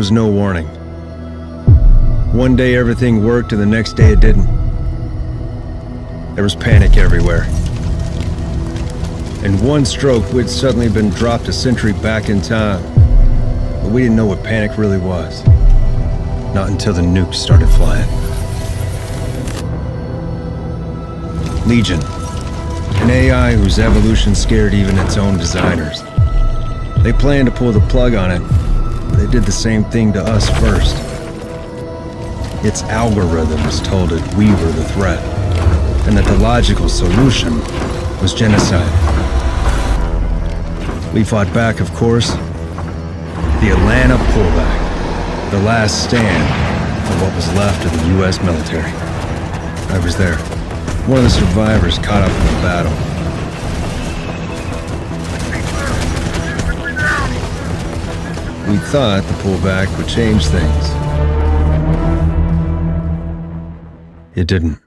was no warning. One day everything worked and the next day it didn't. There was panic everywhere. In one stroke, we'd suddenly been dropped a century back in time. But we didn't know what panic really was. Not until the nukes started flying. Legion. An AI whose evolution scared even its own designers. They planned to pull the plug on it, but they did the same thing to us first. Its algorithms told it we were the threat, and that the logical solution was genocide. We fought back, of course. The Atlanta pullback. The last stand for what was left of the U.S. military. I was there. One of the survivors caught up in the battle. We thought the pullback would change things. It didn't.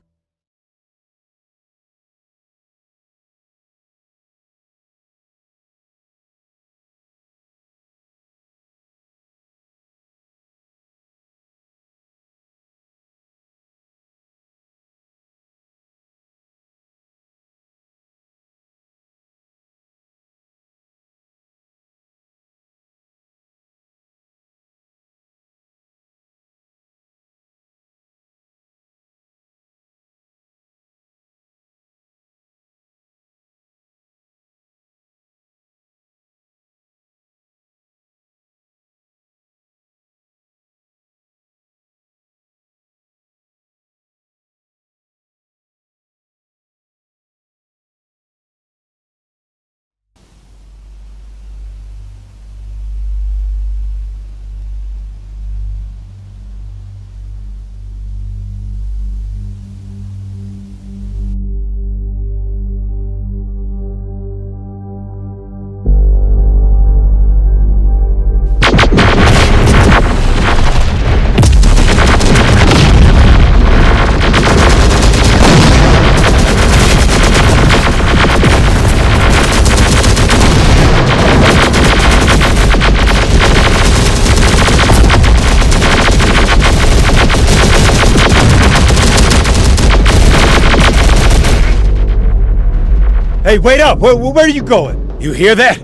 Hey, wait up! Where are you going? You hear that?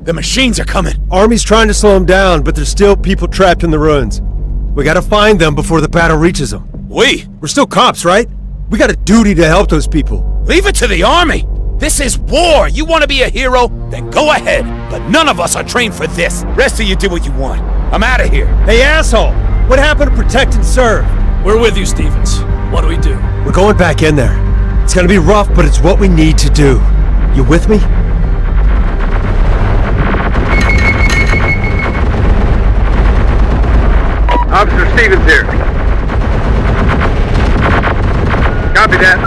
The machines are coming. Army's trying to slow them down, but there's still people trapped in the ruins. We gotta find them before the battle reaches them. We're still cops, right? We got a duty to help those people. Leave it to the Army! This is war! You want to be a hero? Then go ahead! But none of us are trained for this. Rest of you do what you want. I'm out of here. Hey, asshole! What happened to protect and serve? We're with you, Stevens. What do we do? We're going back in there. It's gonna be rough, but it's what we need to do. You with me? Officer Stevens here. Copy that.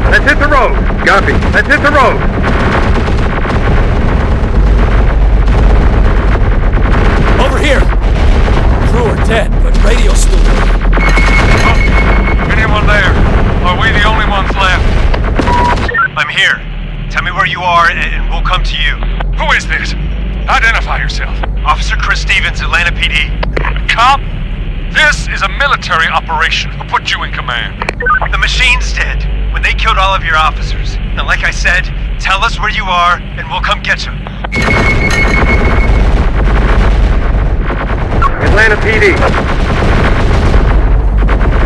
Let's hit the road. Copy. Let's hit the road. Over here! Crew are dead, but radio's still working. Anyone there? Are we the only ones left? I'm here. Tell me where you are and we'll come to you. Who is this? Identify yourself. Officer Chris Stevens, Atlanta PD. Cop? This is a military operation. Who put you in command? The machines did, when they killed all of your officers. And like I said, tell us where you are and we'll come get you. Atlanta PD.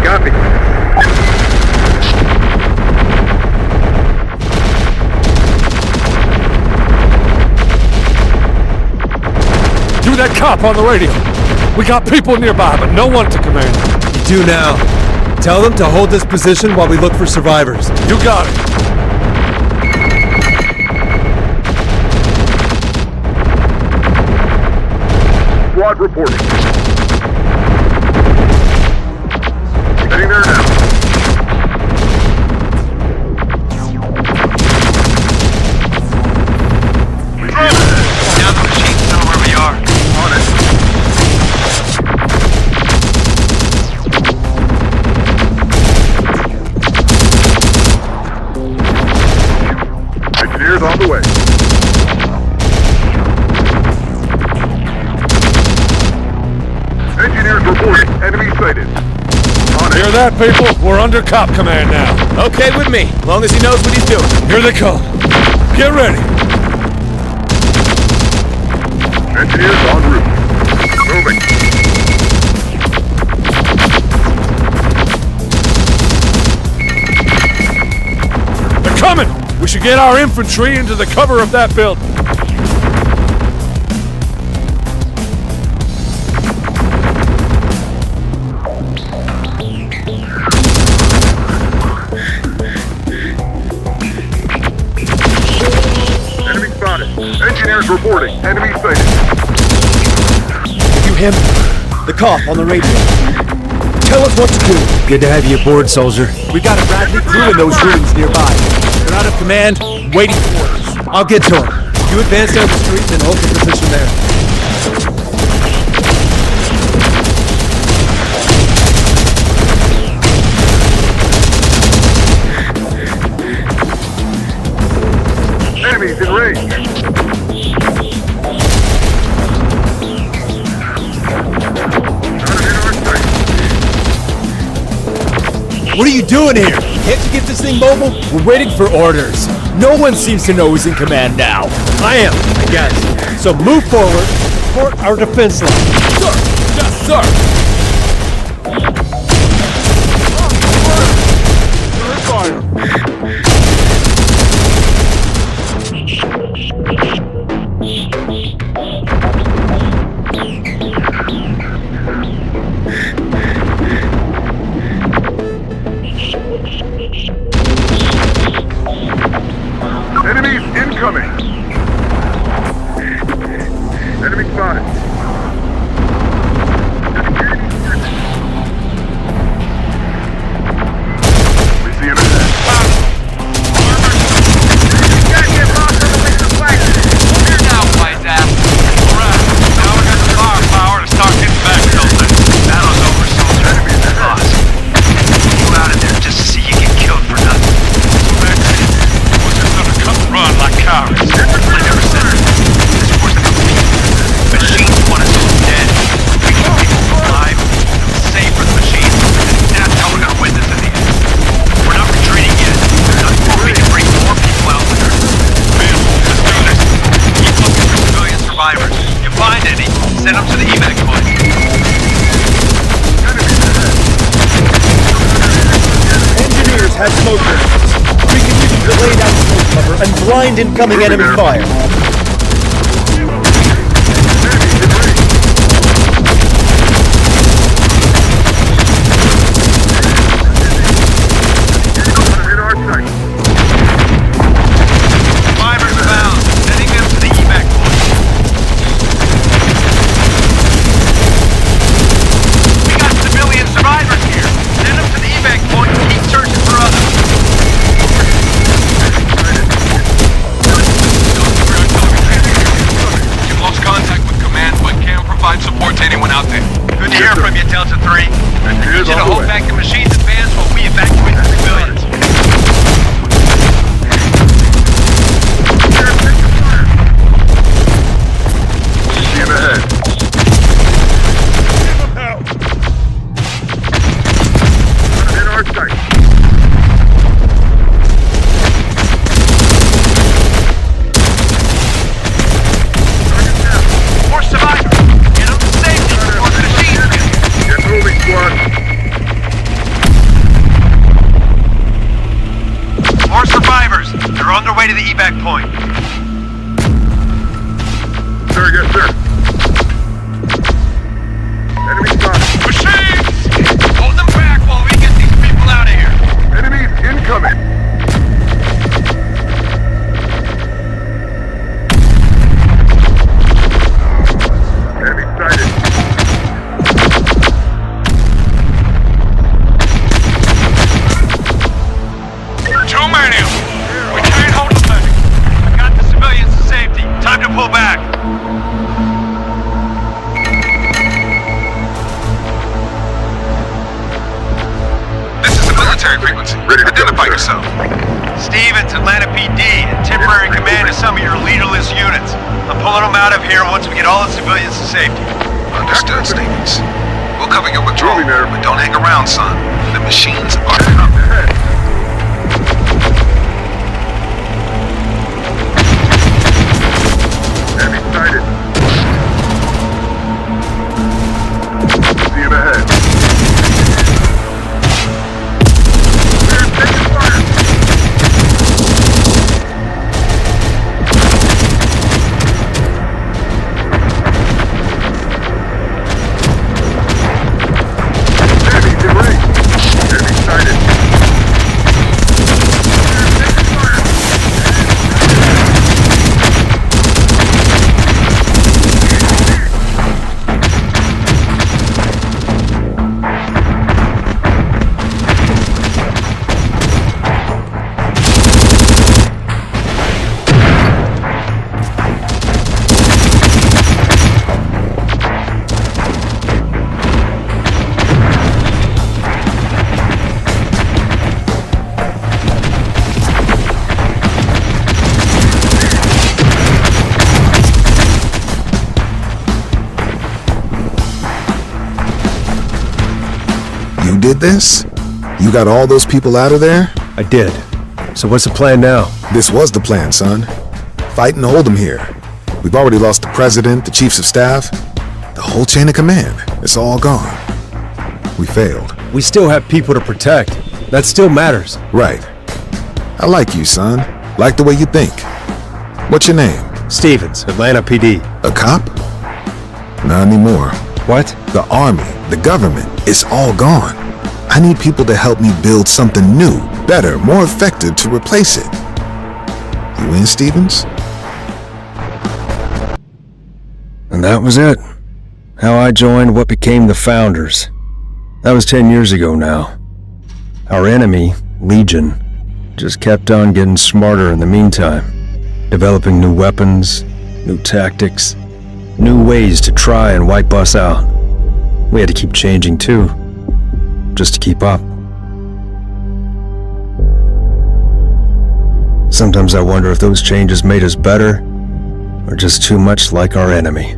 Copy. Do that cop on the radio. We got people nearby, but no one to command. You do now. Tell them to hold this position while we look for survivors. You got it. Squad reporting. Heading there now. Now the machines know where we are. On it. Engineers on the way. reporting. Enemy sighted. Hear that, people? We're under cop command now. Okay with me, long as he knows what he's doing. Here they come. Get ready. Engineers en route. Moving. They're coming! We should get our infantry into the cover of that building. Enemy spotted. Engineers reporting. Enemy sighted. You him? The cop on the radio. Tell us what to do. Good to have you aboard, soldier. We got a Bradley crew in those ruins nearby. They're out of command, waiting for orders. I'll get to him. You advance down the street and hold the position there. Enemies in range. What are you doing here? Can't you get this thing mobile? We're waiting for orders. No one seems to know who's in command now. I am, I guess. So move forward, support our defense line. Sir! Yes, sir! Enemies incoming. Enemy spotted. We see him ahead. Here now, White Ass. Alright, now we got the firepower to start getting back to those things. Battle's over, soldier. Boss. You out of there just to see you get killed for nothing. We're just gonna come run like cowards. I never said it. This wasn't a beat. Machines want us all dead. We keep people alive. Save for the machines. That's how we're gonna win this in the end. We're not retreating yet. We can bring more people out there. Man, let's do this. Keep looking for civilian survivors. You find any, send them to the evac point. Engineers have smoke grenades. We can use them to lay down smoke cover and blind incoming enemy fire. In our sight. Survivors abound. Sending them to the evac point. We got civilian survivors here. Send them to the evac point and keep searching for others. You've lost contact with command, but can provide support to anyone out there. Good to hear from you, Delta 3. I need Engineers you to on the hold way. back the machines advance while we evacuate the civilians. See him ahead. In our sight. More survivors. Get them to safety before the machines get. Get moving, squad. More survivors. They're on their way to the evac point. Sir, yes, sir. Enemy spotted. Machines! Hold them back while we get these people out of here. Enemies incoming. Enemy sighted. Too many of them. We can't hold them back. I got the civilians to safety. Time to pull back. This is the military frequency. Identify yourself. Stevens, Atlanta PD, and temporary command of some of your leaderless units. I'm pulling them out of here once we get all the civilians to safety. Understood, Stevens. We'll cover your withdrawal, but don't hang around, son. The machines are coming. Enemy sighted. See him ahead. We're taking fire. Enemies in range. Enemy sighted. We're taking fire. You did this? You got all those people out of there? I did. So what's the plan now? This was the plan, son. Fight and hold them here. We've already lost the president, the chiefs of staff, the whole chain of command. It's all gone. We failed. We still have people to protect. That still matters. Right. I like you, son. Like the way you think. What's your name? Stevens, Atlanta PD. A cop? Not anymore. What? The army, the government, it's all gone. I need people to help me build something new, better, more effective to replace it. You in, Stevens? And that was it. How I joined what became the Founders. That was 10 years ago now. Our enemy, Legion, just kept on getting smarter in the meantime. Developing new weapons, new tactics, new ways to try and wipe us out. We had to keep changing too, just to keep up. Sometimes I wonder if those changes made us better, or just too much like our enemy.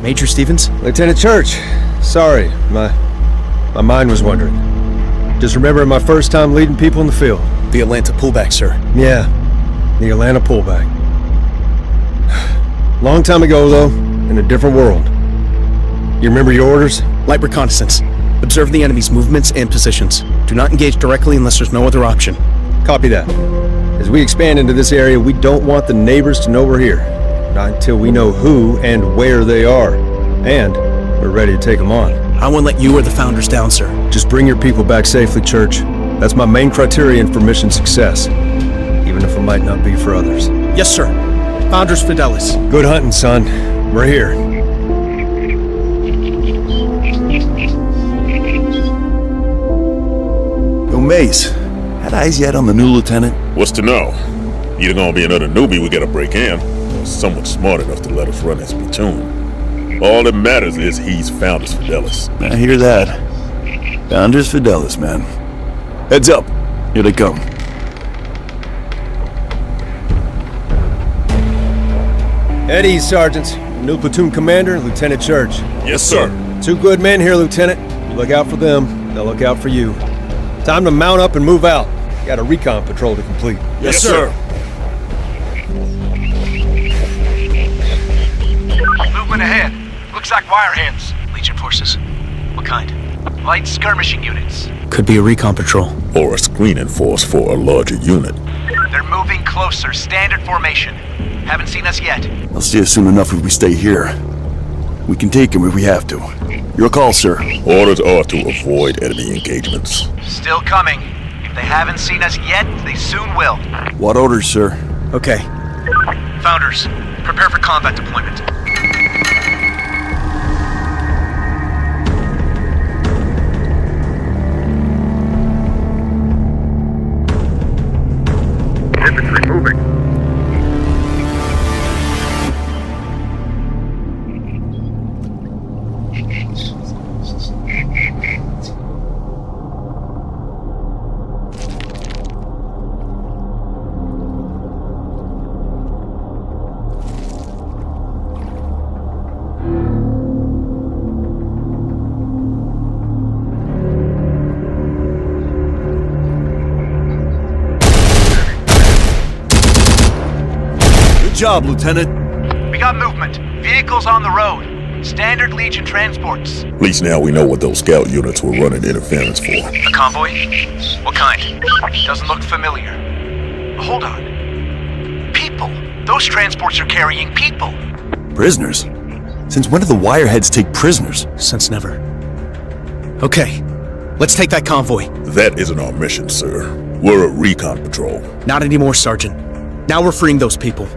Major Stevens? Lieutenant Church, sorry, my mind was wandering. Just remembering my first time leading people in the field. The Atlanta pullback, sir. Yeah, the Atlanta pullback. Long time ago, though, in a different world. You remember your orders? Light reconnaissance. Observe the enemy's movements and positions. Do not engage directly unless there's no other option. Copy that. As we expand into this area, we don't want the neighbors to know we're here. Not until we know who and where they are. And we're ready to take them on. I won't let you or the Founders down, sir. Just bring your people back safely, Church. That's my main criterion for mission success. Even if it might not be for others. Yes, sir. Founders Fidelis. Good hunting, son. We're here. Yo, Mace, had eyes yet on the new lieutenant? What's to know? Either gonna be another newbie we gotta break in, or someone smart enough to let us run his platoon. All that matters is he's Founders Fidelis. I hear that. Founders Fidelis, man. Heads up. Here they come. At ease, Sergeants. New platoon commander, Lieutenant Church. Yes, sir. 2 good men here, Lieutenant. You look out for them, they'll look out for you. Time to mount up and move out. Got a recon patrol to complete. Yes, sir. Movement ahead. Looks like wire hens. Legion forces. What kind? Light skirmishing units. Could be a recon patrol. Or a screening force for a larger unit. They're moving closer. Standard formation. Haven't seen us yet. They'll see us soon enough if we stay here. We can take them if we have to. Your call, sir. Orders are to avoid enemy engagements. Still coming. If they haven't seen us yet, they soon will. What orders, sir? Okay. Founders, prepare for combat deployment. infantry moving. Good job, Lieutenant. We got movement. Vehicles on the road. Standard Legion transports. At least now we know what those scout units were running interference for. A convoy? What kind? Doesn't look familiar. Hold on. People! Those transports are carrying people! Prisoners? Since when do the wireheads take prisoners? Since never. Okay, let's take that convoy. That isn't our mission, sir. We're a recon patrol. Not anymore, Sergeant. Now we're freeing those people.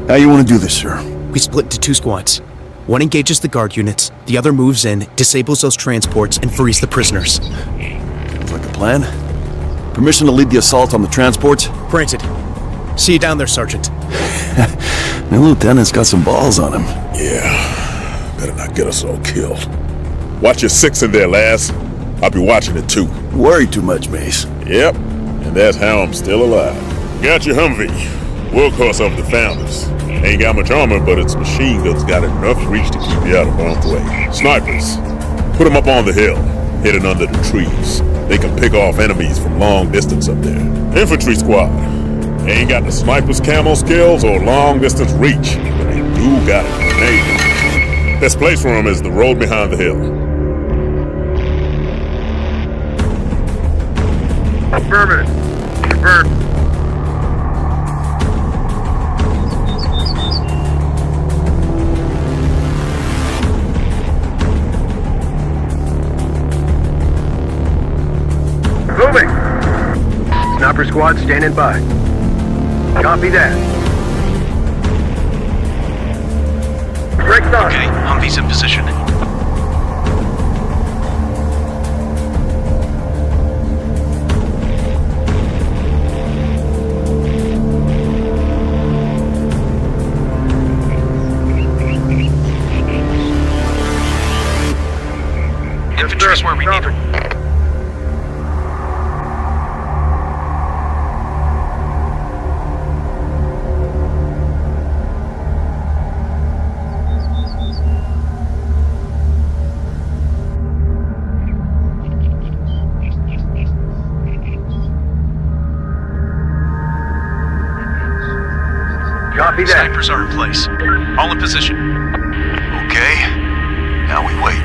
How you want to do this, sir? We split into 2 squads. One engages the guard units, the other moves in, disables those transports, and frees the prisoners. Sounds like a plan. Permission to lead the assault on the transports? Granted. See you down there, Sergeant. The lieutenant's got some balls on him. Yeah, better not get us all killed. Watch your 6 in there, lass. I'll be watching it too. Worry too much, Mace. Yep, and that's how I'm still alive. Got your Humvee. Workhorse of the Founders. Ain't got much armor, but its machine gun's got enough reach to keep you out of harm's way. Snipers. Put them up on the hill, hidden under the trees. They can pick off enemies from long distance up there. Infantry squad. Ain't got the sniper's camo skills or long distance reach, but they do got a grenade. Best place for them is the road behind the hill. Affirmative. Confirmed. Moving! Sniper squad standing by. Copy that. Brakes on. Okay, Humvee's in position. Infantry's where we need her. Copy that. Snipers are in place. All in position. Okay. Now we wait.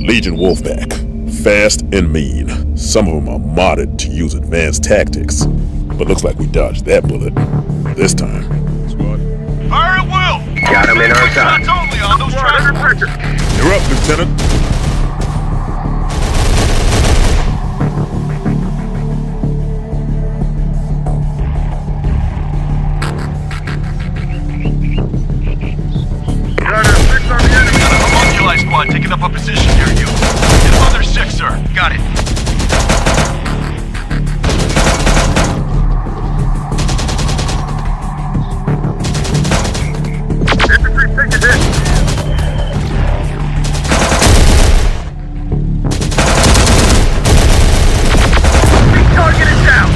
Legion Wolfpack. Fast and mean. Some of them are modded to use advanced tactics. But looks like we dodged that bullet. This time. Squad. Fire at will! Got him in our side. Shots only on those transports! You're up, Lieutenant. Homunculus squad taking up a position near you. Get them on their 6, sir. Got it. Infantry picked it in. Target is down.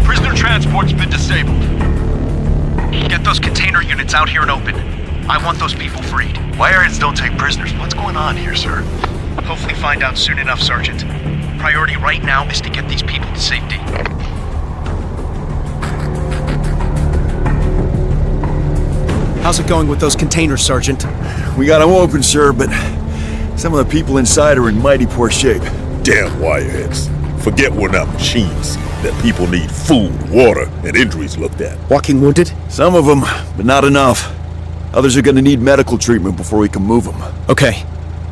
Prisoner transport's been disabled. Get those container units out here and open. I want those people freed. Wireheads don't take prisoners. What's going on here, sir? Hopefully find out soon enough, Sergeant. Priority right now is to get these people to safety. How's it going with those containers, Sergeant? We got them open, sir, but some of the people inside are in mighty poor shape. Damn wireheads. Forget we're not machines. That people need food, water, and injuries looked at. Walking wounded? Some of them, but not enough. Others are gonna need medical treatment before we can move them. Okay,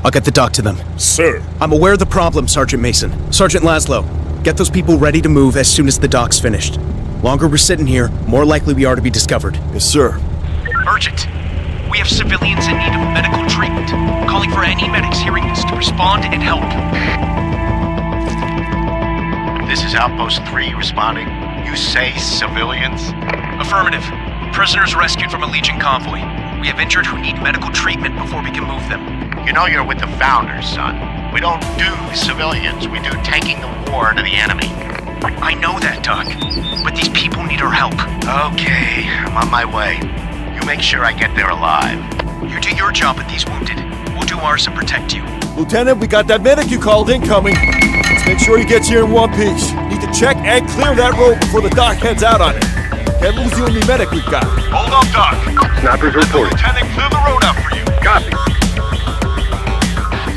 I'll get the doc to them. Sir. I'm aware of the problem, Sergeant Mason. Sergeant Laszlo, Get those people ready to move as soon as the dock's finished. Longer we're sitting here, more likely we are to be discovered. Yes, sir. Urgent. We have civilians in need of medical treatment. Calling for any medics hearing this to respond and help. This is Outpost 3 responding. You say civilians? Affirmative. Prisoners rescued from a Legion convoy. We have injured who need medical treatment before we can move them. You know you're with the Founders, son. We don't do civilians. We do taking the war to the enemy. I know that, Doc. But these people need our help. Okay, I'm on my way. You make sure I get there alive. You do your job with these wounded. We'll do ours and protect you. Lieutenant, we got that medic you called incoming. Let's make sure he gets here in one piece. Need to check and clear that road before the doc heads out on it. Can't lose the only medic we've got. Hold up, Doc. Snipers Let the reporting. lieutenant clear the road out for you. Copy.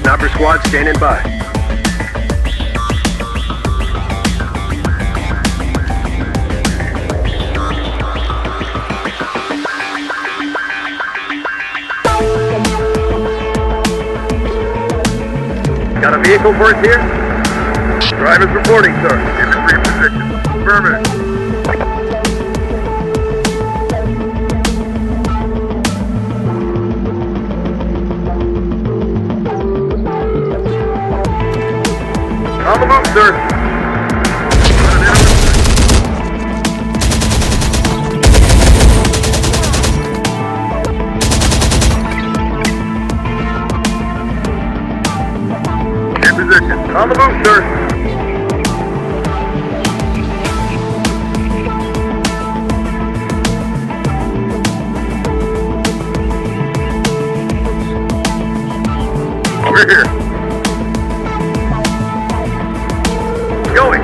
Sniper squad standing by. Got a vehicle for us here? Drivers reporting, sir. Infantry in position. Affirmative. On the move, sir. In position. On the move, sir. Over here. Going.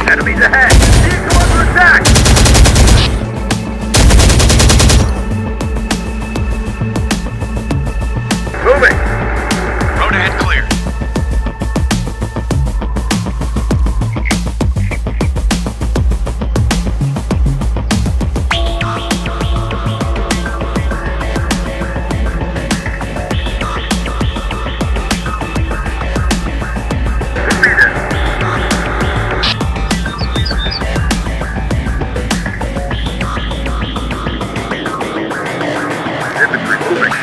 Enemies ahead. Vehicle under attack. Moving. Road ahead clear. Infantry moving.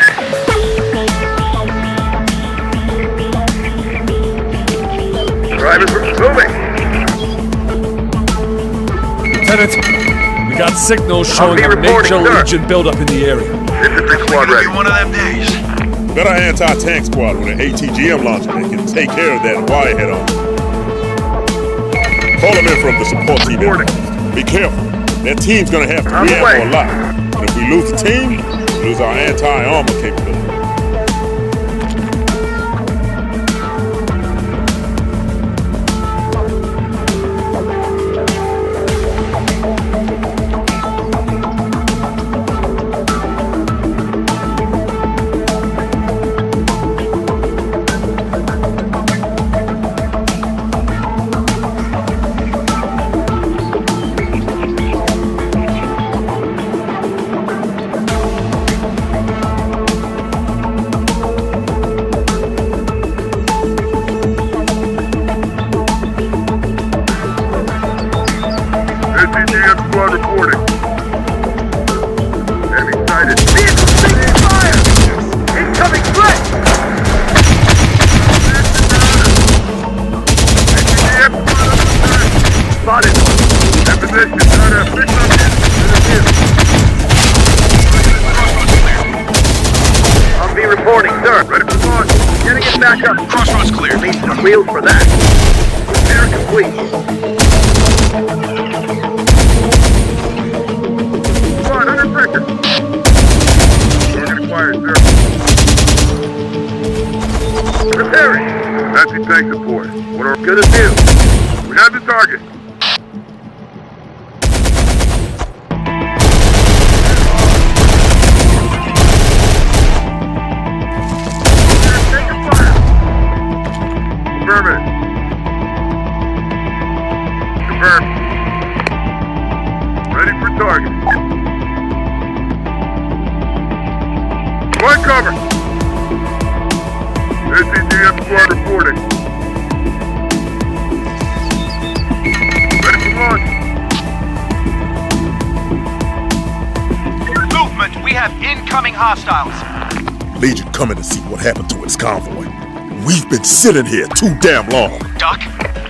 Drivers moving. Lieutenant, we got signals showing a reporting, major sir. Legion buildup in the area. Infantry squad ready. One of them days. Got our anti-tank squad with an ATGM launcher that can take care of that wirehead on. Call them in from the support team. Be careful. That team's gonna have to On the react way. for a lot. And if we lose the team, we lose our anti-armor capability. ATGM squad reporting. Enemy sighted. Vehicle taking fire! Incoming threat! ATGM squad under attack. Spotted. In position. Trying to fix up I'll be reporting, sir. Ready for launch. Getting it back up. Crossroads clear. Need some wheels for that. Repair complete. Squad under pressure. Target acquired, sir. Repairing. Anti-tank support. What are good as new? We have the target. Taking fire. Affirmative. Confirmed. Ready for target. One cover. reporting. Ready for launch. Movement! We have incoming hostiles! Legion coming to see what happened to its convoy. We've been sitting here too damn long. Doc,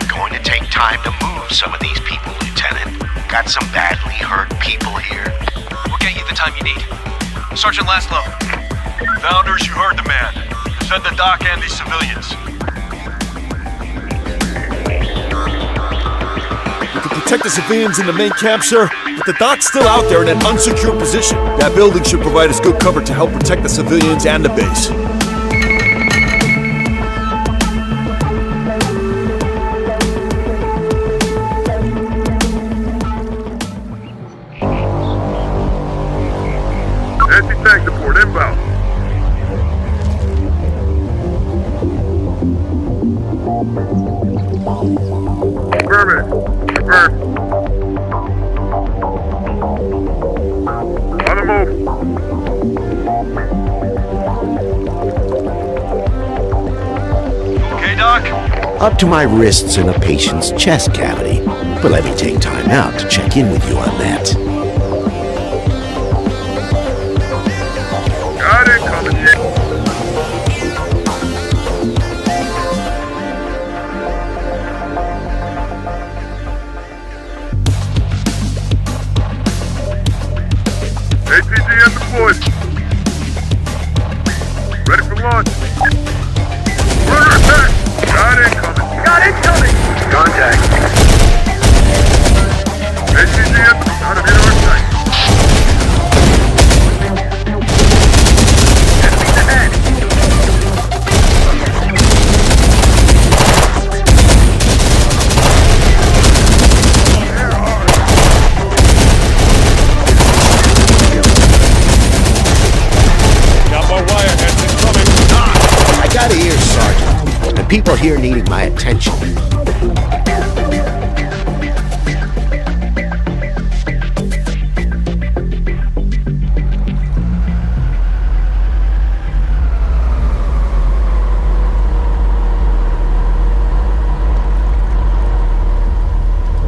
going to take time to move some of these people, Lieutenant. Got some badly hurt people here. We'll get you the time you need. Sergeant Laszlo. Founders, you heard the man. Defend the dock and these civilians. We can protect the civilians in the main camp, sir, but the dock's still out there in an unsecured position. That building should provide us good cover to help protect the civilians and the base. Anti-tank support inbound. Affirmative. Confirmed. On the move. Okay, Doc? Up to my wrists in a patient's chest cavity. But let me take time out to check in with you on that. Got it, coming in. ATGM deployed. Ready for launch. Murder attack. Got incoming. Got incoming. Contact. ATGM out of your sight. Enemies ahead. Got more wireheads incoming. I got ears, Sergeant. And people here needing my attention.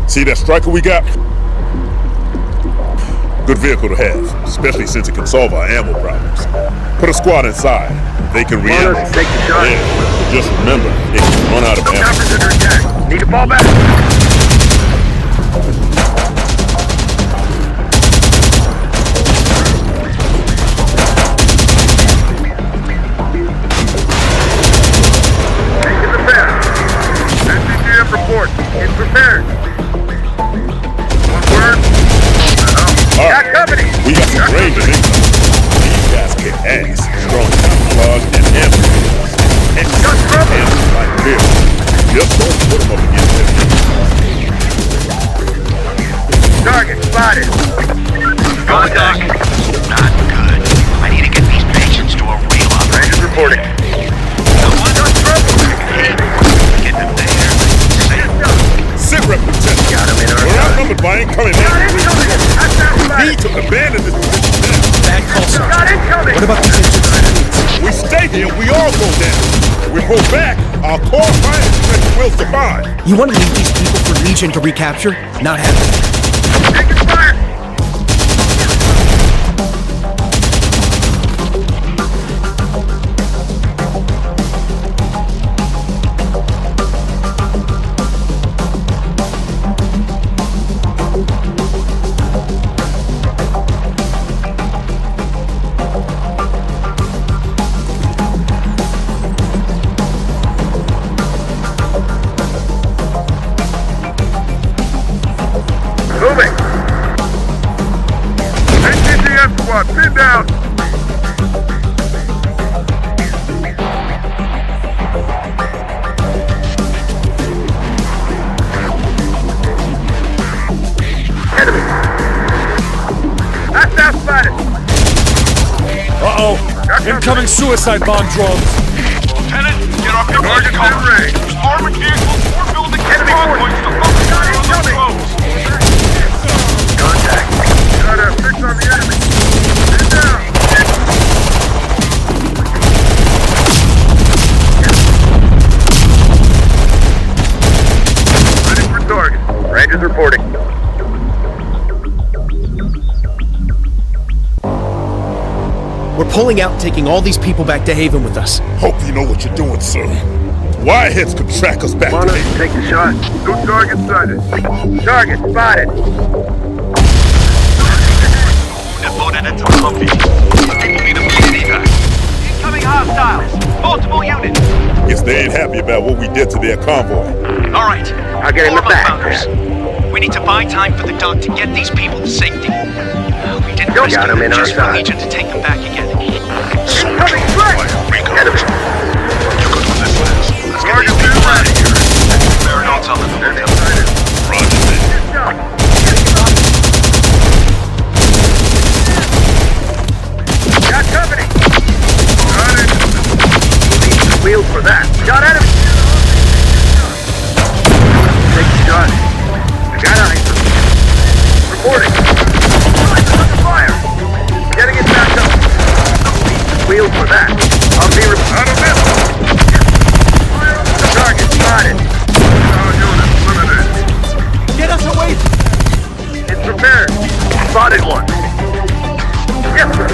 See that striker we got? Good vehicle to have, especially since it can solve our ammo problems. Put a squad inside. They can re-ammo. Take the shot. Yeah, but just remember, it can run out of ammo. Choppers under attack. Need to fall back. Taking the pass. NCGM report. It's prepared. One word. All Got right, company. we got some Rangers incoming. These guys kick ass, throwing camouflage and ammo. And Got trouble. like this. Just don't put them up against them. Target spotted. Going, Doc. Not good. I need to get these patients to a real operator. Rangers reporting. Got trouble. Get them there. Sit rep, Lieutenant. Got him in our We're outnumbered by incoming enemy. Need to abandon this position now. Bad call, Sergeant. Got incoming. What about these injured civilians? We stay here, we all go down. If we pull back, our core fire strength will survive. You want to leave these people for Legion to recapture? Not happening. Taking fire. Moving. NCGM squad, pin down. Enemy. That's now spotted. Uh-oh. Incoming suicide bomb drones. Lieutenant, get our people Target's into cover. in range. There's armored vehicles, 4 buildings, and Enemy convoys to focus on the roads. Contact. Got a fix on the enemy. Pin down. Rangers reporting. We're pulling out and taking all these people back to Haven with us. Hope you know what you're doing, sir. Wireheads could track us back to Haven. Take the shot. No target sighted. Target spotted. Loaded into the Humvee. People need immediate evac. Incoming hostiles. Multiple units. Guess they ain't happy about what we did to their convoy. All right. I'll get in the back. Founders. We need to buy time for the dock to get these people to safety. We didn't You risk got 'em it in our just for side. Legion to take them back again. Coming quick! Enemy. You're good with this, Lance. Let's get these people out of here. Fair notes on the Enemy hotel. sighted. Roger, man. Good shot. Got company. Got it. Wheels for that. Got enemy. Take the shot. I got eyes. Reporting. Under fire. Getting it back up. Wheels for that. I'll be out of this. Target spotted. Our unit limited. Get us away! It's repaired. Spotted one. Yes, sir.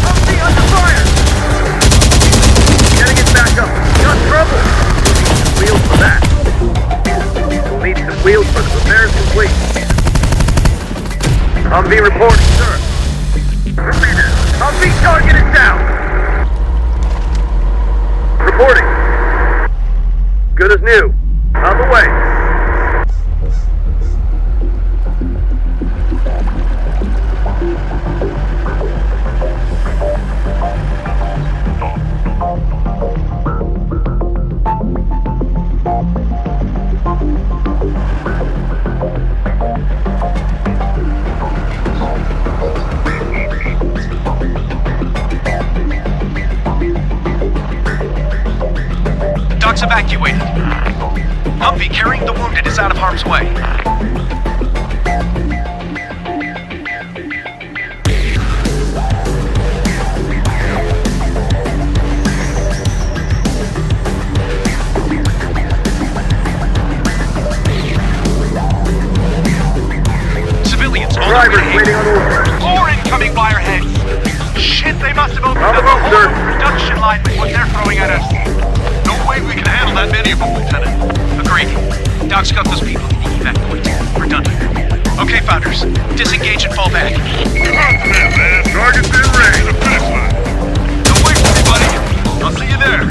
Humvee under fire. Getting it back up. Got trouble. Wheels for that. We'll need some wheels for the repairs complete. Humvee reporting, sir. Humvee target is down. Reporting. Good as new. On the way. The dock's evacuated. Humvee carrying the wounded is out of harm's way. Civilians on Drivers the way. waiting on orders. More incoming wireheads. Shit, they must have opened On up the a move, whole sir. production line with what they're throwing at us. No way we can handle that many of them, Lieutenant. Agreed. Doc's got those people you need to evacuate. We're done here. Okay, Founders. Disengage and fall back. Man, target's in range. The finish line. Don't wait for me, buddy. I'll see you there.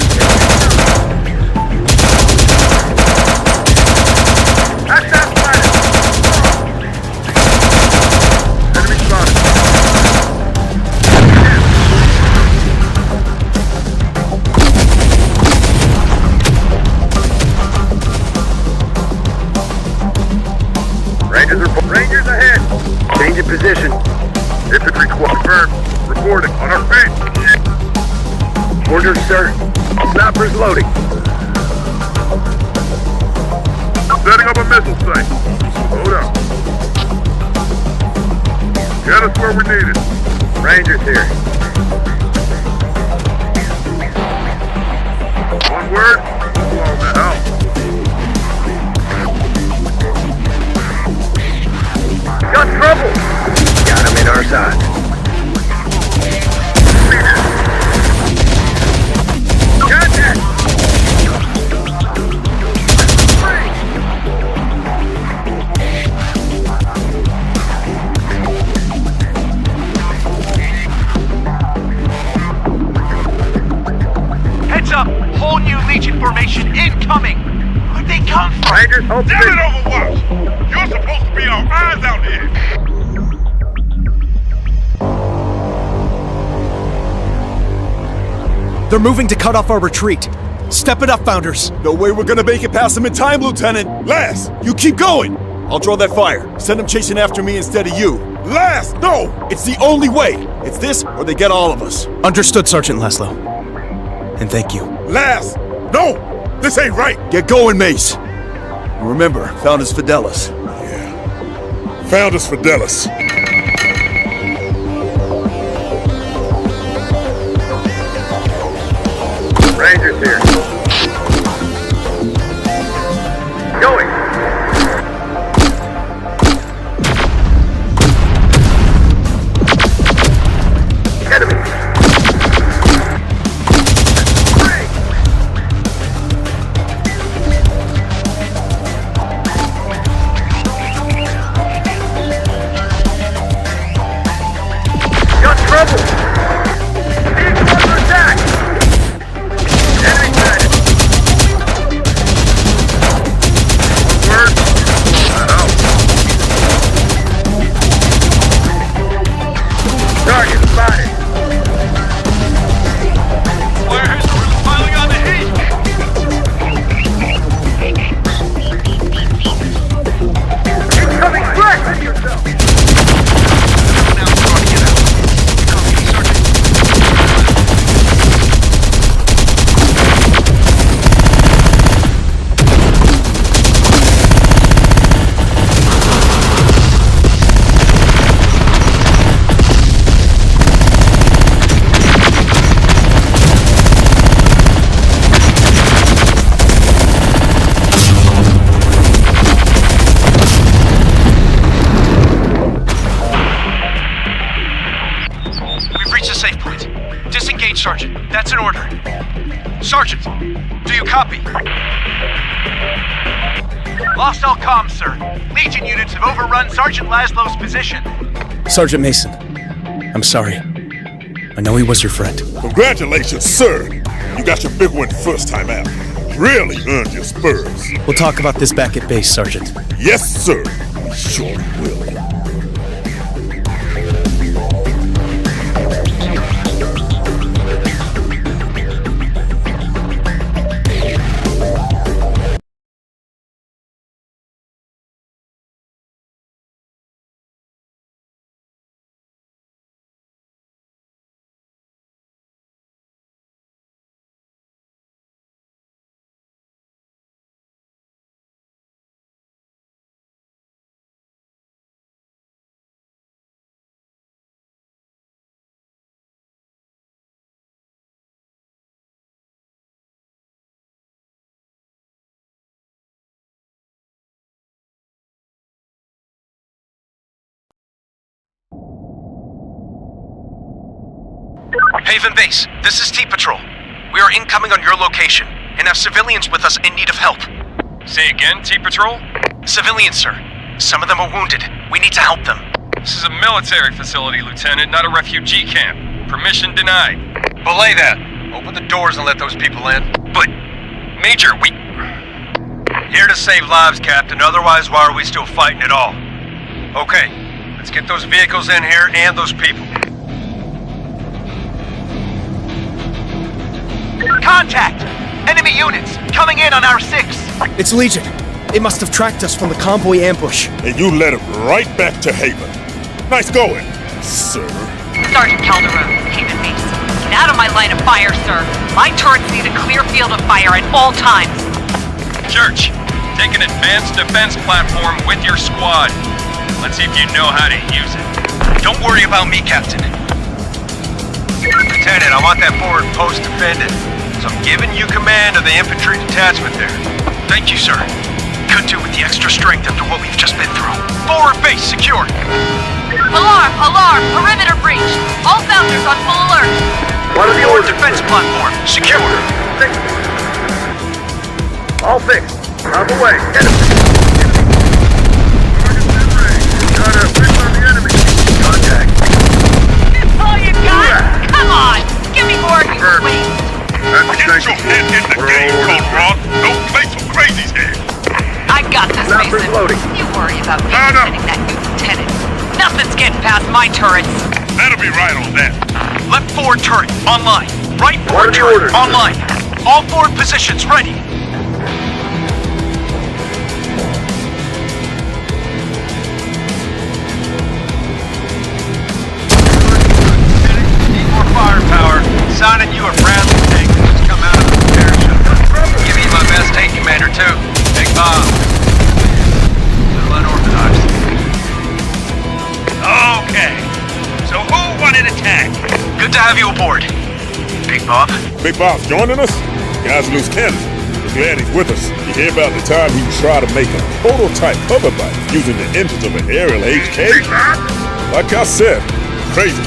That's that planet. Enemy spotted. Rangers ahead. Change of position. Infantry squad confirmed. Reporting on our feet. Orders, sir. Snappers loading. Setting up a missile site. Hold up. Get us where we need it. Rangers here. One word. Blow the hell. Got trouble! Got him in our side. Contact! Heads up! Whole new Legion formation incoming! Where'd they come from? Rangers, hold Damn still. it, Overwatch! You're supposed to be our eyes out here! They're moving to cut off our retreat. Step it up, Founders. No way we're gonna make it past them in time, Lieutenant! Last! You keep going! I'll draw that fire. Send them chasing after me instead of you. Last! No! It's the only way! It's this, or they get all of us. Understood, Sergeant Laszlo. And thank you. Last! No! This ain't right! Get going, Mace. And remember, Founders Fidelis. Founders Fidelis. Rangers here. Going. Enemy. Got trouble. Vehicle under attack. Enemy sighted. Word. Out. Target spotted. Flares are piling on the heat! Incoming threat! Yourself. Now we're trying to get out. Copy, Sergeant. We've reached a safe point. Disengage, Sergeant. That's an order. Sergeant, do you copy? Lost all comms, sir. Legion units have overrun Sergeant Laszlo's position. Sergeant Mason, I'm sorry. I know he was your friend. Congratulations, sir. You got your big one first time out. Really earned your spurs. We'll talk about this back at base, Sergeant. Yes, sir. Sure will. Haven Base, this is T-Patrol. We are incoming on your location and have civilians with us in need of help. Say again, T-Patrol? Civilians, sir. Some of them are wounded. We need to help them. This is a military facility, Lieutenant, not a refugee camp. Permission denied. Belay that. Open the doors and let those people in. But, Major, we... Here to save lives, Captain. Otherwise, why are we still fighting at all? Okay, let's get those vehicles in here and those people. Contact! Enemy units coming in on our 6. It's Legion. It must have tracked us from the convoy ambush. And you led them right back to Haven. Nice going, sir. Sergeant Calderon, Haven Base. Get out of my line of fire, sir. My turrets need a clear field of fire at all times. Church, take an advanced defense platform with your squad. Let's see if you know how to use it. Don't worry about me, Captain. Lieutenant, I want that forward post defended. So I'm giving you command of the infantry detachment there. Thank you, sir. Could do with the extra strength after what we've just been through. Forward base secured. Alarm! Alarm! Perimeter breached! All founders on full alert! What are the Forward orders? defense platform secured. All fixed. On the way. Enemy. Got a fix on the enemy. Contact. That's all you got? Come on! Give me more, you waste! Get your head in the game, Cold Ron. No place for crazies here. I got this, Stop Mason. reloading. You worry about me No, no. defending that new lieutenant. Nothing's getting past my turrets. That'll be right on that. Left forward turret online. Right What are forward the turret orders? online. All forward positions ready. Need more firepower. Signing you a Bradley tank that just come out of the parachute. Give you my best tank commander too. Big Bob. Little unorthodox. Okay. So who wanted attack? Good to have you aboard. Big Bob. Big Bob's joining us? Guys loose cannon. glad he's with us. You hear about the time he was trying to make a prototype hover bike using the engines of an aerial HK? Like I said, crazy.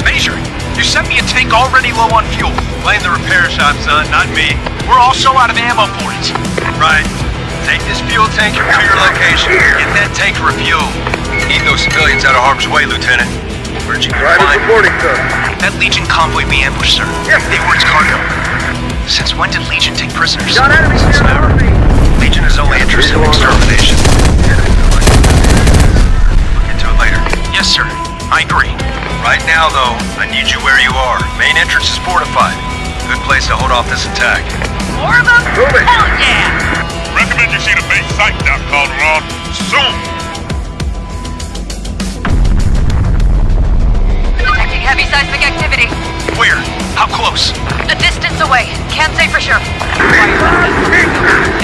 Major, you sent me a tank already low on fuel. Blame the repair shop, son, not me. We're also out of ammo for it. Right. Take this fuel tanker to your location. Get that tank refueled. Keep those civilians out of harm's way, Lieutenant. Where'd you find reporting, sir. that Legion convoy we ambushed, sir? Yes. They were its cargo. Since when did Legion take prisoners? Got enemies Since here, never. over me. Legion is only interested in extermination. Look into it later. Yes, sir. I agree. Right now, though, I need you where you are. Main entrance is fortified. Good place to hold off this attack. More of them? Move it. Hell yeah! Recommend you see the base site, Doc Calderon. Soon! Detecting heavy seismic activity. Where? How close? A distance away. Can't say for sure.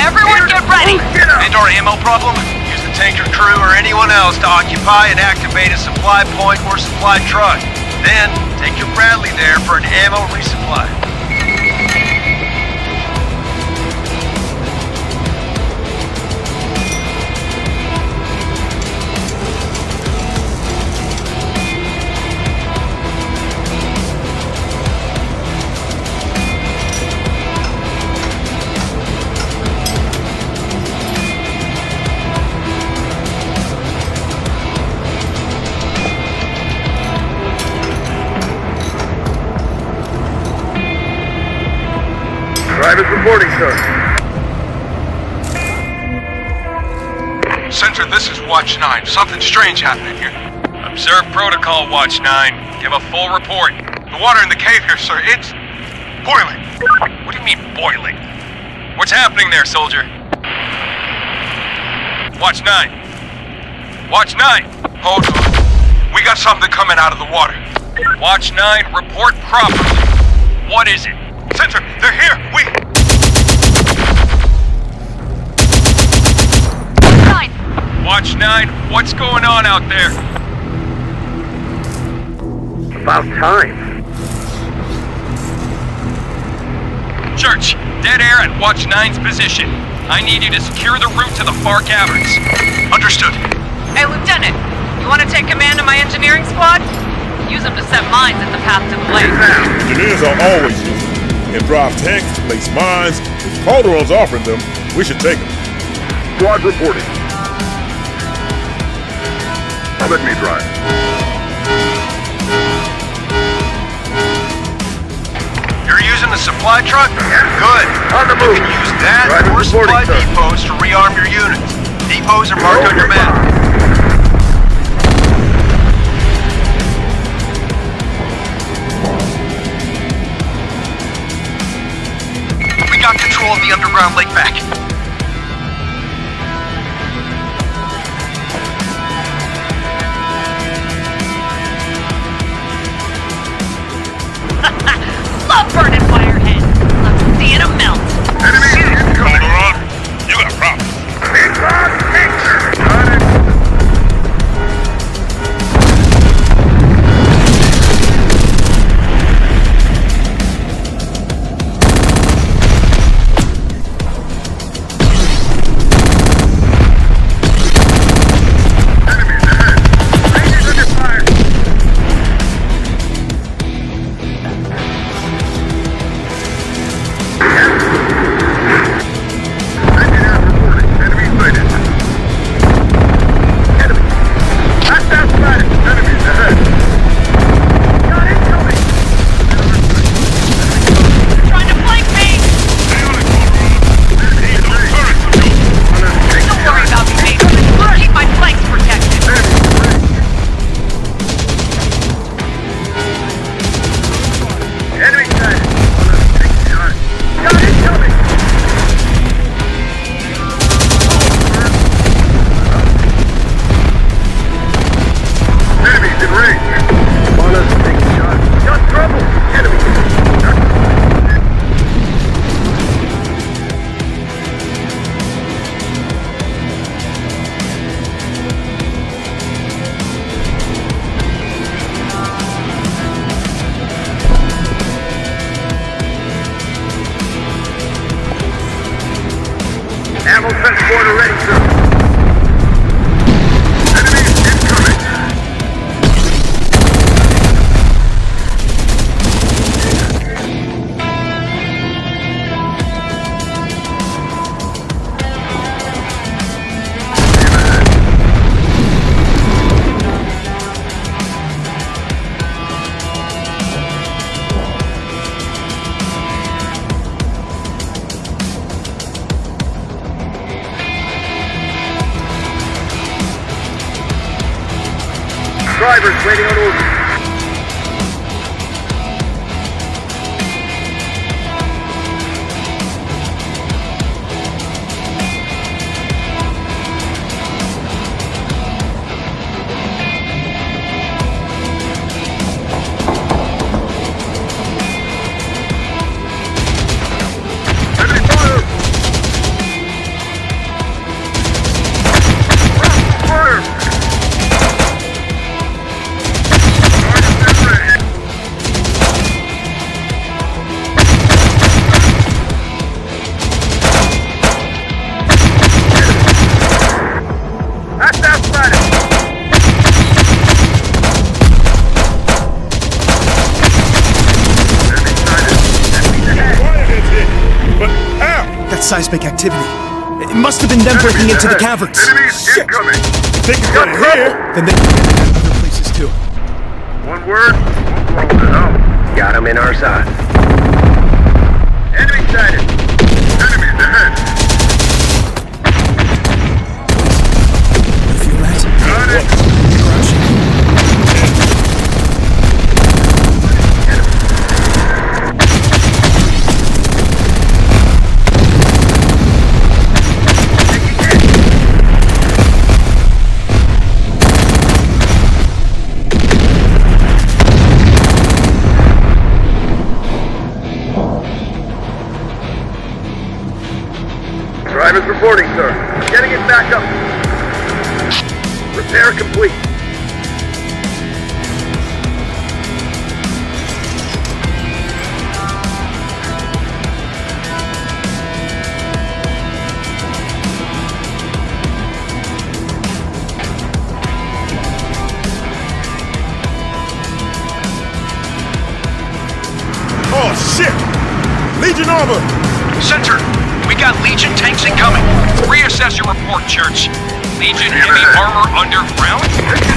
Everyone get ready! And our ammo problem? Use the tanker crew or anyone else to occupy and activate a supply point or supply truck. Then, take your Bradley there for an ammo resupply. Private reporting, sir. Sensor, this is Watch 9. Something strange happening here. Observe protocol, Watch 9. Give a full report. The water in the cave here, sir, it's boiling. What do you mean, boiling? What's happening there, soldier? Watch 9. Watch 9. Hold on. We got something coming out of the water. Watch 9, report properly. What is it? Sensor, they're here! Watch 9, what's going on out there? About time. Church, dead air at Watch 9's position. I need you to secure the route to the far caverns. Understood. Hey, Lieutenant, you want to take command of my engineering squad? Use them to set mines in the path to the lake. Engineers are always useful. And drive tanks, place mines. If Calderon's offering them, we should take them. Squad reporting. Let me drive. You're using the supply truck? Good. On the move. You can use that Private or supply reporting, sir. depots to rearm your units. Depots are marked on your map. We got control of the underground lake back. Love burning firehead. Love seeing them melt. Enemy incoming. Calderon, you got problems. Big rock picture. Got it. Drivers waiting on orders. Seismic activity. It must have been them breaking into the caverns. Enemies incoming. Think it's right here? Then they can get into other places too. One word, we'll blow it up. Got him in our side. Enemy sighted. Enemies ahead. You feel that? Got it. Crouching. Drivers reporting, sir. Getting it back up. Repair complete. Oh, shit! Legion armor! Center, we got Legion tanks incoming. Reassess your report, Church. Legion heavy armor underground?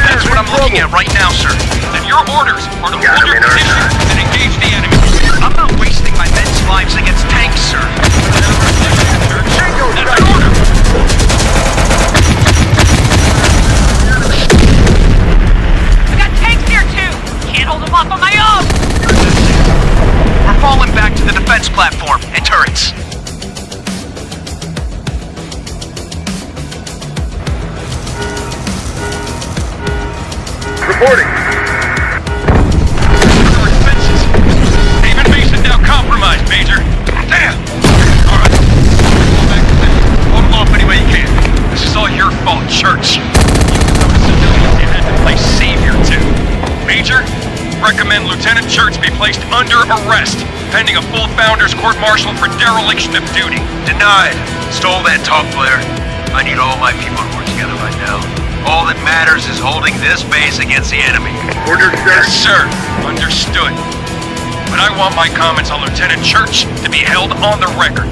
That's what I'm looking at right now, sir. And your orders are to hold your position and engage the enemy. I'm not wasting my men's lives against tanks, sir. That's an order. I got tanks here too. Can't hold them off on my own. We're falling back to the defense platform and turrets. Reporting. Defenses. Haven base is now compromised, Major. Damn! Alright. Go back to bed. Hold them off any way you can. This is all your fault, Church. You those civilians you had to play savior to. Major, recommend Lieutenant Church be placed under arrest, pending a full Founders Court-Martial for dereliction of duty. Denied. Stole that talk, Blair. I need all my people to work together right now. All that matters is holding this base against the enemy. Order, Yes, sir. Understood. But I want my comments on Lieutenant Church to be held on the record.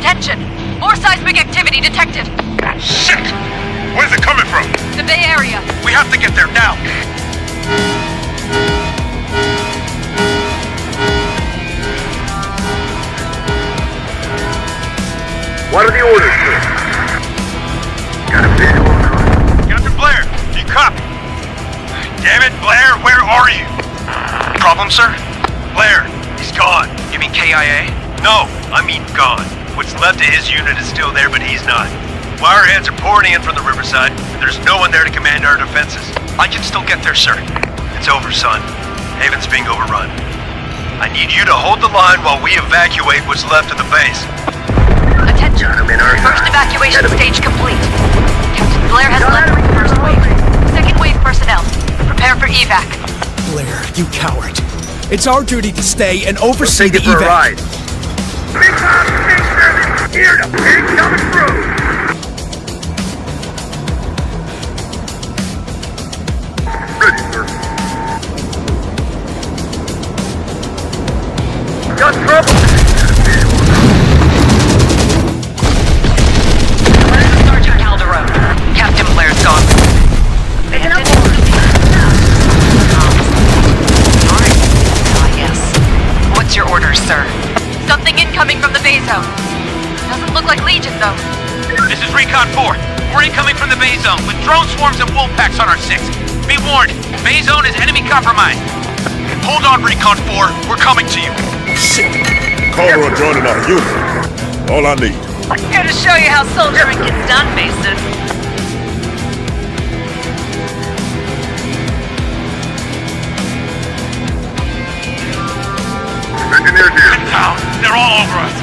Attention! More seismic activity detected. Shit! Where's it coming from? The Bay Area. We have to get there now. What are the orders, sir? Got a visual on. Captain Blair, do you copy? Damn it, Blair, where are you? Problem, sir? Blair, he's gone. You mean KIA? No, I mean gone. What's left of his unit is still there, but he's not. Wireheads are pouring in from the riverside, and there's no one there to command our defenses. I can still get there, sir. It's over, son. Haven's being overrun. I need you to hold the line while we evacuate what's left of the base. Attention. First evacuation stage complete. Captain Blair has left for the first wave. Second wave personnel, prepare for evac. Blair, you coward. It's our duty to stay and oversee the Take it for a evac. ride. Big Bob, K7, here to pig coming through. Ready, sir. Got trouble. Sergeant Calderon. Captain Blair's gone. Yes. What's your orders, sir? Something incoming from the Bay Zone. Doesn't look like Legion, though. This is Recon 4. We're incoming from the Bay Zone with drone swarms and wolf packs on our 6. Be warned, Bay Zone is enemy compromised. Hold on, Recon 4. We're coming to you. Shit. Call on joining our unit. All I need. Here to show you how soldiering gets done, Mason. Engineers here. Get down. They're all over us.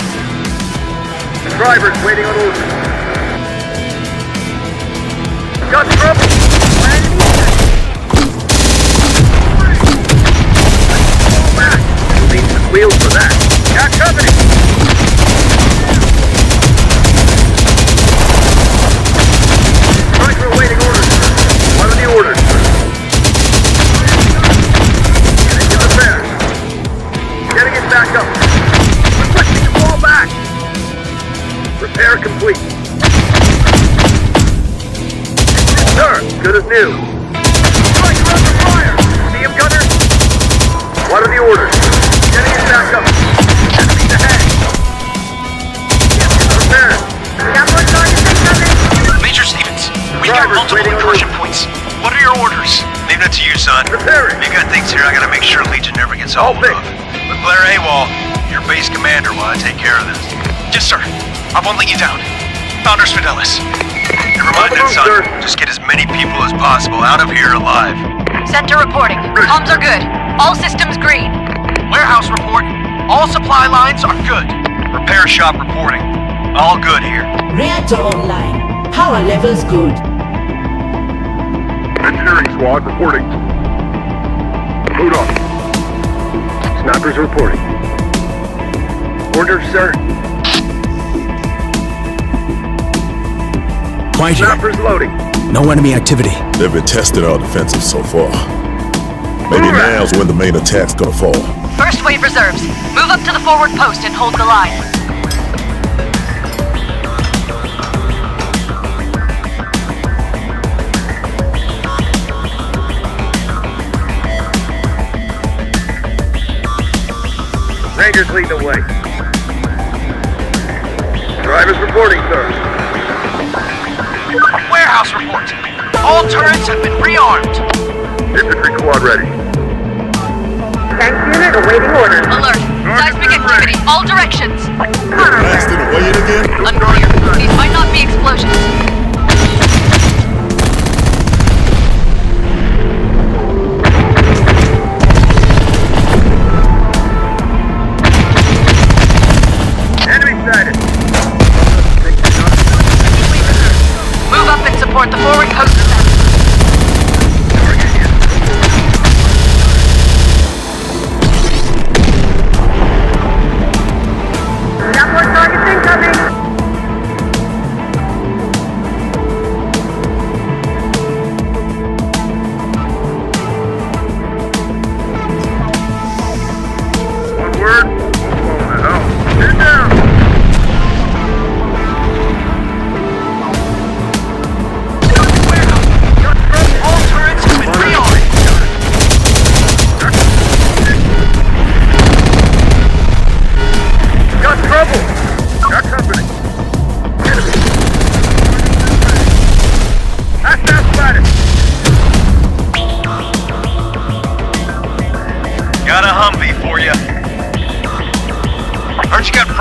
The driver's waiting on orders. Got trouble. Fall back. Need some wheels for that. Got company. Striker awaiting orders, sir. What are the orders, sir? Getting to the fair. Getting it back up. Requesting to fall back. Repair complete. Sir, good as new. Striker under fire. See him, gunner? What are the orders? Getting it back up. Enemies ahead. Repair. Major Stevens, we've got multiple incursion points. What are your orders? Leave that to you, son. Repairing. We got things here I gotta make sure Legion never gets hold of. But Blair AWOL, your base commander while I take care of this. Yes, sir. I won't let you down. Founders Fidelis. Never mind that, son. Just get as many people as possible out of here alive. Center reporting. Comms are good. All systems green. Warehouse report. All supply lines are good. Repair shop reporting. All good here. Reactor online. Power levels good. Engineering squad reporting. Hold on. Snipers reporting. Orders, sir. Quiet here. Snipers loading. No enemy activity. They've been testing our defensive so far. Maybe now's when the main attack's gonna fall. First wave reserves. Move up to the forward post and hold the line. Rangers lead the way. Drivers reporting, sir. Warehouse report. All turrets have been rearmed. Infantry squad ready. Tank unit awaiting orders. Alert. Seismic activity. All directions. Blasting away it again? Unclear. These might not be explosions. Enemy sighted. Move up and support the forward post defense.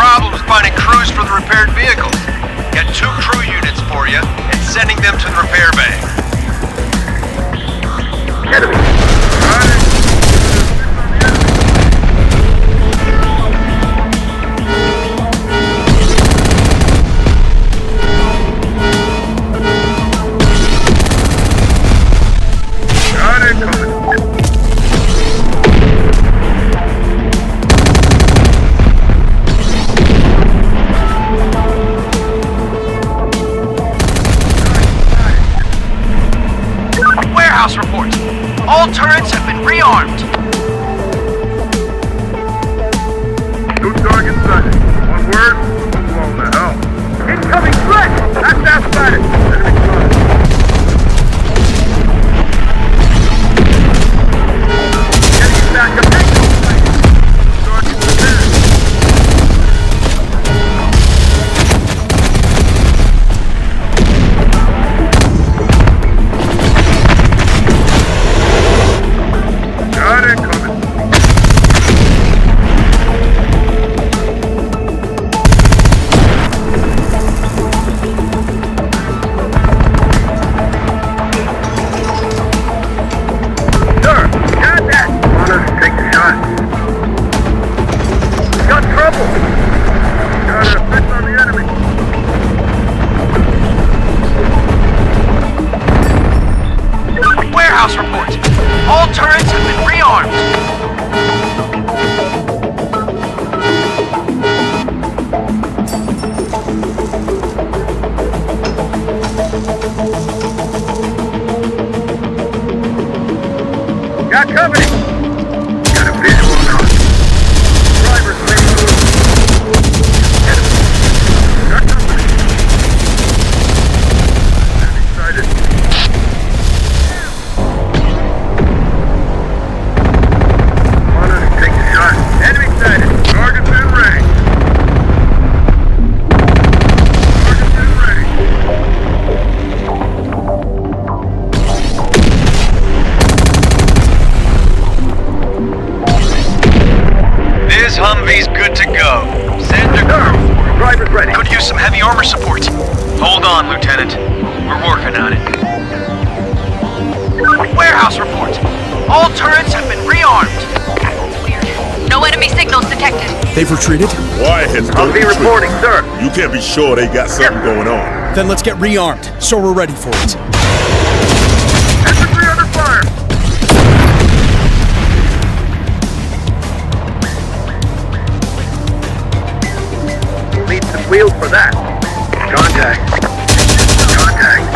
problems finding crews for the repaired vehicles. Got 2 crew units for you and sending them to the repair bay. Enemy. Got it coming. Warehouse reports. All turrets have been rearmed. New target sighted. One word, blown the hell. Incoming threat! That's outside it. Enemy spotted. Getting back up. Target prepared. Got it coming. Sir, got that. Want us to take the shot? Got trouble. Got a fix on the enemy. Warehouse reports. All turrets have been rearmed. Got company. Got a visual on us. Driver's main door. Enemy. Got company. Enemy sighted. Want us to take the shot? Enemy sighted. Target's in range. Target's in range. This Humvee's good to go. Send a crew. Driver's ready. Could use some heavy armor support. Hold on, Lieutenant. We're working on it. Warehouse report. All turrets have been rearmed. Weird. No enemy signals detected. They've retreated? Wyatt's I'll be reporting, sir. You can't be sure they got something going on. Then let's get rearmed, so we're ready for it. Infantry under fire. We'll need some wheels for that. Contact. Contact.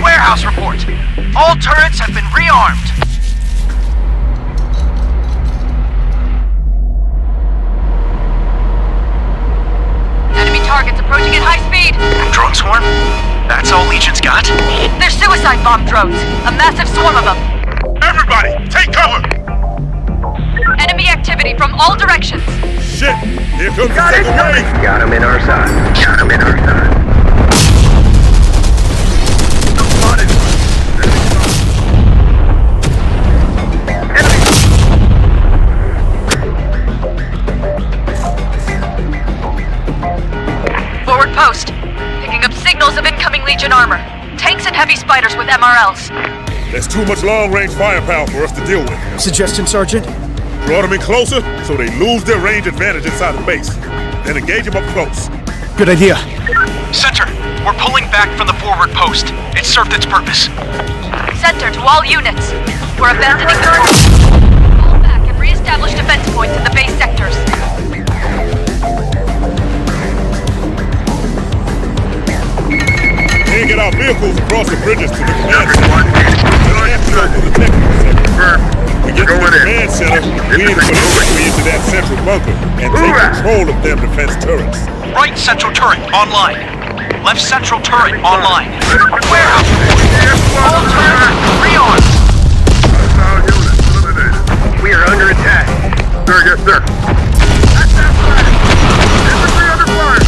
Warehouse report. All turrets have been rearmed. Enemy targets approaching at high speed. Drone swarm? That's all Legion's got? They're suicide bomb drones. A massive swarm of them. Everybody, take cover! Enemy activity from all directions. Shit! Here comes Got the it second coming. wave! Got him in our side. Got him in our side. Spotted. Enemy. Forward post. Picking up signals of incoming Legion armor. Tanks and heavy spiders with MRLs. There's too much long-range firepower for us to deal with. Suggestion, Sergeant? Brought them in closer so they lose their range advantage inside the base. Then engage them up close. Good idea. Center, we're pulling back from the forward post. It served its purpose. Center to all units. We're abandoning turret. Fall back and re-establish defense points in the base sectors. Can't get our vehicles across the bridges to the command center. We get to the command Center. We need to put quickly into that central bunker and take control of them defense turrets. Right central turret online. Left central turret online. Warehouse all turrets rearmed. We are under attack. Sir, yes, sir. That's that fire. Infantry under fire.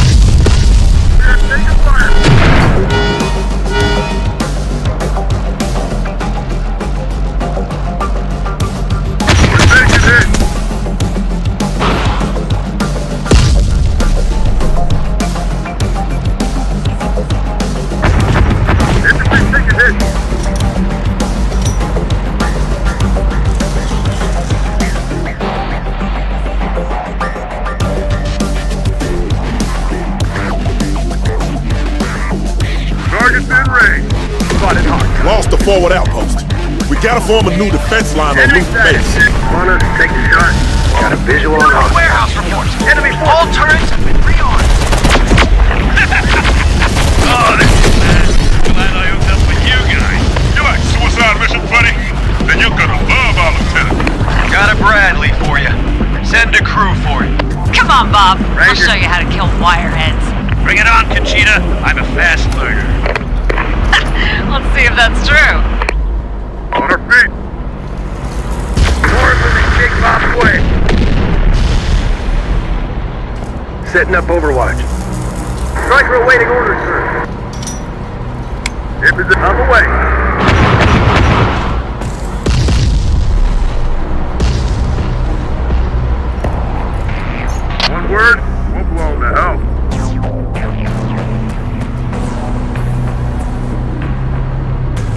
We are taking fire. We're taking hit. Infantry taking hit. Target's in range. Spotted hard. Lost the forward outpost. We gotta form a new defense line on Enemy Loop status. base. On us, take the shot. Got a visual on us. Warehouse reports. Enemy All turrets have been rearmed. Oh, this is bad. Glad I hooked up with you guys. You like suicide mission, buddy? Then you're gonna love our lieutenant. Got a Bradley for you. Send a crew for you. Come on, Bob. I'll Ranger. show you how to kill wireheads. Bring it on, Conchita. I'm a fast learner. Let's see if that's true. On our feet. More moving Jake Bob's way. Setting up overwatch. Striker awaiting orders, sir. Infantry on the way. One word, we'll blow them to hell.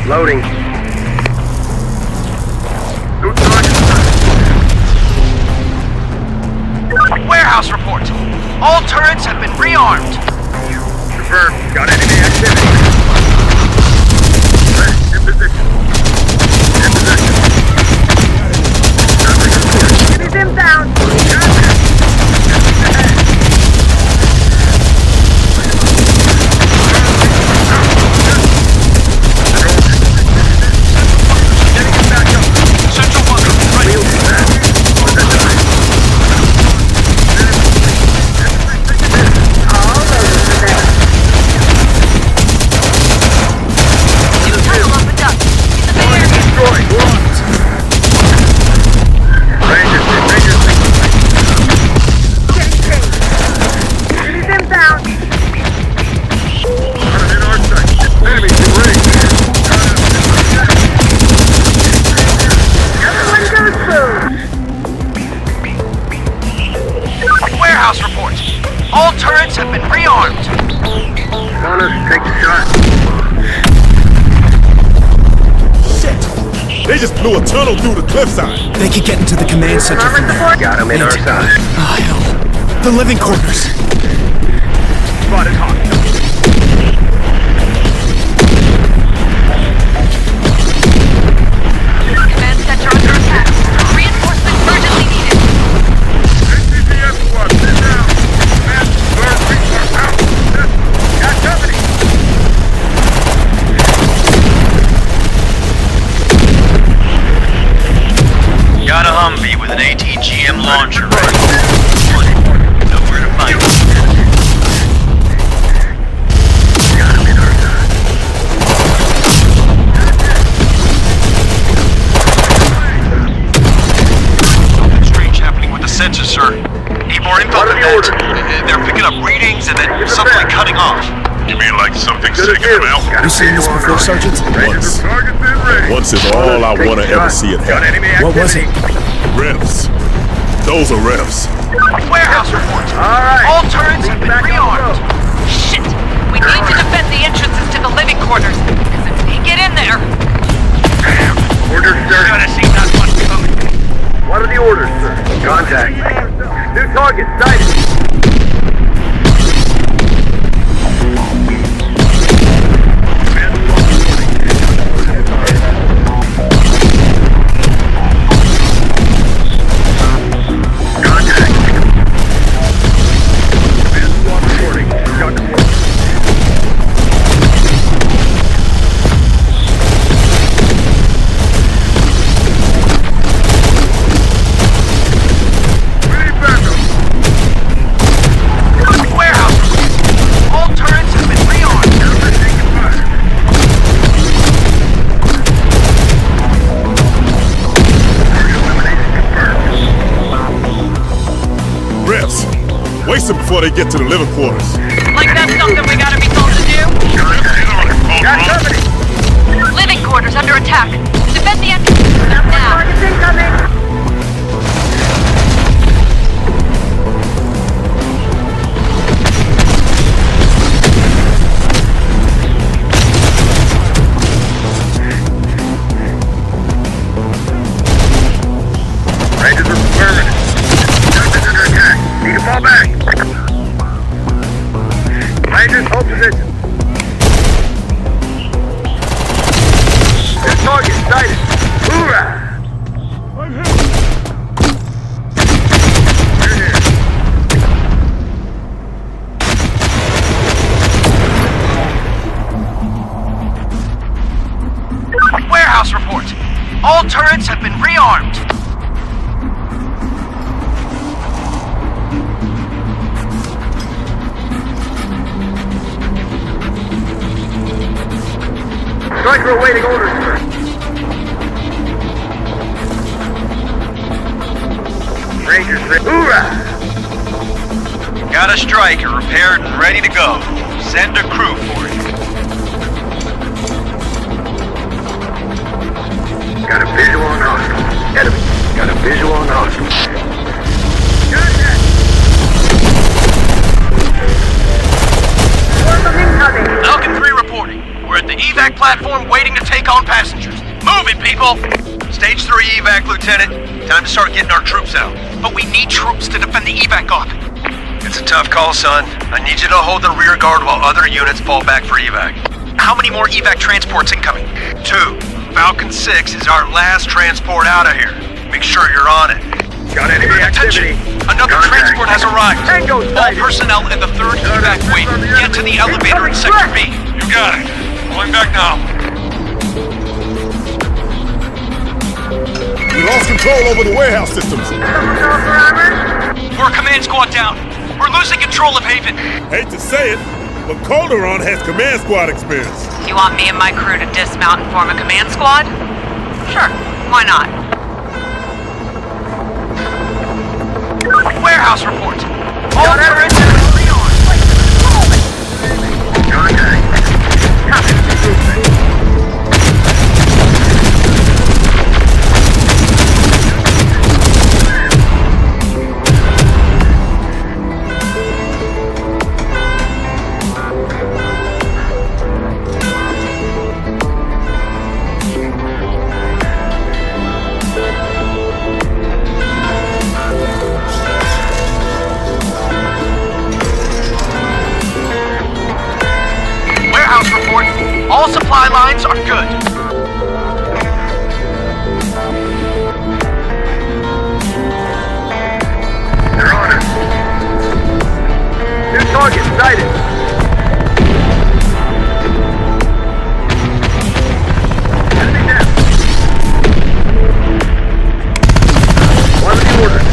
Loading. New target. Warehouse reports. All turrets have been rearmed. Confirmed. Got enemy activity. Ready. In position. In position. Enemies inbound. Central bunker. Right. New tunnel opened up. In the air. Destroyed. Blocked. Rangers. Getting chased. Enemies inbound. In our sight. Enemies in range. Everyone goes boom. Warehouse reports. All turrets have been rearmed. On us, take the shot. They just blew a tunnel through the cliffside. They could get into the command center from there. Got him in our side. Oh, hell. The living quarters. Spotted hot. Command center under attack. Reinforcements urgently needed. ACPS squad, sit down. Command, third reach our out. Got company. Got a Humvee with an ATGM launcher ready. Know where to find it. Got him in our side. Strange happening with the sensors, sir. Need more info What are than the that. orders? They're picking up readings and then Give it suddenly back. cutting off. You mean like something's Good taking them deal. out? Got a You seen this visual on before, us. Sergeant? Rangers Once. of targets in range. Once is all I Take want to the ever shot. see it Got happen. enemy What was it? activity. Revs. Those are revs. Warehouse reports. All right. All turrets have been Back on the rearmed. road. Shit! We need to defend the entrances to the living quarters. Because if they get in there, Orders, sir. Should have seen that one coming. What are the orders, sir? Contact. New target sighted. Contact. Command squad reporting. Got the word. Waste them before they get to the living quarters. Like that's something we gotta be told to do? Got company! Living quarters under attack. Defend the entrance now. Targets incoming! Rangers are permanent. Targets under attack. Need to fall back. Rangers, hold position. Their target sighted. Hoorah! We're here. Warehouse report. All turrets have been rearmed. Striker awaiting orders, sir. Rangers, hoorah! Got a striker repaired and ready to go. Send a crew for it. Got a visual on hostile. Enemy. Got a visual on hostile. Falcon 3 reporting. We're at the evac platform waiting to take on passengers. Move it, people! Stage 3 evac, Lieutenant. Time to start getting our troops out. But we need troops to defend the evac op. It's a tough call, son. I need you to hold the rear guard while other units fall back for evac. How many more evac transports incoming? 2. Falcon 6 is our last transport out of here. Make sure you're on it. Got enemy activity. Another transport has arrived. All personnel in the 3rd evac wing, get to the elevator in Sector B. You got it. Going back now. We lost control over the warehouse systems. We're a command squad down. We're losing control of Haven. Hate to say it, but Calderon has command squad experience. You want me and my crew to dismount and form a command squad? Sure, why not? Warehouse report. All turrets have been rearmed. All supply lines are good. They're on us. New target sighted. Enemy down. One of the orders.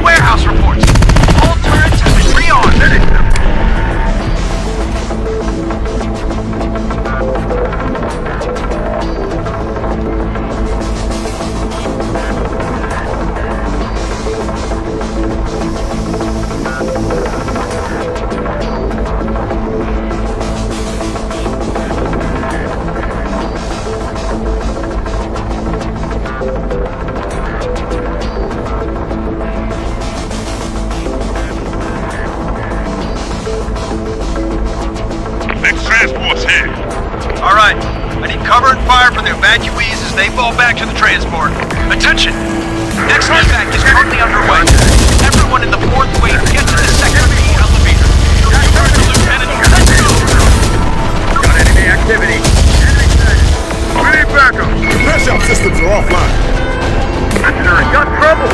Warehouse reports. All turrets have been rearmed. Finish them. All right, I need cover and fire for the evacuees as they fall back to the transport. Attention! Next evac is currently underway. Everyone in the 4th wave get to the Sector B elevator. Lieutenant, let's go! Got enemy activity. We need backup. The press shop systems are offline. Got trouble.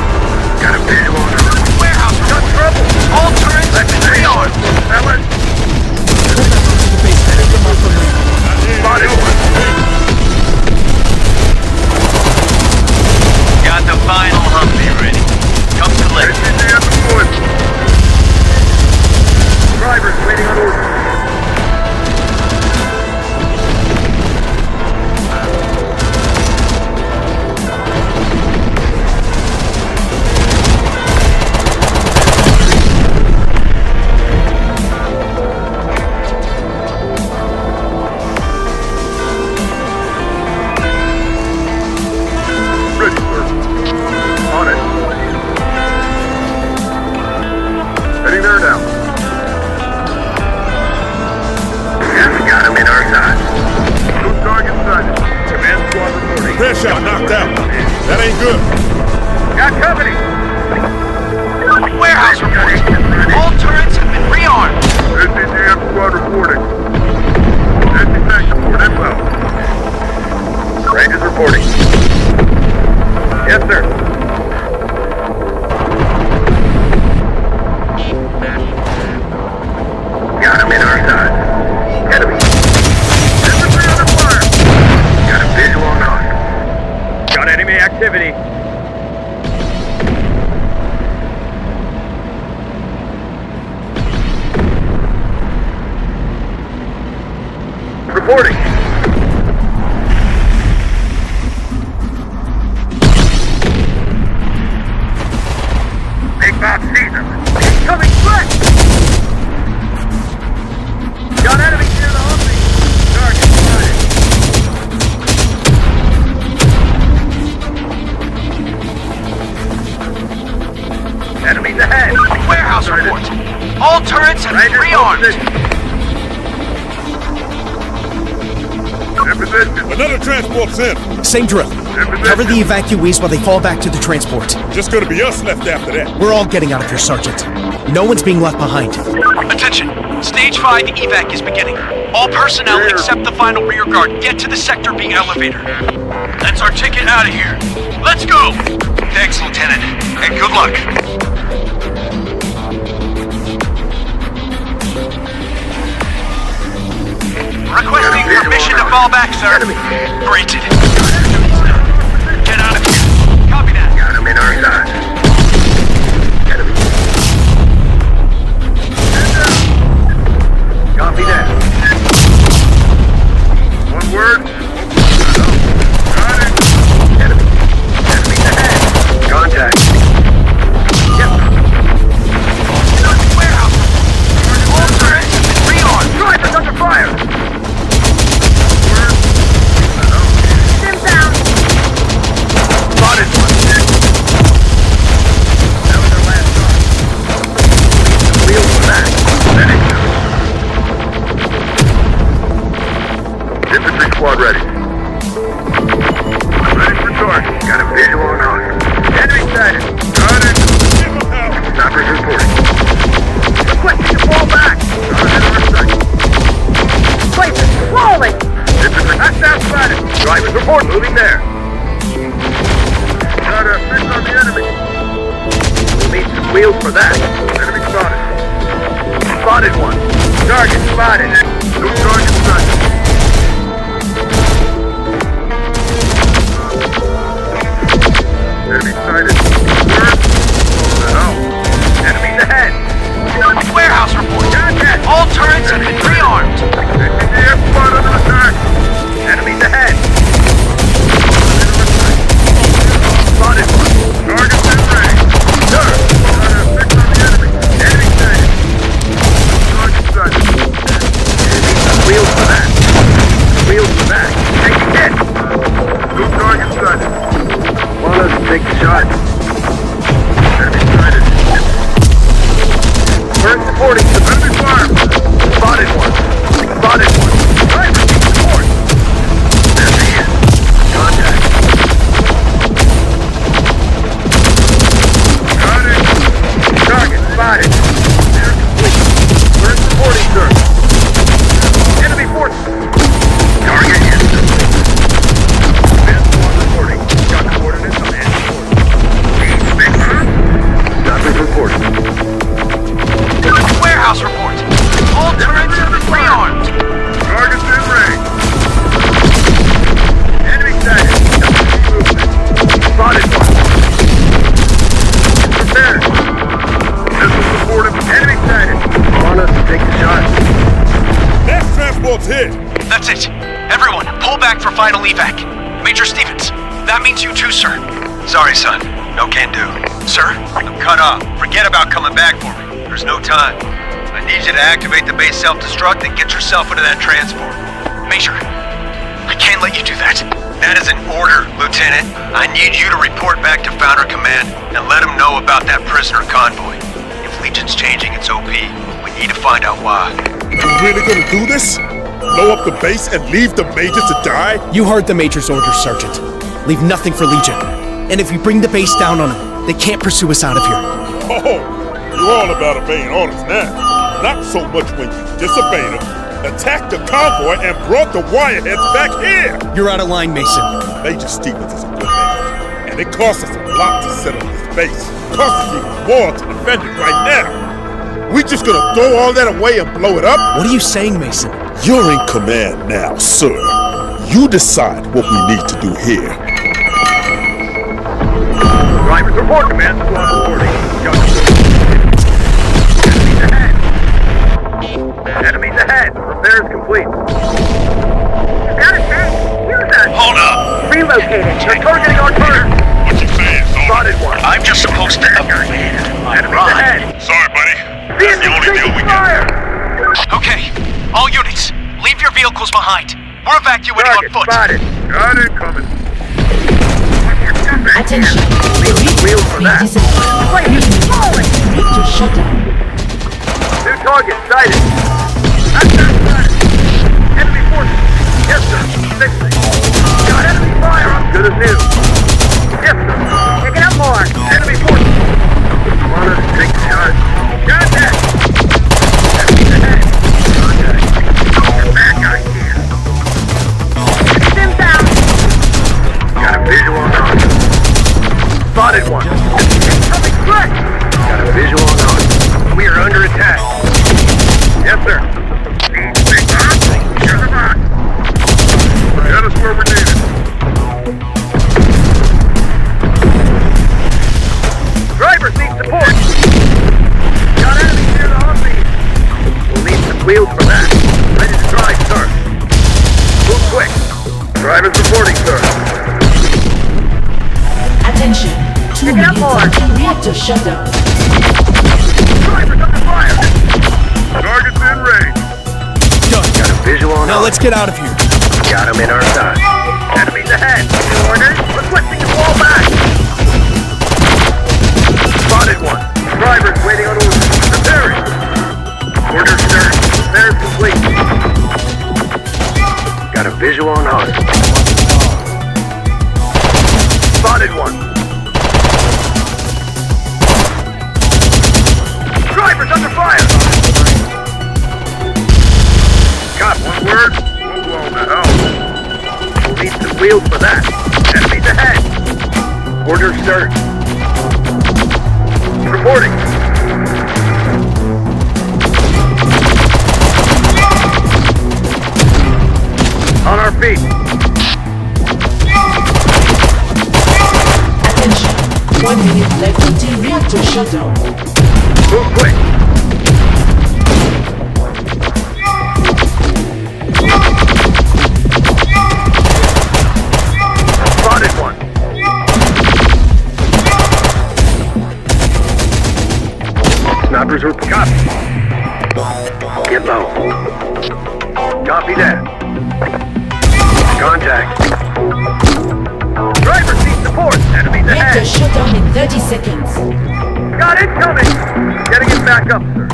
Got a visual on her. Warehouse, Got trouble. all turrets have been rearmed. Fellas. Spotted one. Got the final Humvee ready. Come collect. Drivers waiting on orders. report. All turrets have been rearmed. Another transport's in. Same drill. Cover the evacuees while they fall back to the transport. Just gonna be us left after that. We're all getting out of here, Sergeant. No one's being left behind. Attention! Stage 5 evac is beginning. All personnel except the final rear guard get to the Sector B elevator. That's our ticket out of here. Let's go! Thanks, Lieutenant, and good luck. Requesting permission to fall back, sir. Granted. Get out of here. Copy that. Got him in our side. Enemy. Copy that. One word. Got it. Enemy. Enemies ahead. Contact. Yep. Warehouse. All turrets have been rearmed. Drivers under fire. Spotted one. That was our last shot. Wheels for that. Infantry squad ready. Ready for charge. Got a visual on us. Enemy sighted. Got it. Sniper's reporting. Requesting to fall back. Got it in our sight. Place is crawling. Infantry hostile spotted. Drivers report. Moving there. Got a fix on the enemy. We'll need some wheels for that. Enemy spotted. Spotted one. Target spotted. No target spotted. Enemy sighted. Enemies ahead. Warehouse report. Contact. All turrets have been rearmed. ATF squad under attack. Enemies ahead. Spotted one. Target's in range. Sir. Got a fix on the enemy. Enemy sighted. Target sighted. Wheels for that. Wheels for that. Take a hit. Two targets sighted. Want us to take the shot. Enemy sighted. First reporting to enemy farm. Spotted one. Spotted one. Driver needs support. There he is. Contact. Got it. Target spotted. They're complete. First reporting, sir. Enemy force. Target is complete. Advanced one reporting. Got coordinates on enemy force. Sniper's reporting. Warehouse report. All turrets have been rearmed. Target's in range. Enemy sighted. Movement. Spotted one. Prepared. Missile supported. Enemy sighted. Want us to take the shot. Next transport's hit. That's it. Everyone, pull back for final evac. Major Stevens, that means you too, sir. Sorry, son. No can do. Sir? I'm cut off. Forget about coming back for me. There's no time. I need you to activate the base self-destruct and get yourself into that transport. Major, I can't let you do that. That is an order, Lieutenant. I need you to report back to Founder Command and let them know about that prisoner convoy. If Legion's changing its OP, we need to find out why. You really gonna do this? Blow up the base and leave the Major to die? You heard the Major's orders, Sergeant. Leave nothing for Legion. And if we bring the base down on them, they can't pursue us out of here. Oh, you're all about obeying orders now. Not so much when you disobeyed them, attacked the convoy, and brought the wireheads back here. You're out of line, Mason. Major Stevens is a good man, and it costs us a lot to set up this base. It costs us even more to defend it right now. We just gonna throw all that away and blow it up? What are you saying, Mason? You're in command now, sir. You decide what we need to do here. Drivers report, Command Squad reporting. Enemies ahead. Repairs complete. Got a tank. Use that. Hold up. Relocated. They're targeting our turret. What's your plan? Spotted one. I'm just supposed to upgrade my Enemies ride. ahead. Sorry, buddy. That's the only deal we Fire. got. Okay, all units, leave your vehicles behind. We're evacuating Target on foot. spotted. Got it coming. Attention. Wheels for that. Rediscipline. Reactor shutdown. target sighted. That's that. Enemy forces. Yes, sir. Fixing. Got enemy fire. I'm good as new. Yes, sir. Picking up more. Enemy forces. Want us to take a shot? Contact. Enemies ahead. Contact. Bad guy here. Sim down. Got a visual on us. Spotted one. Incoming threat. Got a visual on us. We are under attack. Yes, sir. Here's the box. Get us where we need it. Drivers need support. Got enemies near the Humvee. We'll need some wheels for that. Ready to drive, sir. Move quick. Drivers reporting, sir. Attention. 2 minutes until reactor shutdown. Drivers under fire. Target's in range. Done. Got a visual on Now let's get out of here. Got him in our sight. Enemies ahead. Orders. Requesting to fall back. Spotted one. Drivers waiting on orders. Preparing. Orders, sir. Repairs complete. Got a visual on us. Spotted one. Drivers under fire. Got one word. We'll blow the hell. We'll need some wheels for that. Enemies ahead. Orders, sir. Reporting. On our feet. Attention. 1 minute left until reactor shutdown. Move quick. Spotted one. Snipers are copy. Get low. Copy that. Contact. Drivers need support. Enemies ahead. Reactor shutdown in 30 seconds. Got it coming. Getting it back up, sir.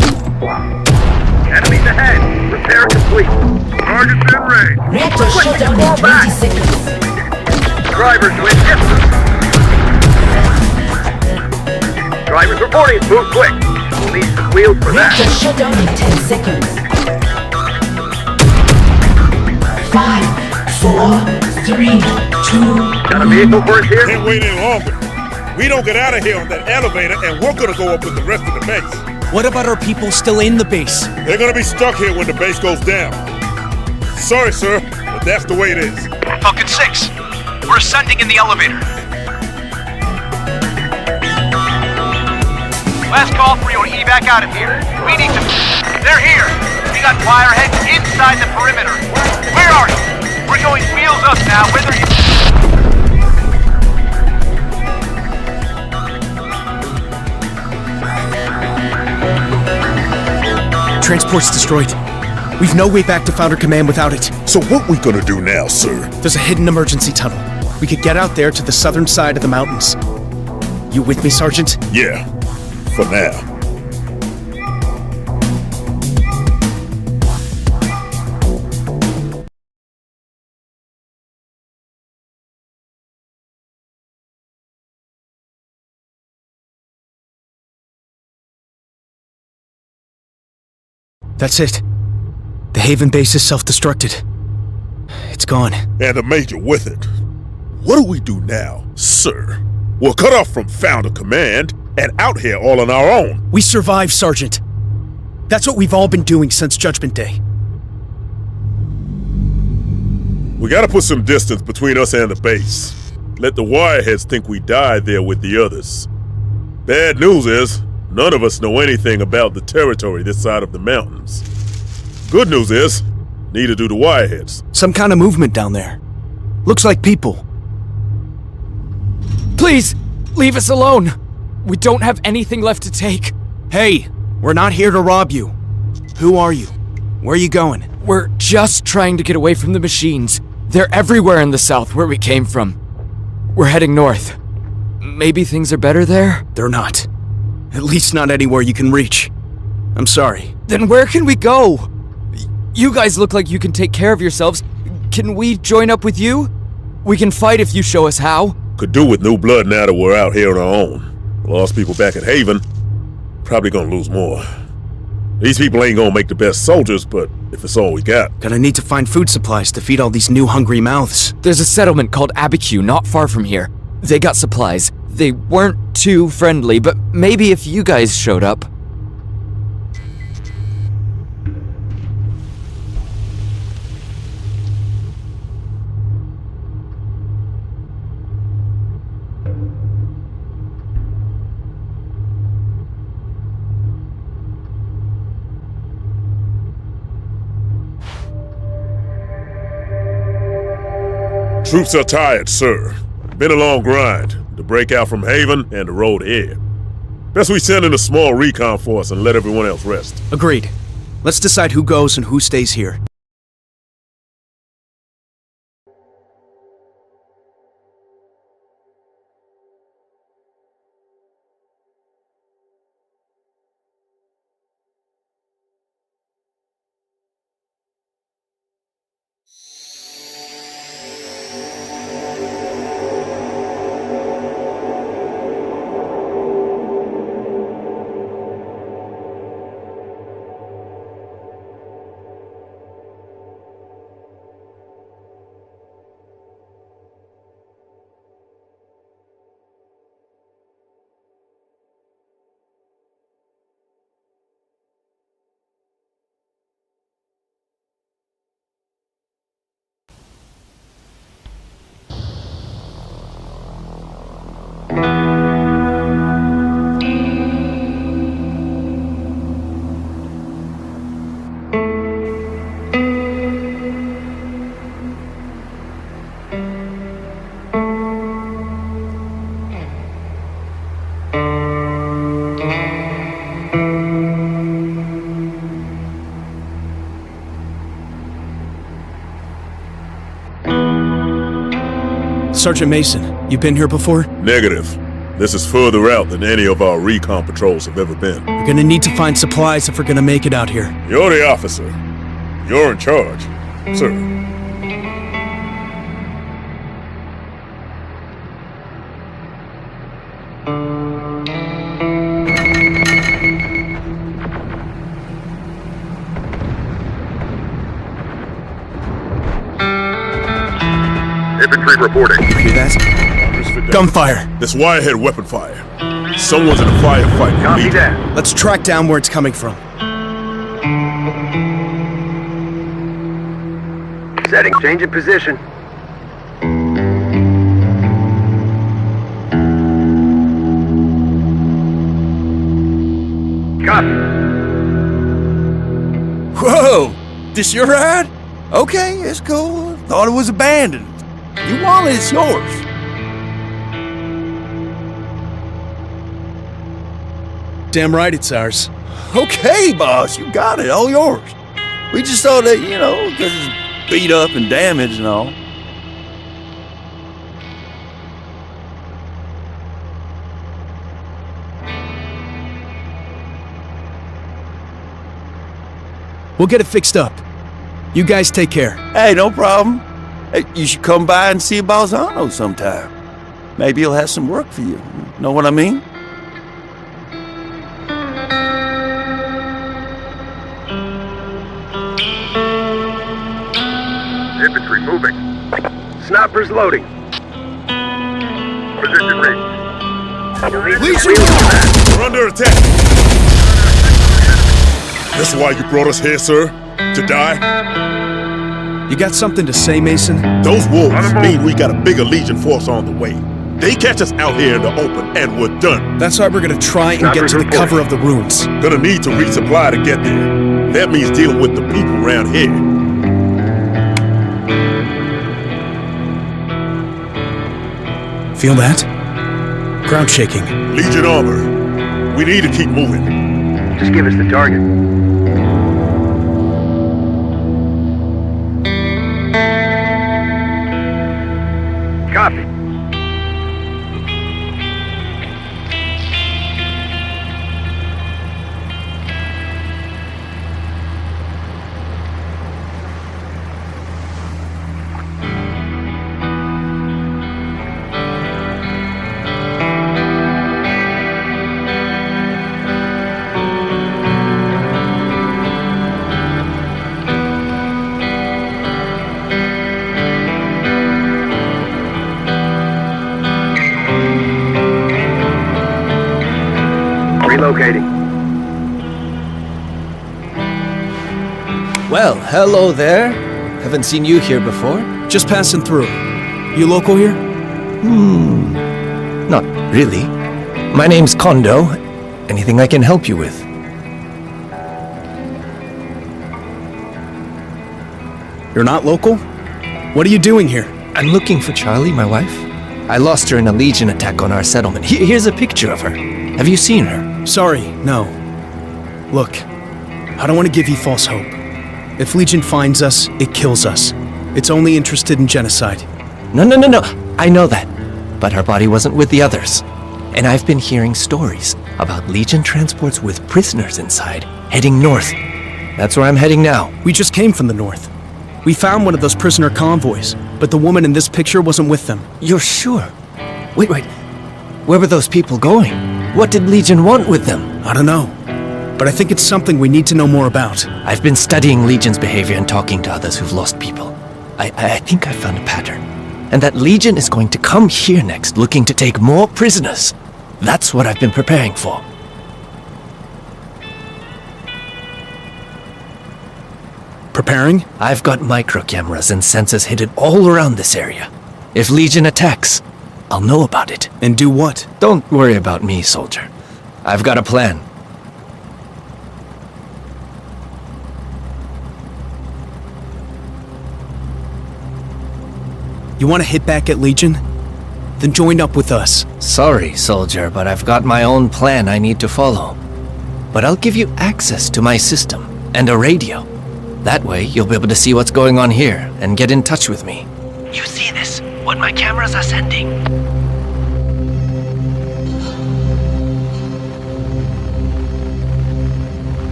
Enemies ahead. Repair complete. Target's in range. Reactor shutdown in 20 seconds. Drivers win. Yes, sir. Drivers reporting. Move quick. We'll need some wheels for that. Reactor shutdown in 10 seconds. 5, 4, 3, 2. Got a vehicle for us here? Can't wait any longer. We don't get out of here on that elevator, and we're gonna go up with the rest of the base. What about our people still in the base? They're gonna be stuck here when the base goes down. Sorry, sir, but that's the way it is. Falcon 6, we're ascending in the elevator. Last call for your evac out of here. We need to... They're here. We got wireheads inside the perimeter. Where are you? We're going wheels up now, whether you... Transport's destroyed. We've no way back to Founder Command without it. So what we gonna do now, sir? There's a hidden emergency tunnel. We could get out there to the southern side of the mountains. You with me, Sergeant? Yeah, for now. That's it. The Haven base is self-destructed. It's gone. And the Major with it. What do we do now, sir? We're cut off from Founder Command and out here all on our own. We survived, Sergeant. That's what we've all been doing since Judgment Day. We gotta put some distance between us and the base. Let the wireheads think we died there with the others. Bad news is, none of us know anything about the territory this side of the mountains. Good news is, neither do the wireheads. Some kind of movement down there. Looks like people. Please, leave us alone. We don't have anything left to take. Hey, we're not here to rob you. Who are you? Where are you going? We're just trying to get away from the machines. They're everywhere in the south where we came from. We're heading north. Maybe things are better there? They're not. At least not anywhere you can reach. I'm sorry. Then where can we go? You guys look like you can take care of yourselves. Can we join up with you? We can fight if you show us how. Could do with new blood now that we're out here on our own. Lost people back at Haven. Probably gonna lose more. These people ain't gonna make the best soldiers, but if it's all we got. Gonna need to find food supplies to feed all these new hungry mouths. There's a settlement called Abiquiu not far from here. They got supplies. They weren't too friendly, but maybe if you guys showed up. Troops are tired, sir. Been a long grind. The breakout from Haven and the road here. Best we send in a small recon force and let everyone else rest. Agreed. Let's decide who goes and who stays here. Sergeant Mason, you been here before? Negative. This is further out than any of our recon patrols have ever been. We're gonna need to find supplies if we're gonna make it out here. You're the officer. You're in charge, sir. Infantry reporting. Hear that? Gunfire. This wirehead weapon fire. Someone's in a firefight. Copy that. Let's track down where it's coming from. Setting. Changing position. Copy. Whoa! This your ride? Okay, it's cool. Thought it was abandoned. You want it, it's yours. Damn right it's ours. Okay, boss, you got it, all yours. We just thought that, you know, because it's beat up and damaged and all. We'll get it fixed up. You guys take care. Hey, no problem. Hey, you should come by and see Balzano sometime. Maybe he'll have some work for you. Know what I mean? Infantry moving. Snipers loading. Position ready. We're under attack. This is why you brought us here, sir? To die? You got something to say, Mason? Those wolves mean we got a bigger Legion force on the way. They catch us out here in the open, and we're done. That's why we're gonna try and get to the cover of the ruins. Gonna need to resupply to get there. That means dealing with the people around here. Feel that? Ground shaking. Legion armor. We need to keep moving. Just give us the target. Copy. Relocating. Well, hello there. Haven't seen you here before. Just passing through. You local here? Not really. My name's Kondo. Anything I can help you with? You're not local? What are you doing here? I'm looking for Charlie, my wife. I lost her in a Legion attack on our settlement. Here's a picture of her. Have you seen her? Sorry, no. Look, I don't want to give you false hope. If Legion finds us, it kills us. It's only interested in genocide. No. I know that. But her body wasn't with the others. And I've been hearing stories about Legion transports with prisoners inside, heading north. That's where I'm heading now. We just came from the north. We found one of those prisoner convoys, but the woman in this picture wasn't with them. You're sure? Wait. Where were those people going? What did Legion want with them? I don't know. But I think it's something we need to know more about. I've been studying Legion's behavior and talking to others who've lost people. I think I found a pattern. And that Legion is going to come here next, looking to take more prisoners. That's what I've been preparing for. Preparing? I've got micro cameras and sensors hidden all around this area. If Legion attacks, I'll know about it. And do what? Don't worry about me, soldier. I've got a plan. You want to hit back at Legion? Then join up with us. Sorry, soldier, but I've got my own plan I need to follow. But I'll give you access to my system and a radio. That way, you'll be able to see what's going on here and get in touch with me. You see this? What my cameras are sending?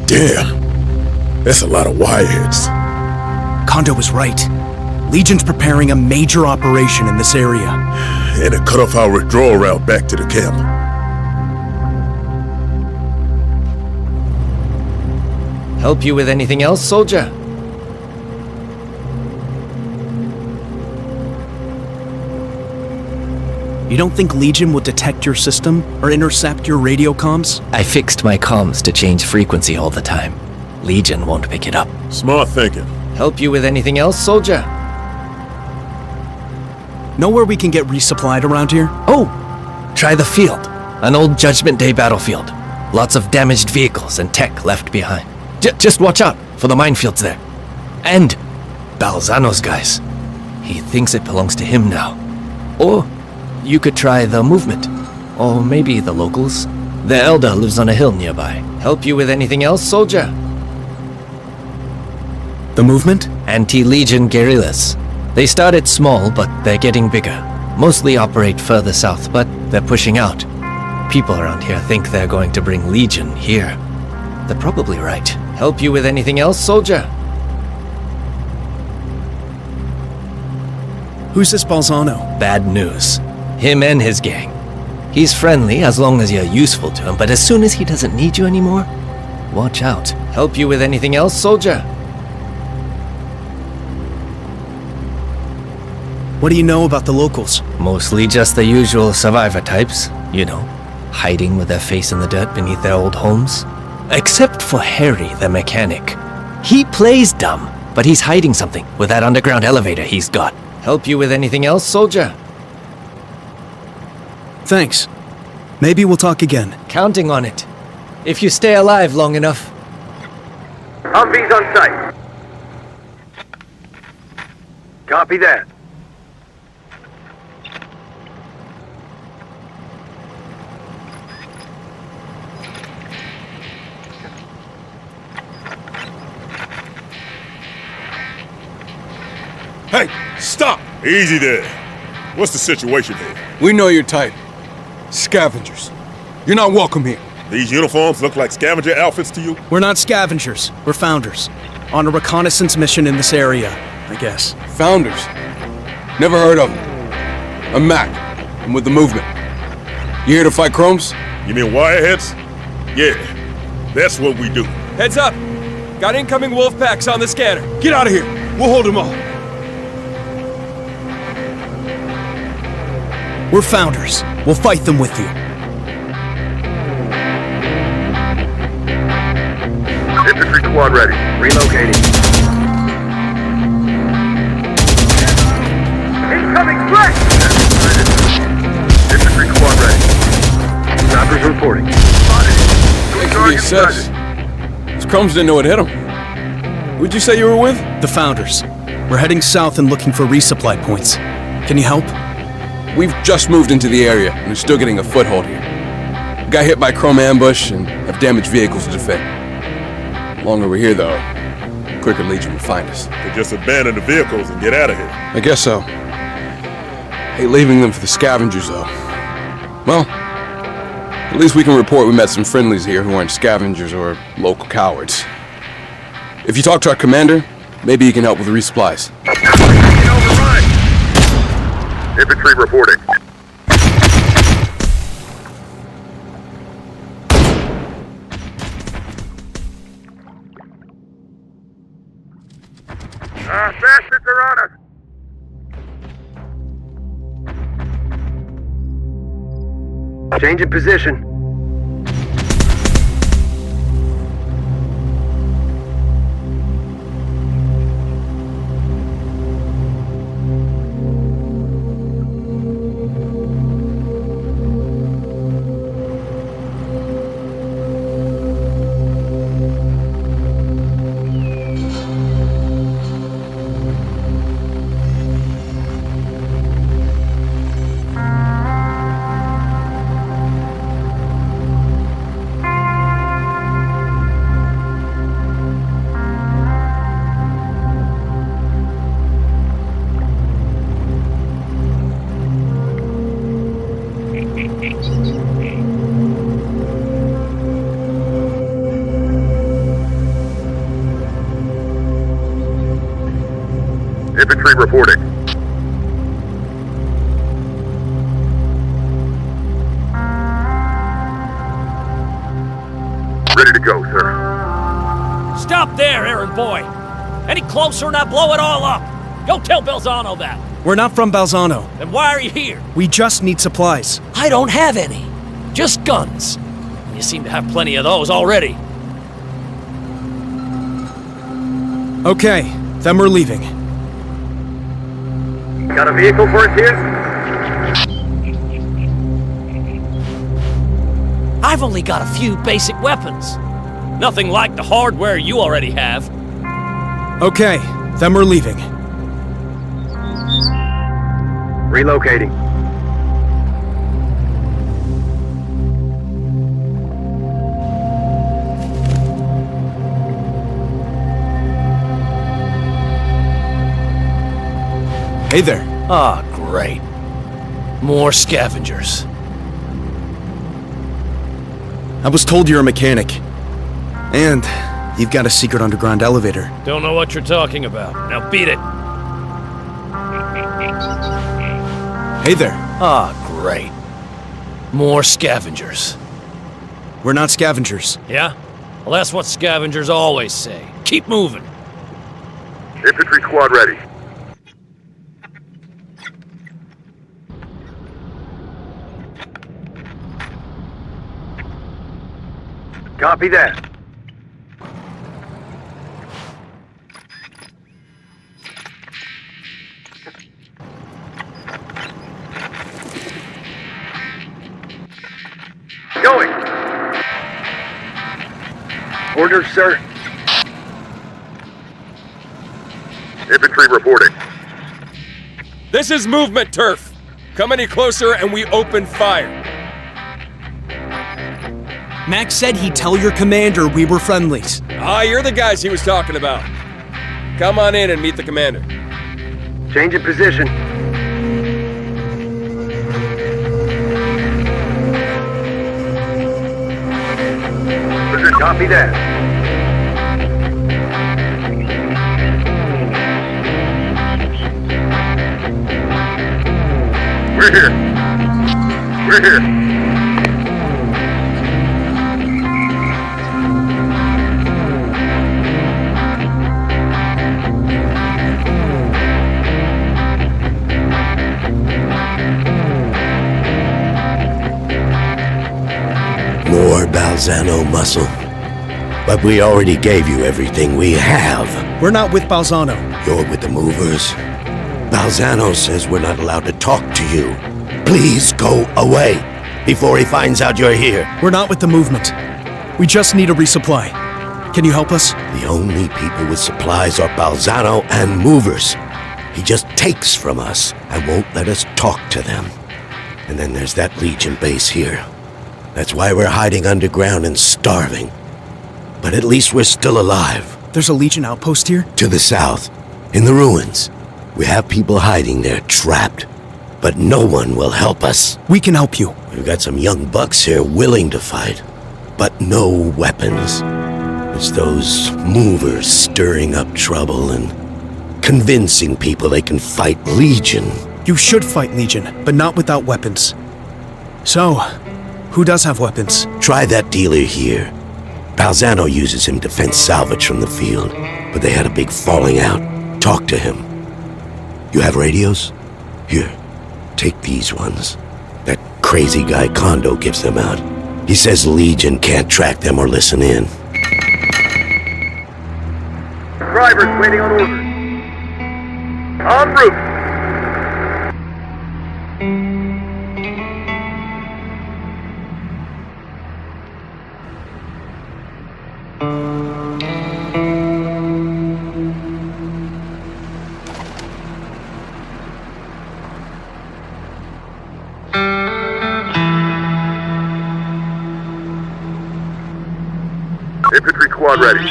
Damn. That's a lot of wireheads. Kondo was right. Legion's preparing a major operation in this area. And it cut off our withdrawal route back to the camp. Help you with anything else, soldier? You don't think Legion will detect your system or intercept your radio comms? I fixed my comms to change frequency all the time. Legion won't pick it up. Smart thinking. Help you with anything else, soldier? Know where we can get resupplied around here? Oh, try the field. An old Judgment Day battlefield. Lots of damaged vehicles and tech left behind. Just watch out for the minefields there. And Balzano's guys. He thinks it belongs to him now. Or you could try the movement. Or maybe the locals. The Elder lives on a hill nearby. Help you with anything else, soldier? The movement? Anti-Legion guerrillas. They started small, but they're getting bigger. Mostly operate further south, but they're pushing out. People around here think they're going to bring Legion here. They're probably right. Help you with anything else, soldier? Who's this Balzano? Bad news. Him and his gang. He's friendly as long as you're useful to him, but as soon as he doesn't need you anymore, watch out. Help you with anything else, soldier? What do you know about the locals? Mostly just the usual survivor types. You know, hiding with their face in the dirt beneath their old homes. Except for Harry, the mechanic. He plays dumb, but he's hiding something with that underground elevator he's got. Help you with anything else, soldier? Thanks. Maybe we'll talk again. Counting on it. If you stay alive long enough. Humvees on site. Copy that. Hey, stop! Easy there. What's the situation here? We know your type. Scavengers. You're not welcome here. These uniforms look like scavenger outfits to you? We're not scavengers. We're founders. On a reconnaissance mission in this area, I guess. Founders? Never heard of them. I'm Mac. I'm with the movement. You here to fight Chromes? You mean wireheads? Yeah, that's what we do. Heads up! Got incoming wolf packs on the scanner. Get out of here! We'll hold them all. We're founders. We'll fight them with you. squad ready. Relocating. Incoming threat! Infantry squad ready. Choppers reporting. Spotted. Thanks for the assess. These crumbs didn't know what hit them. Who'd you say you were with? The Founders. We're heading south and looking for resupply points. Can you help? We've just moved into the area and are still getting a foothold here. Got hit by a chrome ambush and have damaged vehicles to defend. The longer we're here, though, the quicker Legion will find us. To just abandon the vehicles and get out of here. I guess so. Hate leaving them for the scavengers, though. Well, at least we can report we met some friendlies here who aren't scavengers or local cowards. If you talk to our commander, maybe he can help with the resupplies. Overrun! Infantry reporting. Bastards are on us! Change in position. Infantry reporting. Ready to go, sir. Stop there, errand boy! Any closer and I blow it all up! Go tell Belzano that! We're not from Balzano. Then why are you here? We just need supplies. I don't have any. Just guns. You seem to have plenty of those already. Okay, then we're leaving. Got a vehicle for us here? I've only got a few basic weapons. Nothing like the hardware you already have. Okay, then we're leaving. Relocating. Hey there. Ah, great. More scavengers. I was told you're a mechanic. And you've got a secret underground elevator. Don't know what you're talking about. Now beat it. Hey there. Ah, great. More scavengers. We're not scavengers. Yeah? Well, that's what scavengers always say. Keep moving. Infantry squad ready. Copy that. Going. Orders, sir. Infantry reporting. This is movement, Turf. Come any closer and we open fire. Max said he'd tell your commander we were friendlies. Ah, you're the guys he was talking about. Come on in and meet the commander. Change in position. Copy that. We're here. We're here. More Balzano muscle. But we already gave you everything we have. We're not with Balzano. You're with the movers. Balzano says we're not allowed to talk to you. Please go away before he finds out you're here. We're not with the movement. We just need a resupply. Can you help us? The only people with supplies are Balzano and movers. He just takes from us and won't let us talk to them. And then there's that Legion base here. That's why we're hiding underground and starving. But at least we're still alive. There's a Legion outpost here? To the south, in the ruins. We have people hiding there, trapped. But no one will help us. We can help you. We've got some young bucks here willing to fight, but no weapons. It's those movers stirring up trouble and convincing people they can fight Legion. You should fight Legion, but not without weapons. So, who does have weapons? Try that dealer here. Balzano uses him to fence salvage from the field, but they had a big falling out. Talk to him. You have radios? Here, take these ones. That crazy guy Kondo gives them out. He says Legion can't track them or listen in. Drivers waiting on orders. En route. Infantry squad ready.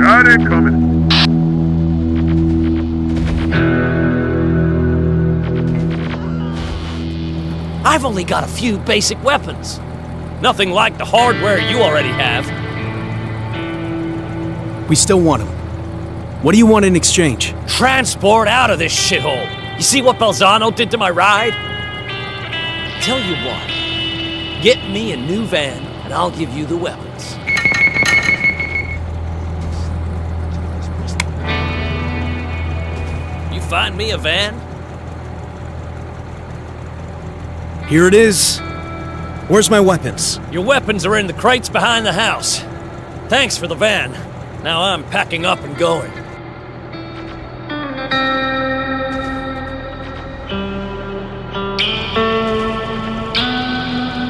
Got it coming. I've only got a few basic weapons. Nothing like the hardware you already have. We still want him. What do you want in exchange? Transport out of this shithole. You see what Balzano did to my ride? Tell you what, get me a new van and I'll give you the weapons. You find me a van? Here it is. Where's my weapons? Your weapons are in the crates behind the house. Thanks for the van. Now I'm packing up and going.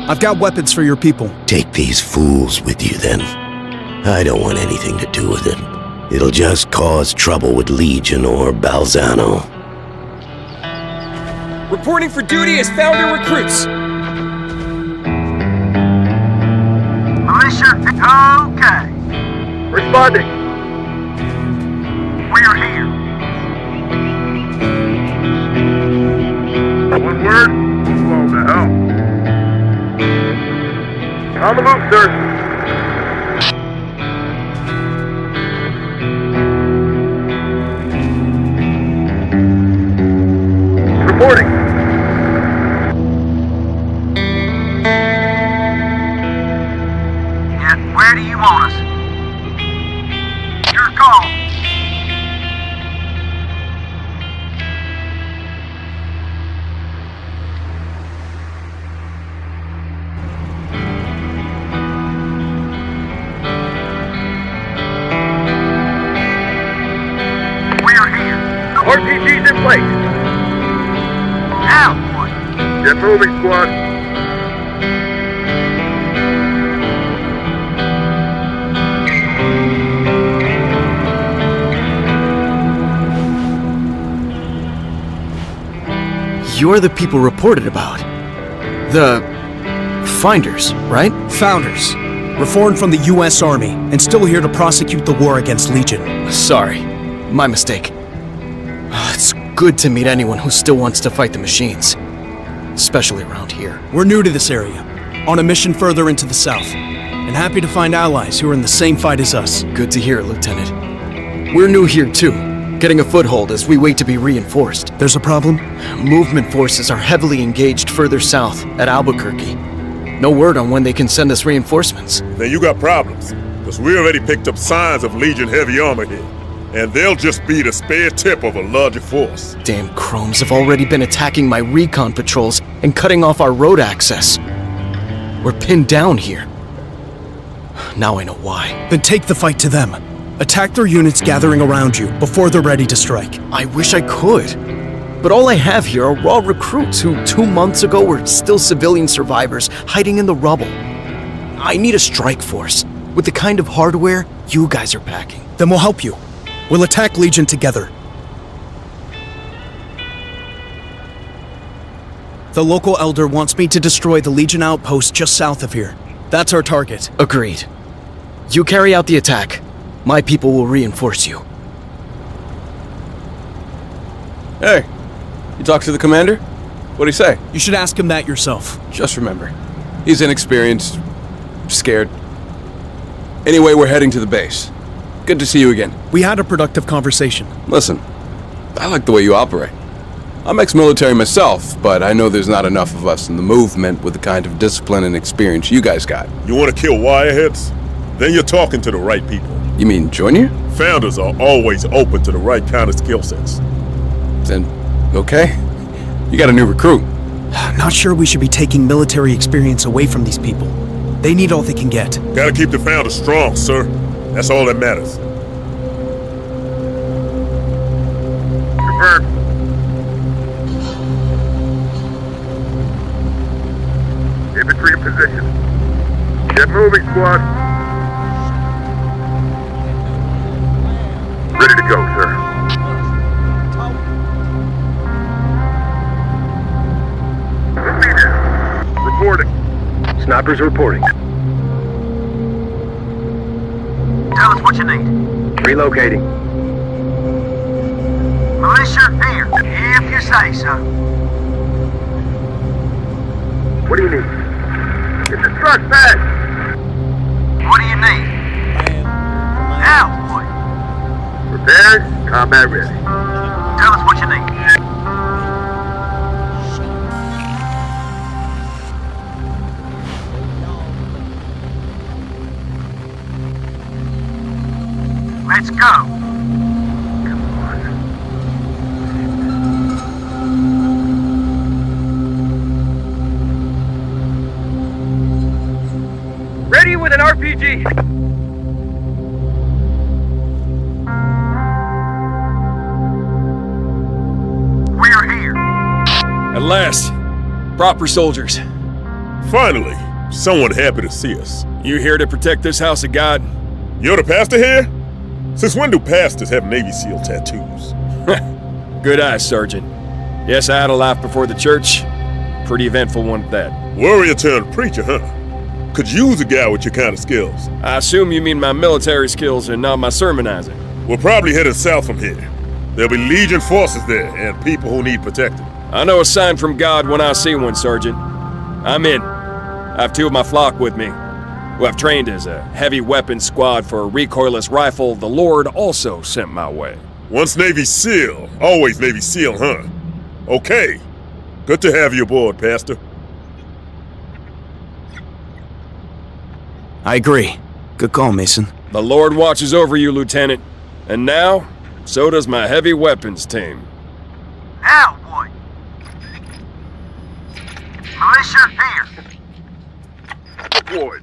I've got weapons for your people. Take these fools with you then. I don't want anything to do with it. It'll just cause trouble with Legion or Balzano. Reporting for duty as Founder recruits. Militia, okay. Responding. We are here. One word? Blow the hell. On the move, sir. Reporting. Yeah, where do you want us? Your call. RPG's in place. Now, boy. Get moving, squad. You're the people reported about. The Finders, right? Founders. Reformed from the U.S. Army, and still here to prosecute the war against Legion. Sorry. My mistake. It's good to meet anyone who still wants to fight the machines. Especially around here. We're new to this area, on a mission further into the south, and happy to find allies who are in the same fight as us. Good to hear, Lieutenant. We're new here too, getting a foothold as we wait to be reinforced. There's a problem? Movement forces are heavily engaged further south, at Albuquerque. No word on when they can send us reinforcements. Then you got problems. Because we already picked up signs of Legion heavy armor here. And they'll just be the spare tip of a larger force. Damn Chromes have already been attacking my recon patrols and cutting off our road access. We're pinned down here. Now I know why. Then take the fight to them. Attack their units gathering around you before they're ready to strike. I wish I could. But all I have here are raw recruits who 2 months ago were still civilian survivors hiding in the rubble. I need a strike force with the kind of hardware you guys are packing. Then we'll help you. We'll attack Legion together. The local elder wants me to destroy the Legion outpost just south of here. That's our target. Agreed. You carry out the attack. My people will reinforce you. Hey, you talked to the commander? What'd he say? You should ask him that yourself. Just remember, he's inexperienced, scared. Anyway, we're heading to the base. Good to see you again. We had a productive conversation. Listen, I like the way you operate. I'm ex-military myself, but I know there's not enough of us in the movement with the kind of discipline and experience you guys got. You want to kill wireheads? Then you're talking to the right people. You mean Junior? Founders are always open to the right kind of skill sets. Then, okay. You got a new recruit. Not sure we should be taking military experience away from these people. They need all they can get. Gotta keep the Founders strong, sir. That's all that matters. Confirmed. Infantry in position. Get moving, squad. Ready to go, sir. Reporting. Snipers reporting. Tell us what you need. Relocating. Militia here, if you say so. What do you need? Get the truck back. What do you need? Now, boy. Prepared, combat ready. Tell us what you need. Let's go. Ready with an RPG. We're here. At last. Proper soldiers. Finally, someone happy to see us. You here to protect this house of God? You're the pastor here? Since when do pastors have Navy SEAL tattoos? Good eyes, Sergeant. Yes, I had a life before the church. Pretty eventful one at that. Warrior turned preacher, huh? Could use a guy with your kind of skills. I assume you mean my military skills and not my sermonizing. We're probably headed south from here. There'll be Legion forces there and people who need protecting. I know a sign from God when I see one, Sergeant. I'm in. I have 2 of my flock with me, who I've trained as a heavy weapons squad for a recoilless rifle the Lord also sent my way. Once Navy SEAL, always Navy SEAL, huh? Okay. Good to have you aboard, Pastor. I agree. Good call, Mason. The Lord watches over you, Lieutenant. And now, so does my heavy weapons team. Now, boy. Militia here. Deployed.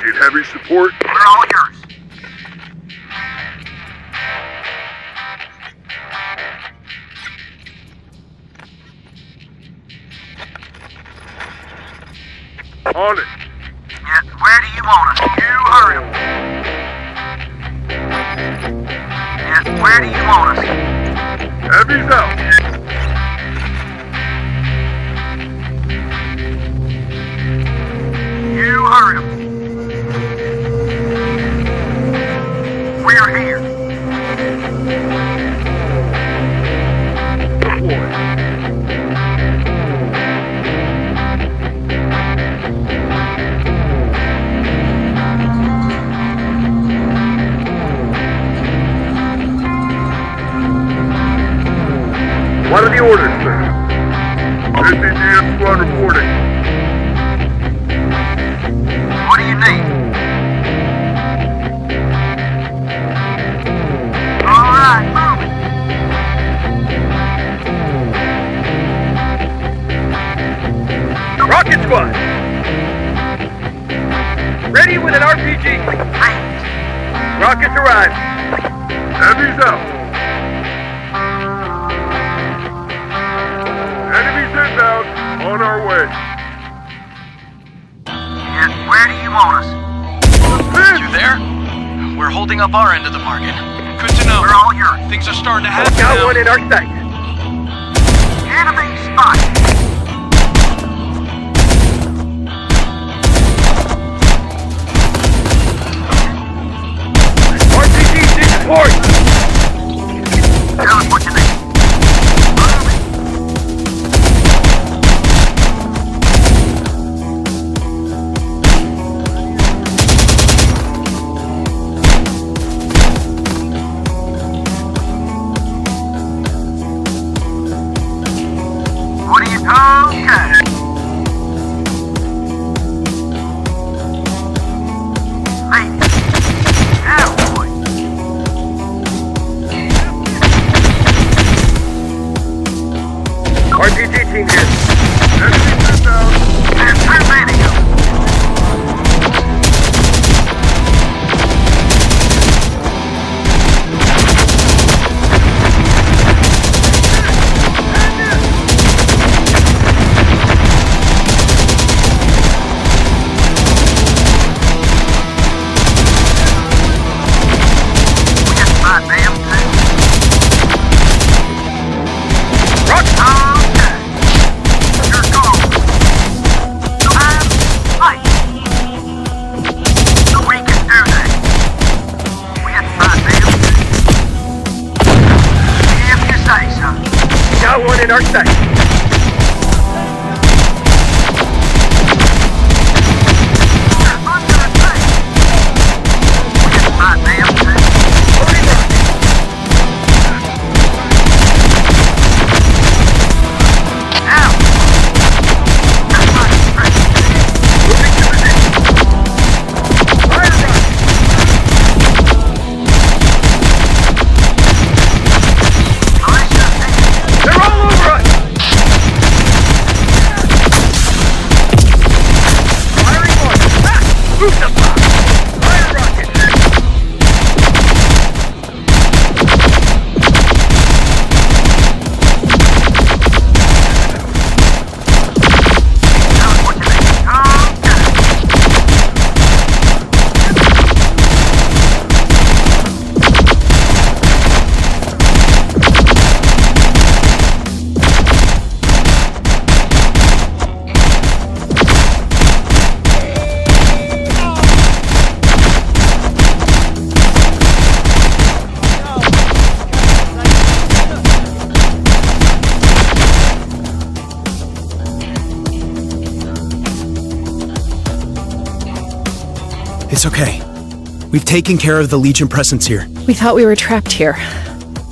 Need heavy support? We're all yours. On it. Yeah, where do you want us? You hurry up. Yeah, where do you want us? Heavy's out. You hurry up. We're here. What are the orders, sir? SCGM squad reporting. RPG! Rockets arrived. Heavy's out. Enemies inbound. On our way. And where do you want us? You there? We're holding up our end of the bargain. Good to know. We're all yours. Things are starting to happen Got now. one in our sight. Enemy spotted. RPG's in support. Tell us what you need. What are you okay? Hey. Yeah, boy. RPG team here. Enemies inbound. There's too many of them. Got one in our sight. It's okay. We've taken care of the Legion presence here. We thought we were trapped here.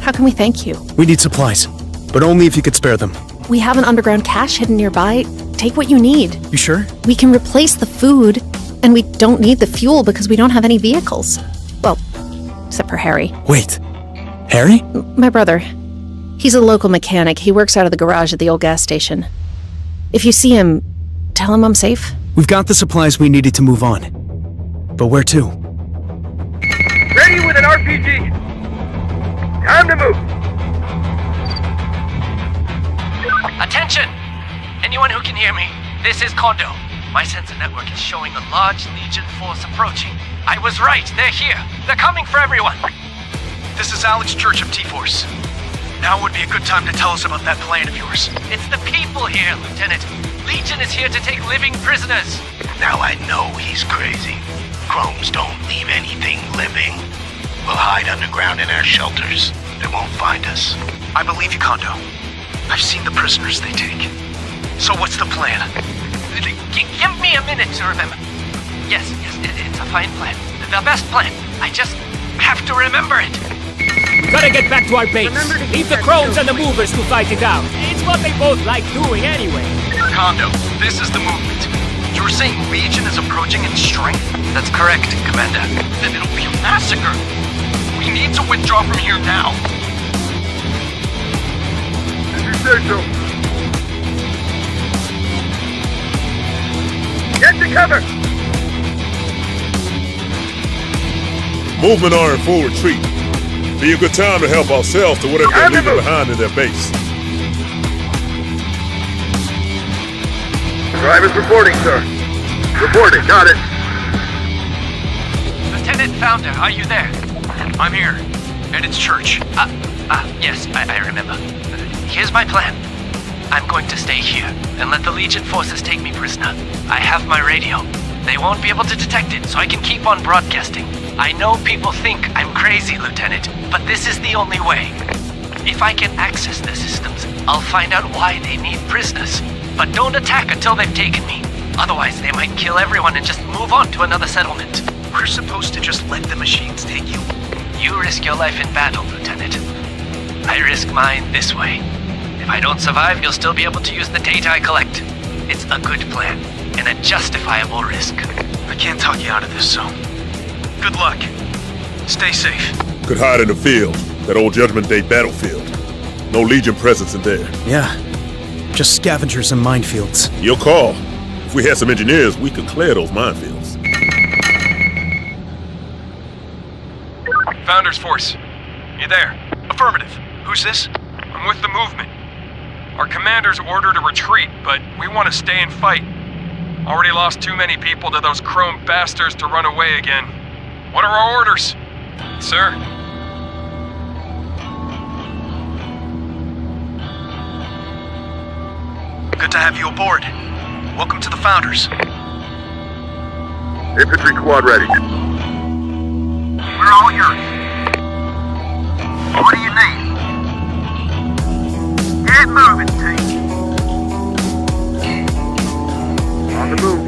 How can we thank you? We need supplies, but only if you could spare them. We have an underground cache hidden nearby. Take what you need. You sure? We can replace the food, and we don't need the fuel because we don't have any vehicles. Well, except for Harry. Wait. Harry? My brother. He's a local mechanic. He works out of the garage at the old gas station. If you see him, tell him I'm safe. We've got the supplies we needed to move on. But where to? Ready with an RPG. Time to move. Attention! Anyone who can hear me, this is Kondo. My sensor network is showing a large Legion force approaching. I was right, they're here. They're coming for everyone. This is Alex Church of T-Force. Now would be a good time to tell us about that plan of yours. It's the people here, Lieutenant. Legion is here to take living prisoners. Now I know he's crazy. Chromes don't leave anything living. We'll hide underground in our shelters. They won't find us. I believe you, Kondo. I've seen the prisoners they take. So what's the plan? Give me a minute to remember. Yes, it's a fine plan. The best plan. I just have to remember it. We gotta get back to our base. Leave the Chromes and the movers to fight it out. It's what they both like doing anyway. Kondo, this is the movement. You were saying Legion is approaching in strength? That's correct, Commander. Then it'll be a massacre. We need to withdraw from here now. As you say so. Get to cover! Movement are in full retreat. Be a good time to help ourselves to whatever they're leaving behind in their base. Drivers reporting, sir. Reporting, got it. Lieutenant Founder, are you there? I'm here. And it's Church. Yes, I remember. Here's my plan. I'm going to stay here and let the Legion forces take me prisoner. I have my radio. They won't be able to detect it, so I can keep on broadcasting. I know people think I'm crazy, Lieutenant, but this is the only way. If I can access their systems, I'll find out why they need prisoners. But don't attack until they've taken me. Otherwise, they might kill everyone and just move on to another settlement. We're supposed to just let the machines take you. You risk your life in battle, Lieutenant. I risk mine this way. If I don't survive, you'll still be able to use the data I collect. It's a good plan, and a justifiable risk. I can't talk you out of this, so... Good luck. Stay safe. Could hide in the field, that old Judgment Day battlefield. No Legion presence in there. Yeah, just scavengers and minefields. Your call. If we had some engineers, we could clear those minefields. Founders Force. You there? Affirmative. Who's this? I'm with the movement. Our commander's ordered a retreat, but we want to stay and fight. Already lost too many people to those chrome bastards to run away again. What are our orders? Sir? Good to have you aboard. Welcome to the Founders. Infantry squad ready. We're all yours. What do you need? Get moving, team. On the move.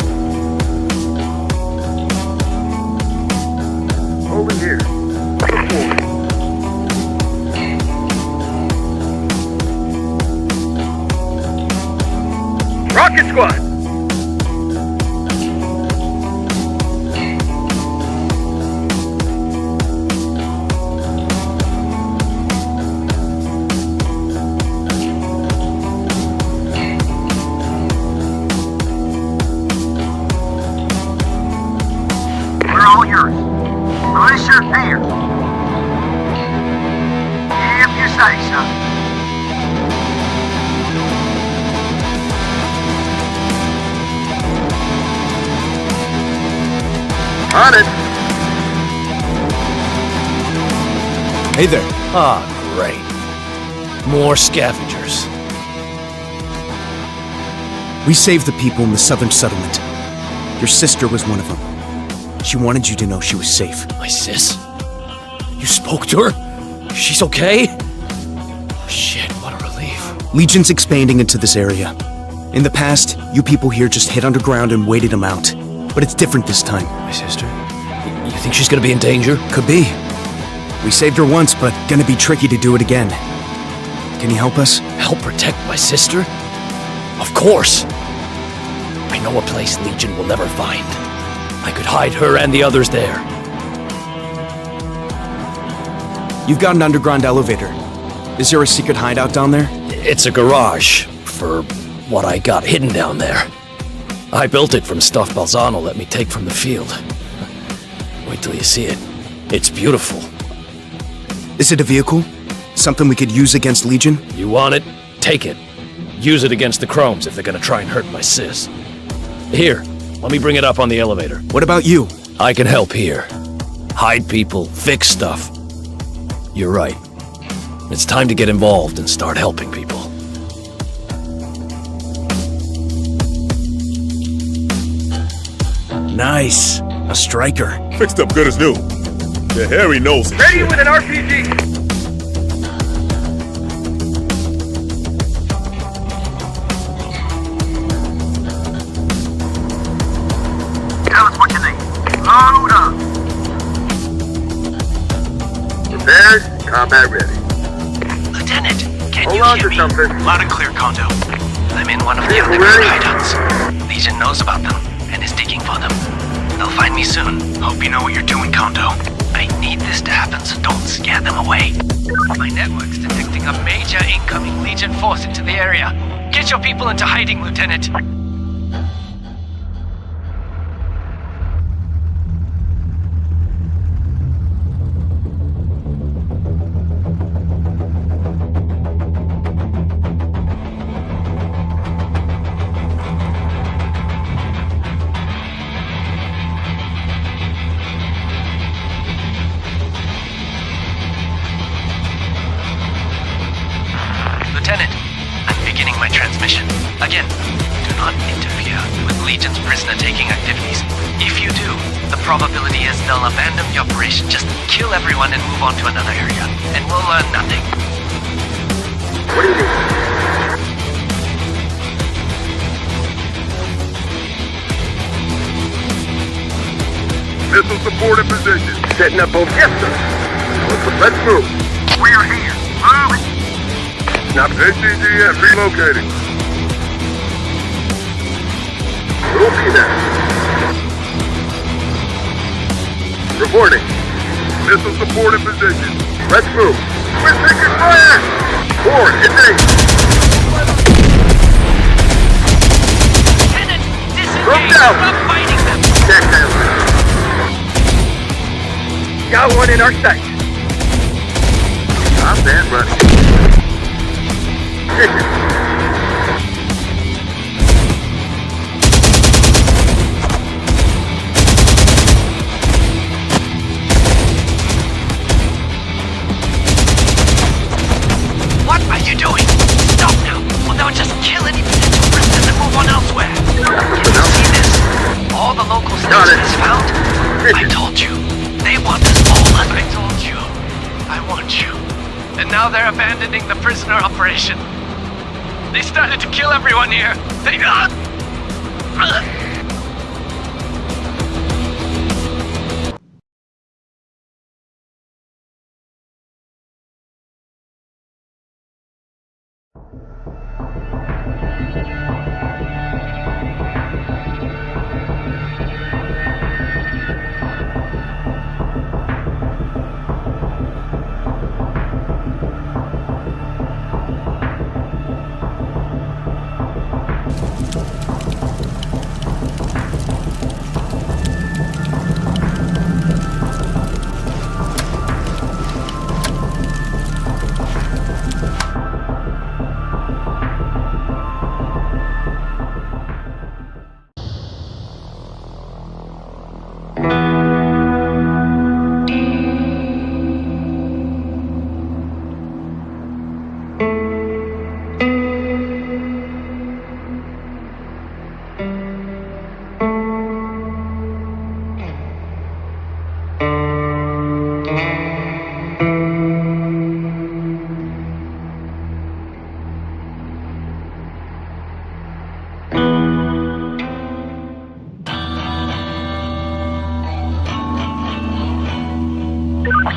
Holding here. Look forward. Rocket squad! On it. Hey there. Ah, great. More scavengers. We saved the people in the southern settlement. Your sister was one of them. She wanted you to know she was safe. My sis? You spoke to her? She's okay? Shit, what a relief. Legion's expanding into this area. In the past, you people here just hid underground and waited them out. But it's different this time. My sister? You think she's gonna be in danger? Could be. We saved her once, but gonna be tricky to do it again. Can you help us? Help protect my sister? Of course! I know a place Legion will never find. I could hide her and the others there. You've got an underground elevator. Is there a secret hideout down there? It's a garage for what I got hidden down there. I built it from stuff Balzano let me take from the field. Wait till you see it. It's beautiful. Is it a vehicle? Something we could use against Legion? You want it? Take it. Use it against the Chromes if they're gonna try and hurt my sis. Here, let me bring it up on the elevator. What about you? I can help here. Hide people, fix stuff. You're right. It's time to get involved and start helping people. Nice. A striker. Fixed up good as new. Yeah, Harry knows it. Ready with an RPG! Tell us what you need. Load up. Prepared, combat ready. Lieutenant, can Hold you on hear to me? something. Loud and clear, Kondo. I'm in one of the Vehicle underground ready? hideouts. Legion knows about them and is digging for them. They'll find me soon. Hope you know what you're doing, Kondo. I need this to happen, so don't scare them away. My network's detecting a major incoming Legion force into the area. Get your people into hiding, Lieutenant. Again, do not interfere with Legion's prisoner-taking activities. If you do, the probability is they'll abandon the operation. Just kill everyone and move on to another area, and we'll learn nothing. What do you need? Missile support in position. Setting up both. Yes, sir. Let's move. We are here. Move. Now, HCGM relocating. we'll see that. Reporting. Missile support in position. Let's move. We're taking fire! Forward, engage! Lieutenant, Drop disengage! down! Stop fighting them! Check down. Got one in our sight. I'm dead running. What are you doing? Stop now! Well, now just kill any potential prisoners and move on elsewhere. Did you see this? All the local stations found? I told you. They want us all. I told you. I want you. And now they're abandoning the prisoner operation. They started to kill everyone here. They...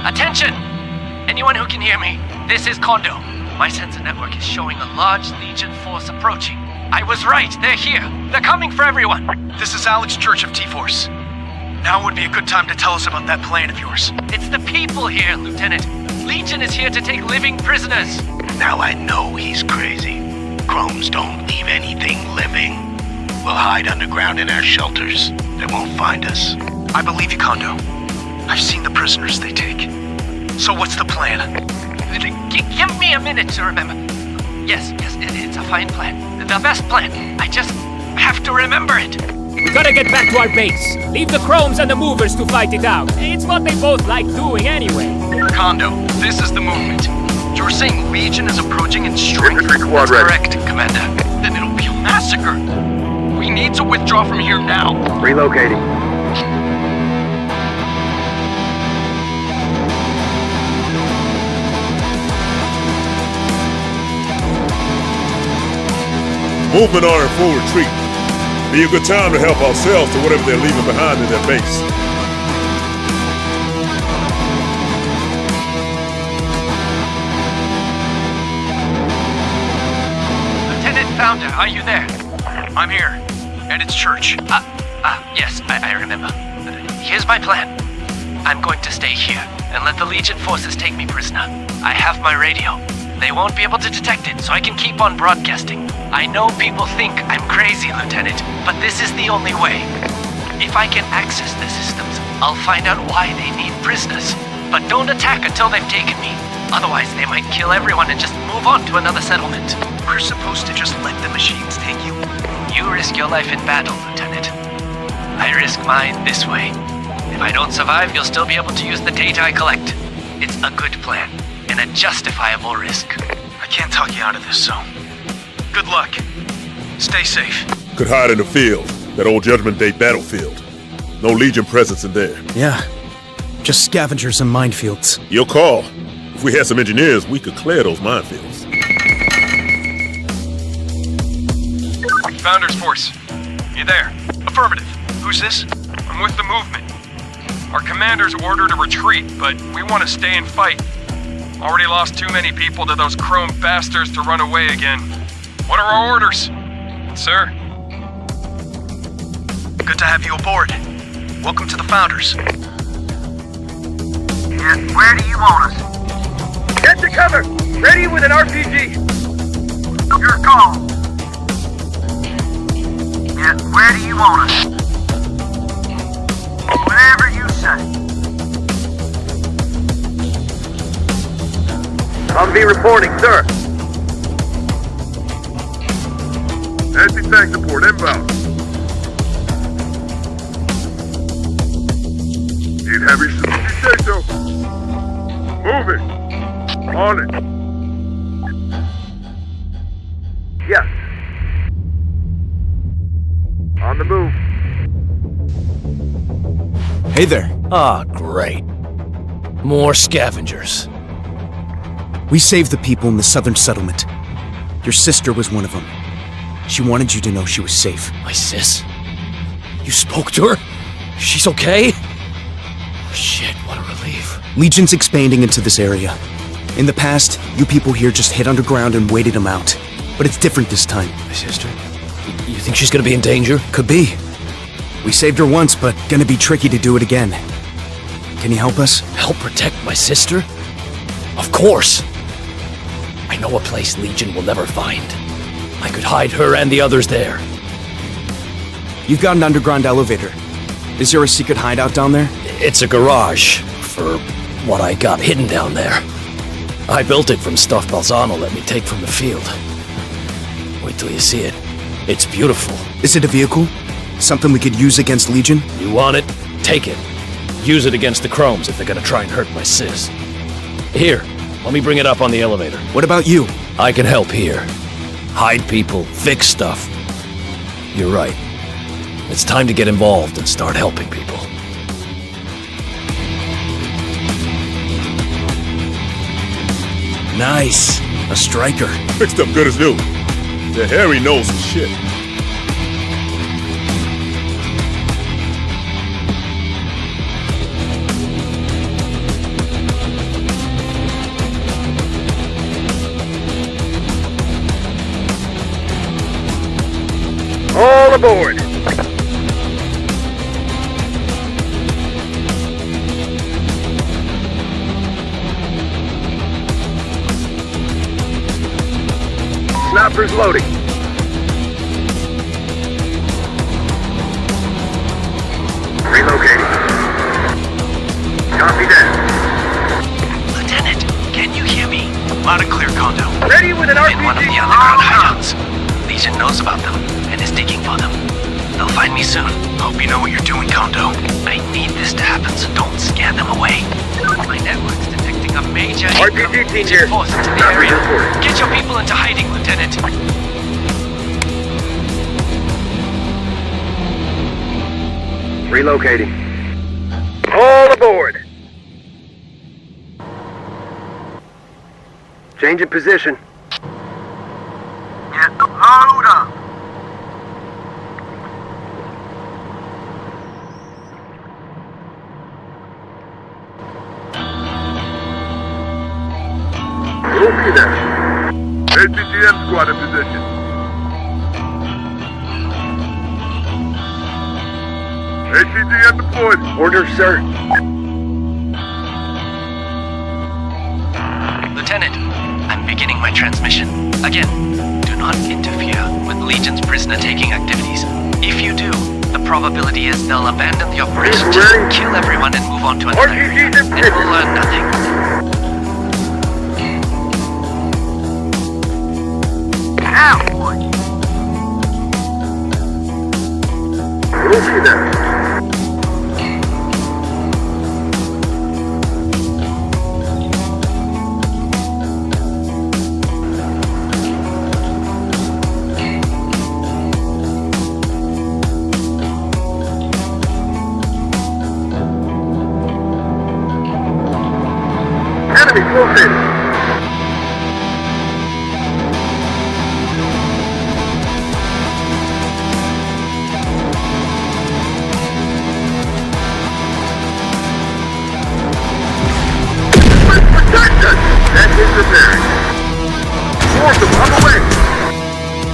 Attention! Anyone who can hear me, this is Kondo. My sensor network is showing a large Legion force approaching. I was right, they're here. They're coming for everyone. This is Alex Church of T-Force. Now would be a good time to tell us about that plan of yours. It's the people here, Lieutenant. Legion is here to take living prisoners. Now I know he's crazy. Chromes don't leave anything living. We'll hide underground in our shelters. They won't find us. I believe you, Kondo. I've seen the prisoners they take. So what's the plan? Give me a minute to remember. Yes, it's a fine plan. The best plan. I just have to remember it. We gotta get back to our base. Leave the Chromes and the Movers to fight it out. It's what they both like doing anyway. Kondo, this is the movement. You're saying Legion is approaching in strength? Infantry squad That's ready. correct, Commander. Then it'll be a massacre. We need to withdraw from here now. Relocating. Movement are in full retreat. Be a good time to help ourselves to whatever they're leaving behind in their base. Lieutenant Founder, are you there? I'm here. And it's Church. Yes, I remember. Here's my plan. I'm going to stay here and let the Legion forces take me prisoner. I have my radio. They won't be able to detect it, so I can keep on broadcasting. I know people think I'm crazy, Lieutenant, but this is the only way. If I can access the systems, I'll find out why they need prisoners. But don't attack until they've taken me. Otherwise, they might kill everyone and just move on to another settlement. We're supposed to just let the machines take you? You risk your life in battle, Lieutenant. I risk mine this way. If I don't survive, you'll still be able to use the data I collect. It's a good plan, and a justifiable risk. I can't talk you out of this, so... good luck. Stay safe. Could hide in the field, that old Judgment Day battlefield. No Legion presence in there. Yeah. Just scavengers and minefields. Your call. If we had some engineers, we could clear those minefields. Founders Force. You there? Affirmative. Who's this? I'm with the movement. Our commander's ordered a retreat, but we want to stay and fight. Already lost too many people to those chrome bastards to run away again. What are our orders? Sir? Good to have you aboard. Welcome to the Founders. Yeah, where do you want us? Get to cover! Ready with an RPG! Your call. Yeah, where do you want us? Whatever you say. Humvee reporting, sir. Anti-tank support inbound. Need heavy say-so. Moving. On it. Yes. On the move. Hey there. Ah, great. More scavengers. We saved the people in the southern settlement. Your sister was one of them. She wanted you to know she was safe. My sis? You spoke to her? She's okay? Shit, what a relief. Legion's expanding into this area. In the past, you people here just hid underground and waited them out. But it's different this time. My sister? You think she's gonna be in danger? Could be. We saved her once, but gonna be tricky to do it again. Can you help us? Help protect my sister? Of course! I know a place Legion will never find. I could hide her and the others there. You've got an underground elevator. Is there a secret hideout down there? It's a garage for what I got hidden down there. I built it from stuff Balzano let me take from the field. Wait till you see it. It's beautiful. Is it a vehicle? Something we could use against Legion? You want it? Take it. Use it against the Chromes if they're gonna try and hurt my sis. Here, let me bring it up on the elevator. What about you? I can help here. Hide people, fix stuff. You're right. It's time to get involved and start helping people. Nice. A striker. Fixed up good as new. The Harry knows his shit. All aboard! Snipers loading. Relocating. Copy that. Lieutenant, can you hear me? Loud and clear, Kondo. Ready with an RPG. In one of the underground hideouts. Legion knows about them and is digging for them. They'll find me soon. Hope you know what you're doing, Kondo. I need this to happen, so don't scare them away. My network's detecting a major RPG team here. force into the area. Get your people into hiding, Lieutenant. Relocating. All aboard! Change in position. Get load up! We'll be there. ATTM squad in position. ATTM deployed. Order, sir. Lieutenant, I'm beginning my transmission. Again, do not interfere with Legion's prisoner-taking activities. If you do, the probability is they'll abandon the operation, just kill everyone and move on to another area, and we'll learn nothing. Now, boy! We'll be there. Enemy located. Protect us! That is repairing. Force them on the way.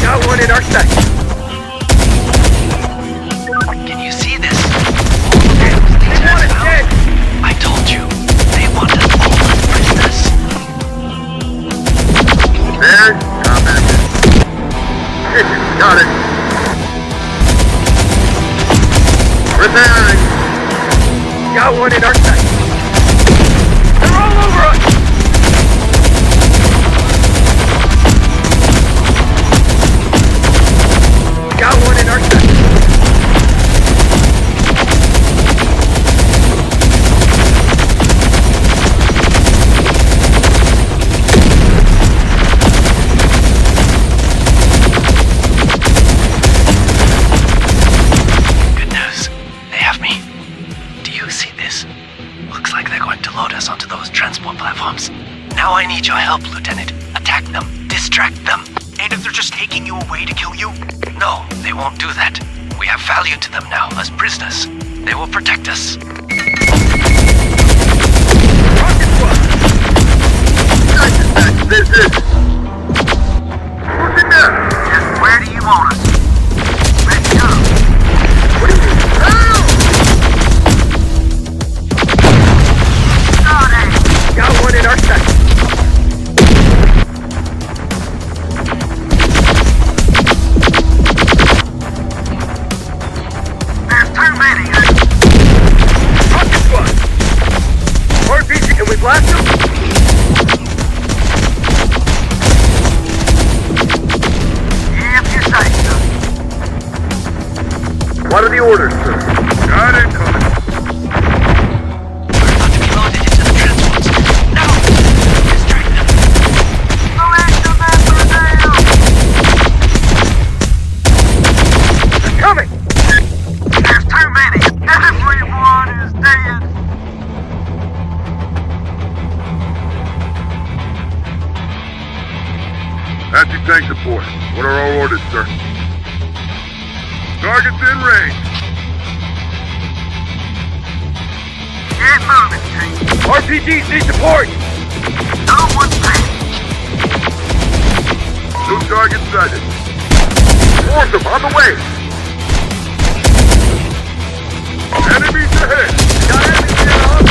Got one in our sight. Can you see this? All of those things I told you, they want us all as prisoners. There, combat. Got it. Repairing. Got one in our sight. They're all over us. Got one in our sight. Good news. They have me. Do you see this? Looks like they're going to load us onto those transport platforms. Now I need your help, Lieutenant. Attack them. Distract them. And if they're just taking you away to kill you? No, they won't do that. We have value to them now as prisoners. They will protect us. Rocket squad. This is. Pushing down. Just where do you want us? Let's go. What do you mean? Got one in our sight. There's too many. Rocket squad. RPG, can we blast them? If you say so. What are the orders, sir? Got it, coming. We're about to be loaded into the transports. Now! Distract them. Select the member now. They're coming. There's too many. Everyone is dead. Anti-tank support. What are our orders, sir? Target's in range. Get moving, team. RPGs need support. No one's paying. New target sighted. Force them on the way. Enemies ahead. Got enemies in on.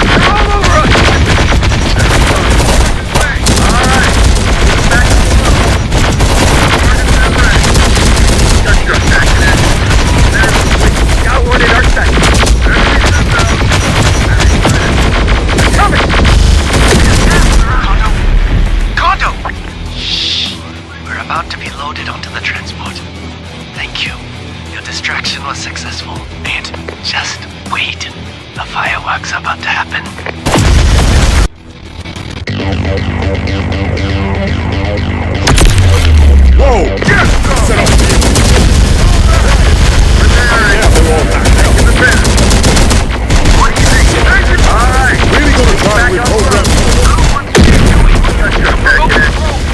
They're all over us. All right. Back to the low. Target's in range. Got your attack in. There's the switch. Got one in our sight. Enemies inbound. They're coming. Condo! Shh! We're about to be loaded onto the transport. Thank you. Your distraction was successful. And just wait. The fireworks are about to happen. Whoa! Yes! Set up! What do you think? All right. Really gonna try and withhold them.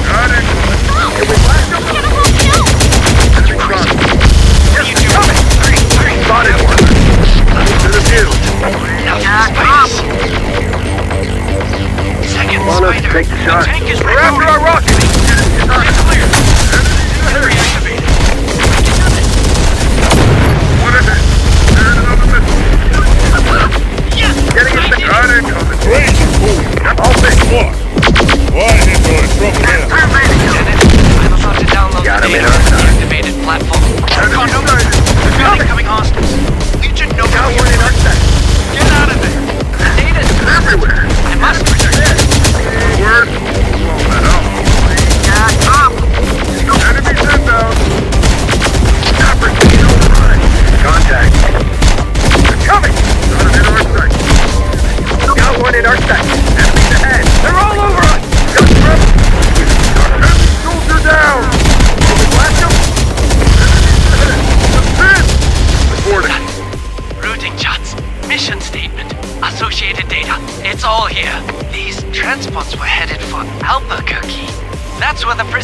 Got it. Can we blast them? Enemy crossing. What are you doing? Hurry. Spotted one. To the field. Second Come on up, spider. take the shot. The tank is We're after our rocket. Clear. Enemies Reactivated. What is it? There's another missile. Getting it. Got it. Coming. Crazy fool! All fixed. What? Why didn't go in trouble now? Lieutenant, I'm about to download Got the him in data our from the side. activated platform. Condo. Coming. Incoming hostiles. Legion no. Got one in our sight. Get out of there. The data's Everywhere. I must protect it. Word. Blow that up. Yeah, up. Enemies inbound. Snapper, override. Contact. They're coming. Got him in our sight. Got one in our sight. Enemies ahead. They're all over us. Got trouble. Enemy soldier down.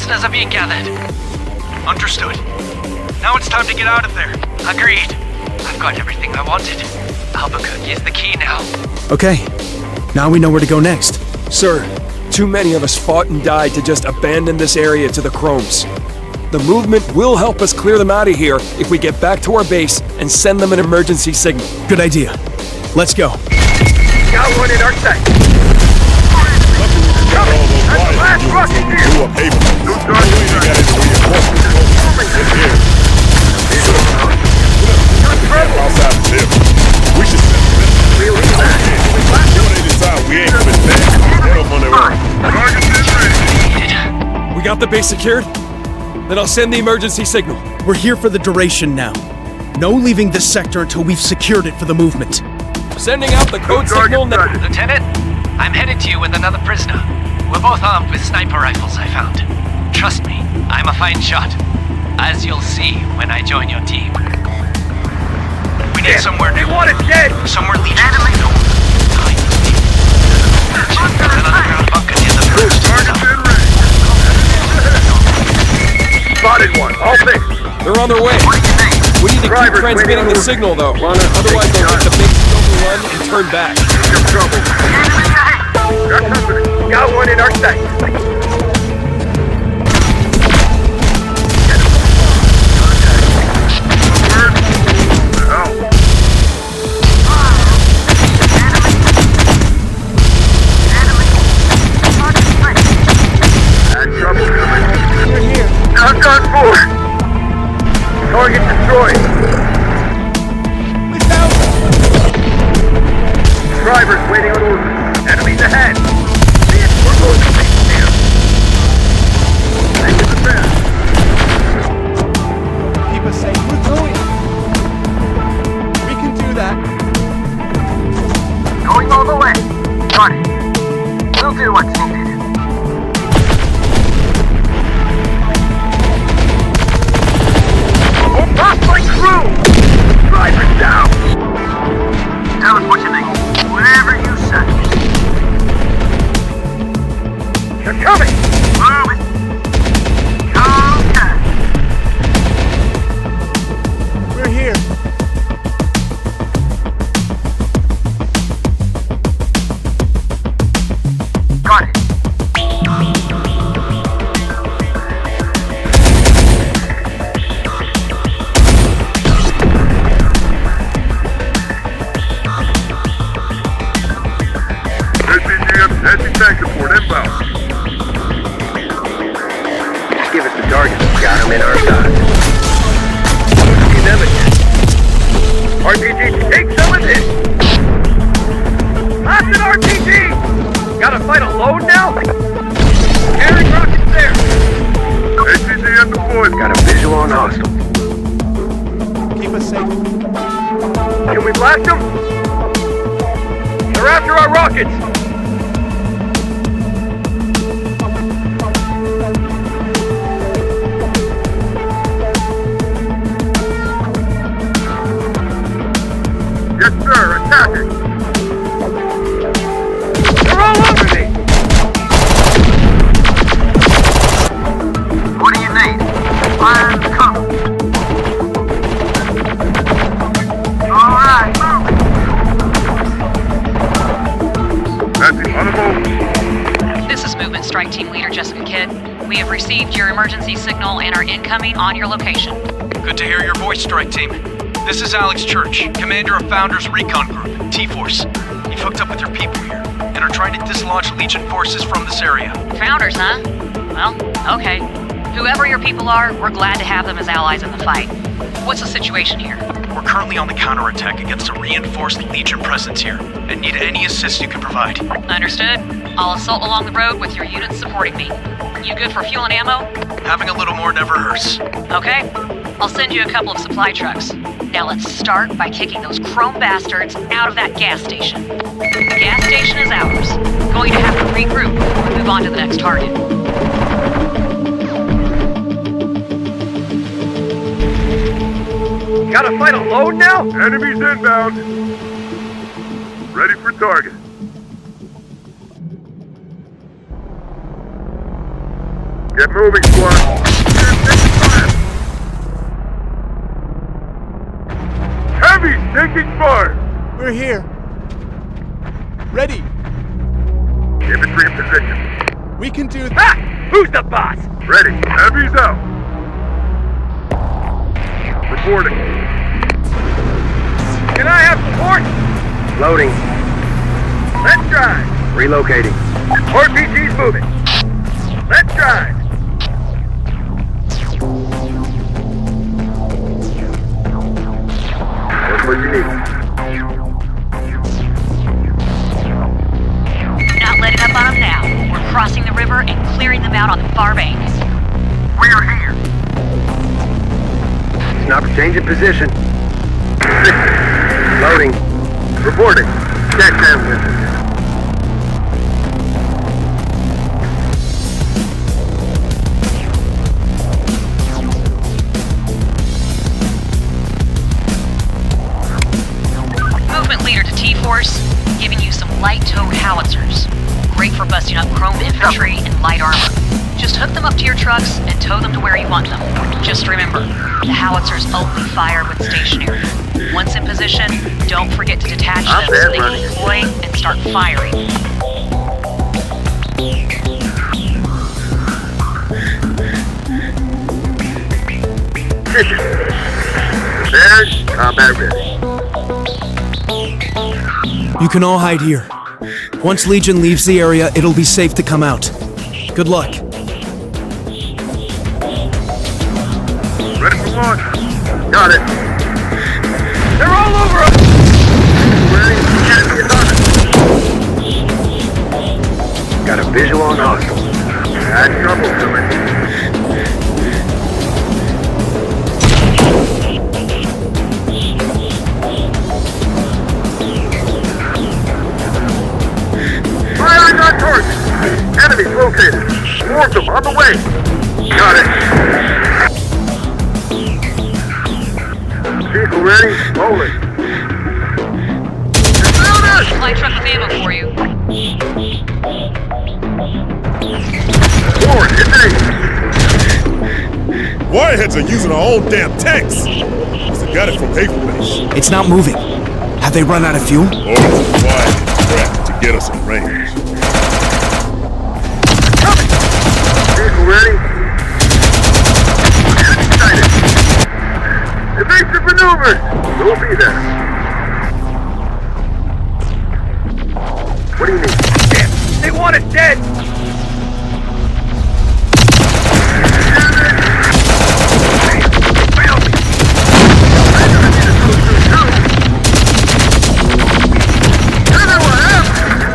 prisoners are being gathered. Understood. Now it's time to get out of there. Agreed. I've got everything I wanted. Albuquerque is the key now. Okay, now we know where to go next. Sir, too many of us fought and died to just abandon this area to the Chromes. The movement will help us clear them out of here if we get back to our base and send them an emergency signal. Good idea. Let's go. Got one in our sight. Coming! That's the last rocket here! No outside the tip. We should send them in. When they decide we ain't coming back, let them on their own. We got the base secured? Then I'll send the emergency signal. We're here for the duration now. No leaving this sector until we've secured it for the movement. Sending out the code signal now. Lieutenant, I'm headed to you with another prisoner. We're both armed with sniper rifles I found. Trust me, I'm a fine shot. As you'll see when I join your team. We need somewhere new. They want it dead! Somewhere Legion. Enemy. There's an underground bunker near the bridge. Spotted one. All fixed. They're on their way. We need to keep transmitting the signal, though. Otherwise, they'll get the big silver run and turn back. You're in trouble. Got company. Got one in our sight. Knock on board. Target destroyed. Drivers waiting on orders. Enemies ahead. We're going to make them. Take the defense. Keep us safe. We're through it. We can do that. Going all the way. Got it. We'll do what's needed. Lost my crew! Driver down! Tell us what you think. Whatever you say. They're coming! Move it! Okay. We're here. Got it. Tank support inbound. Give us the target. Got him in our sights. See them again. RPG, take some of this! Blast an RPG! Gotta fight alone now? Carrying rockets there! ATGM deployed. Got a visual on hostile. Keep us safe. Can we blast them? They're after our rockets! Yes, sir. Attacking. They're all over me! What do you need? Fire's coming. Alright, move. That's it. On the move. This is Movement Strike Team Leader Jessica Kidd. We have received your emergency signal and are incoming on your location. Good to hear your voice, Strike Team. This is Alex Church, commander of Founders Recon Group, T-Force. You've hooked up with your people here and are trying to dislodge Legion forces from this area. Founders, huh? Well, okay. Whoever your people are, we're glad to have them as allies in the fight. What's the situation here? We're currently on the counterattack against a reinforced Legion presence here and need any assist you can provide. Understood. I'll assault along the road with your units supporting me. You good for fuel and ammo? Having a little more never hurts. Okay. I'll send you a couple of supply trucks. Now let's start by kicking those chrome bastards out of that gas station. The gas station is ours. Going to have to regroup and move on to the next target. Gotta fight alone now? Enemies inbound. Ready for target. Get moving, squad. Heavy taking fire! We're here. Ready. Infantry in position. We can do Ha! Who's the boss? Ready. Heavy's out. Reporting. Can I have support? Loading. Let's drive. Relocating. RPG's moving. Let's drive. That's what you need. Not letting up on them now. We're crossing the river and clearing them out on the far bank. We are here. It's not change in position. Loading. Reporting. Check them with it. Movement leader to T-Force, giving you some light-towed howitzers. Great for busting up chrome infantry and light armor. Just hook them up to your trucks and tow them to where you want them. Just remember, the howitzers only fire when stationary. Once in position, don't forget to detach them so they can deploy and start firing. There's combat ready. You can all hide here. Once Legion leaves the area, it'll be safe to come out. Good luck. Ready for launch. Got it. They're all over us! Ready? Enemy is on us. Got a visual on hostile. Add trouble to it. Firing on target. Enemies located. Swarm them on the way. Got it. Vehicle ready? Rolling. Supply truck with ammo for you. Forward, engage. Wireheads are using our own damn tanks. Must have got it from paper base. It's not moving. Have they run out of fuel? Or is it wired crap to get us in range? Vehicle ready? Enemy sighted. Evasive maneuvers! We'll be there. What do you need? Damn! They want us dead! Found me!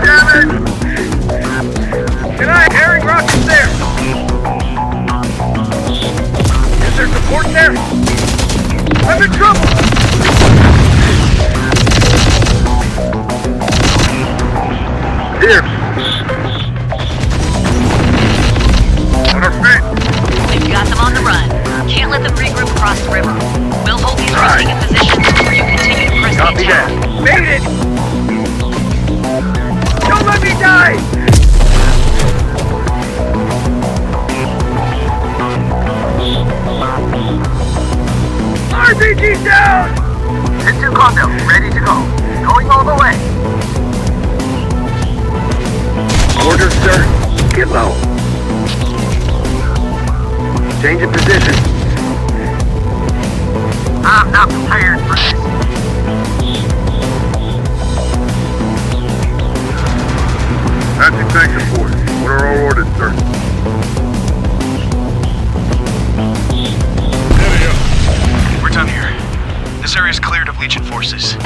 Damn it! Can I herring rockets there? Is there support there? I'm in trouble! Here. On our feet. We've got them on the run. Can't let them regroup across the river. We'll hold these receiving positions before you continue to press the Copy attack. that. Made it! Don't let me die! RPG down! Hit 2 condo, ready to go. Going all the way. Orders, sir. Get low. Change in position. I'm not prepared for this. Anti-tank support. What are our orders, sir? We're done here. This area is cleared of Legion forces.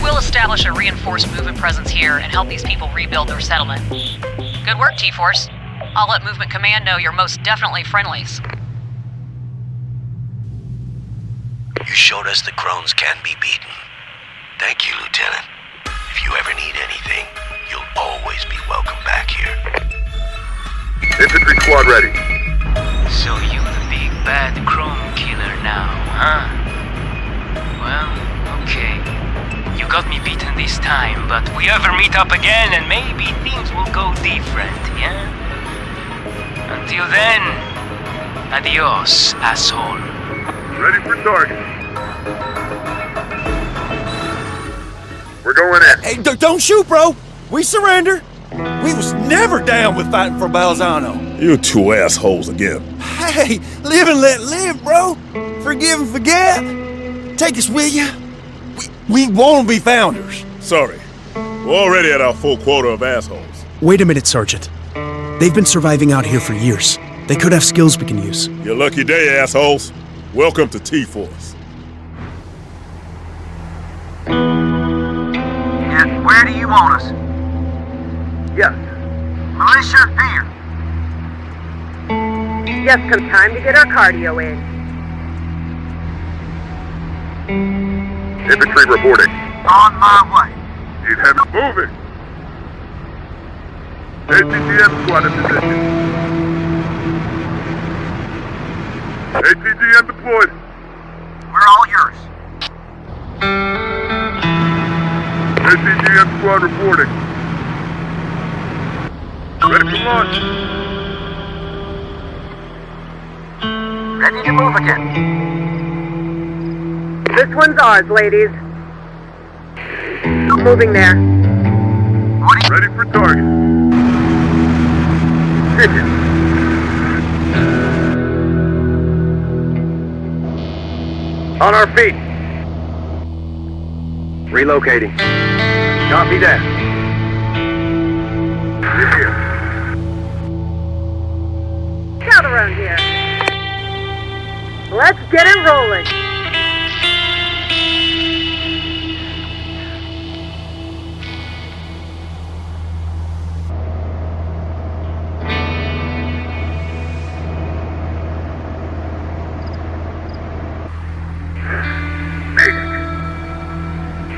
We'll establish a reinforced movement presence here and help these people rebuild their settlement. Good work, T-Force. I'll let Movement Command know you're most definitely friendlies. You showed us the Crones can be beaten. Thank you, Lieutenant. If you ever need anything, you'll always be welcome back here. Infantry squad ready. So you the big bad Chrome killer now, huh? Well, okay. You got me beaten this time, but we ever meet up again and maybe things will go different, yeah? Until then, adios, asshole. Ready for target. We're going in. Hey, don't shoot, bro! We surrender! We was never down with fighting for Balzano. You two assholes again. Hey, live and let live, bro. Forgive and forget. Take us with you. We won't be founders. Sorry. We're already at our full quota of assholes. Wait a minute, Sergeant. They've been surviving out here for years. They could have skills we can use. Your lucky day, assholes. Welcome to T-Force. Yeah, where do you want us? Yes. Militia here. Just some time to get our cardio in. Infantry reporting. On my way. Need heavy moving. ATGM squad in position. ATGM deployed. We're all yours. ATGM squad reporting. Ready for launch. Ready to move again. This one's ours, ladies. Moving there. Ready for target. Pigeon. On our feet. Relocating. Copy that. Here. Scout around here. Let's get it rolling.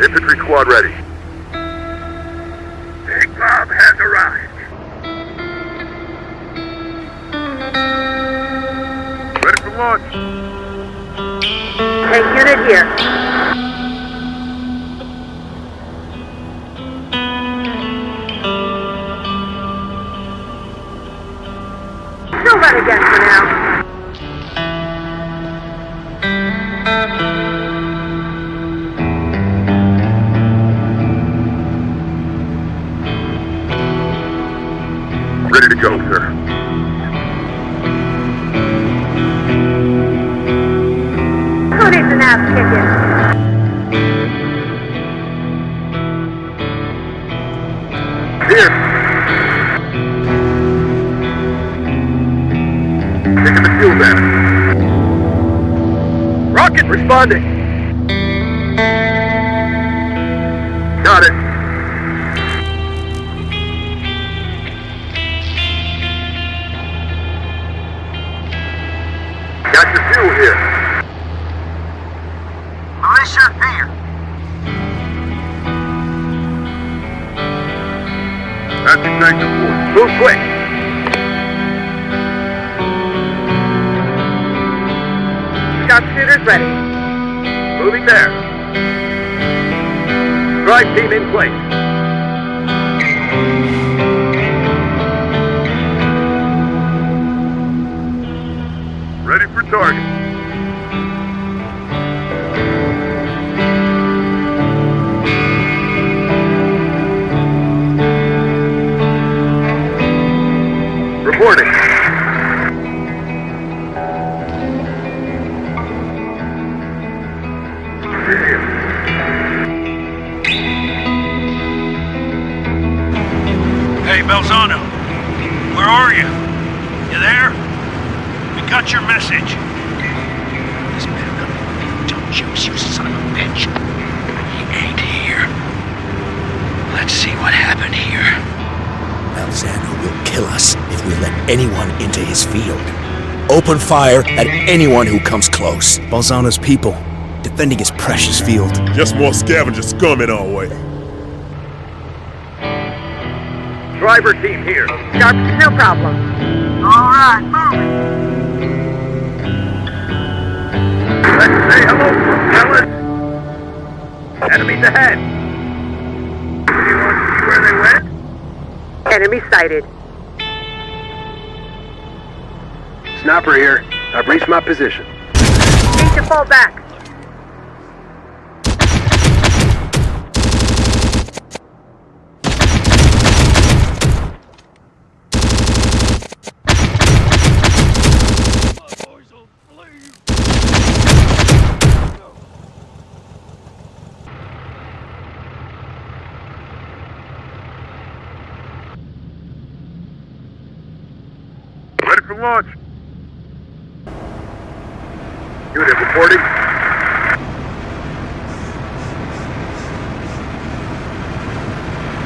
Infantry squad ready. Big Bob has arrived. Ready for launch. Tank unit here. Still run again for now. Ready to go, sir. Who needs an ass kicking? Here. Taking the fuel damage. Rocket responding. Got it. Got your fuel here. Militia here. Passing tank report. Move quick. Scout shooters ready. Moving there. Strike team in place. Ready for target. Reporting. Hey, Balzano. Where are you? You there? We got your message. This better not be John Juice, you son of a bitch. He ain't here. Let's see what happened here. Balzano will kill us if we let anyone into his field. Open fire at anyone who comes close. Balzano's people, defending his precious field. Just more scavenger scum in our way. Driver team here. Sharp, no problem. All right, move it. Let's say hello, fellas. Enemies ahead. Anyone see where they went? Enemy sighted. Sniper here. I've reached my position. Need to fall back. Ready for launch. Unit reporting.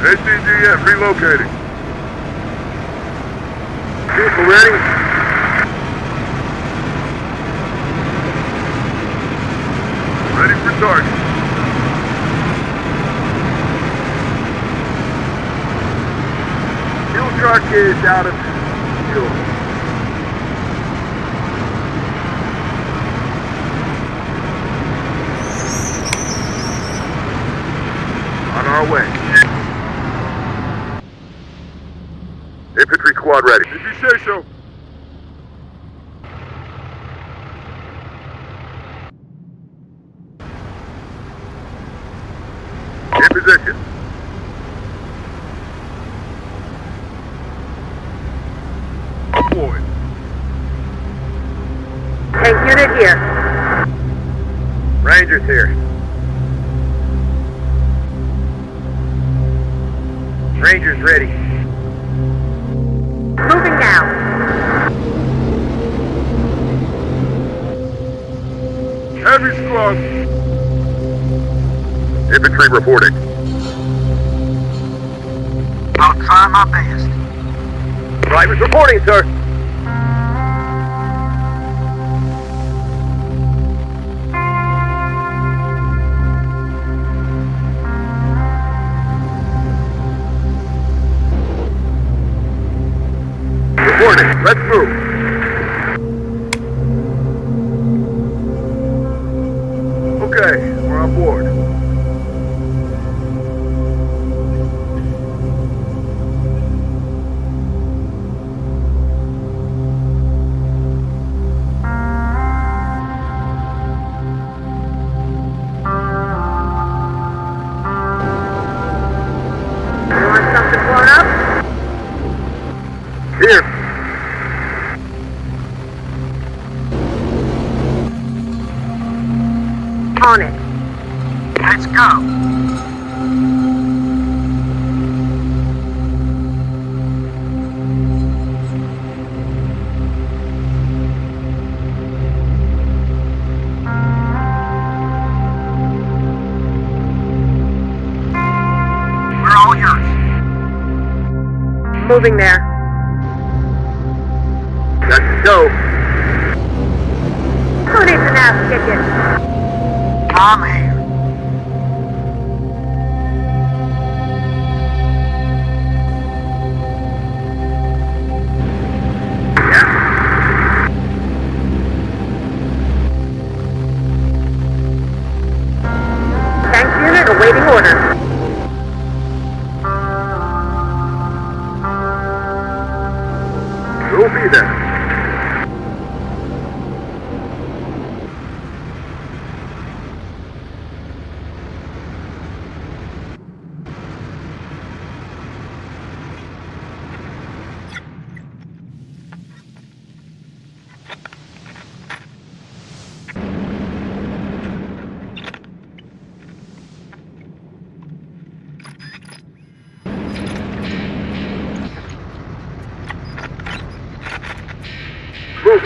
ATGM relocating. Vehicle ready. Ready for target. Fuel truck is out of fuel. On our way. Infantry squad ready. Did you say so? In position. Deployed. Tank unit here. Rangers here. Rangers ready. Moving now. Heavy squad. Infantry reporting. I'll try my best. Drivers reporting, sir. Reporting. Let's move. Okay, we're on board. You want something blown up? Here. On it. Let's go. We're all yours. Moving there. Let's go. Who needs an ass kicking? I'm here. Tank unit awaiting orders. We'll be there. Move.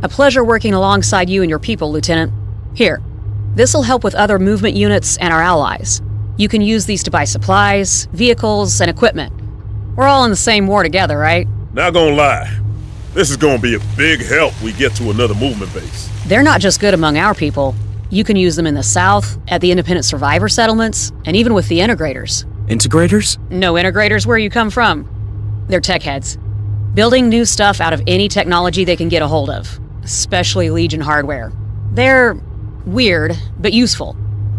A pleasure working alongside you and your people, Lieutenant. Here, this'll help with other movement units and our allies. You can use these to buy supplies, vehicles, and equipment. We're all in the same war together, right? Not gonna lie, this is gonna be a big help we get to another movement base. They're not just good among our people. You can use them in the South, at the independent survivor settlements, and even with the integrators. Integrators? No integrators where you come from. They're tech heads. Building new stuff out of any technology they can get a hold of, especially Legion hardware. They're weird, but useful.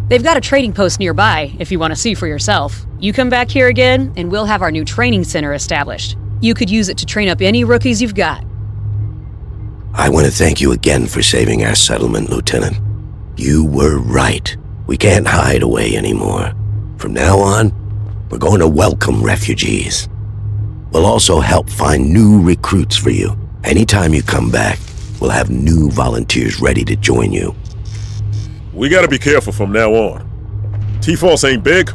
They've got a trading post nearby if you want to see for yourself. You come back here again, and we'll have our new training center established. You could use it to train up any rookies you've got. I want to thank you again for saving our settlement, Lieutenant. You were right. We can't hide away anymore. From now on, we're going to welcome refugees. We'll also help find new recruits for you. Anytime you come back, we'll have new volunteers ready to join you. We gotta be careful from now on. T-Force ain't big,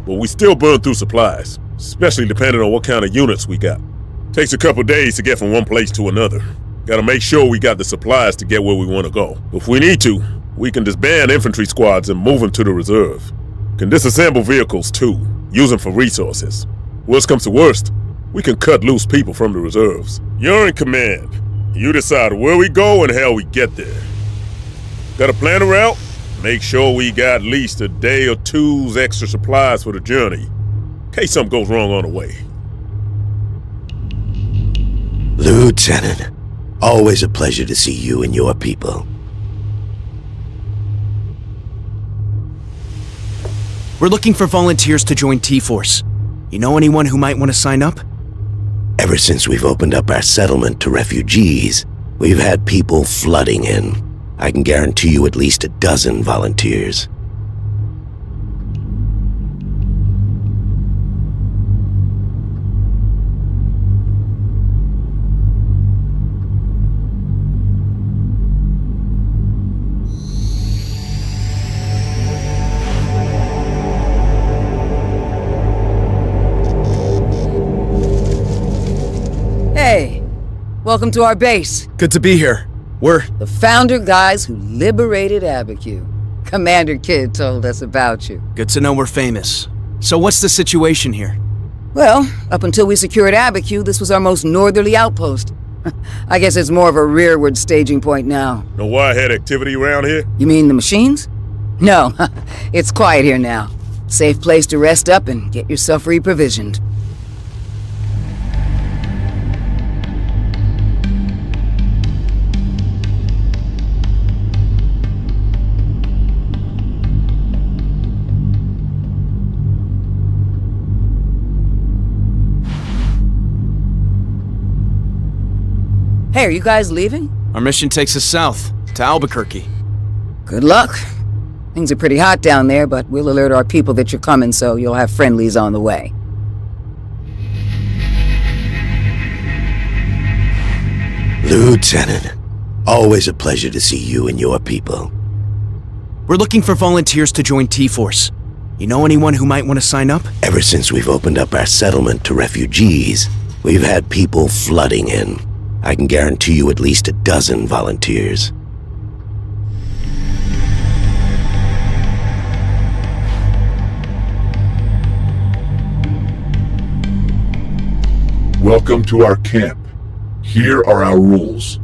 but we still burn through supplies, especially depending on what kind of units we got. Takes a couple days to get from one place to another. Gotta make sure we got the supplies to get where we want to go. If we need to, we can disband infantry squads and move them to the reserve. Can disassemble vehicles too, use them for resources. Worst comes to worst, we can cut loose people from the reserves. You're in command. You decide where we go and how we get there. Gotta plan a route? Make sure we got at least a day or two's extra supplies for the journey, in case something goes wrong on the way. Lieutenant, always a pleasure to see you and your people. We're looking for volunteers to join T-Force. You know anyone who might want to sign up? Ever since we've opened up our settlement to refugees, we've had people flooding in. I can guarantee you at least a dozen volunteers. Hey, welcome to our base. Good to be here. We're the founder guys who liberated Abiquiu. Commander Kidd told us about you. Good to know we're famous. So what's the situation here? Well, up until we secured Abiquiu, this was our most northerly outpost. I guess it's more of a rearward staging point now. Know why I had activity around here? You mean the machines? No, it's quiet here now. Safe place to rest up and get yourself reprovisioned. Hey, are you guys leaving? Our mission takes us south, to Albuquerque. Good luck. Things are pretty hot down there, but we'll alert our people that you're coming so you'll have friendlies on the way. Lieutenant, always a pleasure to see you and your people. We're looking for volunteers to join T-Force. You know anyone who might want to sign up? Ever since we've opened up our settlement to refugees, we've had people flooding in. I can guarantee you at least a dozen volunteers. Welcome to our camp. Here are our rules.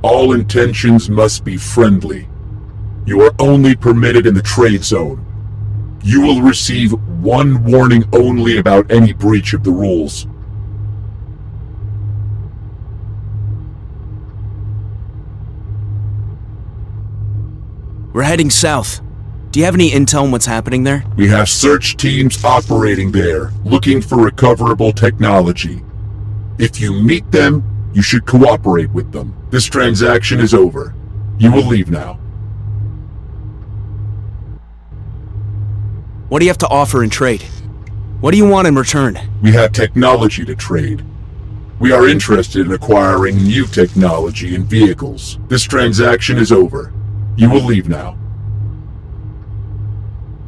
All intentions must be friendly. You are only permitted in the trade zone. You will receive one warning only about any breach of the rules. We're heading south. Do you have any intel on what's happening there? We have search teams operating there, looking for recoverable technology. If you meet them, you should cooperate with them. This transaction is over. You will leave now. What do you have to offer in trade? What do you want in return? We have technology to trade. We are interested in acquiring new technology and vehicles. This transaction is over. You will leave now.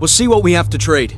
We'll see what we have to trade.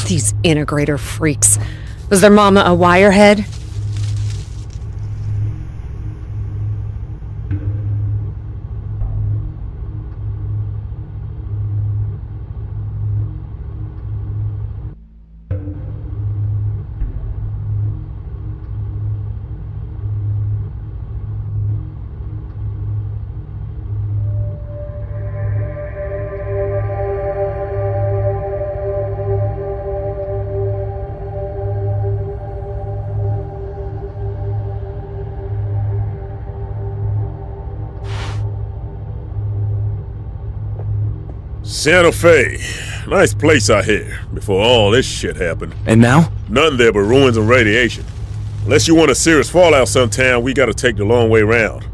These integrator freaks. Was their mama a wirehead? Santa Fe. Nice place out here, before all this shit happened. And now? Nothing there but ruins and radiation. Unless you want a serious fallout sometime, we gotta take the long way round.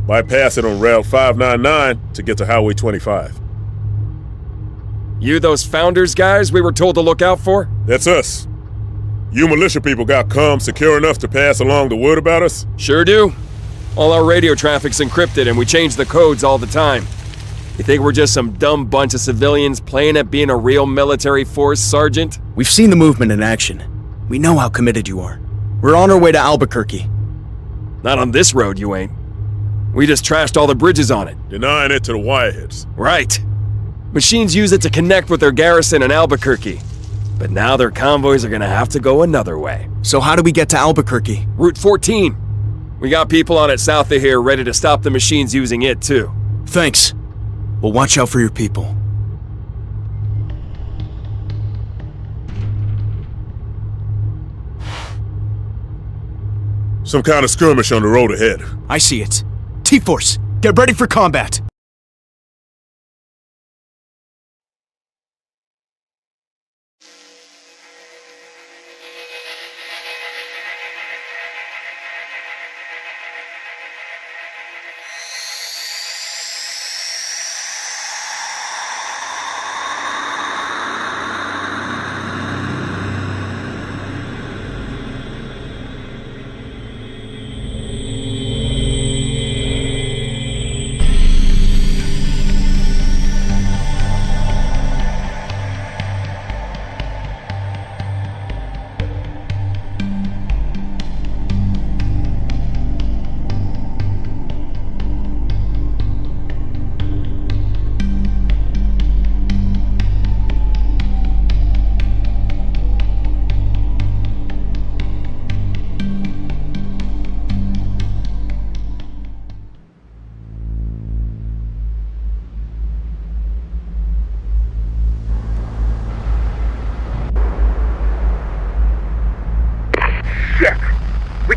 Bypass it on Route 599 to get to Highway 25. You those Founders guys we were told to look out for? That's us. You militia people got comms secure enough to pass along the word about us? Sure do. All our radio traffic's encrypted and we change the codes all the time. You think we're just some dumb bunch of civilians playing at being a real military force, Sergeant? We've seen the movement in action. We know how committed you are. We're on our way to Albuquerque. Not on this road, you ain't. We just trashed all the bridges on it. Denying it to the wireheads. Right. Machines use it to connect with their garrison in Albuquerque. But now their convoys are gonna have to go another way. So how do we get to Albuquerque? Route 14. We got people on it south of here ready to stop the machines using it, too. Thanks. Well, watch out for your people. Some kind of skirmish on the road ahead. I see it. T-Force, get ready for combat.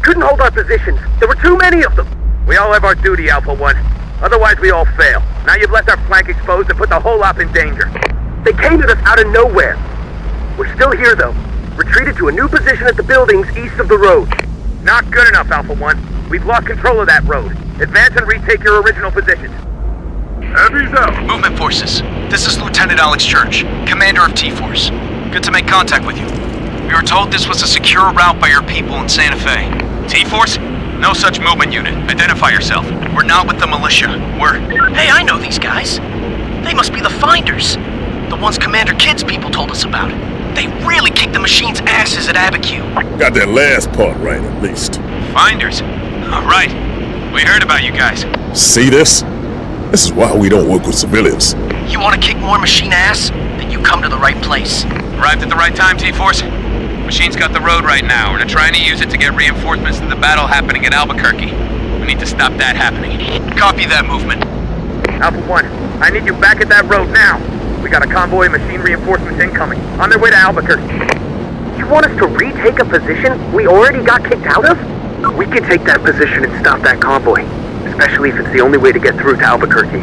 Couldn't hold our positions. There were too many of them. We all have our duty, Alpha 1. Otherwise, we all fail. Now you've left our flank exposed and put the whole op in danger. They came at us out of nowhere. We're still here, though. Retreated to a new position at the buildings east of the road. Not good enough, Alpha 1. We've lost control of that road. Advance and retake your original positions. Heavy's out. Movement forces. This is Lieutenant Alex Church, commander of T-Force. Good to make contact with you. We were told this was a secure route by your people in Santa Fe. T-Force? No such movement unit. Identify yourself. We're not with the militia. We're... Hey, I know these guys. They must be the Finders. The ones Commander Kidd's people told us about. They really kicked the machine's asses at Abiquiu. Got that last part right, at least. Finders? All right. We heard about you guys. See this? This is why we don't work with civilians. You want to kick more machine ass? Then you come to the right place. Arrived at the right time, T-Force. Machine's got the road right now. We're trying to use it to get reinforcements to the battle happening in Albuquerque. We need to stop that happening. Copy that movement. Alpha 1, I need you back at that road now. We got a convoy of machine reinforcements incoming, on their way to Albuquerque. You want us to retake a position we already got kicked out of? We can take that position and stop that convoy, especially if it's the only way to get through to Albuquerque.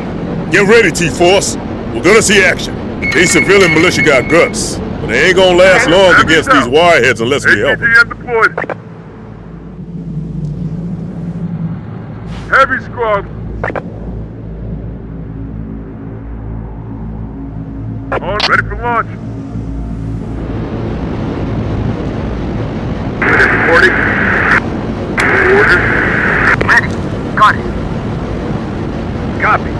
Get ready, T-Force. We're gonna see action. These civilian militia got guts, but they ain't gonna last long against these wireheads unless we help them. Deployed. Heavy squad. On, ready for launch. Reporting. Orders. Ready. Got it. Copy.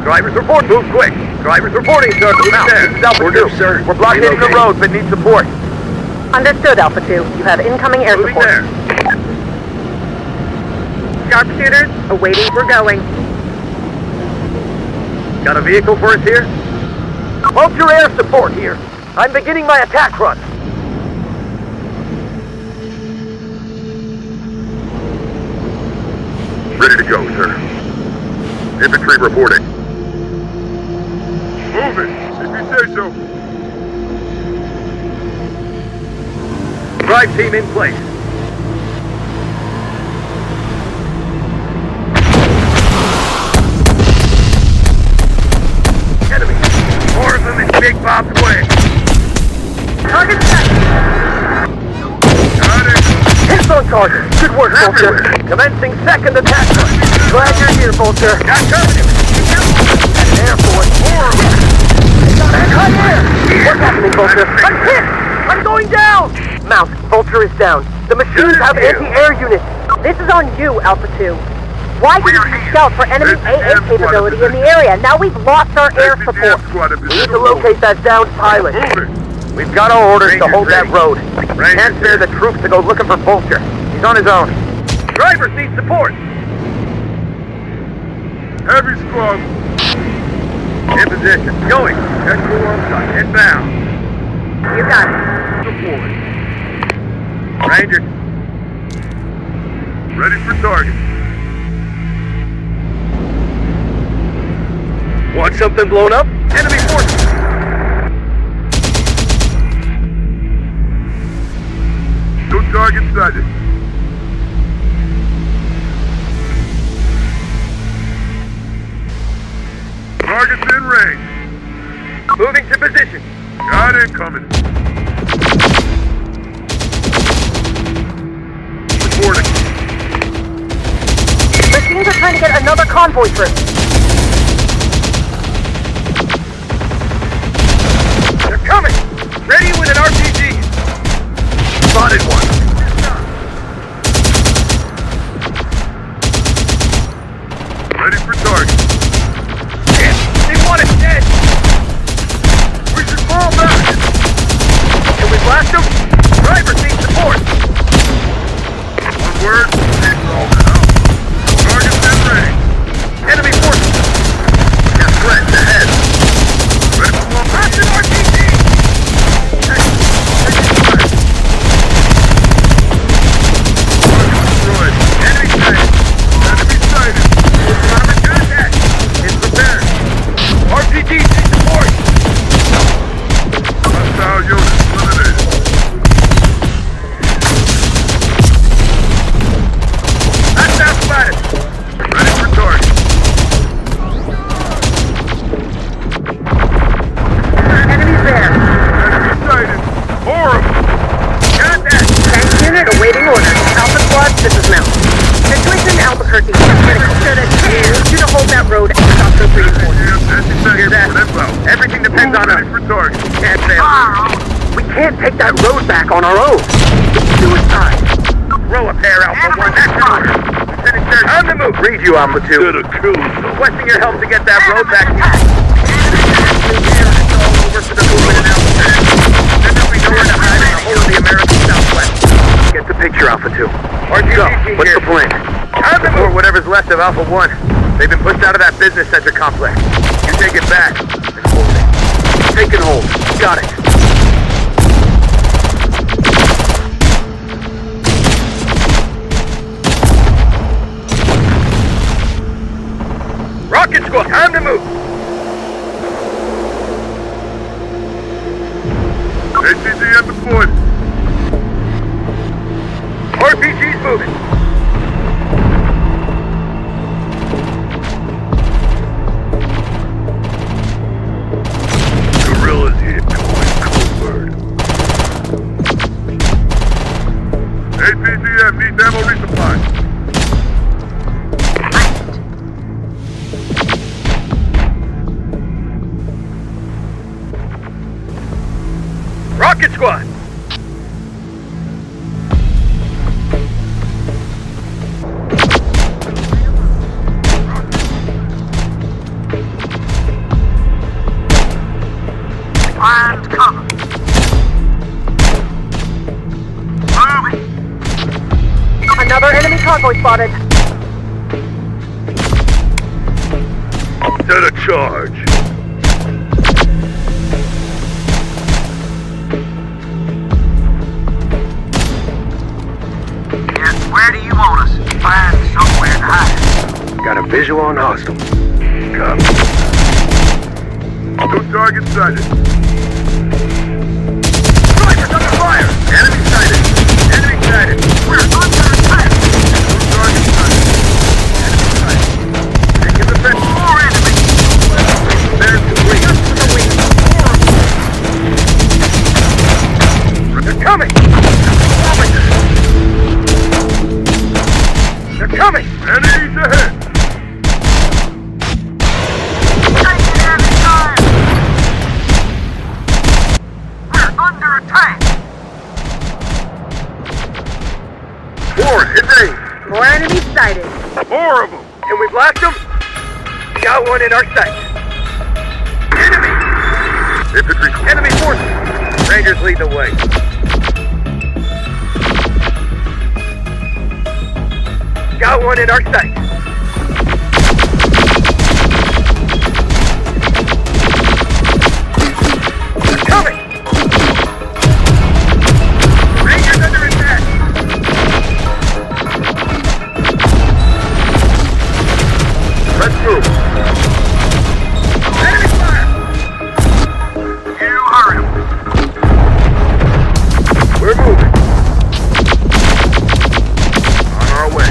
Drivers report. Move quick. Drivers reporting, sir. Mount, this is Alpha 2. Sir. We're blockading the road, but need support. Understood, Alpha 2. You have incoming air Moving support. there. Sharpshooters, awaiting we're going. Got a vehicle for us here? Vulture air support here. I'm beginning my attack run. Ready to go, sir. Infantry reporting. Moving, if you say so. Drive team in place. Enemy. More of them in Big Bob's way. Target set. Got it. Hits on target. Good work, Vulture. Commencing second attack run. Glad you're here, Vulture. Got company. Air Force. Cut air. What's happening, Vulture? I'm hit. I'm going down. Mount, Vulture is down. The machines have anti-air units. This is on you, Alpha 2. Why didn't you scout for enemy AA capability in the area? Now we've lost our air support. We need to locate that downed pilot. We've got our orders to hold that road. Can't spare the troops to go looking for Vulture. He's on his own. Drivers need support. Heavy squad. In position. Going. Technical alongside. Inbound. You got it. Deployed. Rangers. Ready for target. Want something blown up? Enemy forces. No target sighted. Target's in range. Moving to position. Got incoming. Reporting. Machines are trying to get another convoy through. They're coming! Ready with an RPG! Spotted one. Ready for target. Shit! They want us dead! We should fall back. Can we blast them? Drivers need support! One word, keep rolling out. Target's in range. Enemy forces! Got threats ahead! Ready for one. Blast an RPG! Destroyed. Enemy sighted! Enemy sighted. Common contact! It's prepared! RPGs need support! Hostile units eliminated. That's out spotted! Ready for target. Enemies there. Enemy sighted. Horrible. Contact! Tank unit awaiting orders. Alpha Squad, this is Mount. Situation in Albuquerque. Need you to hold that road and stop those reinforcements. Hear that? Everything depends on us. Ready for target. Can't fail. We can't take that road back on our own. Suicide! Throw a pair, Alpha 1. Action order. Lieutenant Church, on the move. Read you, Alpha 2. Requesting your help to get that road back. It's all over for the movement in Albuquerque. Then there'll be nowhere to hide in the whole of the American Southwest. Get the picture, Alpha 2. Go. What's the plan? On the move. Or whatever's left of Alpha 1. They've been pushed out of that business center complex. You take it back and hold it. Take and hold. Got it. Rocket Squad, time to move! ATGM deployed. RPG's moving. Guerrillas here going covert. ATGM needs ammo resupply. Rocket Squad! convoy spotted. Set a charge. Yeah, where do you want us? Find somewhere to hide. Got a visual on hostile. Copy. 2 targets sighted. Snipers under fire! Enemy sighted. Enemy sighted. We're under attack. 2 targets sighted. Enemy sighted. Taking the fence. More enemies. There's complete. They're coming! They're coming! Enemies ahead! We're under attack. Forward, hit aim! More enemies sighted. 4 of them! Can we blast them? Got one in our sight. Enemy! Infantry. Enemy forces! Rangers lead the way. Got one in our sight. They're coming! Rangers under attack! Let's move. Enemy fire! You heard him. We're moving. On our way.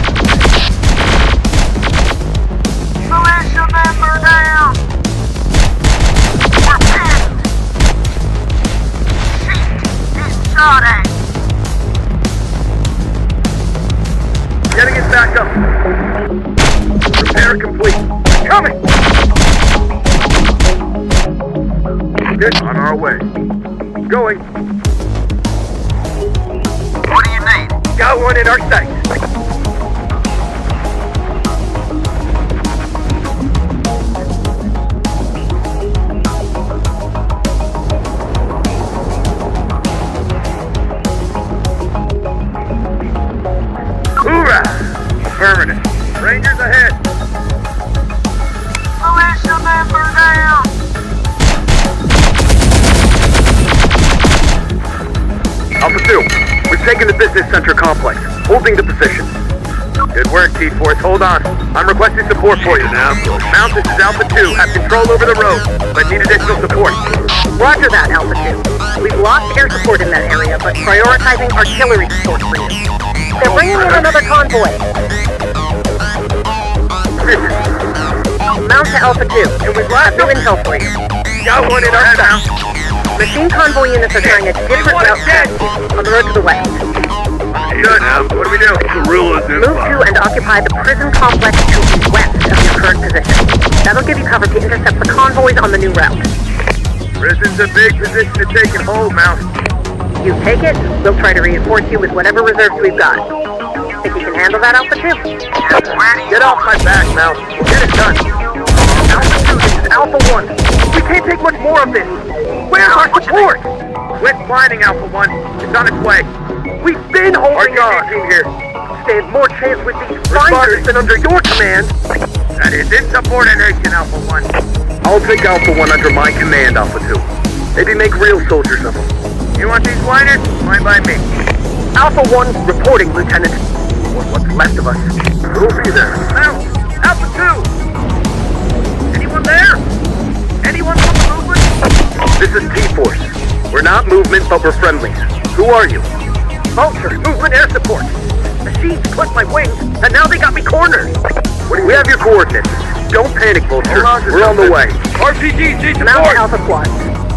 Militia member down. We're pinned. Shit, he's shot at. Getting it back up. Repair complete. Coming! Good. On our way. Going. What do you need? Got one in our sight. Hoorah! Affirmative. Rangers ahead. Militia member down. Alpha 2, we've taken the business center complex, holding the position. Good work, T-Force. Hold on. I'm requesting support for you now. Mount, this is Alpha 2. Have control over the road, but need additional support. Roger that, Alpha 2. We've lost air support in that area, but prioritizing artillery support for you. They're bringing in another convoy. Mount to Alpha 2, and we've lost new intel for you. Got one in our sight. Machine convoy units are trying a different route on the road to the west. Good. What do we do? Guerrillas in Move to and occupy the prison complex to the west of your current position. That'll give you cover to intercept the convoys on the new route. Prison's a big position to take and hold, Mount. You take it, we'll try to reinforce you with whatever reserves we've got. Think you can handle that, Alpha 2? Get off my back, Mount. We'll get it done. Alpha 2, this is Alpha 1. We can't take much more of this. Where's our support? Quit whining, Alpha 1. It's on its way. We've been holding on. Team here. Stand more chance with these fighters than under your command. That is insubordination, Alpha 1. I'll take Alpha 1 under my command, Alpha 2. Maybe make real soldiers of them. You want these whiners? Fine by me. Alpha 1 reporting, Lieutenant. What's left of us? Who'll be there? Mount! Alpha 2! Anyone there? Anyone from the movement? This is T-Force. We're not movement, but we're friendlies. Who are you? Vulture, movement air support. Machines clipped my wings, and now they got me cornered. We have your coordinates. Don't panic, Vulture. We're on the way. RPGs need Mount support! Alpha Quad.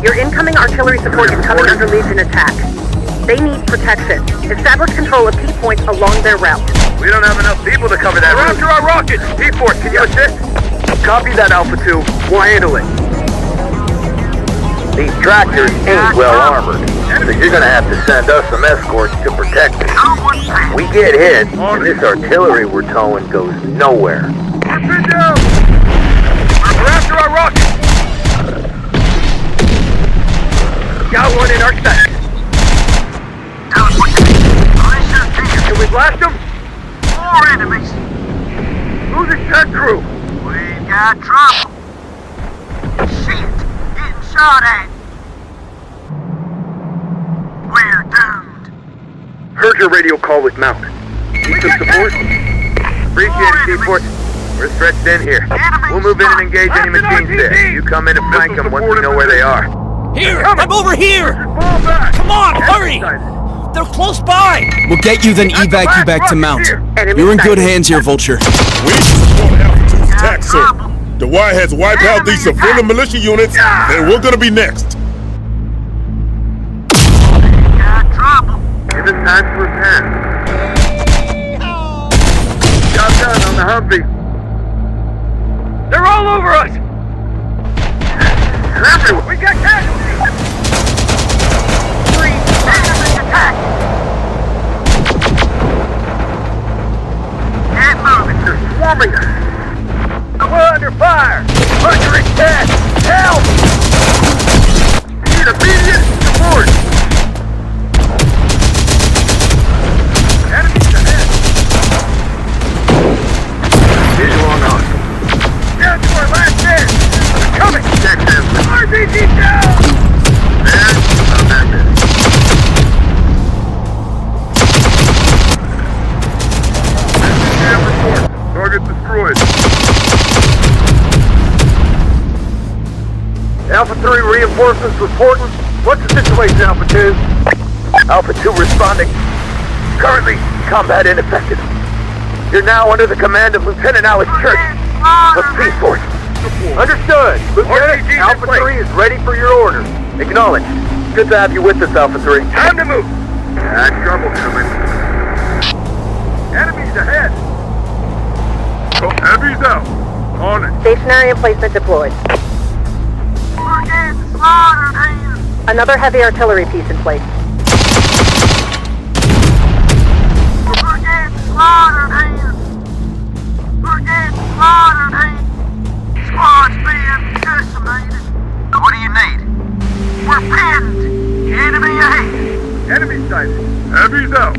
Your incoming artillery support is coming under Legion attack. They need protection. Establish control of key points along their route. We don't have enough people to cover that route. After our rockets! T-Force, can you assist? Copy that, Alpha 2. We'll handle it. These tractors ain't well armored, so you're gonna have to send us some escorts to protect us. We get hit, and this artillery we're towing goes nowhere. We're pinned down! We're after our rockets! Got one in our sight. Can we blast them? More enemies. Got trouble. Shit! Getting shot at. We're doomed. Heard your radio call with Mount. Need some support? Appreciate it, Seaport. We're stretched in here. We'll move in and engage any machines there. You come in and flank them once we know where they are. Here! I'm over here! Come on, hurry! They're close by! We'll get you, then evac you back to Mount. You're in good hands here, Vulture. We support Alpha 2's attack, sir. The Wireheads wipe out these civilian militia units, and we're gonna be next. Got trouble. Give us time to repent. Job done on the Humvee. They're all over us! They're everywhere. We got casualties. Three enemy attack. Can't move it. They're swarming us. We're under fire! Under attack! Help! Need immediate support. Enemies ahead. Visual on us. Down to our last chance. Coming. Check them. RPG down. There. Combat ready. SCM report. Target destroyed. Alpha 3 reinforcements reporting. What's the situation, Alpha 2? Alpha 2 responding. Currently, combat ineffective. You're now under the command of Lieutenant Alex Church of Peace Force. Understood. Lieutenant, Alpha 3 is ready for your orders. Acknowledged. Good to have you with us, Alpha 3. Time to move. Got trouble coming. Enemies ahead. Heavy's out. On it. Stationary emplacement deployed. We're getting slaughtered here. Another heavy artillery piece in place. We're getting slaughtered here. We're getting slaughtered here. Squad's being decimated. What do you need? We're pinned. Enemy ahead. Enemy sighted. Heavy's out.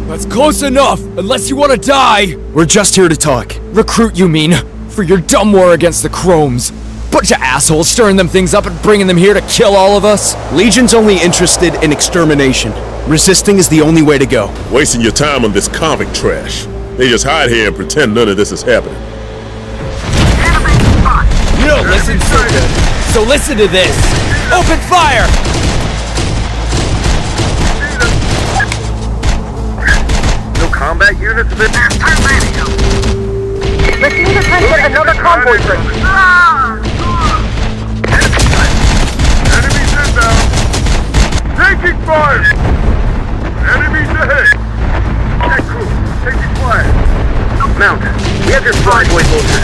That's close enough, unless you want to die! We're just here to talk. Recruit, you mean? For your dumb war against the Chromes. Bunch of assholes stirring them things up and bringing them here to kill all of us. Legion's only interested in extermination. Resisting is the only way to go. Wasting your time on this convict trash. They just hide here and pretend none of this is happening. You don't listen so good. So listen to this. Open fire! No combat units have been there. Too many of them. Let's need attention another convoy trip. Enemies inbound. Taking fire. Enemies ahead. That crew, taking fire. Mount, we have your fly boy soldiers.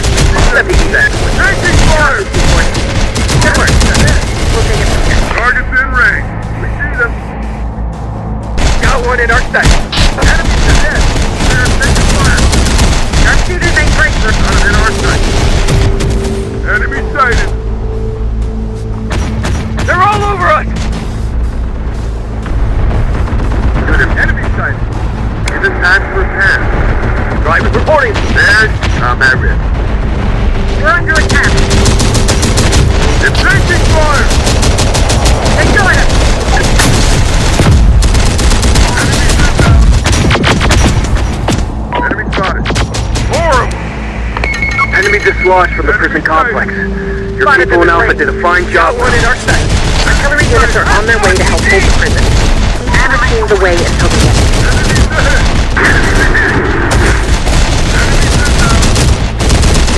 Let me do that. Taking fire. Get right. We'll take it from here. Targets in range. We see them. Got one in our sight. Enemies ahead. They're taking fire. Sharpshooters ain't tracer. In our sight. Enemy sighted. They're all over us. Good. Enemy sighted. Give us time to repair. Drivers reporting. There's combat risk. We're under attack. It's taking fire. They join us. Enemy spotted. More of them. Enemy dislodged from the prison complex. Your people in Alpha did a fine job. Got one in our sight. Artillery units are on their way to help hold the prison. Keep the machines away until the end.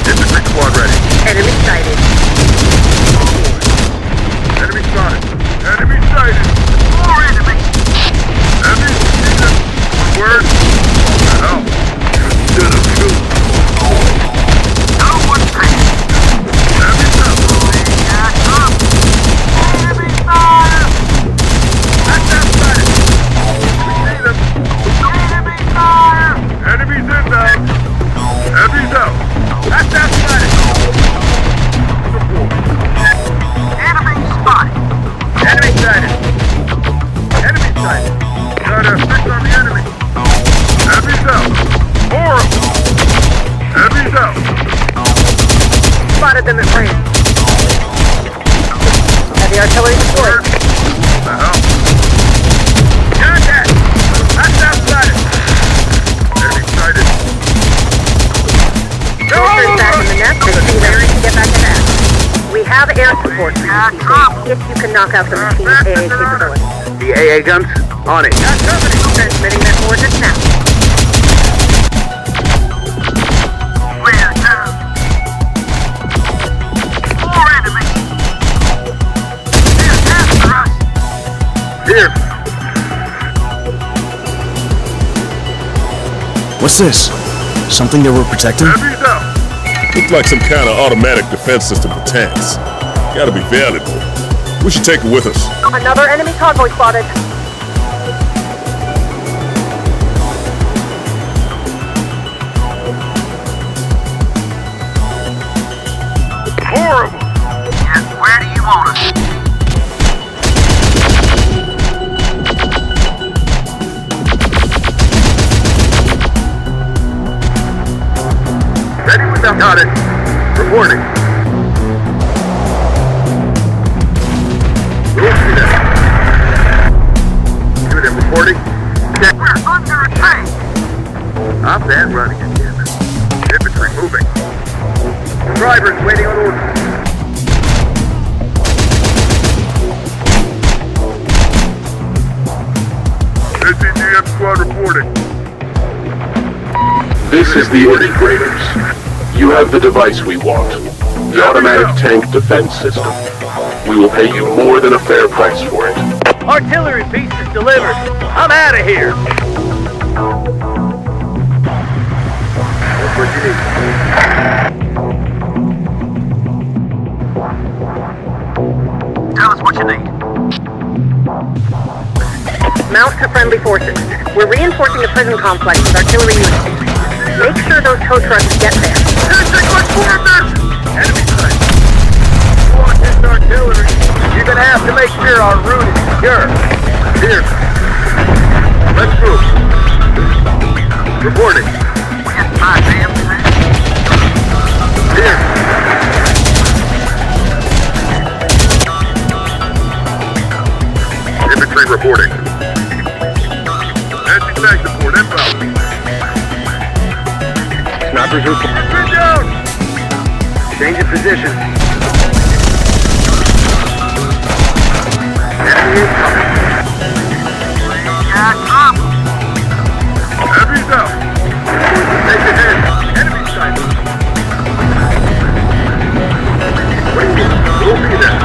Infantry squad ready. Enemy sighted. Enemy spotted. Enemy sighted. More enemies. Enemy see them. Word. Hell. Should have killed. No one paid. Enemy up. Enemy fire. That's outside. We see them. got 6 on the enemy. Heavy's out. Horrible. Heavy's out. Spotted them at range. Heavy artillery deployed. What the hell? Contact! That's outside it. Enemy sighted. Soldiers back in the nest and see where to get back to that. We have air support for you, if you can knock out the machine AA capability. The AA guns? On it. Got company. Transmitting their coordinates now. Clear. More enemies. They're after us. Here. What's this? Something that we're protecting? Heavy's out. Looked like some kind of automatic defense system for tanks. Gotta be valuable. We should take it with us. Another enemy convoy spotted. Horrible. And where do you want us? Ready without got it. Reporting. Unit reporting. Check. We're under attack. Stop that running again. Infantry moving. Drivers waiting on orders. SCGM squad reporting. This is the integrators. You have the device we want. The automatic tank defense system. We will pay you more than a fair price for it. Artillery pieces delivered. I'm out of here. That's what you need. Tell us what you need. Mount to friendly forces. We're reinforcing the prison complex with artillery units. Make sure those tow trucks get there. Enemy sight. Want this artillery? You're gonna have to make sure our route is secure. Here. Let's move. Reporting. Here. Infantry reporting. Anti-tank support inbound. Snipers reporting. Get down! Change of position. Enemy incoming. Heavy's out. Take the head. Enemy sighted. Wait, we'll be there.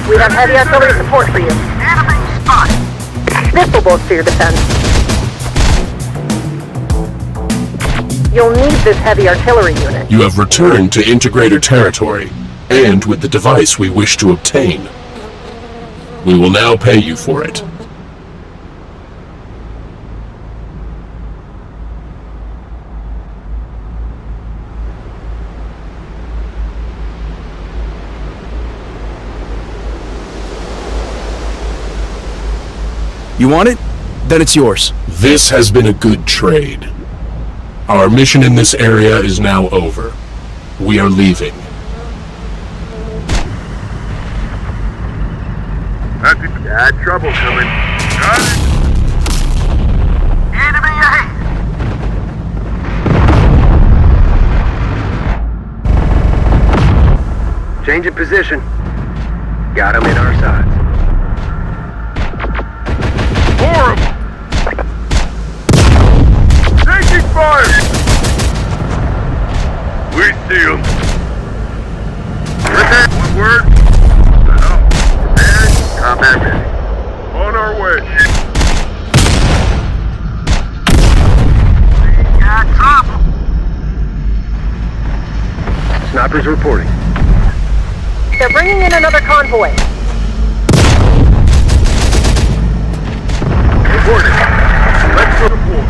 We have heavy artillery support for you. Enemy spotted. This will bolster your defense. You'll need this heavy artillery unit. You have returned to integrator territory, and with the device we wish to obtain. We will now pay you for it. You want it? Then it's yours. This has been a good trade. Our mission in this area is now over. We are leaving. Got trouble coming. Got it. Enemy ahead. Change of position. Got him in our sides. Horrible! Taking fire! We see him. Prepare. One word. No. Prepared. Combat ready. On our way. We got trouble. Snipers reporting. They're bringing in another convoy. Reporting. Let's deploy.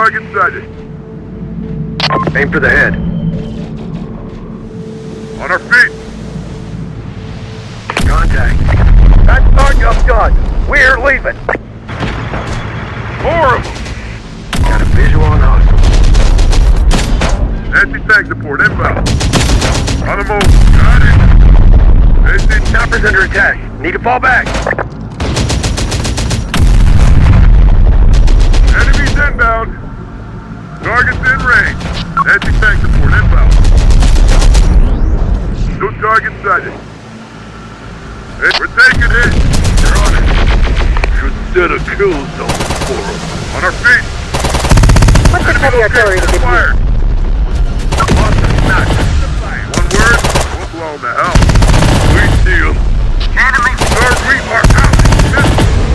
target sighted. Aim for the head. On our feet. Contact. That's our jump gun. We're leaving. More of them. Got a visual on hostile. Anti-tank support inbound. On the move. Got it. Chopper's under attack. Need to fall back. Enemies inbound. Target's in range. Anti-tank support inbound. No target sighted. We're taking it. They're on it. Should set a kill zone for them. On our feet. What's the heavy artillery to get fired? One word. We'll blow them to hell. We see them. Enemy. Sir, we are out.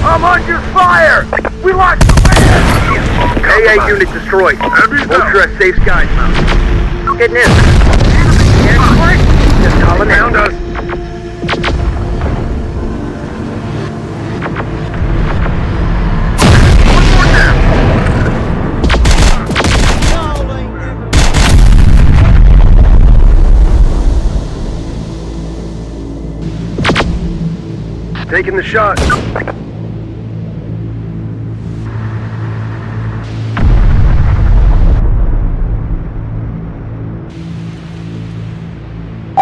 I'm under fire. We lost the man. AA unit destroyed. Ultra safe skies mount. Good news. Just calling around us. Taking the shot.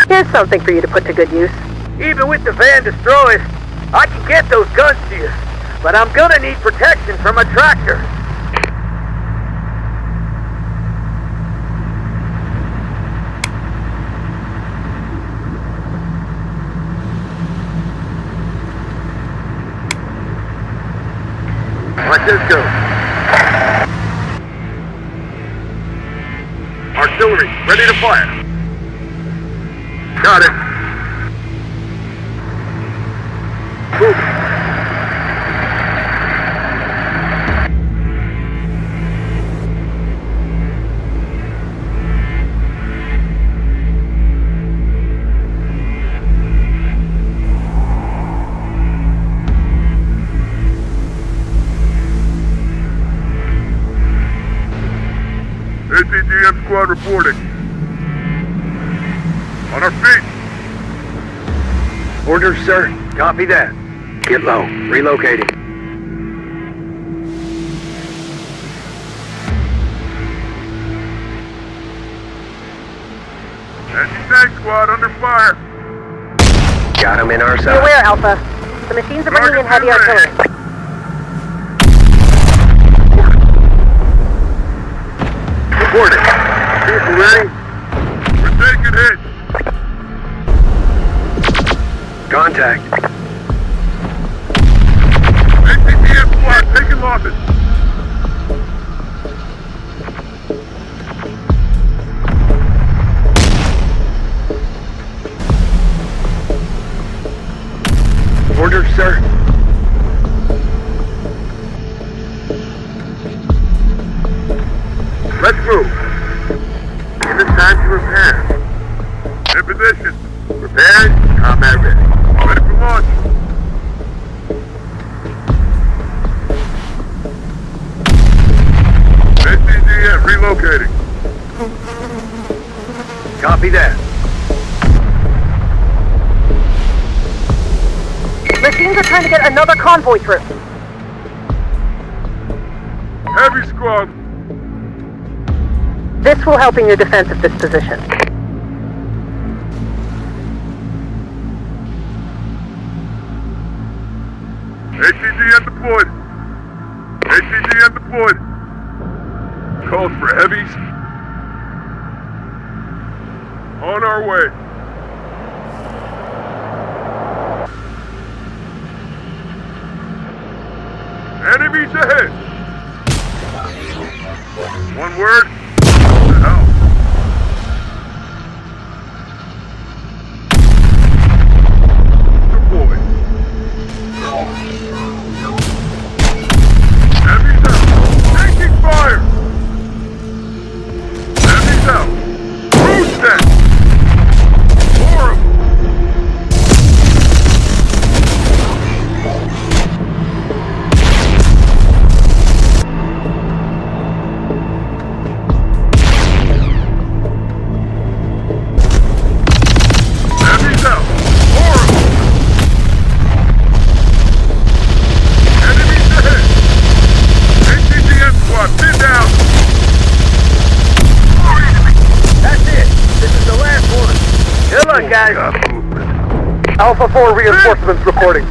Here's something for you to put to good use. Even with the van destroyed, I can get those guns to you. But I'm gonna need protection from a tractor. Watch this go. Artillery, ready to fire. Got it. Move. ATGM squad reporting. On our feet. Orders, sir. Copy that. Get low. Relocating. Anti-tank squad under fire. Got him in our side. Beware, Alpha. The machines are bringing in heavy artillery. Reporting. Vehicle ready. We're taking hits. Contact. ATPM squad taking losses. Orders, sir. Let's move. Give us time to repair. In position. Prepared. Combat ready. Ready for launch. ATGM relocating. Copy that. Machines are trying to get another convoy through. Heavy squad. This will help in your defense of this position. ATGM deployed. ATGM deployed. Calls for heavies. On our way. Enemies ahead. One word. Hell. Deploy. Enemies out. Taking fire. Enemies out. Who's that? Horrible. guys. Alpha 4 reinforcements reporting.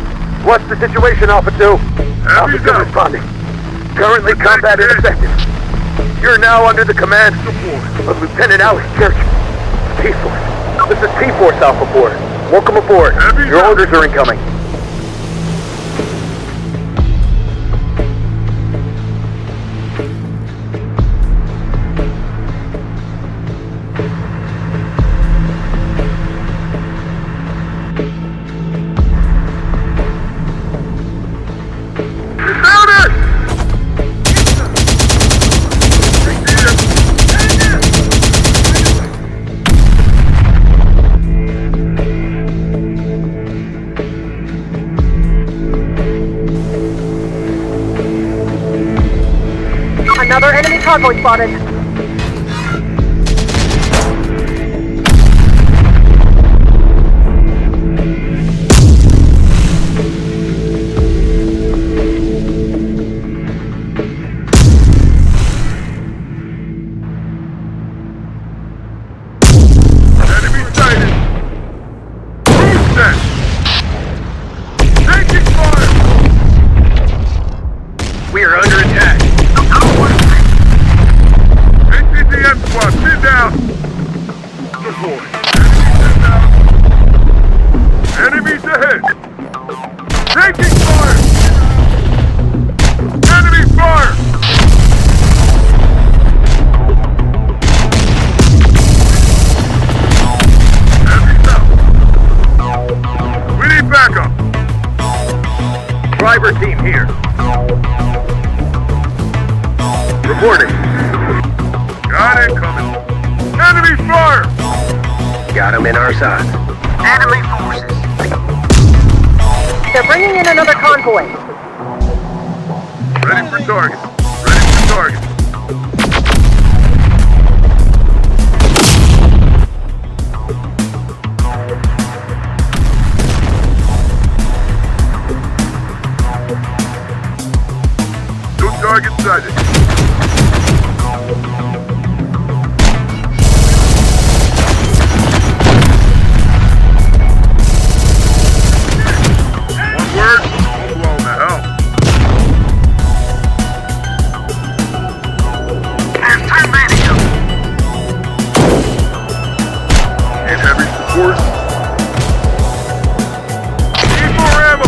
What's the situation, Alpha 2? Alpha 2 responding. Currently combat ineffective. You're now under the command of Lieutenant Alex Church. T-Force. This is T-Force, Alpha 4. Welcome aboard. Your orders are incoming. Another enemy convoy spotted. Enemy sighted. Who's that? Taking fire! We are under attack. HCTM squad, sit down! Deploy. Enemies ahead! Taking fire! Enemy fire! Enemies out! We need backup! Driver team here. Reporting. Got it coming. Enemy fire! Got him in our sights. Enemy forces. They're bringing in another convoy. Ready for target. Ready for target. New target sighted. One word, full blown to hell. Need heavy support. Need more ammo.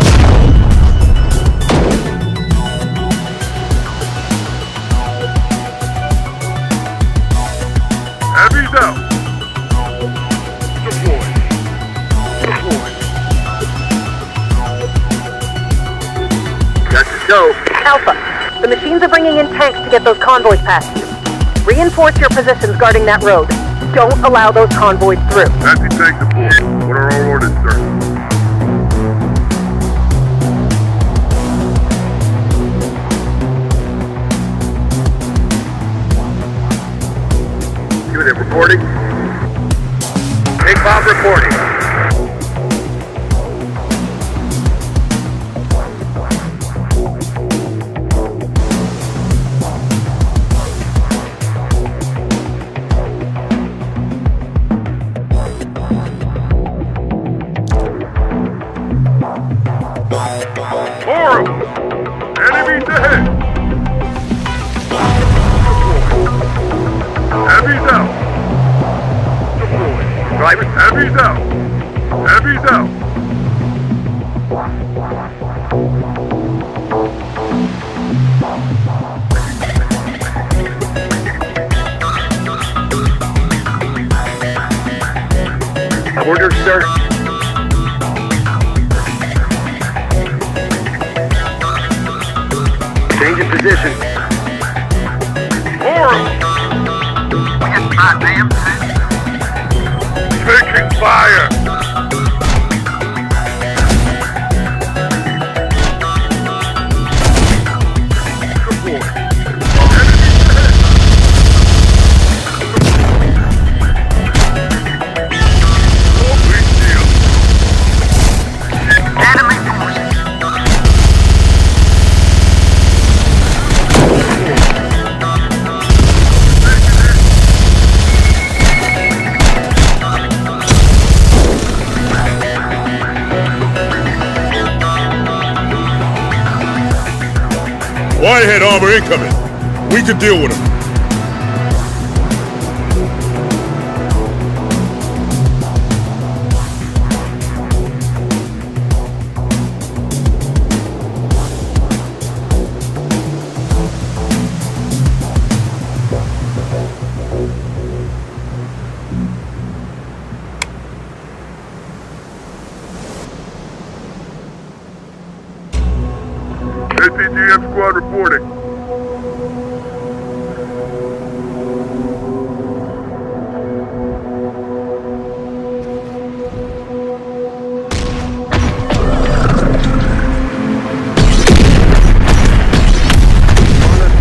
Heavy's out. Deploy. Deploy. Got to go. Alpha, the machines are bringing in tanks to get those convoys past you. Reinforce your positions guarding that road. Don't allow those convoys through. Anti-tank deployed. What are our orders, sir? Unit reporting. Big Bob reporting. Horrible! Enemies ahead! Heavy's out! Deploy. Drivers, heavy's out! Heavy's out! Orders, sir. Change in position. Horrible! Taking fire! Whitehead armor incoming. We can deal with him. APGM squad reporting.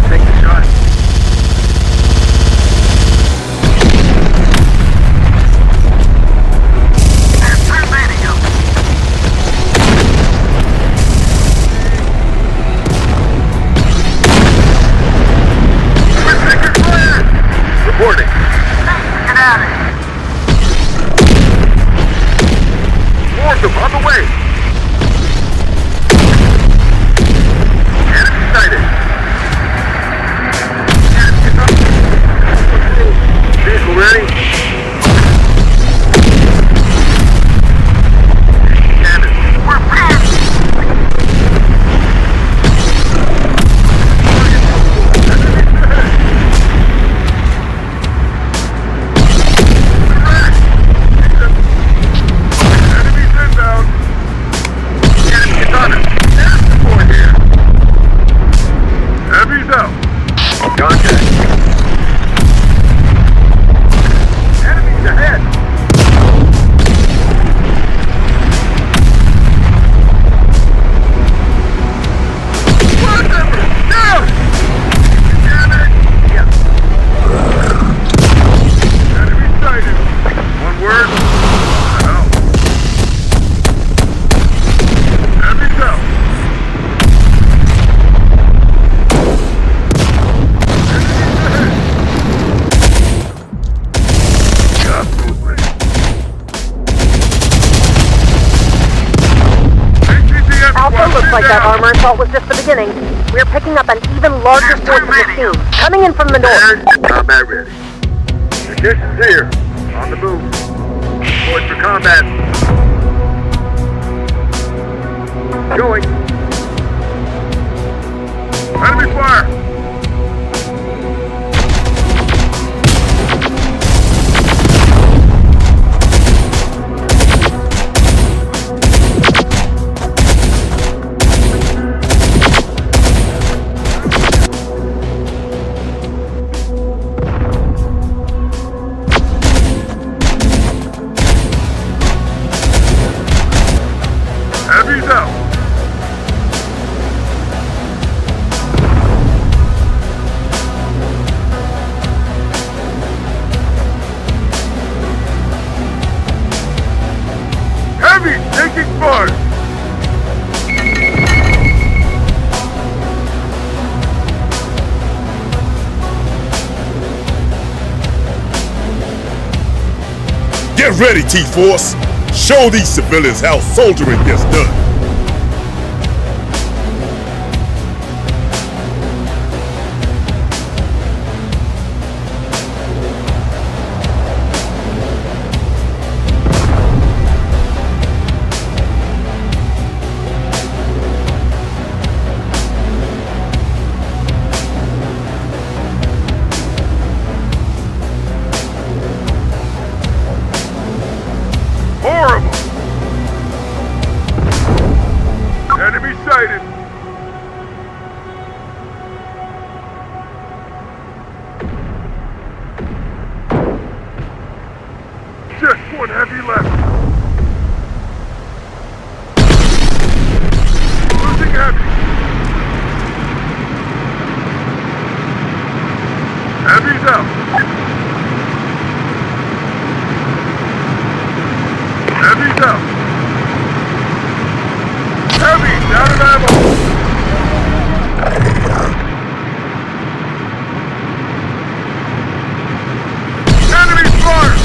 Take the shot. Reporting. Get out of here. Morgan, on the way. Enemy sighted. Vehicle ready. Cannon. We're fast. Enemies out. Contact. Enemies ahead. Whatever. Down. Yeah. Enemy sighted. One word. Out. Enemies out. Alpha, looks like that armor assault was just the beginning. We're picking up an even larger force of machines coming in from the north. Combat ready. Conditions here. On the move. Poised for combat. Going. Enemy fire. Enemies out. Heavy taking fire. Get ready, T-Force. Show these civilians how soldiering gets done. Horrible. Enemy sighted. Just one heavy left. Losing heavy. Heavy's out. Heavy's out. Heavy's out of ammo. Enemy fire.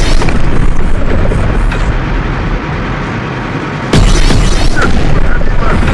Just one heavy left.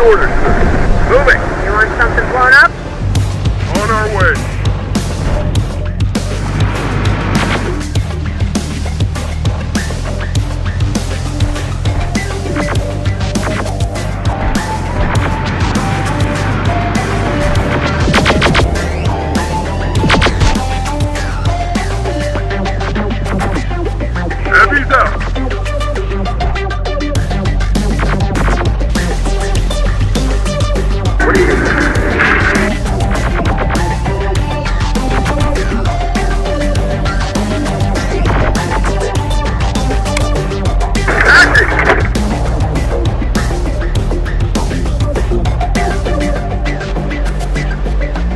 the orders, sir? Moving. You want something blown up? On our way. Heavy's out. What do you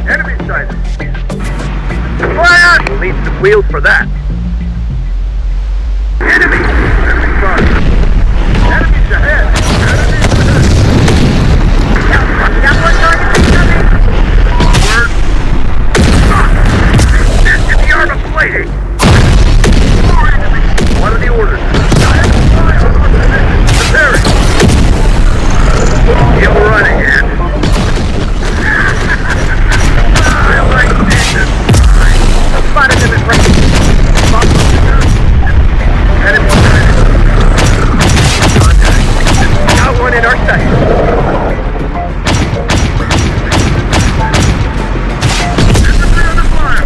Enemy sighted. Fire! We'll need some wheels for that. Enemy! Enemy spotted. Enemies ahead! Enemies ahead! Got one target incoming. Word. This is the art of plating! What are the orders? Preparing! Get running, Ed. I like this. Spotted them at range. Enemy sighted. Contact. Got one in our sight. Infantry under fire.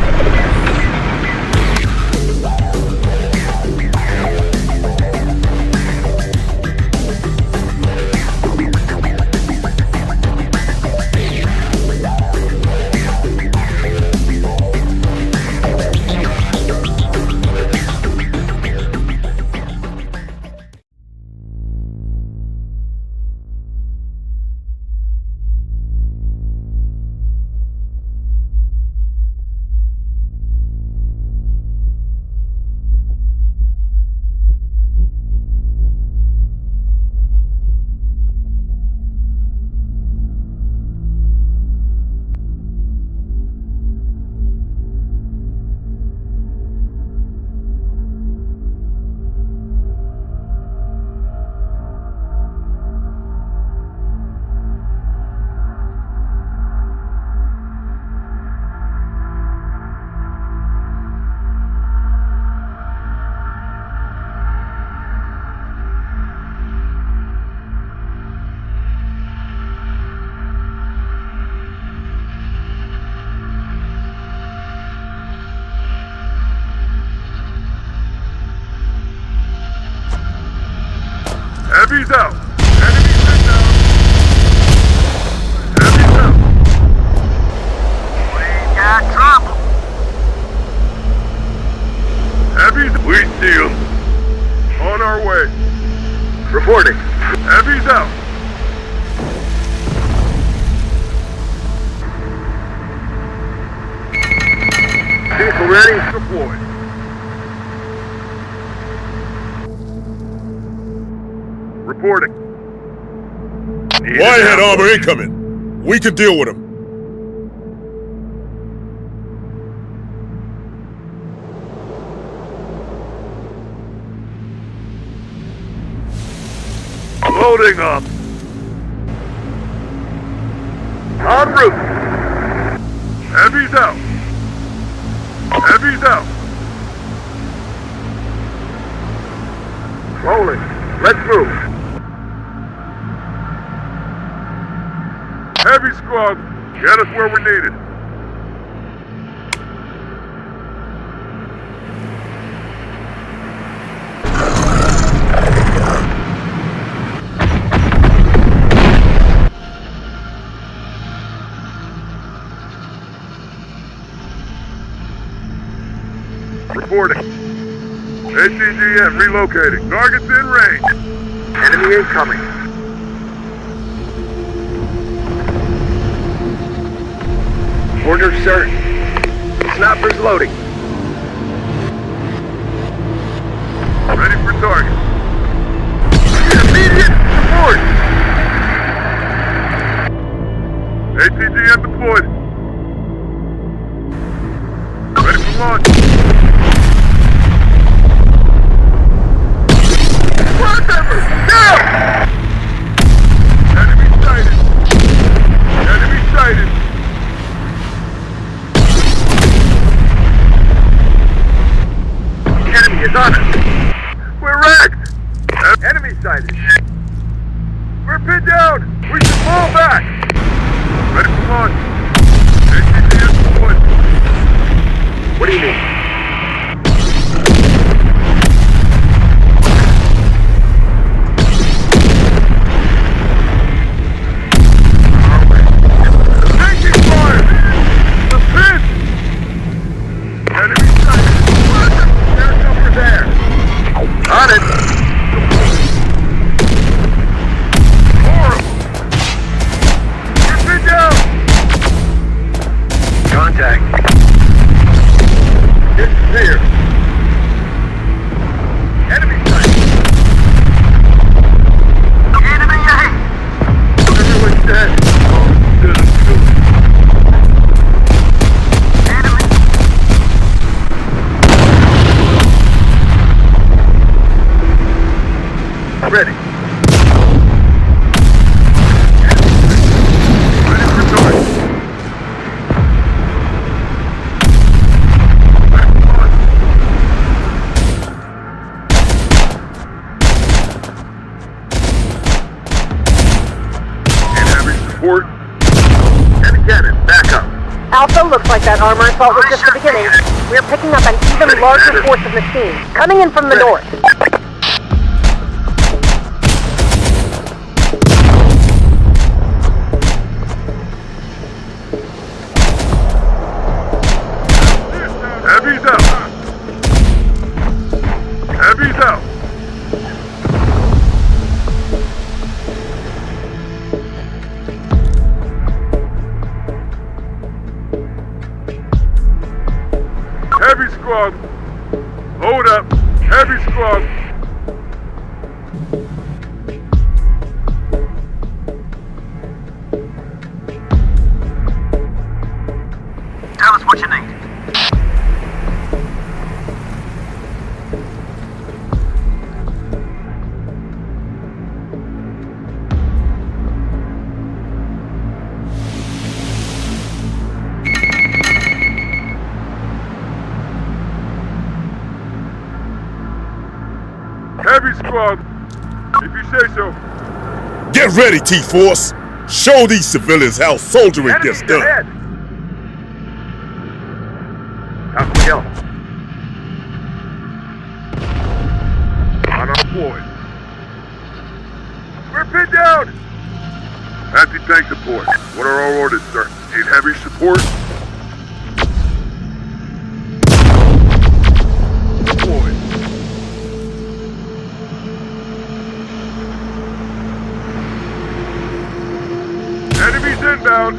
Heavy's out. Enemies sent down. Heavy's out. We got trouble. Heavy's. We see him. On our way. Reporting. Heavy's out. Vehicle ready. Deployed. Reporting. Whitehead armor incoming. We can deal with him. Loading up. En route. Heavy's out. Heavy's out. Rolling. Let's move. Heavy squad, get us where we're needed. Reporting. ATGM relocating. Target's in range. Enemy incoming. Order, sir. Snipers loading. Ready for target. Immediate support. ATGM deployed. Ready for launch. Down! Enemy sighted. Enemy sighted. We're pinned down! We should fall back! Ready for launch. ATCS 1. What do you mean? Taking fire! The pin! Enemy sighted! There's over there! On it! Horrible! Get me down! Contact. It's clear. Enemy sight. Enemy ahead! Everyone's dead. Good. Enemy. Ready. Ready for charge. And heavy support. Heavy cannon, back up. Alpha, looks like that armor assault was just the beginning. We're picking up an even larger force of machines, coming in from the north. Heavy's out. Heavy's out. Heavy squad. Hold up. Heavy squad. Tell us what you need. Heavy squad. If you say so. Get ready, T-Force! Show these civilians how soldiering gets done! Ahead. How can we help? On our point. We're pinned down! Anti-tank support. What are our orders, sir? Need heavy support? Deploy. Enemies inbound!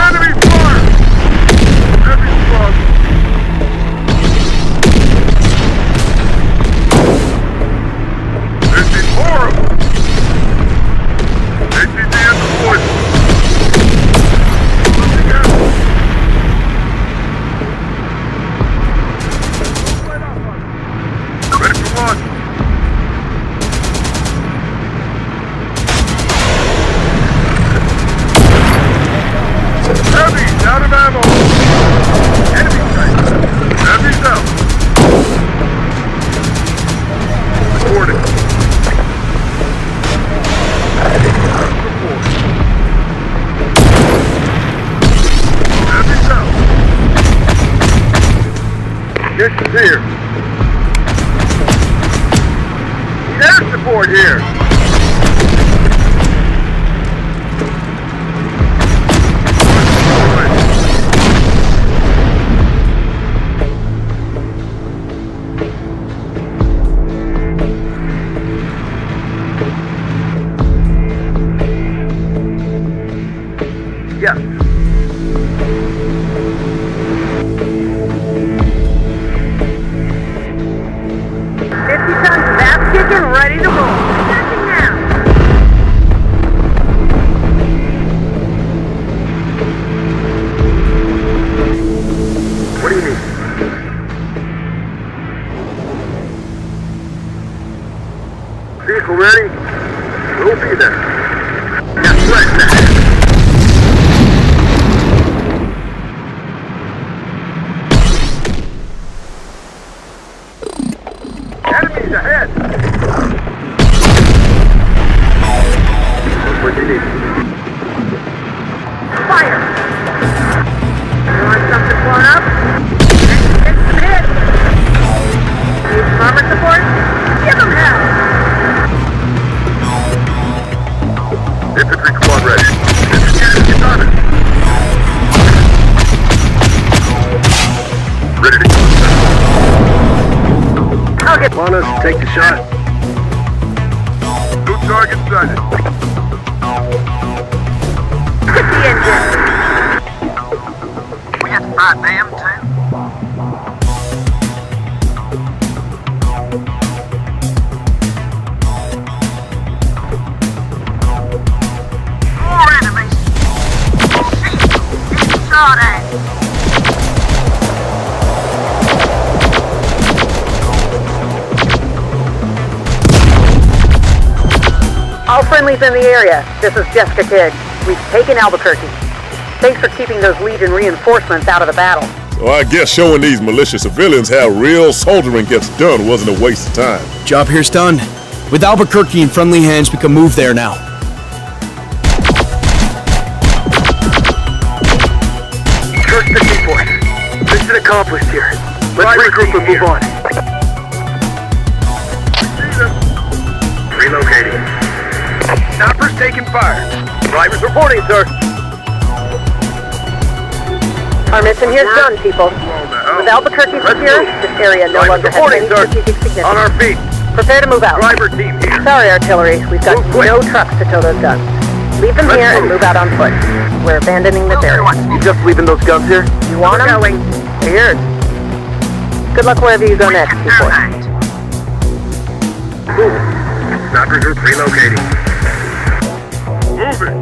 Enemy fire! Heavy squad! This is horrible! ATD at the point! Moving out! Ready for launch! Heavy's out of ammo! Enemy sight! Heavy's out! Reporting. Report. Heavy's out! Get here! Air support here! Yes. 50-ton fast kicking, ready to roll. Attacking now. What do you need? Vehicle ready? We'll be there. Yes, right there. Enemies ahead! What do you need? Fire! You want something blown up? Get some hits! Need some armor support? Give them hell! Infantry squad ready. Get on it. Ready to go. I'll get Want us to take the shot? New target sighted. hit the engine! We got to fight them too. More enemies! Shit! Get shot at! All friendlies in the area. This is Jessica Kidd. We've taken Albuquerque. Thanks for keeping those Legion reinforcements out of the battle. So I guess showing these malicious civilians how real soldiering gets done wasn't a waste of time. Job here's done. With Albuquerque in friendly hands, we can move there now. First 54. Mission accomplished here. Let's regroup and move on. Relocating. Sniper's taking fire. Drivers reporting, sir. Our mission here's done, people. With Albuquerque secure, this area no longer has any strategic significance. On our feet. Prepare to move out. Driver team here. Sorry, artillery. We've got no trucks to tow those guns. Leave them here and move out on foot. We're abandoning this area. You just leaving those guns here? You want them? They're yours. Good luck wherever you go next, people. Sniper group relocating. Moving.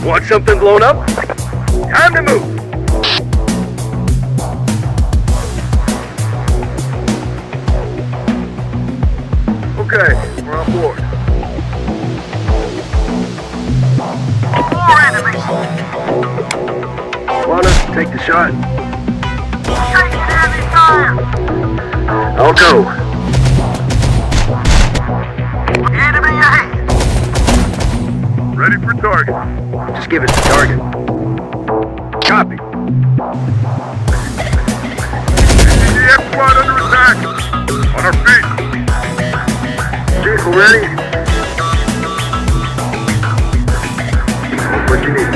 Want something blown up? Time to move. Okay, we're on board. More enemies! Want us to take the shot? Taking heavy fire! I'll go. Enemy ahead! Ready for target. Just give us the target. Copy. CDF squad under attack. On our feet. Vehicle ready. What you need?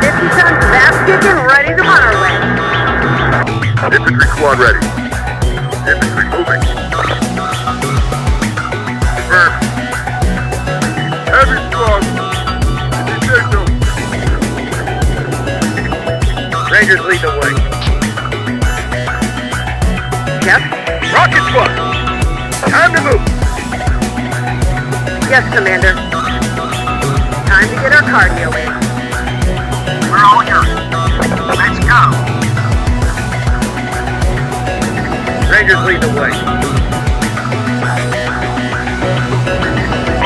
50 tons of ass kicking ready to run our way. Infantry squad ready. Infantry moving. Confirmed. Heavy squad. Signal. Rangers lead the way. Yep. Rocket squad. Time to move. Yes, Commander. Time to get our cardio in. We're all yours. Let's go. Rangers lead the way.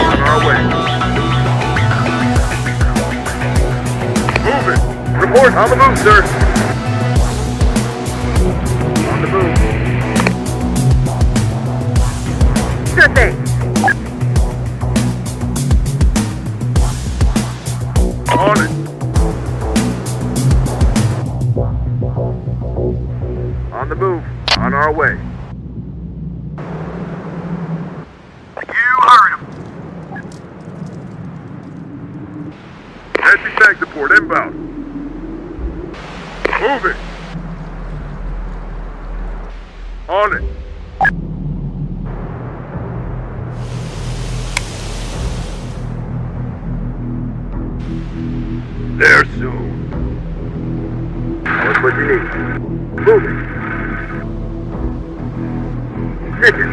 On our way. Moving. Report on the move, sir. On the move. Sure thing. On it. On the move. On our way. You heard him. Anti-tank support inbound. Moving. On it. There soon. That's what you need. Moving. Chicken.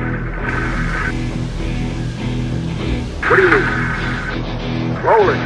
What do you need? Rolling.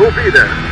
We'll be there.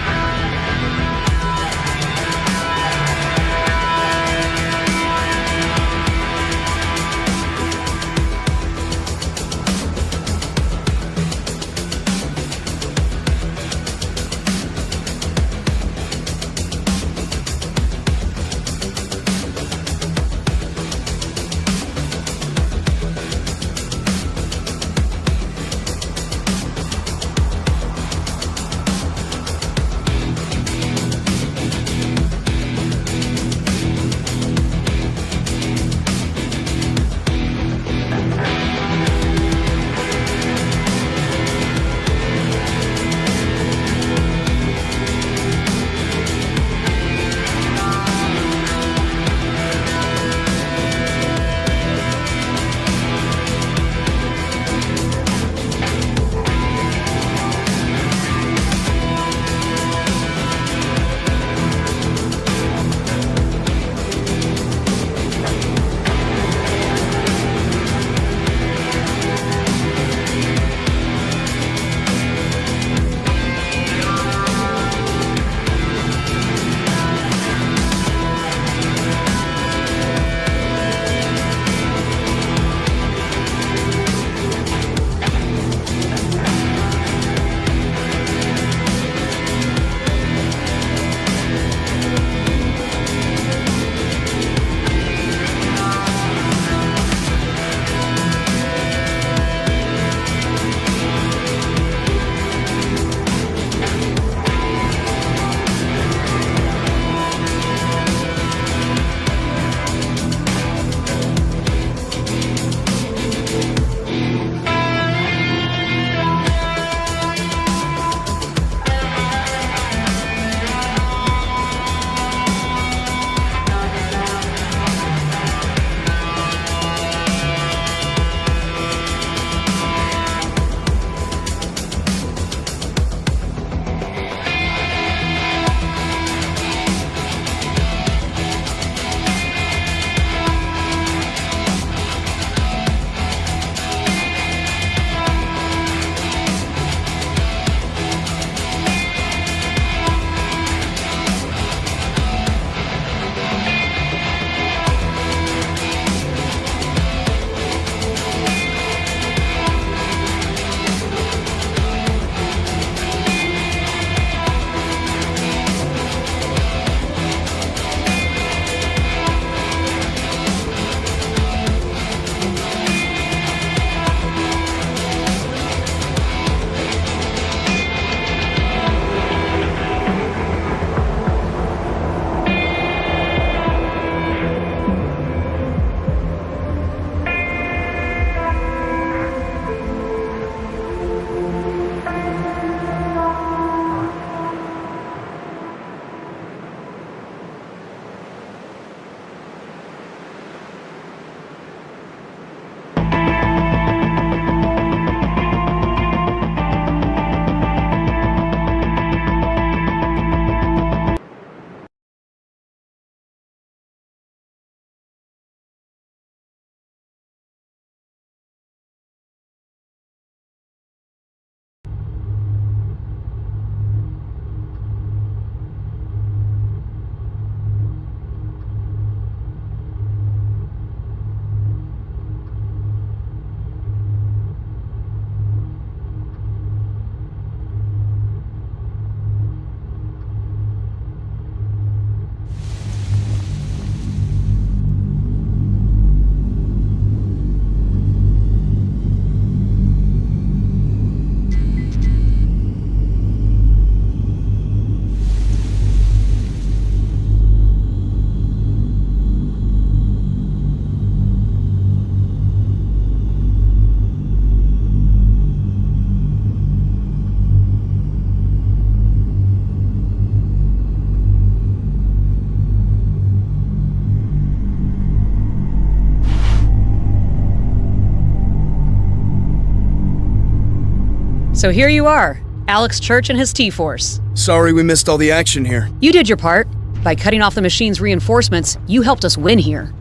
So here you are, Alex Church and his T-Force. Sorry we missed all the action here. You did your part. By cutting off the machine's reinforcements, you helped us win here.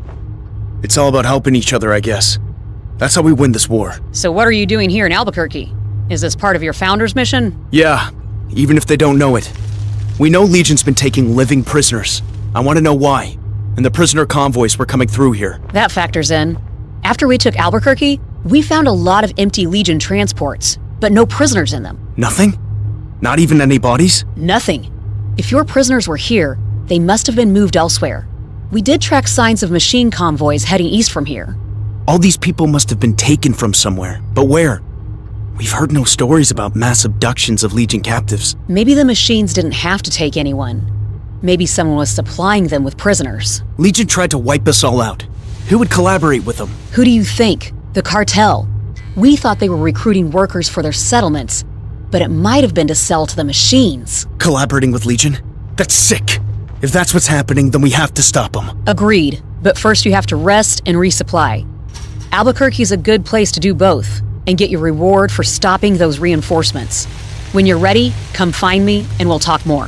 It's all about helping each other, I guess. That's how we win this war. So what are you doing here in Albuquerque? Is this part of your founder's mission? Yeah. even if they don't know it. We know Legion's been taking living prisoners. I want to know why. And the prisoner convoys were coming through here. That factors in. After we took Albuquerque, we found a lot of empty Legion transports, but no prisoners in them. Nothing? Not even any bodies? Nothing. If your prisoners were here, they must have been moved elsewhere. We did track signs of machine convoys heading east from here. All these people must have been taken from somewhere, but where? We've heard no stories about mass abductions of Legion captives. Maybe the machines didn't have to take anyone. Maybe someone was supplying them with prisoners. Legion tried to wipe us all out. Who would collaborate with them? Who do you think? The cartel. We thought they were recruiting workers for their settlements, but it might have been to sell to the machines. Collaborating with Legion? That's sick. If that's what's happening, then we have to stop them. Agreed, but first you have to rest and resupply. Albuquerque's a good place to do both, and get your reward for stopping those reinforcements. When you're ready, come find me and we'll talk more.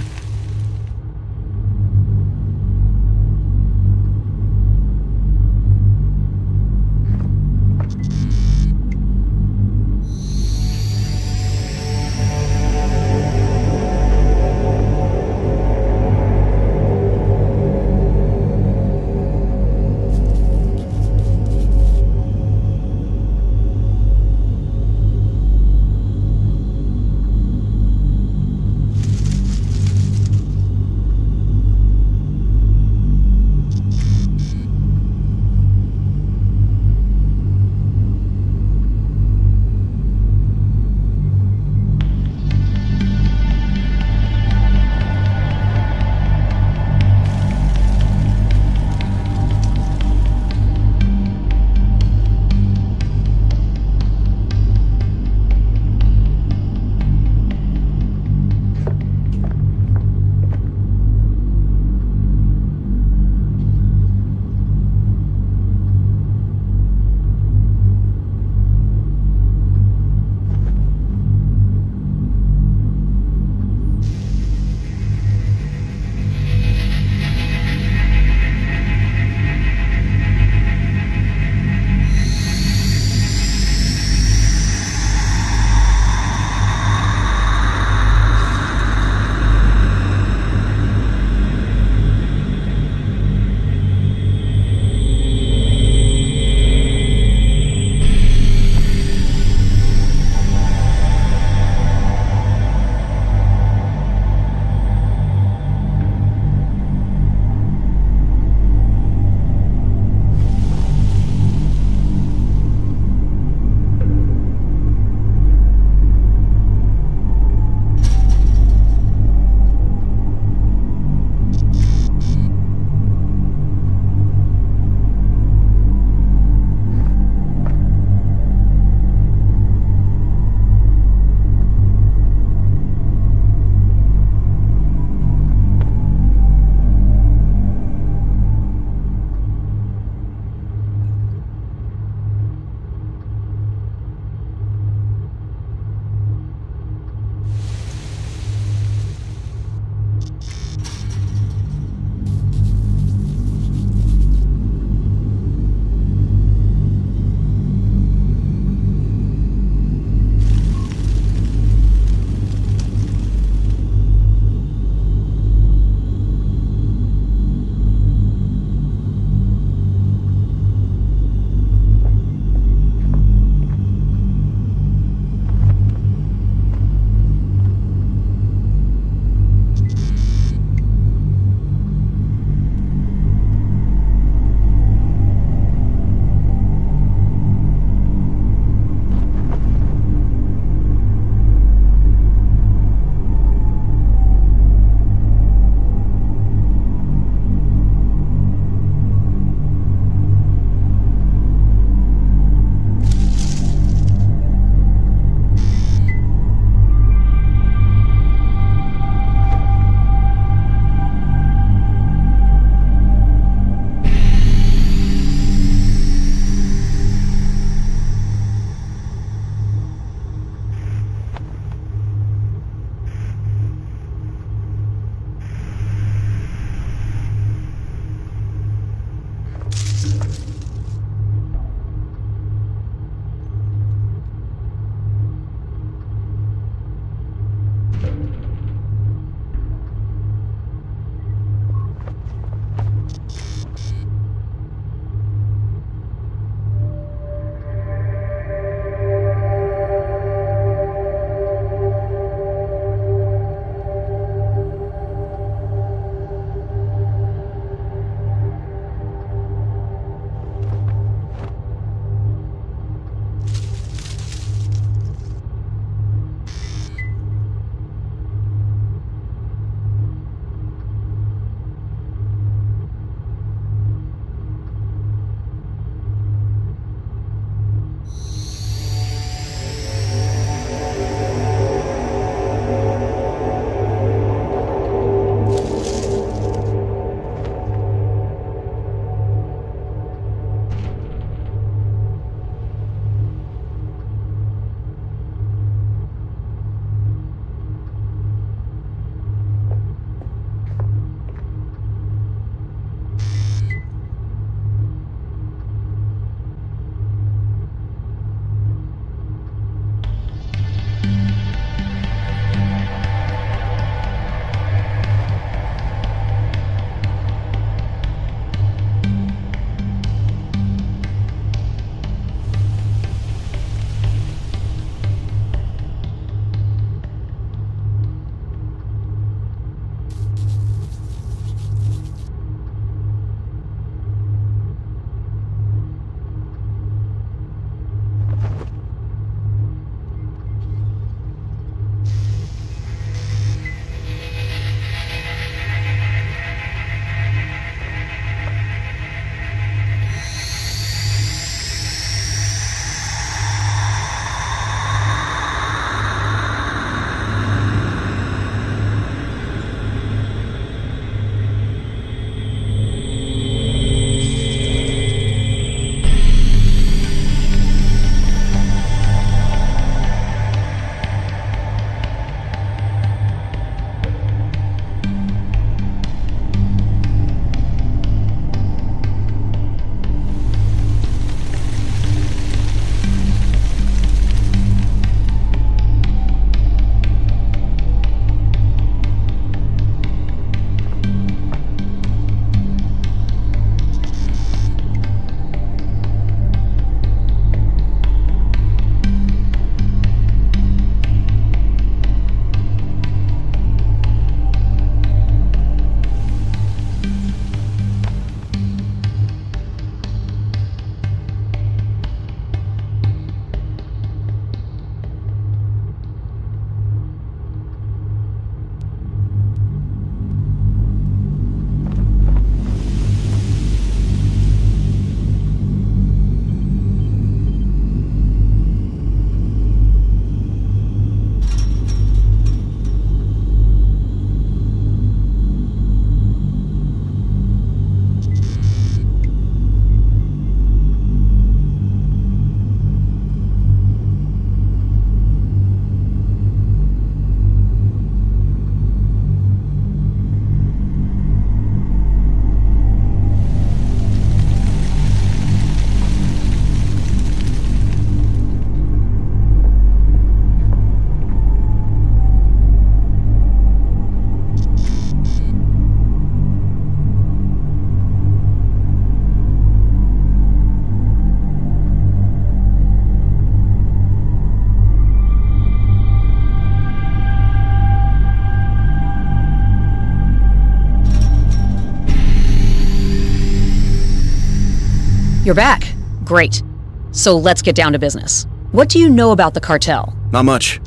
You're back. Great. So let's get down to business. What do you know about the cartel? Not much.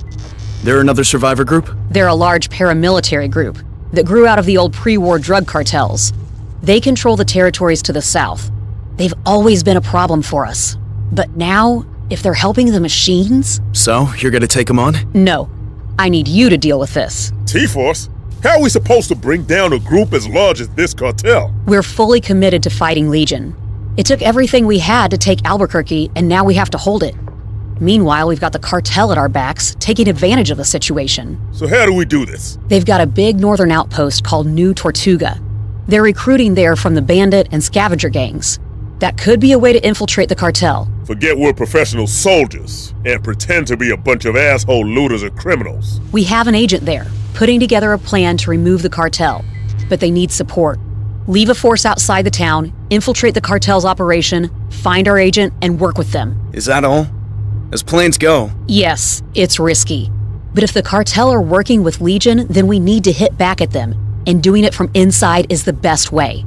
They're another survivor group? They're a large paramilitary group that grew out of the old pre-war drug cartels. They control the territories to the south. They've always been a problem for us. But now, if they're helping the machines... So, you're gonna take them on? No. I need you to deal with this. T-Force? How are we supposed to bring down a group as large as this cartel? We're fully committed to fighting Legion. It took everything we had to take Albuquerque, and now we have to hold it. Meanwhile, we've got the cartel at our backs, taking advantage of the situation. So how do we do this? They've got a big northern outpost called New Tortuga. They're recruiting there from the bandit and scavenger gangs. That could be a way to infiltrate the cartel. Forget we're professional soldiers and pretend to be a bunch of asshole looters or criminals. We have an agent there, putting together a plan to remove the cartel, but they need support. Leave a force outside the town, infiltrate the cartel's operation, find our agent, and work with them. Is that all? As plans go. Yes, it's risky. But if the cartel are working with Legion, then we need to hit back at them, and doing it from inside is the best way.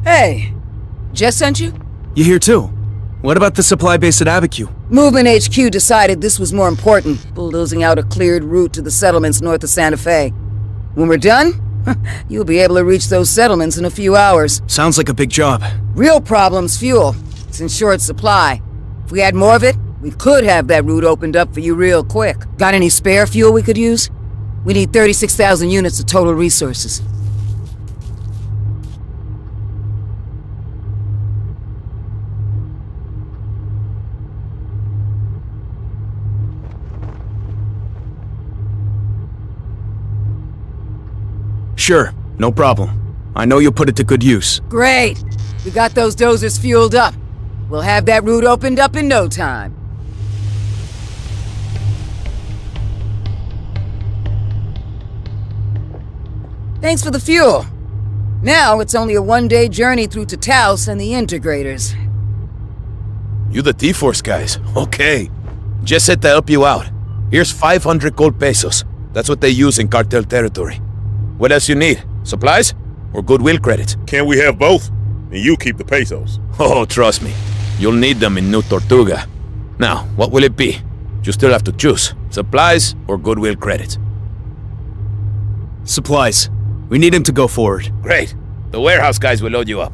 Hey, Jess sent you? You here too? What about the supply base at Abiquiu? Movement HQ decided this was more important, bulldozing out a cleared route to the settlements north of Santa Fe. When we're done, you'll be able to reach those settlements in a few hours. Sounds like a big job. Real problem's fuel. It's in short supply. If we had more of it, we could have that route opened up for you real quick. Got any spare fuel we could use? We need 36,000 units of total resources. Sure, no problem. I know you'll put it to good use. Great! We got those dozers fueled up. We'll have that route opened up in no time. Thanks for the fuel. Now it's only a one-day journey through to Taos and the Integrators. You the T-Force guys. Okay. Just said to help you out. Here's 500 gold pesos. That's what they use in cartel territory. What else you need? Supplies? Or goodwill credits? Can we have both? And you keep the pesos. Oh, trust me. You'll need them in New Tortuga. Now, what will it be? You still have to choose. Supplies or goodwill credits? Supplies. We need him to go forward. Great. The warehouse guys will load you up.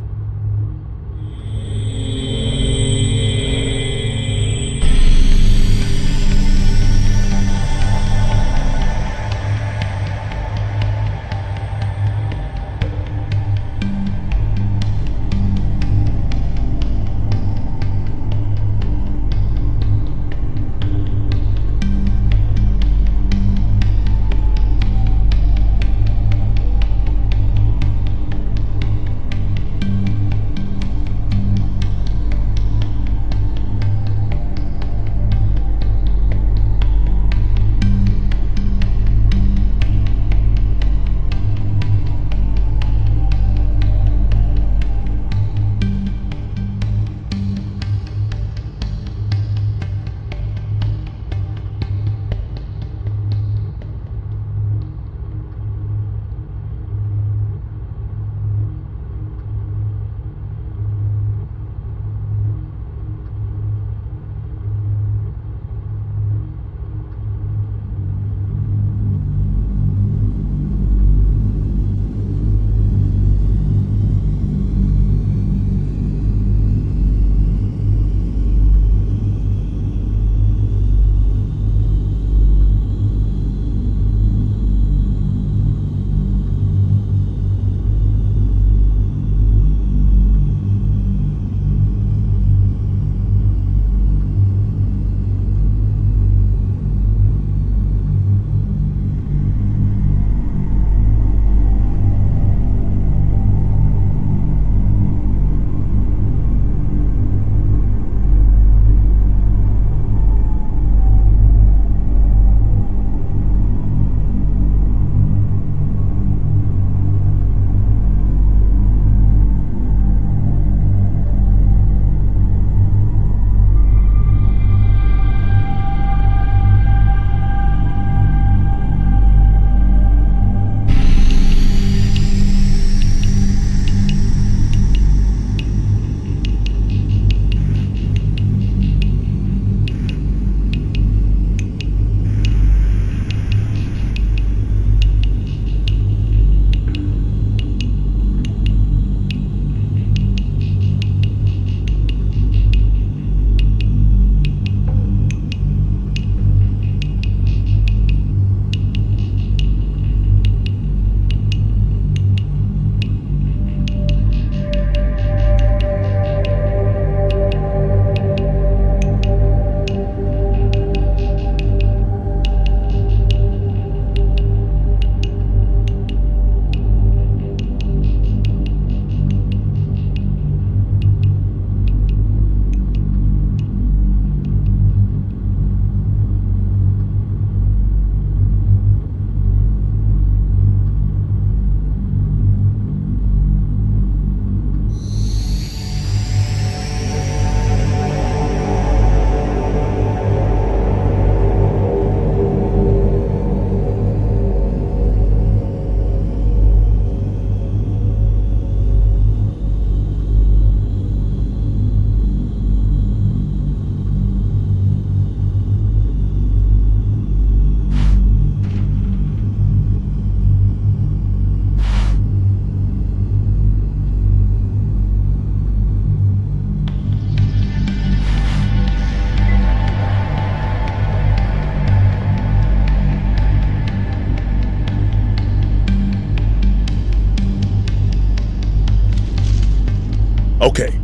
Okay.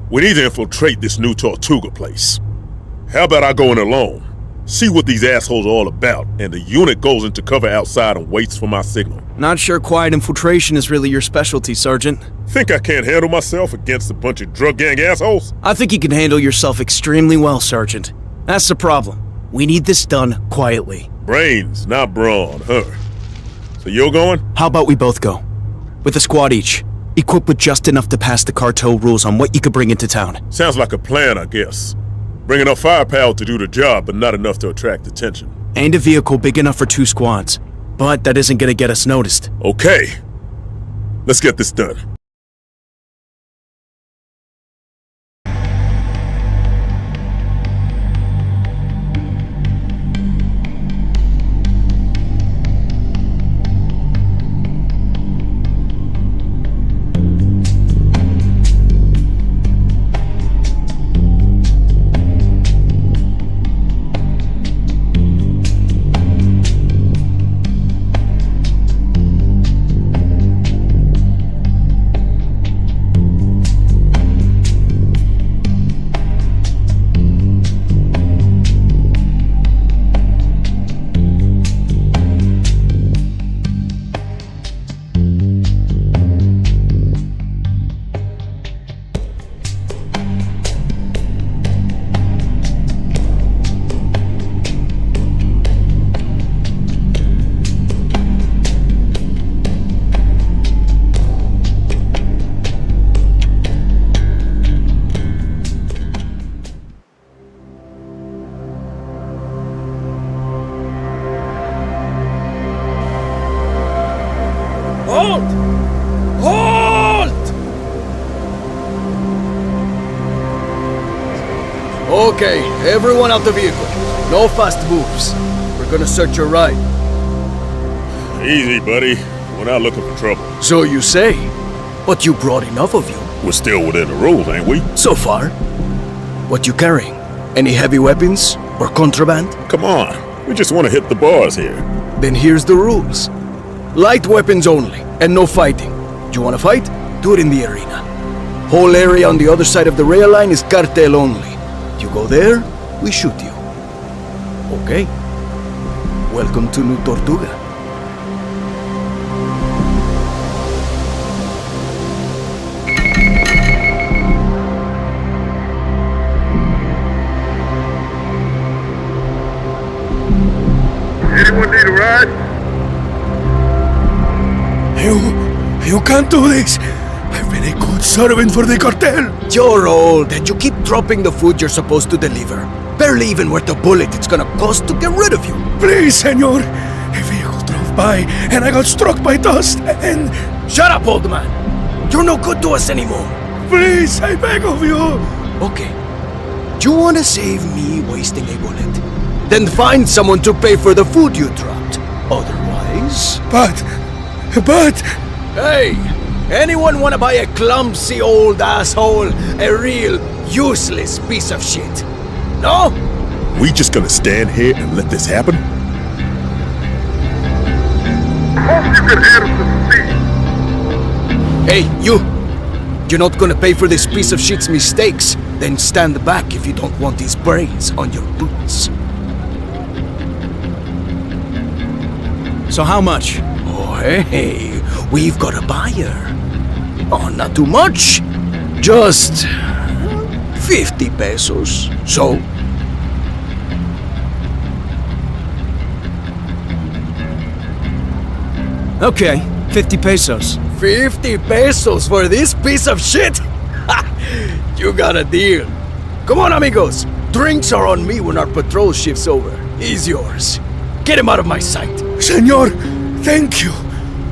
We need to infiltrate this new Tortuga place. How about I go in alone? See what these assholes are all about, and the unit goes into cover outside and waits for my signal. Not sure quiet infiltration is really your specialty, Sergeant. Think I can't handle myself against a bunch of drug gang assholes? I think you can handle yourself extremely well, Sergeant. That's the problem. We need this done quietly. Brains, not brawn, huh? So you're going? How about we both go? With a squad each. Equipped with just enough to pass the cartel rules on what you could bring into town. Sounds like a plan, I guess. Bring enough firepower to do the job, but not enough to attract attention. And a vehicle big enough for 2 squads. But that isn't gonna get us noticed. Okay. Let's get this done. Halt! Halt! Okay, everyone out the vehicle. No fast moves. We're gonna search your ride. Easy, buddy. We're not looking for trouble. So you say. But you brought enough of you. We're still within the rules, ain't we? So far. What you carrying? Any heavy weapons? Or contraband? Come on. We just want to hit the bars here. Then here's the rules. Light weapons only, and no fighting. Do you want to fight? Do it in the arena. Whole area on the other side of the rail line is cartel only. You go there, we shoot you. Okay. Welcome to New Tortuga. Anyone need a ride? You can't do this. I've been a good servant for the cartel. You're old, and you keep dropping the food you're supposed to deliver. Barely even worth the bullet it's gonna cost to get rid of you. Please, senor. A vehicle drove by, and I got struck by dust, and... Shut up, old man. You're no good to us anymore. Please, I beg of you. Okay. You want to save me wasting a bullet? Then find someone to pay for the food you dropped. Otherwise... But... Hey! Anyone want to buy a clumsy old asshole? A real useless piece of shit? No? We just gonna stand here and let this happen? Hope you can handle some speed. Hey, you! You're not gonna pay for this piece of shit's mistakes. Then stand back if you don't want his brains on your boots. So how much? Oh, hey, we've got a buyer. Oh, not too much. Just 50 pesos. So? Okay, 50 pesos. 50 pesos for this piece of shit? You got a deal. Come on, amigos. Drinks are on me when our patrol shift's over. He's yours. Get him out of my sight. Senor, thank you.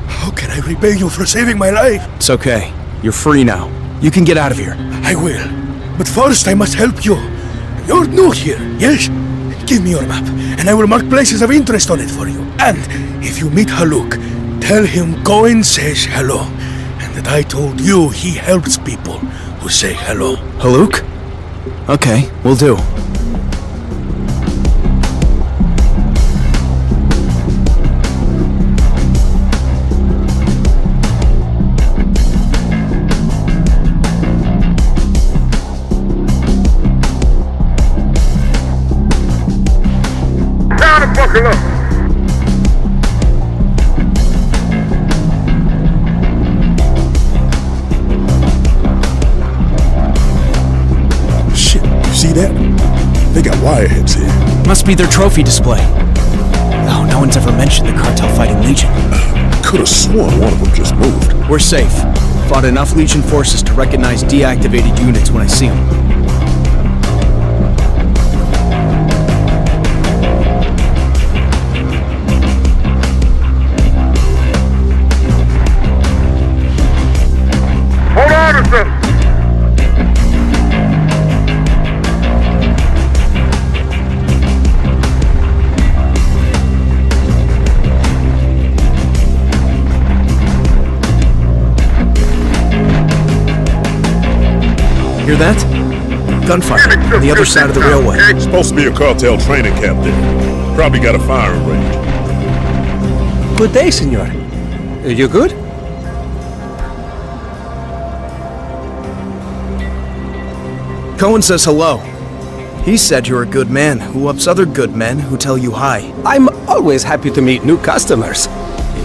How can I repay you for saving my life? It's okay. You're free now. You can get out of here. I will. But first I must help you. You're new here, yes? Give me your map, and I will mark places of interest on it for you. And if you meet Haluk, tell him Cohen says hello, and that I told you he helps people who say hello. Haluk? Okay, will do. Buckle up. Shit, you see that? They got wireheads here. Must be their trophy display. Oh, no one's ever mentioned the cartel fighting Legion. Could have sworn one of them just moved. We're safe. Fought enough Legion forces to recognize deactivated units when I see them. Hold on or something. Hear that? Gunfire on the other side of the railway. Supposed to be a cartel training camp there. Probably got a firing range. Good day, senor. You good? Cohen says hello. He said you're a good man who ups other good men who tell you hi. I'm always happy to meet new customers,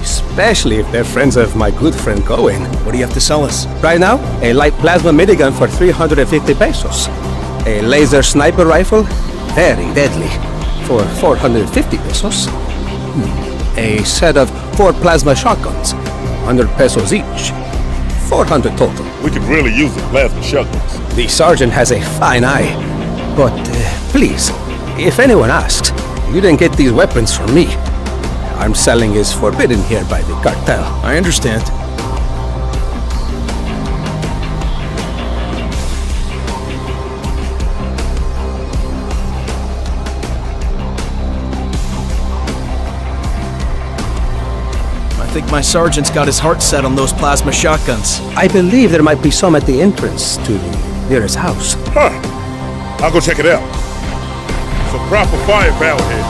especially if they're friends of my good friend Cohen. What do you have to sell us? Right now, a light plasma minigun for 350 pesos. A laser sniper rifle, very deadly, for 450 pesos. A set of 4 plasma shotguns, 100 pesos each. 400 total. We could really use the plasma shotguns. The sergeant has a fine eye. But please, if anyone asks, you didn't get these weapons from me. Arms selling is forbidden here by the cartel. I understand. I think my sergeant's got his heart set on those plasma shotguns. I believe there might be some at the entrance to the nearest house. Huh. I'll go check it out. Some proper firepower here.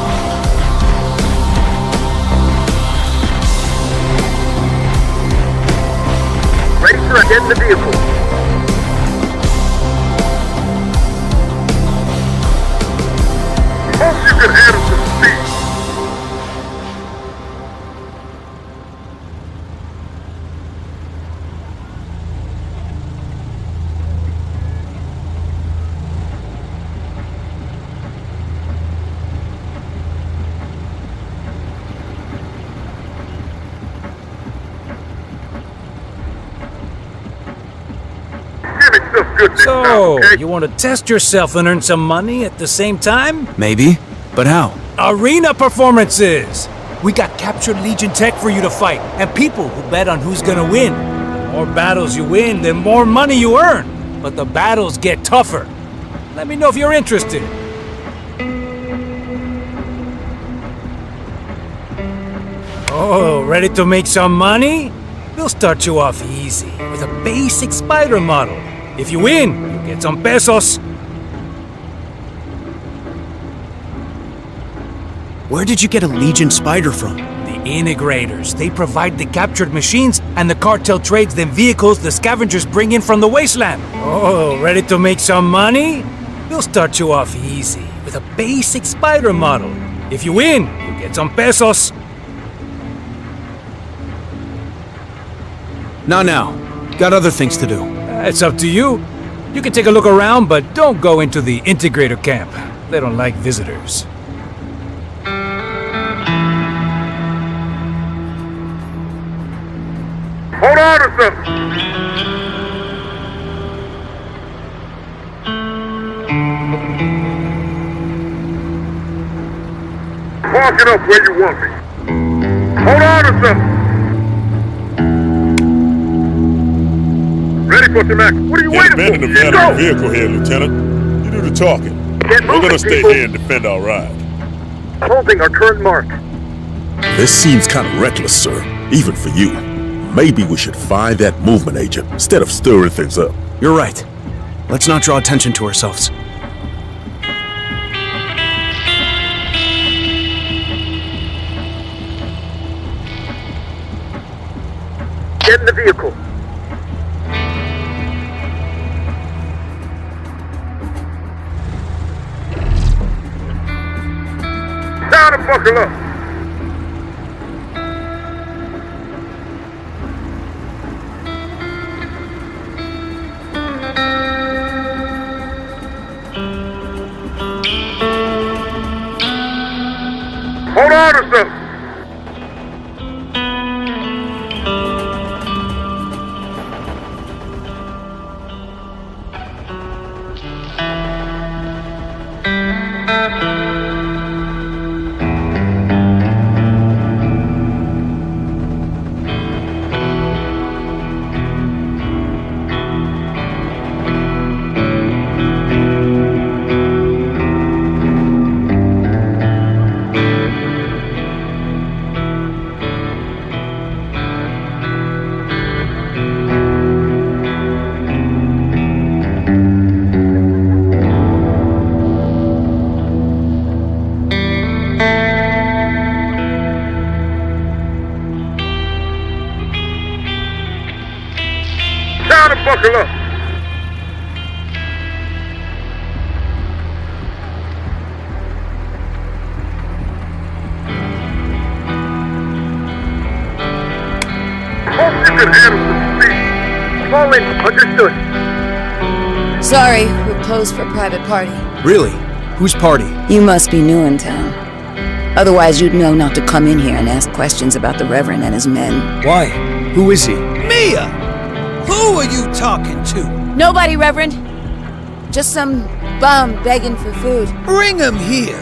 Racer, get in the vehicle. Hope you can handle some speed. So, you want to test yourself and earn some money at the same time? Maybe, but how? Arena performances! We got captured Legion tech for you to fight, and people who bet on who's gonna win. The more battles you win, the more money you earn. But the battles get tougher. Let me know if you're interested. Oh, ready to make some money? We'll start you off easy with a basic spider model. If you win, you get some pesos. Where did you get a Legion Spider from? The integrators. They provide the captured machines, and the cartel trades them vehicles the scavengers bring in from the wasteland. Oh, ready to make some money? We'll start you off easy with a basic spider model. If you win, you get some pesos. Not now. Got other things to do. It's up to you. You can take a look around, but don't go into the integrator camp. They don't like visitors. Hold on or something. Park it up where you want me. Hold on or something. Ready for some action. What are you waiting for? Abandon the battery vehicle here, Lieutenant. You do the talking. We're gonna stay here and defend our ride. Holding our current mark. This seems kind of reckless, sir. Even for you. Maybe we should find that movement agent instead of stirring things up. You're right. Let's not draw attention to ourselves. Get in the vehicle. Down buckle up. Hold on or something. Time to buckle up. Hope you can handle some speed. Fall in. Understood. Sorry, we're closed for private party. Really? Whose party? You must be new in town. Otherwise, you'd know not to come in here and ask questions about the Reverend and his men. Why? Who is he? Mia! Who are you talking to? Nobody, Reverend. Just some bum begging for food. Bring him here.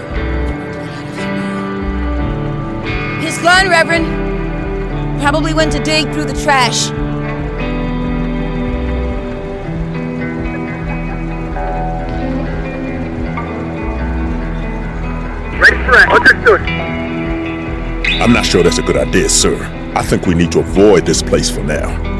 He's gone, Reverend. Probably went to dig through the trash. Ready for that. Understood. I'm not sure that's a good idea, sir. I think we need to avoid this place for now.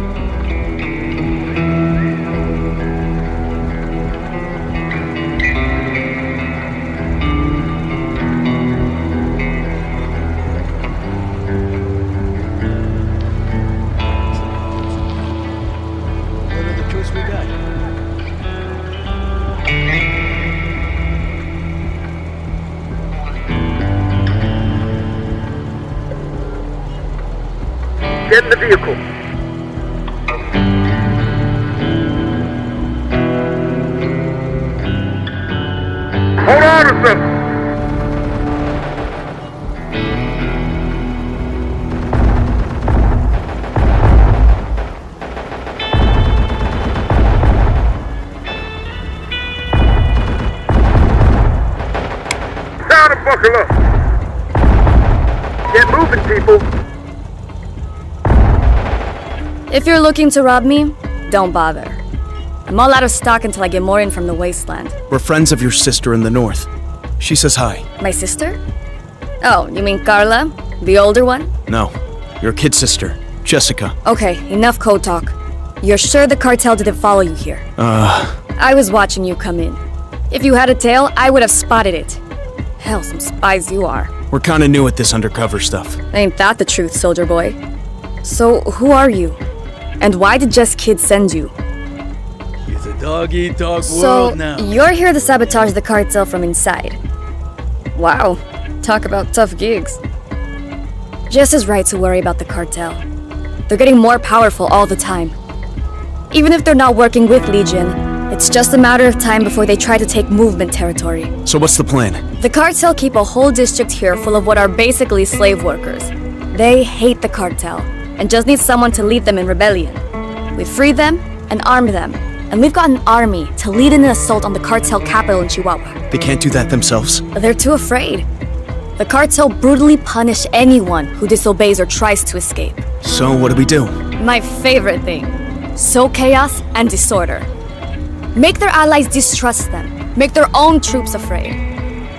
Get in the vehicle. Hold on or something. Time to buckle up. Get moving, people. If you're looking to rob me, don't bother. I'm all out of stock until I get more in from the wasteland. We're friends of your sister in the north. She says hi. My sister? Oh, you mean Carla? The older one? No, your kid sister, Jessica. Okay, enough code talk. You're sure the cartel didn't follow you here? I was watching you come in. If you had a tail, I would have spotted it. Hell, some spies you are. We're kinda new at this undercover stuff. Ain't that the truth, soldier boy? So, who are you? And why did Jess Kid send you? It's a dog-eat-dog So, world now. you're here to sabotage the cartel from inside. Wow, talk about tough gigs. Jess is right to worry about the cartel. They're getting more powerful all the time. Even if they're not working with Legion, it's just a matter of time before they try to take movement territory. So what's the plan? The cartel keep a whole district here full of what are basically slave workers. They hate the cartel and just need someone to lead them in rebellion. We free them and arm them, and we've got an army to lead in an assault on the cartel capital in Chihuahua. They can't do that themselves? They're too afraid. The cartel brutally punish anyone who disobeys or tries to escape. So what do we do? My favorite thing. Sow chaos and disorder. Make their allies distrust them. Make their own troops afraid.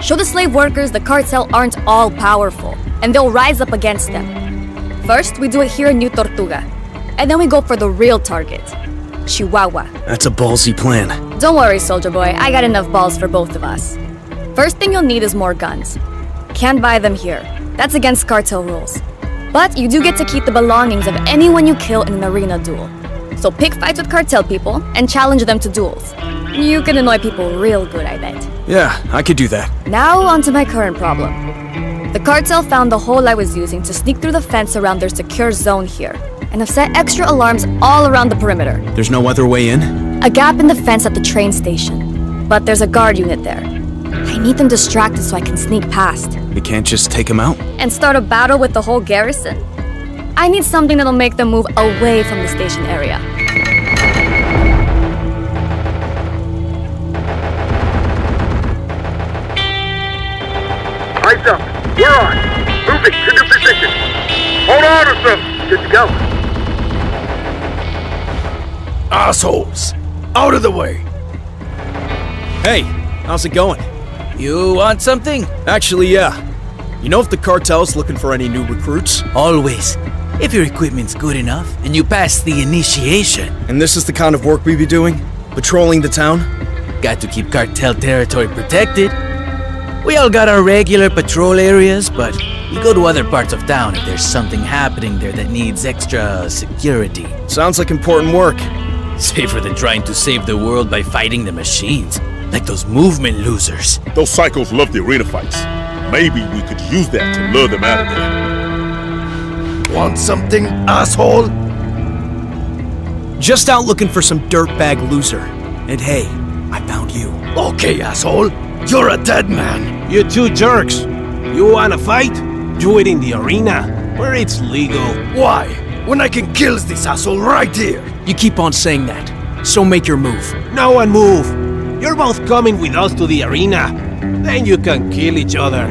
Show the slave workers the cartel aren't all powerful, and they'll rise up against them. First, we do it here in New Tortuga, and then we go for the real target, Chihuahua. That's a ballsy plan. Don't worry, soldier boy, I got enough balls for both of us. First thing you'll need is more guns. Can't buy them here. That's against cartel rules. But you do get to keep the belongings of anyone you kill in an arena duel. So pick fights with cartel people and challenge them to duels. You can annoy people real good, I bet. Yeah, I could do that. Now on to my current problem. The cartel found the hole I was using to sneak through the fence around their secure zone here, and have set extra alarms all around the perimeter. There's no other way in? A gap in the fence at the train station, but there's a guard unit there. I need them distracted so I can sneak past. We can't just take him out? And start a battle with the whole garrison? I need something that'll make them move away from the station area. Eyes up. We're on. Moving to new position. Hold on or something. Good to go. Assholes! Out of the way! Hey, how's it going? You want something? Actually, yeah. You know if the cartel's looking for any new recruits? Always. If your equipment's good enough and you pass the initiation. And this is the kind of work we be doing? Patrolling the town? Got to keep cartel territory protected. We all got our regular patrol areas, but we go to other parts of town if there's something happening there that needs extra security. Sounds like important work. Safer than trying to save the world by fighting the machines, like those movement losers. Those psychos love the arena fights. Maybe we could use that to lure them out of there. Want something, asshole? Just out looking for some dirtbag loser. And hey, I found you. Okay, asshole. You're a dead man. You two jerks. You wanna fight? Do it in the arena, where it's legal. Why? When I can kill this asshole right here. You keep on saying that, so make your move. No one move. You're both coming with us to the arena. Then you can kill each other.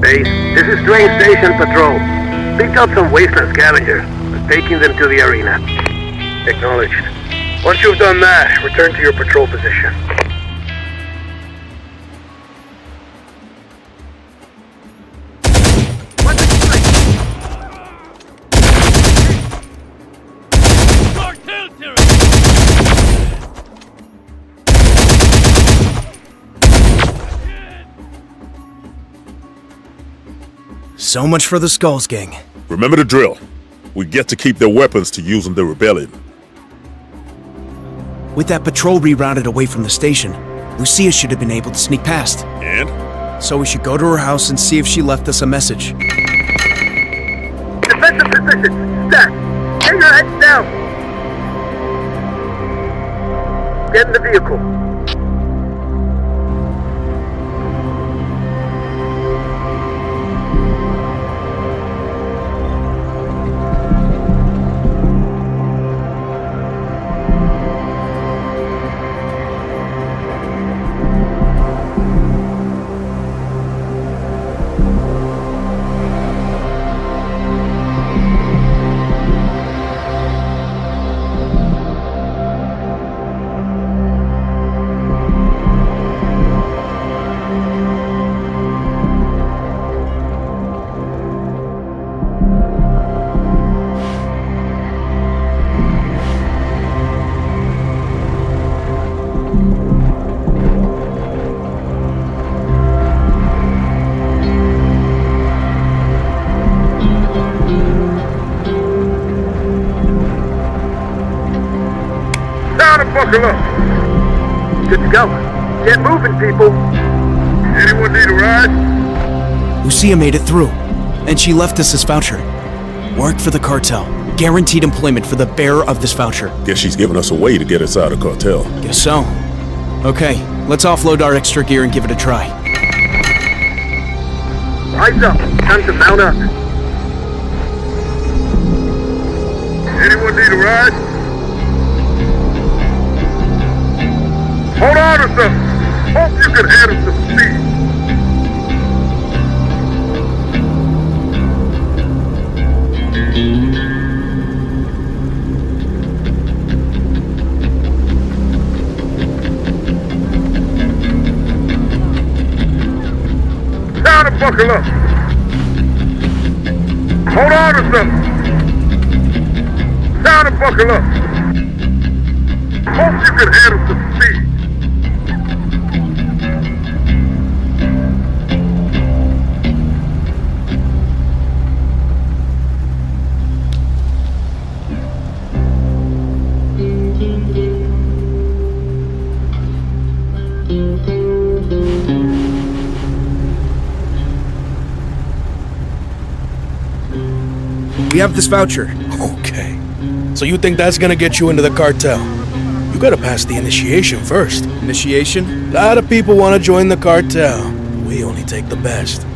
Base, this is Train Station Patrol. Picked up some wasteland scavengers. We're taking them to the arena. Acknowledged. Once you've done that, return to your patrol position. So much for the Skulls gang. Remember the drill. We get to keep their weapons to use in the rebellion. With that patrol rerouted away from the station, Lucia should have been able to sneak past. And? So we should go to her house and see if she left us a message. Defensive position. Stack. Get your heads down. Get in the vehicle. Buckle up. Good to go. Get moving, people. Anyone need a ride? Lucia made it through, and she left us this voucher. Worked for the cartel. Guaranteed employment for the bearer of this voucher. Guess she's giving us a way to get us out of cartel. Guess so. Okay, let's offload our extra gear and give it a try. Eyes up. Time to mount up. Anyone need a ride? Hold on or something. Hope you can handle some speed. Time to buckle up. Hold on or something. Time to buckle up. Hope you can handle some speed. We have this voucher. Okay. So you think that's gonna get you into the cartel? You gotta pass the initiation first. Initiation? A lot of people wanna join the cartel. We only take the best.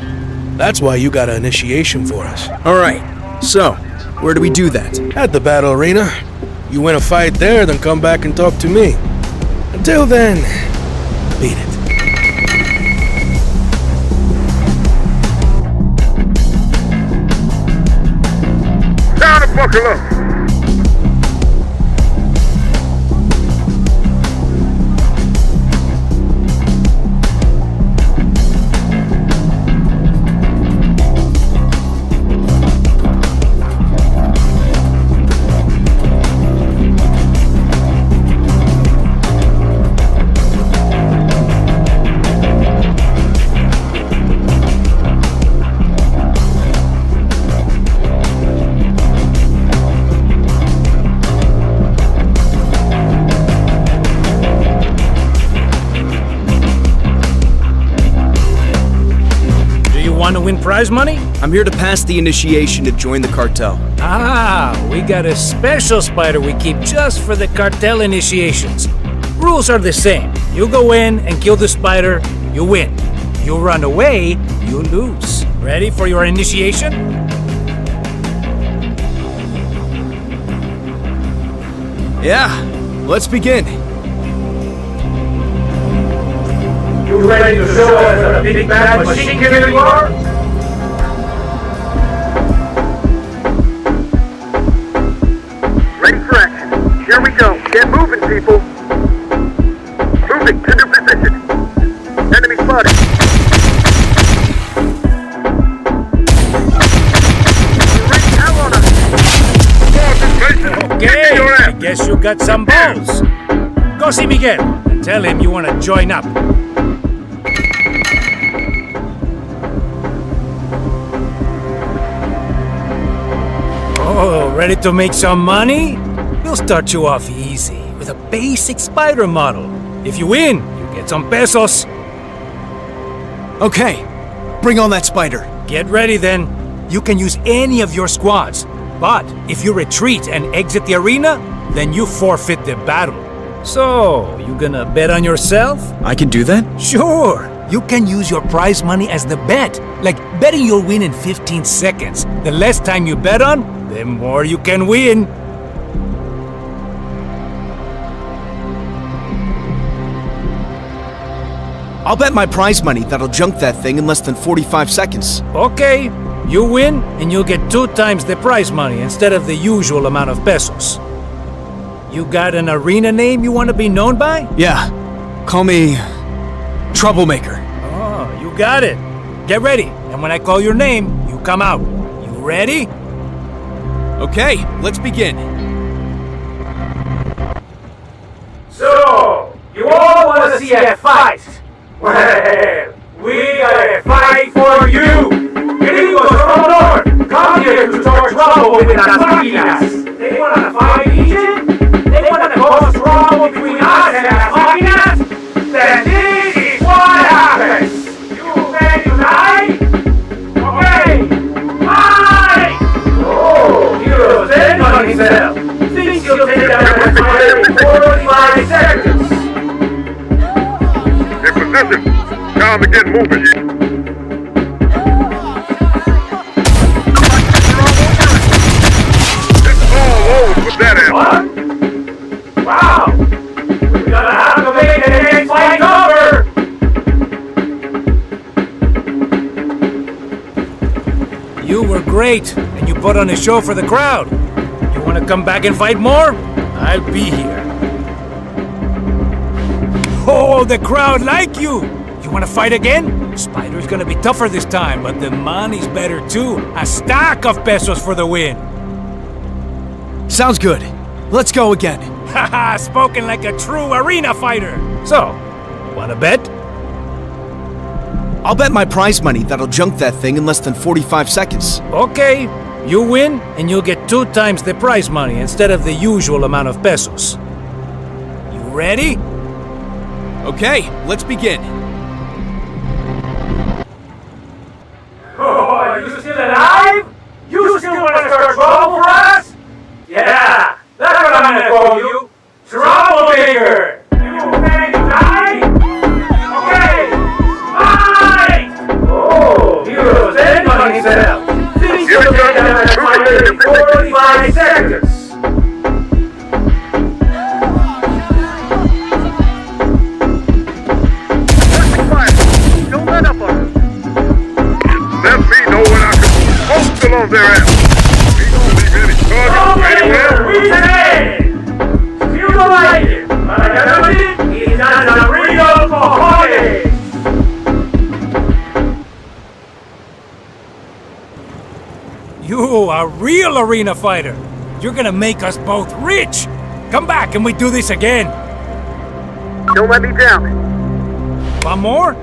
That's why you got an initiation for us. Alright, so, where do we do that? At the battle arena. You win a fight there, then come back and talk to me. Until then, beat it. Down and buckle up. Want to win prize money? I'm here to pass the initiation to join the cartel. Ah, we got a special spider we keep just for the cartel initiations. Rules are the same. You go in and kill the spider, you win. You run away, you lose. Ready for your initiation? Yeah, let's begin. You ready to show us a big bad machine killer you are? Ready for action. Here we go. Get moving, people. Moving to new position. Enemy spotted. Okay, I guess you got some balls. Go see Miguel and tell him you want to join up. Oh, ready to make some money? We'll start you off easy with a basic spider model. If you win, you get some pesos. Okay, bring on that spider. Get ready then. You can use any of your squads. But if you retreat and exit the arena, then you forfeit the battle. So, you gonna bet on yourself? I can do that? Sure! You can use your prize money as the bet. Like betting you'll win in 15 seconds. The less time you bet on, the more you can win. I'll bet my prize money that I'll junk that thing in less than 45 seconds. Okay, you win and you'll get 2 times the prize money instead of the usual amount of pesos. You got an arena name you want to be known by? Yeah, call me Troublemaker. Oh, you got it. Get ready, and when I call your name, you come out. You ready? Okay, let's begin. So, you all want to see a fight? Well, we got a fight for you! Gringos from north, come here to start trouble with las máquinas! They want to fight Legion? They want to cause trouble between us and las máquinas? Then this is what happens! You men unite? Okay! Fight! Oh, heroes and on himself! Thinks you'll take down the fire in 45 seconds! In position! Time to get moving! It's all over with that ass! What? Wow! We're gonna have to make the next fight over! You were great, and you put on a show for the crowd. You want to come back and fight more? I'll be here. Oh, the crowd like you! You want to fight again? Spider's gonna be tougher this time, but the money's better too. A stack of pesos for the win. Sounds good. Let's go again. Haha, spoken like a true arena fighter. So, wanna bet? I'll bet my prize money that I'll junk that thing in less than 45 seconds. Okay, you win, and you'll get 2 times the prize money instead of the usual amount of pesos. You ready? Okay, let's begin. Oh, are you still alive? You still want to start trouble? gonna call you Troublemaker! You ready to die? Okay! Fight! Oh, heroes and money set up. Finish your takedown in 45 seconds. Don't let up on us. Let me know when I can post along their ass. We don't leave any targets anywhere. Reach ahead! You don't like it, but I gotta admit, he's not a real cojones. You a real arena fighter. You're gonna make us both rich. Come back and we do this again. Don't let me down. One more?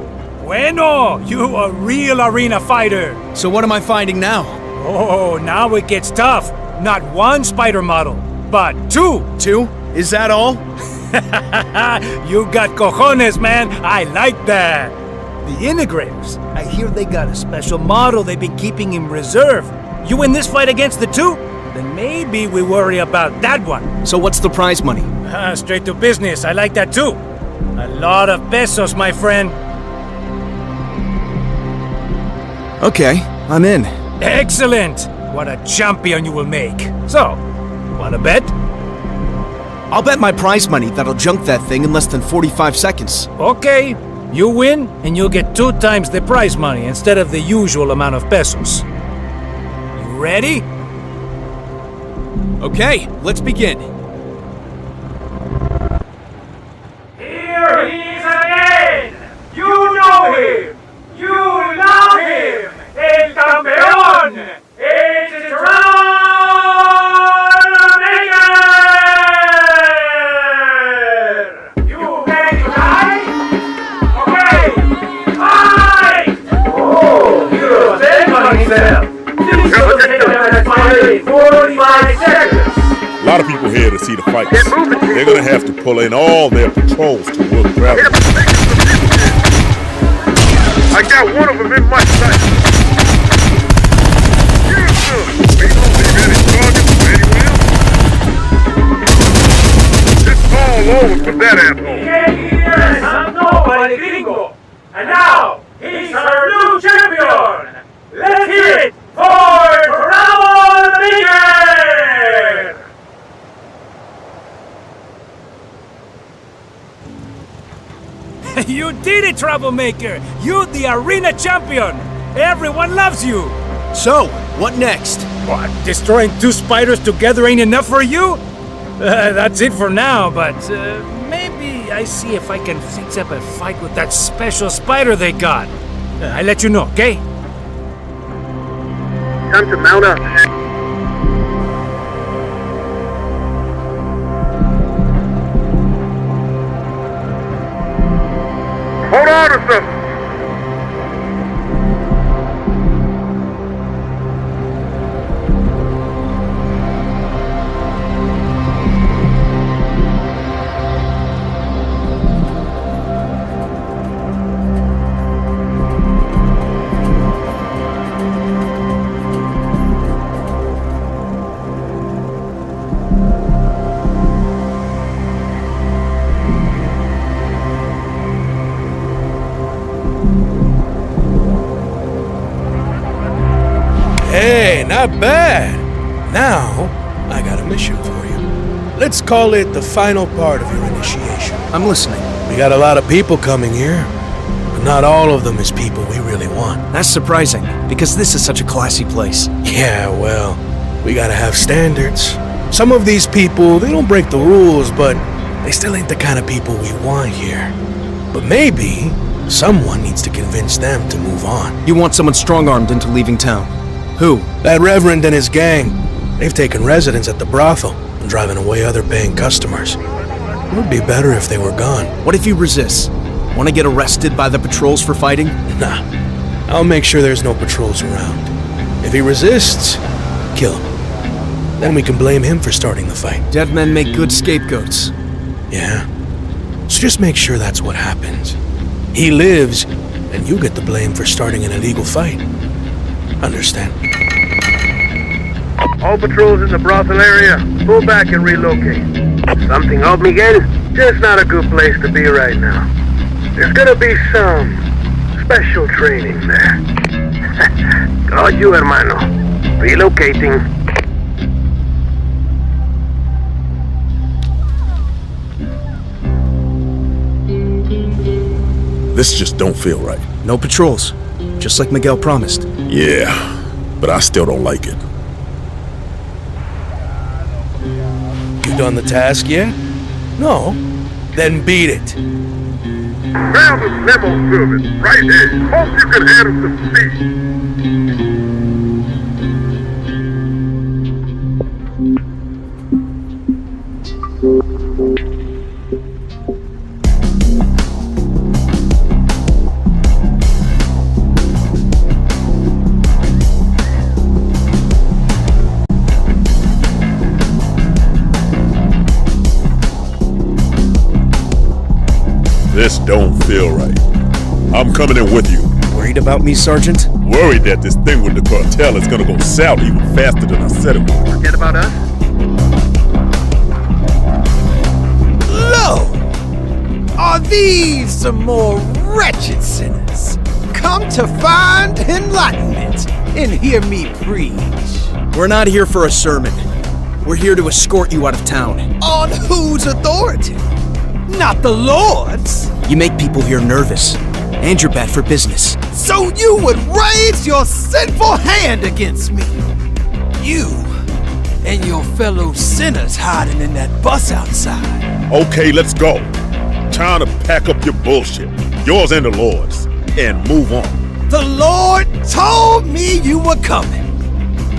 Bueno, you a real arena fighter. So what am I finding now? Oh, now it gets tough. Not one spider model, but two. Two? Is that all? You got cojones, man. I like that. The integrators. I hear they got a special model they've been keeping in reserve. You win this fight against the two? Then maybe we worry about that one. So what's the prize money? Straight to business. I like that too. A lot of pesos, my friend. Okay, I'm in. Excellent! What a champion you will make. So, wanna bet? I'll bet my prize money that I'll junk that thing in less than 45 seconds. Okay, you win and you'll get 2 times the prize money instead of the usual amount of pesos. You ready? Okay, let's begin. Here he is again! You know him! You love him! El campeón! It's Troublemaker! You ready to die? Okay! Fight! Oh, heroes and money set up. Finish your takedown in 45 seconds. A lot of people here to see the fight. They're gonna have to pull in all their patrols to work gravity. I got one of them in my sight. We don't leave any targets anywhere. It's all over for that asshole. I'm nobody gringo. And now, he's our new champion. Let's hear it for Troublemaker! You did it, Troublemaker! You're the arena champion! Everyone loves you! So, what next? What, destroying 2 spiders together ain't enough for you? That's it for now, but maybe I see if I can fix up a fight with that special spider they got. I'll let you know, okay? Time to mount up. Hold on to something. Hey, not bad. Now, I got a mission for you. Let's call it the final part of your initiation. I'm listening. We got a lot of people coming here, but not all of them is people we really want. That's surprising, because this is such a classy place. Yeah, well, we gotta have standards. Some of these people, they don't break the rules, but they still ain't the kind of people we want here. But maybe someone needs to convince them to move on. You want someone strong-armed into leaving town. Who? That Reverend and his gang. They've taken residence at the brothel and driving away other paying customers. It would be better if they were gone. What if he resists? Want to get arrested by the patrols for fighting? Nah. I'll make sure there's no patrols around. If he resists, kill him. Then we can blame him for starting the fight. Dead men make good scapegoats. Yeah. So just make sure that's what happens. He lives, and you get the blame for starting an illegal fight. Understand? All patrols in the brothel area, pull back and relocate. Something up, Miguel? Just not a good place to be right now. There's gonna be some special training there. Got you, hermano. Relocating. This just don't feel right. No patrols, just like Miguel promised. Yeah, but I still don't like it. You done the task yet? No? Then beat it. Found the limo service right here. Hope you can handle some speed. This don't feel right. I'm coming in with you. Worried about me, Sergeant? Worried that this thing with the cartel is gonna go south even faster than I said it would. Forget about us? Lo! Are these some more wretched sinners? Come to find enlightenment and hear me preach. We're not here for a sermon. We're here to escort you out of town. On whose authority? Not the Lord's. You make people here nervous, and you're bad for business. So you would raise your sinful hand against me. You and your fellow sinners hiding in that bus outside. Okay, let's go. Time to pack up your bullshit, yours and the Lord's, and move on. The Lord told me you were coming.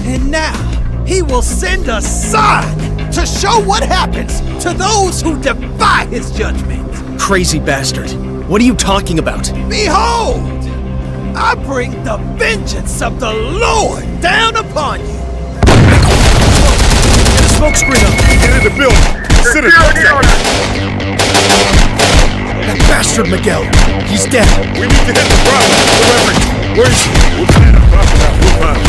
And now he will send a sign to show what happens to those who defy his judgment. Crazy bastard. What are you talking about? Behold! I bring the vengeance of the Lord down upon you. Get a smoke screen up. Get in the building. Sit That bastard Miguel. He's dead. We need to hit the problem. The Reverend. Where is he? We'll find him. We'll find him.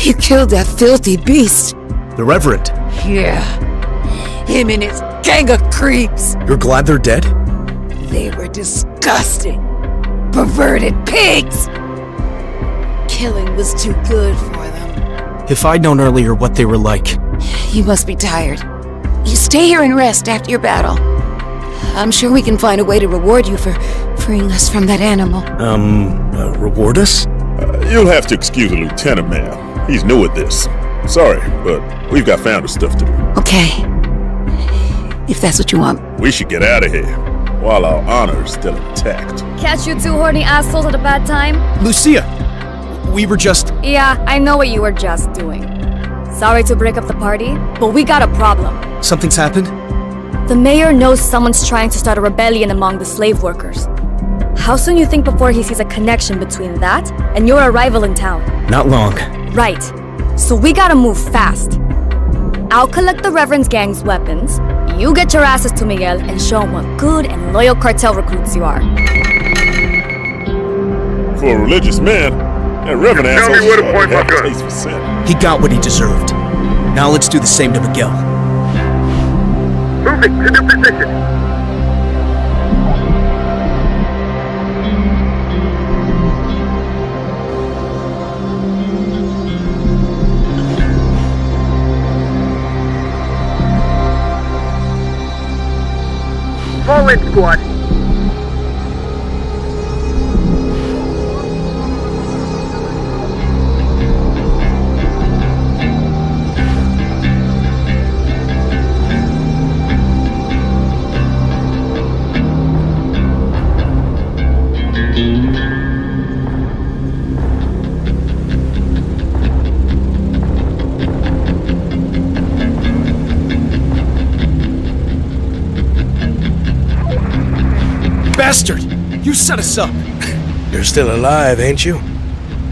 You killed that filthy beast. The Reverend. Yeah. Him and his gang of creeps. You're glad they're dead? They were disgusting. Perverted pigs. Killing was too good for them. If I'd known earlier what they were like. You must be tired. You stay here and rest after your battle. I'm sure we can find a way to reward you for freeing us from that animal. Reward us? You'll have to excuse the lieutenant, ma'am. He's new at this. Sorry, but we've got founder stuff to do. Okay. If that's what you want. We should get out of here while our honor is still intact. Catch you two horny assholes at a bad time? Lucia! We were just... Yeah, I know what you were just doing. Sorry to break up the party, but we got a problem. Something's happened? The mayor knows someone's trying to start a rebellion among the slave workers. How soon you think before he sees a connection between that and your arrival in town? Not long. Right. So we gotta move fast. I'll collect the Reverend's gang's weapons, you get your asses to Miguel and show him what good and loyal cartel recruits you are. For a religious man, that Reverend Tell me where to point my gun. taste for sin. He got what he deserved. Now let's do the same to Miguel. Moving to new position. Fall in, squad. Bastard! You set us up! You're still alive, ain't you?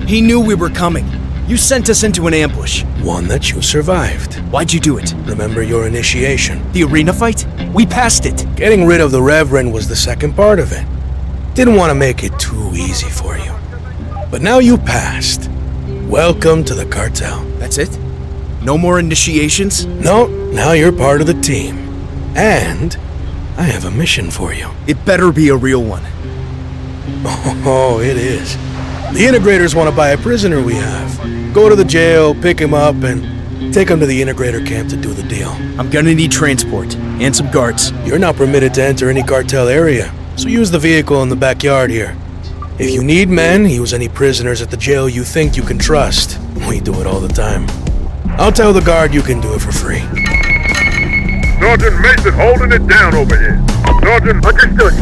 He knew we were coming. You sent us into an ambush. One that you survived. Why'd you do it? Remember your initiation? The arena fight? We passed it. Getting rid of the Reverend was the second part of it. Didn't want to make it too easy for you. But now you passed. Welcome to the cartel. That's it? No more initiations? No, now you're part of the team. And I have a mission for you. It better be a real one. Oh, it is. The integrators want to buy a prisoner we have. Go to the jail, pick him up, and take him to the integrator camp to do the deal. I'm gonna need transport, and some guards. You're not permitted to enter any cartel area, so use the vehicle in the backyard here. If you need men, use any prisoners at the jail you think you can trust. We do it all the time. I'll tell the guard you can do it for free. Sergeant Mason holding it down over here. Sergeant, understood.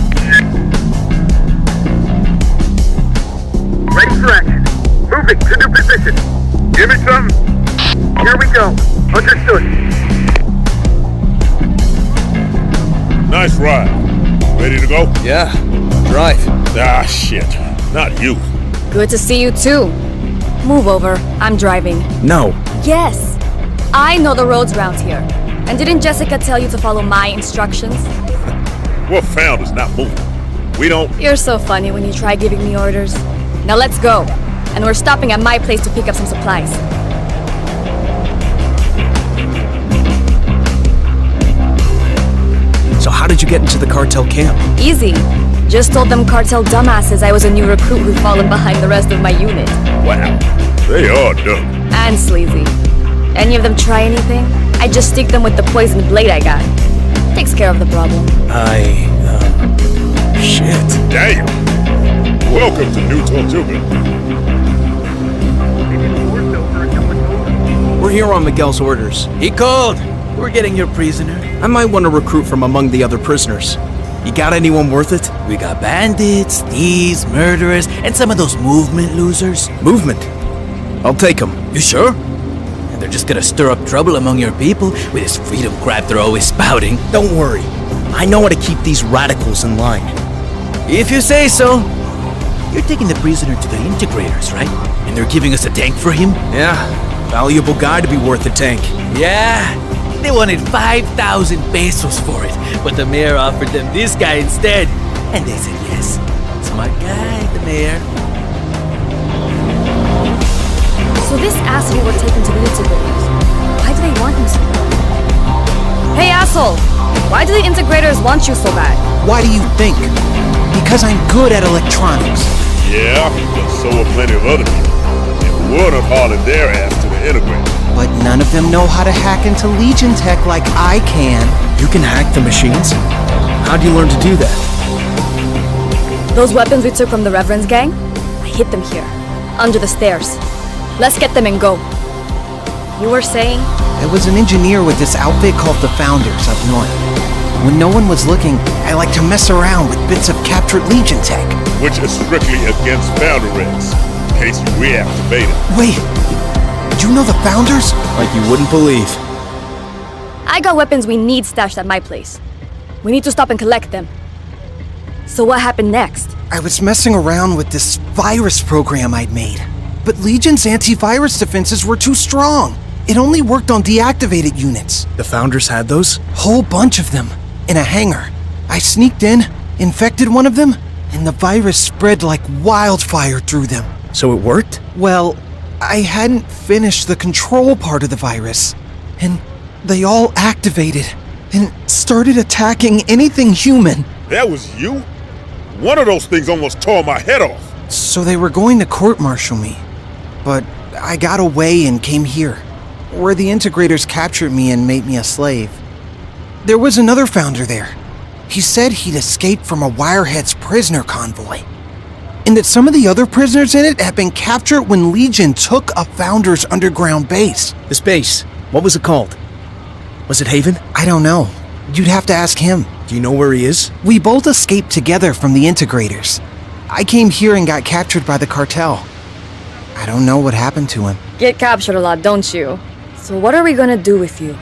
Ready for action. Moving to new position. Give me some. Here we go. Understood. Nice ride. Ready to go? Yeah. Drive. Ah, shit. Not you. Good to see you too. Move over. I'm driving. No. Yes. I know the roads around here. And didn't Jessica tell you to follow my instructions? What founder's not moving? We don't... You're so funny when you try giving me orders. Now let's go. And we're stopping at my place to pick up some supplies. So how did you get into the cartel camp? Easy. Just told them cartel dumbasses I was a new recruit who'd fallen behind the rest of my unit. Wow. They are dumb. And sleazy. Any of them try anything, I just stick them with the poison blade I got. Takes care of the problem. Shit. Damn. Welcome to New Tortuga. We're here on Miguel's orders. He called. We're getting your prisoner. I might want to recruit from among the other prisoners. You got anyone worth it? We got bandits, thieves, murderers, and some of those movement losers. Movement? I'll take them. You sure? And they're just gonna stir up trouble among your people with this freedom crap they're always spouting. Don't worry. I know how to keep these radicals in line. If you say so. You're taking the prisoner to the integrators, right? And they're giving us a tank for him? Yeah. Valuable guy to be worth a tank. Yeah. They wanted 5,000 pesos for it, but the mayor offered them this guy instead. And they said yes. Smart guy, the mayor. So this asshole were taken to the integrators. Why do they want him so bad? Hey asshole! Why do the integrators want you so bad? Why do you think? Because I'm good at electronics. Yeah, but so are plenty of other people. And we wouldn't have hauled their ass to the integrator. But none of them know how to hack into Legion tech like I can. You can hack the machines? How'd you learn to do that? Those weapons we took from the Reverend's gang, I hid them here, under the stairs. Let's get them and go. You were saying? I was an engineer with this outfit called the Founders up north. When no one was looking, I like to mess around with bits of captured Legion tech. Which is strictly against Founder regs, in case you reactivate it. Wait, did you know the Founders? Like you wouldn't believe. I got weapons we need stashed at my place. We need to stop and collect them. So what happened next? I was messing around with this virus program I'd made. But Legion's antivirus defenses were too strong. It only worked on deactivated units. The Founders had those? Whole bunch of them. In a hangar. I sneaked in, infected one of them, and the virus spread like wildfire through them. So it worked? Well, I hadn't finished the control part of the virus. And they all activated and started attacking anything human. That was you? One of those things almost tore my head off. So they were going to court-martial me. But I got away and came here, where the integrators captured me and made me a slave. There was another Founder there. He said he'd escaped from a Wirehead's prisoner convoy, and that some of the other prisoners in it had been captured when Legion took a Founder's underground base. This base, what was it called? Was it Haven? I don't know. You'd have to ask him. Do you know where he is? We both escaped together from the integrators. I came here and got captured by the cartel. I don't know what happened to him. Get captured a lot, don't you? So what are we gonna do with you?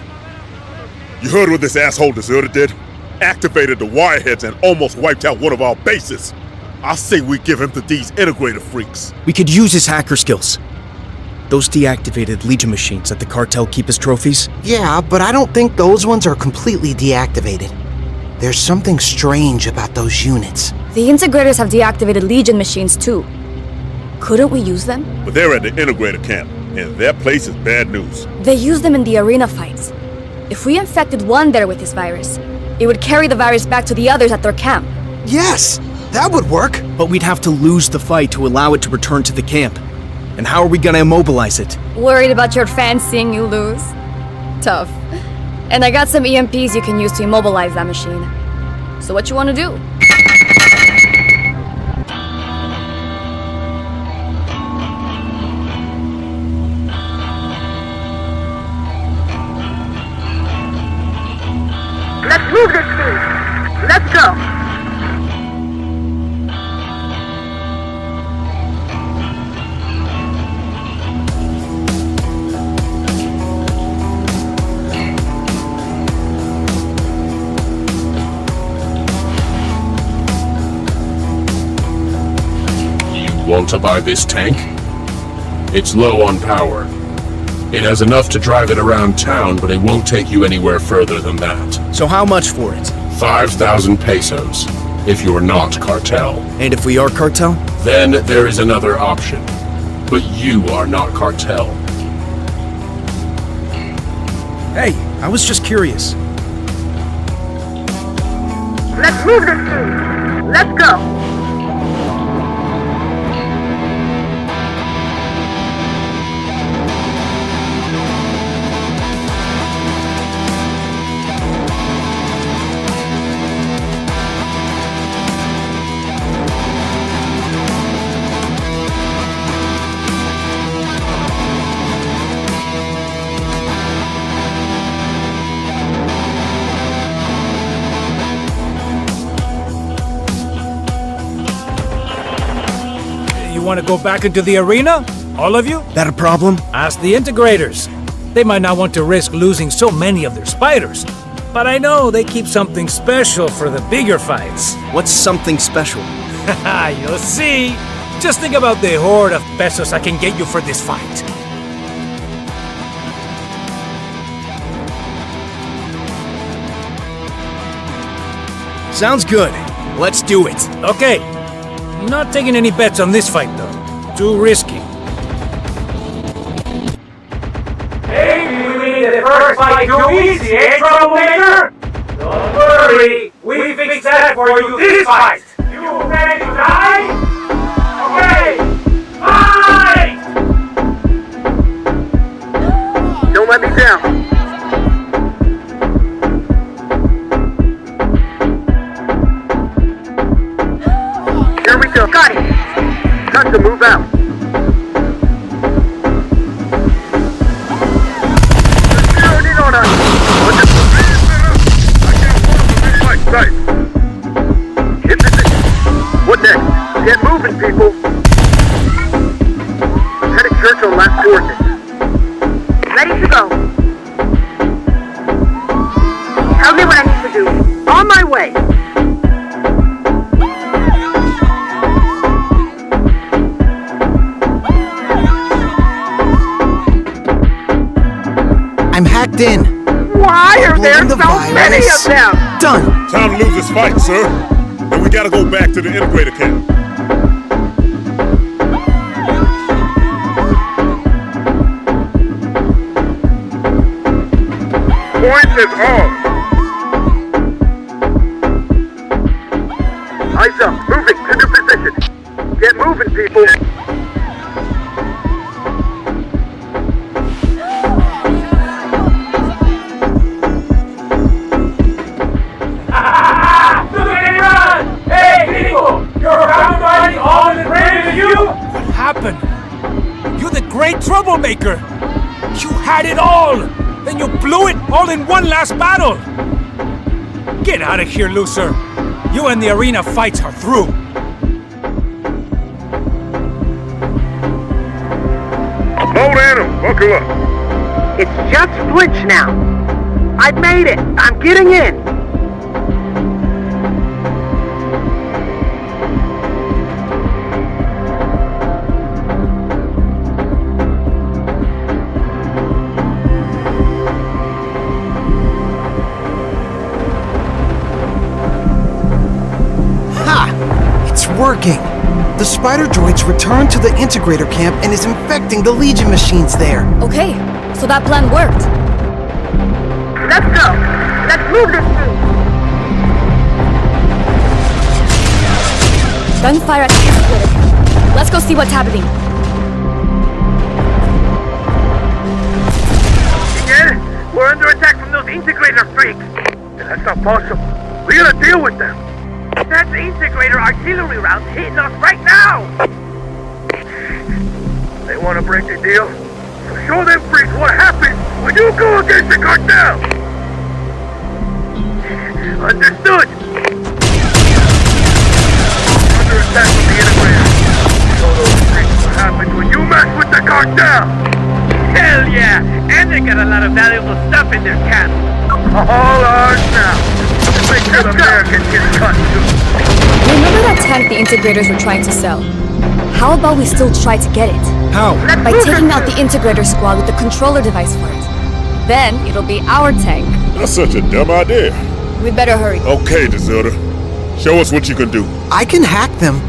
You heard what this asshole Deserter did? Activated the Wireheads and almost wiped out one of our bases. I say we give him to these integrator freaks. We could use his hacker skills. Those deactivated Legion machines that the cartel keep as trophies? Yeah, but I don't think those ones are completely deactivated. There's something strange about those units. The integrators have deactivated Legion machines too. Couldn't we use them? But they're at the integrator camp, and their place is bad news. They use them in the arena fights. If we infected one there with this virus, it would carry the virus back to the others at their camp. Yes, that would work. But we'd have to lose the fight to allow it to return to the camp. And how are we gonna immobilize it? Worried about your fans seeing you lose? Tough. And I got some EMPs you can use to immobilize that machine. So what you wanna do? Let's move this thing. Let's go. Want to buy this tank? It's low on power. It has enough to drive it around town, but it won't take you anywhere further than that. So how much for it? 5,000 pesos, if you're not cartel. And if we are cartel? Then there is another option. But you are not cartel. Hey, I was just curious. Let's move this thing. Let's go. You want to go back into the arena? All of you? That a problem? Ask the integrators. They might not want to risk losing so many of their spiders. But I know they keep something special for the bigger fights. What's something special? Haha, you'll see. Just think about the horde of pesos I can get you for this fight. Sounds good. Let's do it. Okay. Not taking any bets on this fight, though. Too risky. Hey, you made the first fight too easy, eh, troublemaker? Don't worry, we fixed that for you this fight. You ready to die? Okay, fight! let me down. Here we go. Got it. Time to move out. They're zeroing in on us. Right. Hit position. What next? Get moving, people. Lieutenant Churchill, last coordinates. Ready to go. Tell me what I need to do. On my way. I'm hacked in. Why are there The so many of virus. them? Done. Time to lose this fight, sir. And we gotta go back to the integrator camp. Point is off. Eyes up. Moving to new position. Get moving, people. What happened? You're the great troublemaker! You had it all! Then you blew it all in one last battle! Get out of here, loser! You and the arena fights are through! Load in him. Buckle up. It's just Flinch now. I've made it. I'm getting in. It's working. The spider droids returned to the integrator camp and is infecting the Legion machines there. Okay, so that plan worked. Let's go. Let's move this thing. Gunfire at the integrator camp. Let's go see what's happening. Yeah, we're under attack from those integrator freaks. That's not possible. We gotta deal with them. That's the integrator artillery rounds hitting us right now. They want to break the deal? So show them freaks what happens when you go against the cartel. Understood. Under attack from the integrator. Show those freaks what happens when you mess with the cartel. Hell yeah! And they got a lot of valuable stuff in their camp. All ours now. Make sure the Americans get cut too. Remember that tank the integrators were trying to sell? How about we still try to get it? How? By taking out the integrator squad with the controller device for it. Then it'll be our tank. That's such a dumb idea. We'd better hurry. Okay, Deserter. Show us what you can do. I can hack them,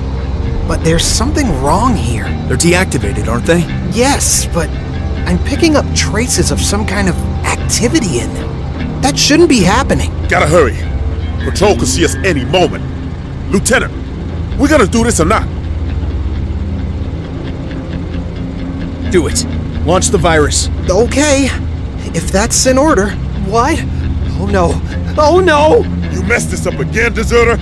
but there's something wrong here. They're deactivated, aren't they? Yes, but I'm picking up traces of some kind of activity in them. That shouldn't be happening. Gotta hurry. Patrol could see us any moment. Lieutenant, we gonna do this or not? Do it. Launch the virus. Okay, if that's in order. What? Oh no. Oh no! You messed this up again, Deserter?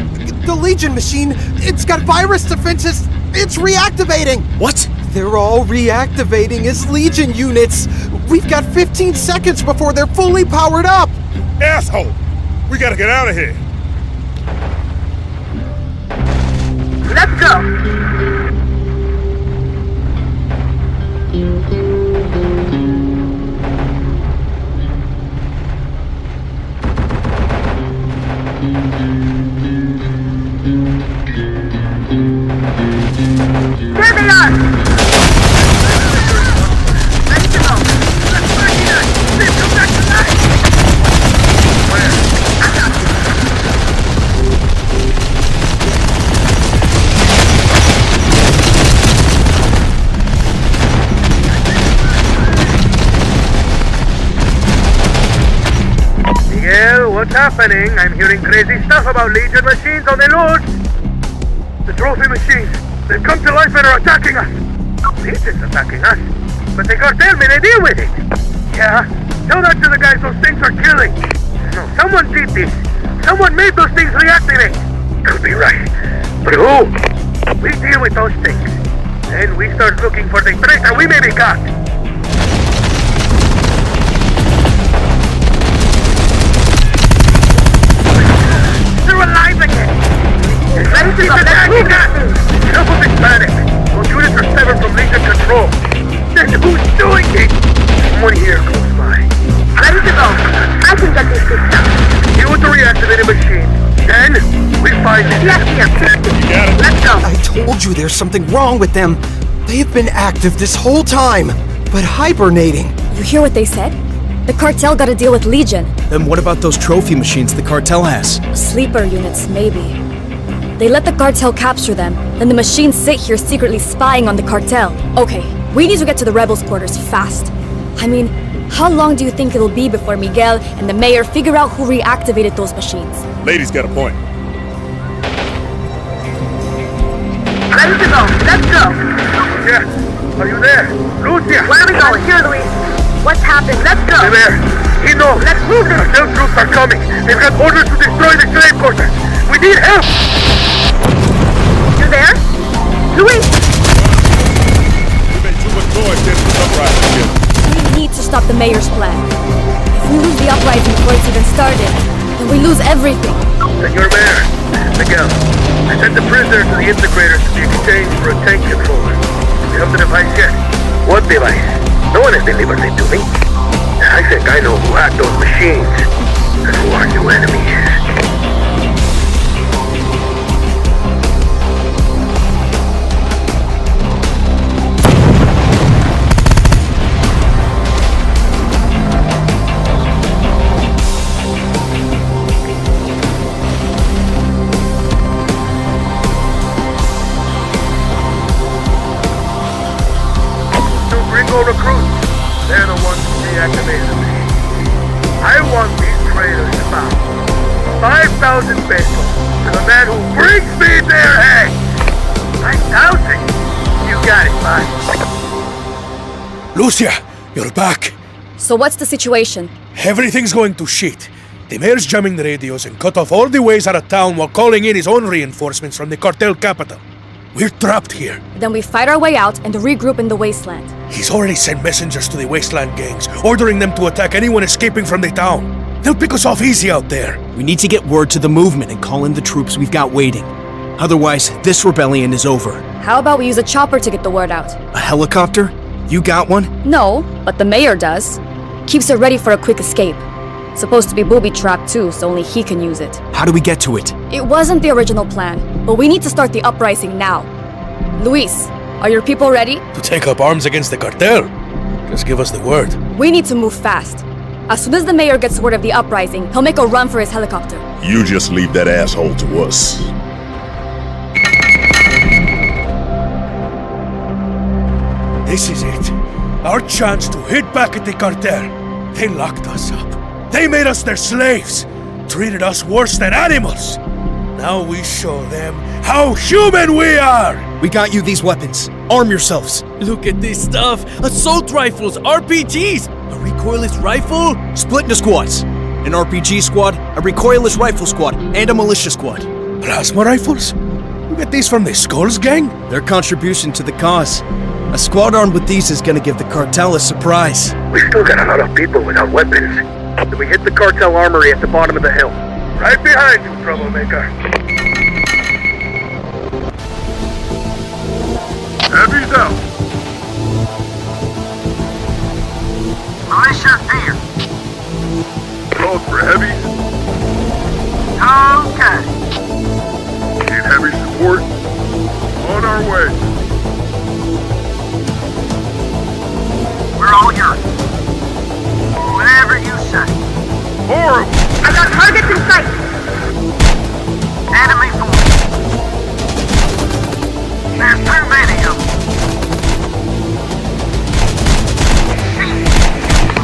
The Legion machine, it's got virus defenses. It's reactivating. What? They're all reactivating as Legion units. We've got 15 seconds before they're fully powered up. Asshole! We gotta get out of here. Let's go. There they are! Ready to go. Let's find it. Let's go back to life. Where? I got you. Miguel, what's happening? I'm hearing crazy stuff about Legion machines on the loose. The trophy machines. They've come to life and are attacking us. Legion's attacking us. But the cartel made a deal with it. Yeah, Tell that to the guys those things are killing. No, someone did this. Someone made those things reactivate. Could be right. But who? We deal with those things. Then we start looking for the traitor we maybe got. They're alive again. Let's see the attacking us. Enough of this panic. Those units are severed from Legion control. Then who's doing it? Someone here close by. Ready to go. I can get this fixed up. Deal with the reactivated machine. Then we find it. Yes, yes. Let's go. I told you there's something wrong with them. They've been active this whole time, but hibernating. You hear what they said? The cartel gotta deal with Legion. Then what about those trophy machines the cartel has? Sleeper units, maybe. They let the cartel capture them, then the machines sit here secretly spying on the cartel. Okay, we need to get to the rebels' quarters fast. I mean, how long do you think it'll be before Miguel and the mayor figure out who reactivated those machines? Lady's got a point. Ready to go. Let's go. Yeah. Are you there? Lucia! Where are we going? Here, Luis. What's happened? Let's go. Stay there. He knows. Let's move this. Cartel troops are coming. They've got orders to destroy the slave quarters. We need help. You there? Luis! We've been too much noise since the uprising together. We need to stop the mayor's plan. If we lose the uprising before it's even started, then we lose everything. Senor Mayor, Miguel, I sent the prisoner to the integrators to be exchanged for a tank controller. You have the device yet? What device? No one has delivered it to me. I think I know who hacked those machines. And who our new enemy is. Recruits. They're the ones who deactivated the machine. I want these traitors found. 5,000 pesos to the man who brings me their head. 5,000? You got it, bud. Lucia, you're back. So what's the situation? Everything's going to shit. The mayor's jamming the radios and cut off all the ways out of town while calling in his own reinforcements from the cartel capital. We're trapped here. Then we fight our way out and regroup in the wasteland. He's already sent messengers to the wasteland gangs, ordering them to attack anyone escaping from the town. They'll pick us off easy out there. We need to get word to the movement and call in the troops we've got waiting. Otherwise, this rebellion is over. How about we use a chopper to get the word out? A helicopter? You got one? No, but the mayor does. Keeps it ready for a quick escape. Supposed to be booby-trapped too, so only he can use it. How do we get to it? It wasn't the original plan, but we need to start the uprising now. Luis, are your people ready? To take up arms against the cartel? Just give us the word. We need to move fast. As soon as the mayor gets word of the uprising, he'll make a run for his helicopter. You just leave that asshole to us. This is it. Our chance to hit back at the cartel. They locked us up. They made us their slaves. Treated us worse than animals. Now we show them how human we are! We got you these weapons. Arm yourselves. Look at this stuff. Assault rifles, RPGs, a recoilless rifle. Split into squads. An RPG squad, a recoilless rifle squad, and a militia squad. Plasma rifles? You get these from the Skulls gang? Their contribution to the cause. A squad armed with these is gonna give the cartel a surprise. We still got a lot of people without weapons. Then we hit the cartel armory at the bottom of the hill. Right behind you, troublemaker. Heavy's out. Militia here. Called for heavy. Okay. Need heavy support. On our way. We're all yours. Whatever you say. Horrible. I got targets in sight. Enemy force. There's too many of them.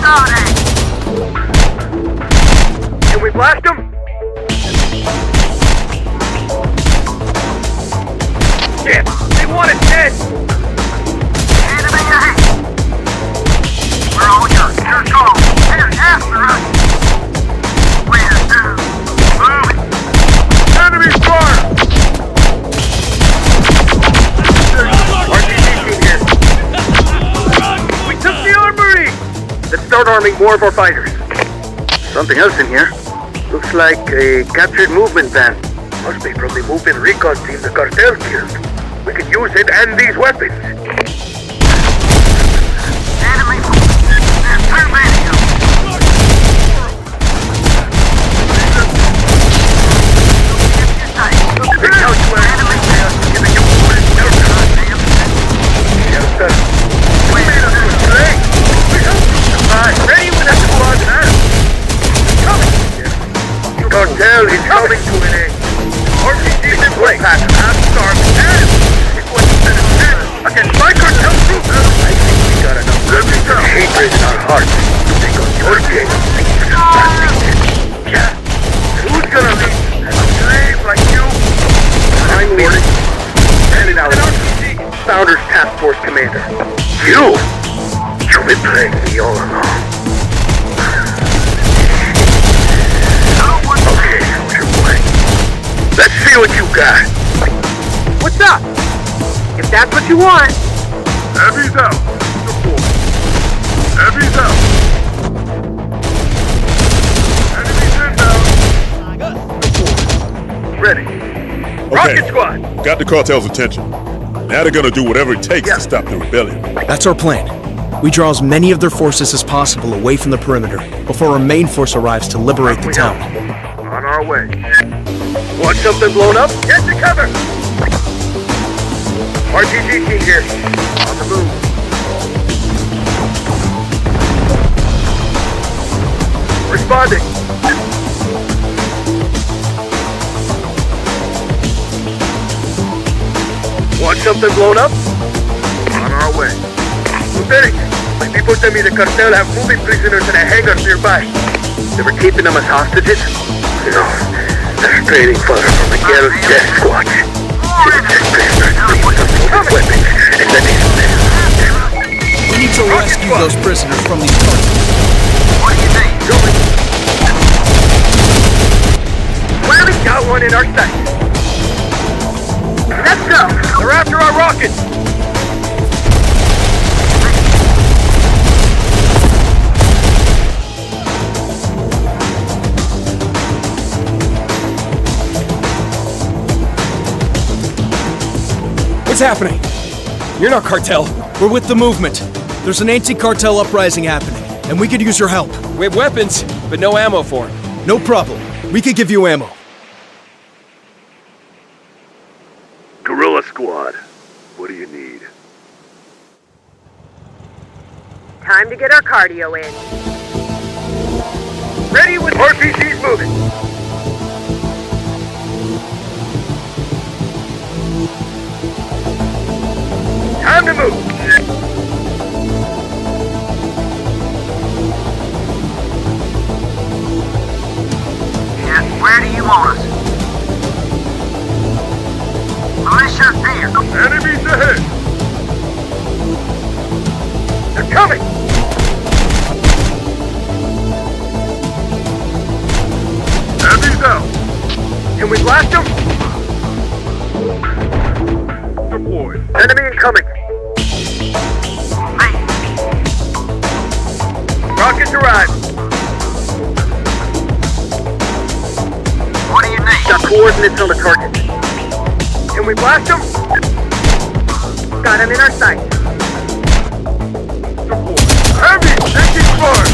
Sorry. Can we blast them? Shit! They want it dead! Enemy ahead. We're all yours. Your call. Here, start arming more of our fighters. Something else in here. Looks like a captured movement van. Must be from the movement recon team the cartel killed. We could use it and these weapons. Enemy! There's too many of them! Cartel is coming to an end. RPG in place. I'm starving. Against my cartel troops. I think we got enough hatred in our hearts to take on your game. Yeah. Who's gonna lead a slave like you? I'm leading. Standing out. Founders Task Force Commander. You've been playing me all along. Okay, soldier boy. Let's see what you got. What's up? If that's what you want. Heavy's out. Support. Heavy's out. Enemies inbound. Ready. Rocket squad. Got the cartel's attention. Now they're gonna do whatever it takes to stop the rebellion. That's our plan. We draw as many of their forces as possible away from the perimeter before our main force arrives to liberate the town. On our way. Want something blown up? Get to cover! RPG team here. On the move. Responding. Want something blown up? On our way. Lieutenant, my people tell me the cartel have moving prisoners in a hangar nearby. They were keeping them as hostages? No, they're straining fodder from the ghetto's death squad. These prisoners leave with assaulted weapons and then they We need to rescue those prisoners from these cartels. What do you think? Clearly got one in our sight. Let's go! They're after our rockets! What's happening? You're not cartel. We're with the movement. There's an anti-cartel uprising happening, and we could use your help. We have weapons, but no ammo for them. No problem. We could give you ammo. Guerrilla Squad, what do you need? Time to get our cardio in. Ready with RPGs moving! Time to move! Yeah, where do you want us? Militia here. Enemies ahead! They're coming! Enemies out! Can we blast them? Deployed. Enemy incoming! Rockets arrived! What do you need? Got coordinates on the target. Can we blast them? Got him in our sight. Heavy! Taking fire!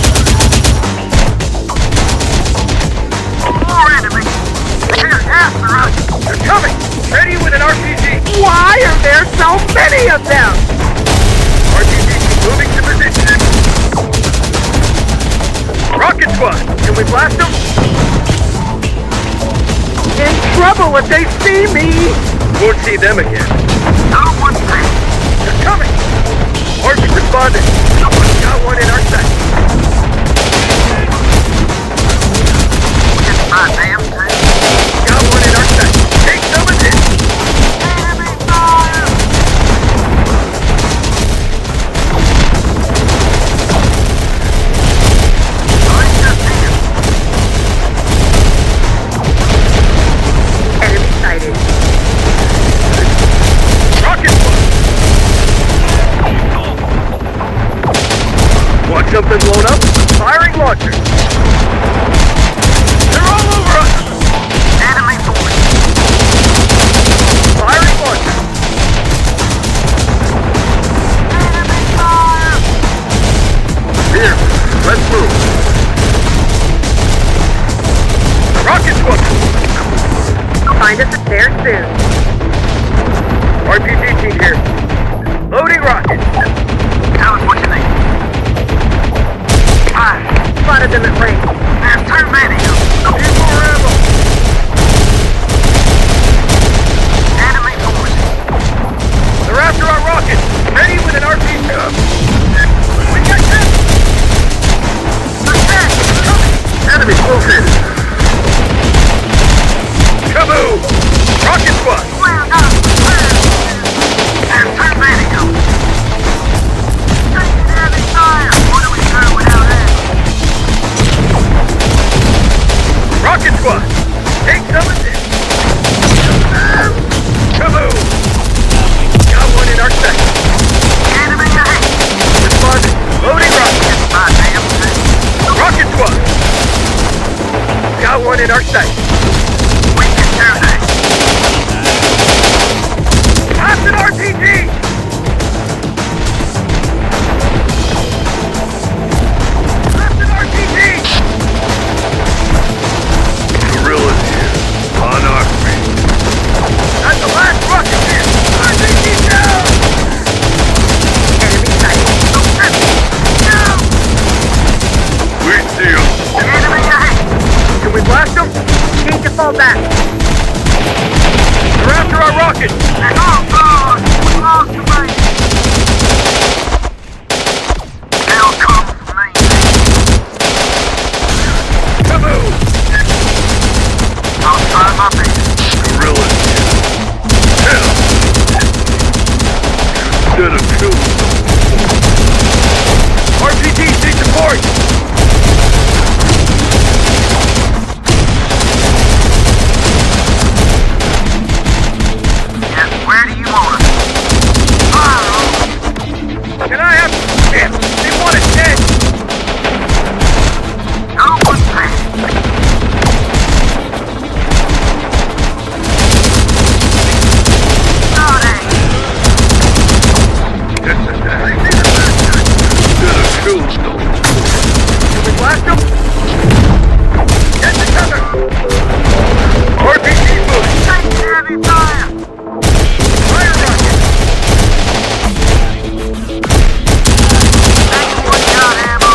More enemies! Here's after us! They're coming! Ready with an RPG! Why are there so many of them? RPG moving to position! Rocket squad! Can we blast them? In trouble if they see me! Won't see them again. No one thing! They're coming! Army responding! Got one in our sight! It's my damn thing! Got one in our sight! Take some of this! Enemy fire! Enemy sighted. Rocket squad! Want something blown up? Firing launcher. They're all over us! Enemy force. Firing launcher. Enemy fire! Here, let's move. Rocket squadron! Find us a spare soon. RPG team here. Loading rocket. Tell us what you need. Spotted them at range. There's too many. Need more ammo. Enemy force. They're after our rocket. Ready with an RPG. We got them. Attack! Enemy located. Kaboom! Rocket squad. Well done. And too many. Taking heavy fire. What do we do without that? Rocket squad. Take some of this. Kaboom! Got one in our sector. Enemy ahead. Responding. Loading rocket. Rocket squad. Got one in our sight. We can do that. Pass an RPG! Pass an RPG! Guerrillas here. On our feet. That's the last rocket here! RPG down! Enemy sighted. Down! We see him. Enemy ahead. Can we blast them? Need to fall back. They're after our rocket! Oh, God! We lost the base. They'll come for me. Kaboom! I'll try my best. Guerrillas here. Hell! Instead of killing them. RPGs need support! Yes, where do you want us? Can I have... Damn, they want it dead! No one's ready. Starting. Instead of killing them. Can we blast them? Get the cover! RPG moving! Take heavy fire. Fire rocket! Anyone got ammo?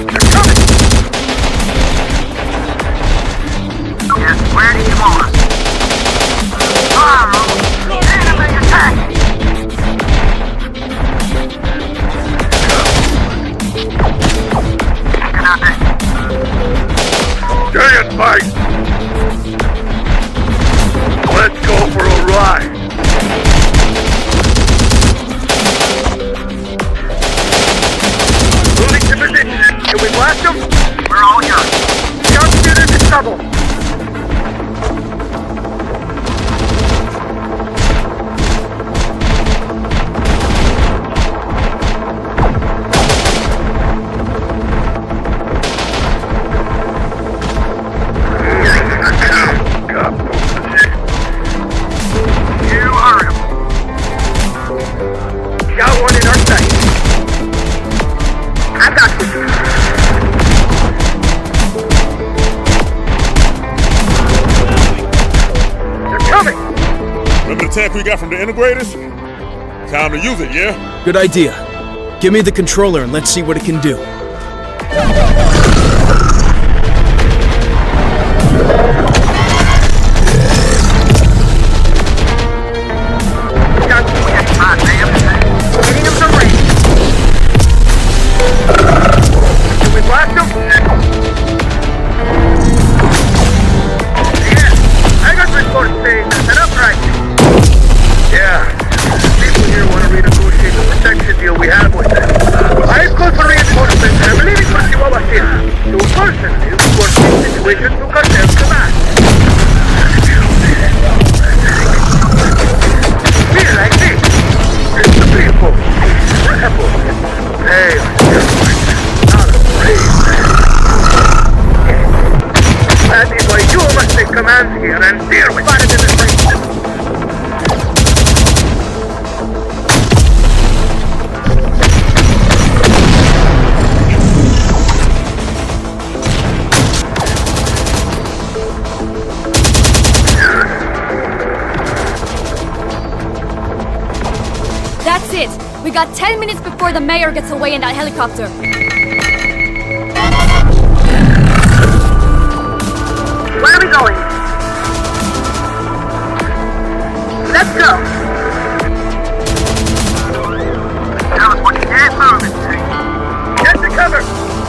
They're coming! Yes, where do you want us? Fire. Enemy attack. Taking out that. Stay and fight! Let's go for a ride! Moving to position. Can we blast them? We're all yours. Sharpshooters in trouble. You hurry 'em. Got one in our sight. I got you. They're coming! Remember the tech we got from the integrators? Time to use it, yeah? Good idea. Give me the controller and let's see what it can do. Got you. My damn. Hitting them from range. Can we blast them? Yeah, I got reports saying that set up right. Yeah, people here want to renegotiate the protection deal we have with them. I have close for reinforcements We got 10 minutes before the mayor gets away in that helicopter. Where are we going? Let's go. Tell us what you can't move it, Tank. Get to cover!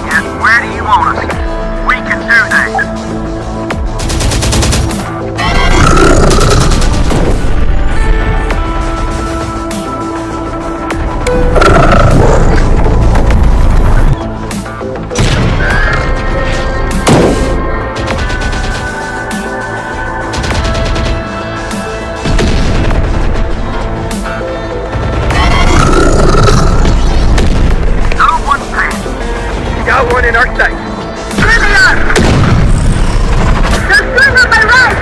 Yes, where do you want us? We can do that. Got one in our sight. Clear me up! There's one on my right!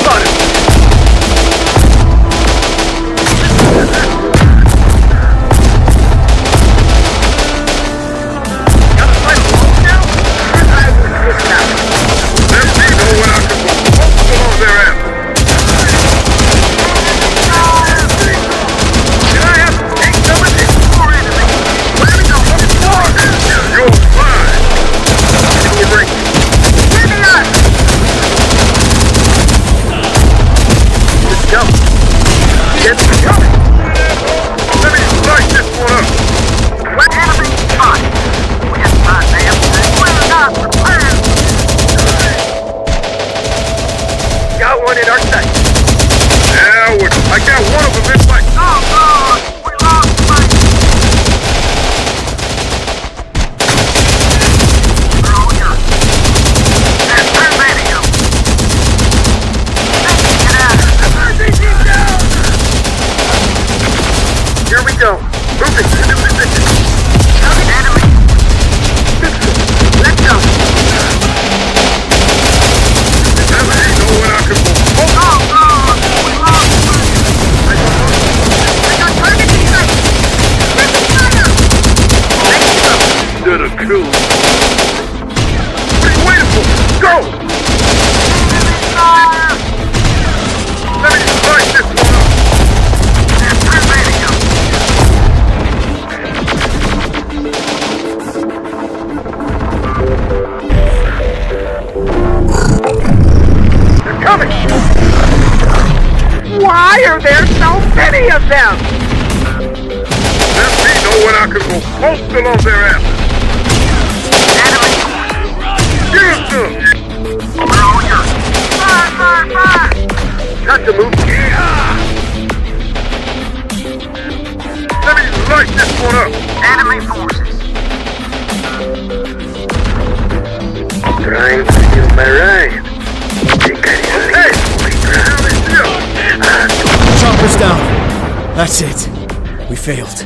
Got him. Gotta fight alone now? Let me know when I can go. Focus on their ass. Can I have to take some of this? More enemy. Where do we go? You're fine. Give me a break. Clear me up! Let's go. Get coming. Let me light this one up. What enemy? Fine. We have time, man. We're not prepared. Got one in our sight. Now, I got one of them in my... Oh, God! We lost the fight! Throw your... There's too many of them. Get out of here. Here we go. Move it to the position. Enemy. Let's go. Let me know when I can go. Oh, God! We lost the fight! I got target in sight! Rapid fire! Instead of kill. What are you waiting for? Go! Fire! Let me light this one up. There's too many of them. They're coming. Why are there so many of them? Let me know when I can go. Postal on their asses. Give us some. Fire! Got to move. Let me light this one up. Enemy forces. Trying to steal my ride. Think I need to leave my ground is Chopper's down. That's it. We failed.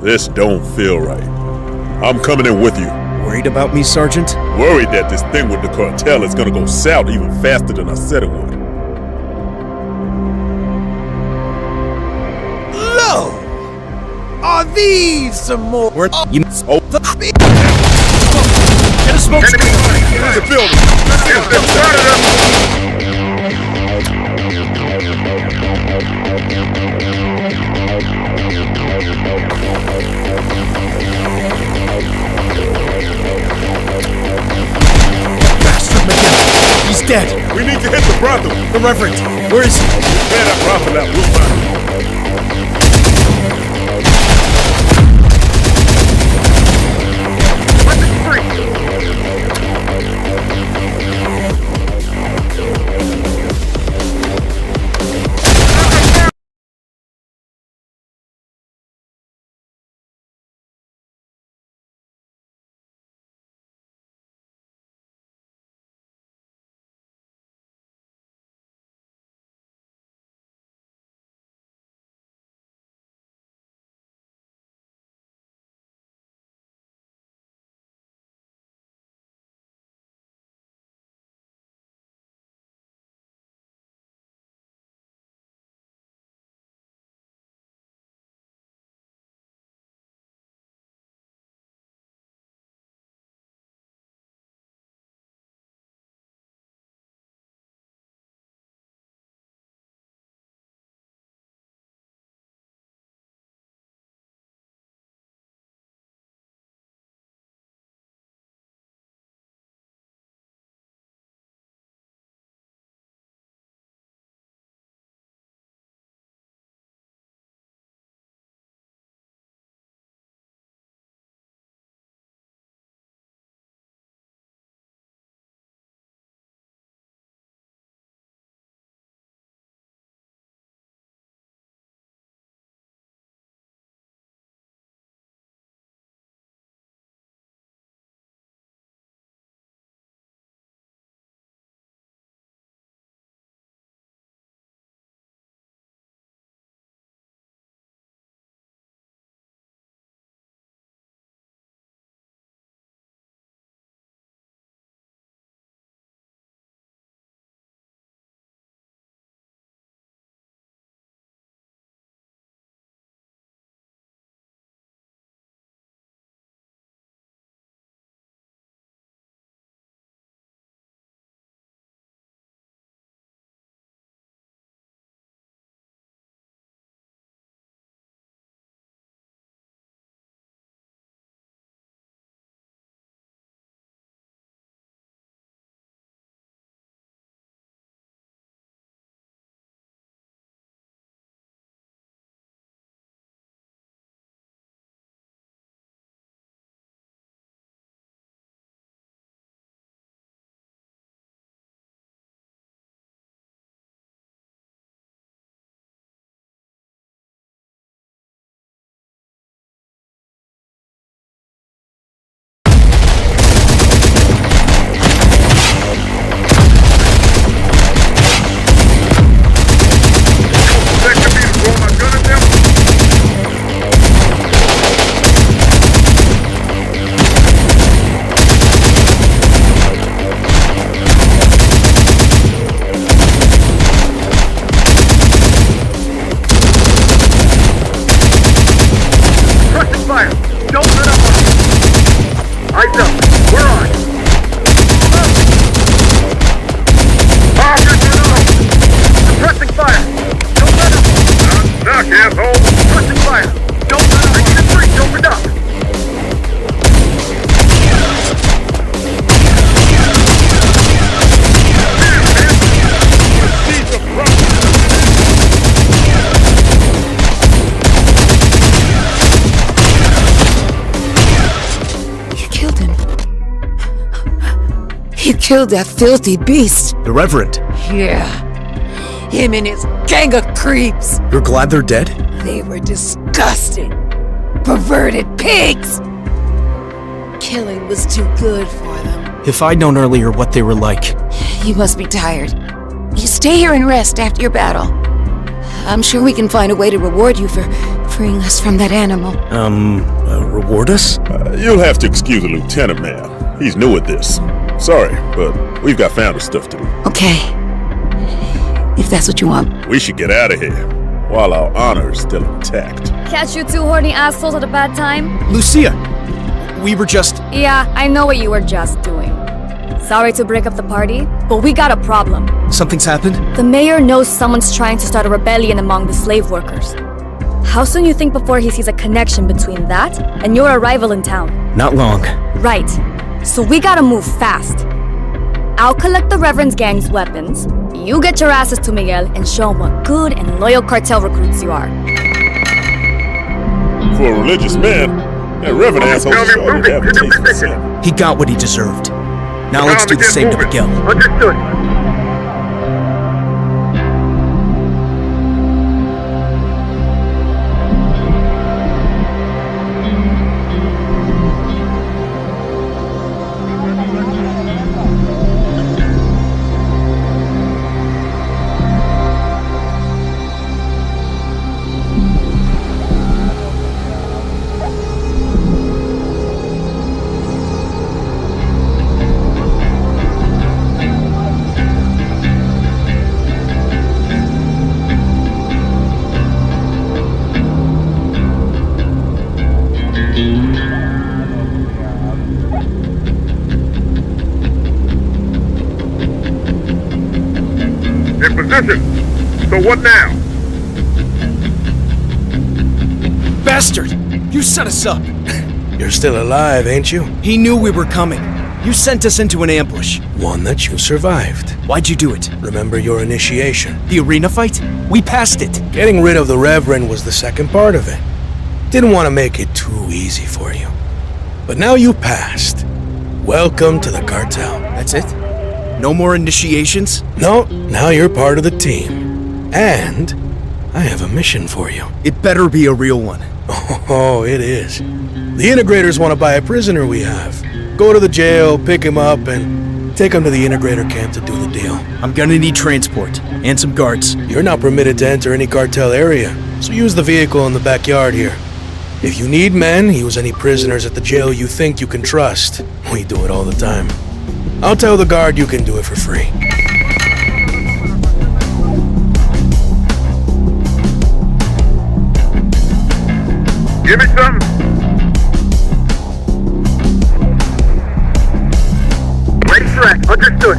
This don't feel right. I'm coming in with you. Worried about me, Sergeant? Worried that this thing with the cartel is gonna go south even faster than I said it would. Lo! Are these some more? Get a smoke screen! Get the building! Get them started up! He's dead. We need to hit the brothel. The Reverend. Where is he? Clear that brothel out. We'll find him. Weapons free. You killed that filthy beast. The Reverend. Yeah. Him and his gang of creeps. You're glad they're dead? They were disgusting. Perverted pigs. Killing was too good for them. If I'd known earlier what they were like. You must be tired. You stay here and rest after your battle. I'm sure we can find a way to reward you for freeing us from that animal. Reward us? You'll have to excuse the lieutenant, ma'am. He's new at this. Sorry, but we've got founder stuff to do. Okay. If that's what you want. We should get out of here while our honor is still intact. Catch you two horny assholes at a bad time? Lucia, we were just... Yeah, I know what you were just doing. Sorry to break up the party, but we got a problem. Something's happened? The mayor knows someone's trying to start a rebellion among the slave workers. How soon you think before he sees a connection between that and your arrival in town? Not long. Right. So we gotta move fast. I'll collect the Reverend's gang's weapons. You get your asses to Miguel and show him what good and loyal cartel recruits you are. For a religious man, that Reverend asshole started having taste of sin. He got what he deserved. Now let's do the same to Miguel. Understood. In position. So what now? Bastard! You set us up! You're still alive, ain't you? He knew we were coming. You sent us into an ambush. One that you survived. Why'd you do it? Remember your initiation. The arena fight? We passed it. Getting rid of the Reverend was the second part of it. Didn't want to make it too easy for you. But now you passed. Welcome to the cartel. That's it? No more initiations? No, now you're part of the team. And I have a mission for you. It better be a real one. Oh, it is. The integrators want to buy a prisoner we have. Go to the jail, pick him up, and take him to the integrator camp to do the deal. I'm gonna need transport, and some guards. You're not permitted to enter any cartel area, so use the vehicle in the backyard here. If you need men, use any prisoners at the jail you think you can trust. We do it all the time. I'll tell the guard you can do it for free. Give me some. Ready for act. Understood.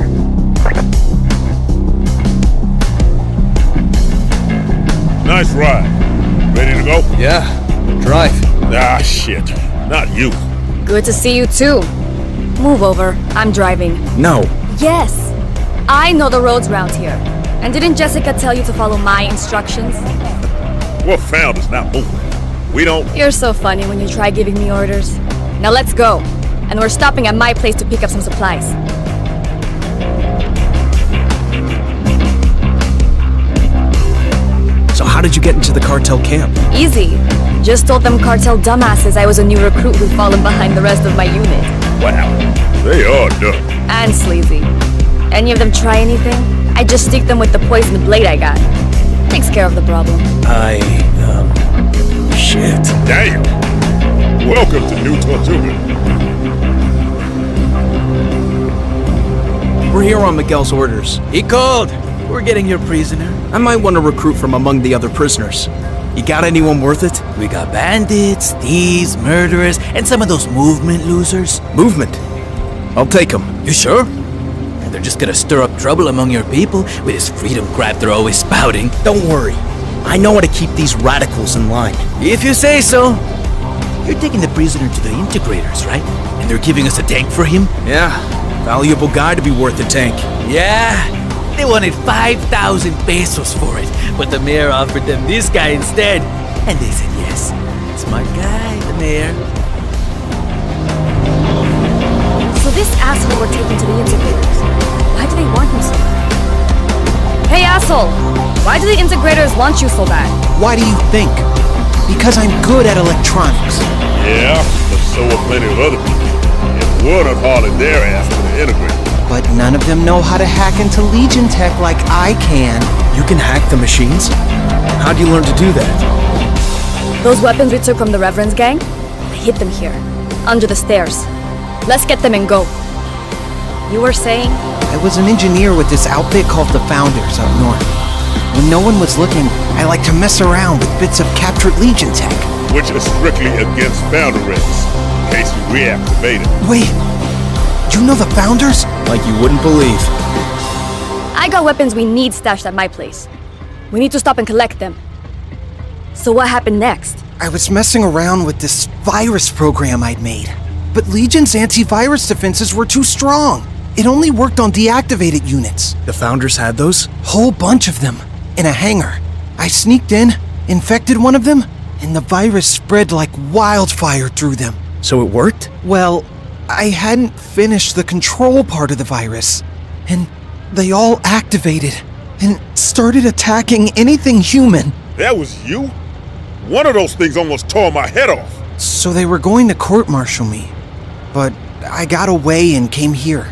Nice ride. Ready to go? Yeah. Drive. Ah, shit. Not you. Good to see you too. Move over. I'm driving. No. Yes. I know the roads round here. And didn't Jessica tell you to follow my instructions? We're founders, not moving. We don't... You're so funny when you try giving me orders. Now let's go. And we're stopping at my place to pick up some supplies. So how did you get into the cartel camp? Easy. Just told them cartel dumbasses I was a new recruit who'd fallen behind the rest of my unit. Wow. They are dumb. And sleazy. Any of them try anything, I just stick them with the poisoned blade I got. Takes care of the problem. Shit. Damn. Welcome to New Tortuga. We're here on Miguel's orders. He called. We're getting your prisoner. I might want to recruit from among the other prisoners. You got anyone worth it? We got bandits, thieves, murderers, and some of those movement losers. Movement? I'll take them. You sure? And they're just gonna stir up trouble among your people with this freedom crap they're always spouting. Don't worry. I know how to keep these radicals in line. If you say so. You're taking the prisoner to the integrators, right? And they're giving us a tank for him? Yeah. Valuable guy to be worth a tank. Yeah. They wanted 5,000 pesos for it, but the mayor offered them this guy instead. And they said yes. Smart guy, the mayor. So this asshole we're taking to the integrators. Why do they want him so bad? Hey asshole! Why do the integrators want you so bad? Why do you think? Because I'm good at electronics. Yeah, but so are plenty of other people. And we're not hauling their ass to the integrator. But none of them know how to hack into Legion tech like I can. You can hack the machines? How'd you learn to do that? Those weapons we took from the Reverend's gang, I hid them here, under the stairs. Let's get them and go. You were saying? I was an engineer with this outfit called the Founders up north. When no one was looking, I like to mess around with bits of captured Legion tech. Which is strictly against Founder regs, in case you reactivate it. Wait, you know the Founders? Like you wouldn't believe. I got weapons we need stashed at my place. We need to stop and collect them. So what happened next? I was messing around with this virus program I'd made. But Legion's antivirus defenses were too strong. It only worked on deactivated units. The Founders had those? Whole bunch of them, in a hangar. I sneaked in, infected one of them, and the virus spread like wildfire through them. So it worked? Well, I hadn't finished the control part of the virus, and they all activated and started attacking anything human. That was you? One of those things almost tore my head off. So they were going to court-martial me, but I got away and came here,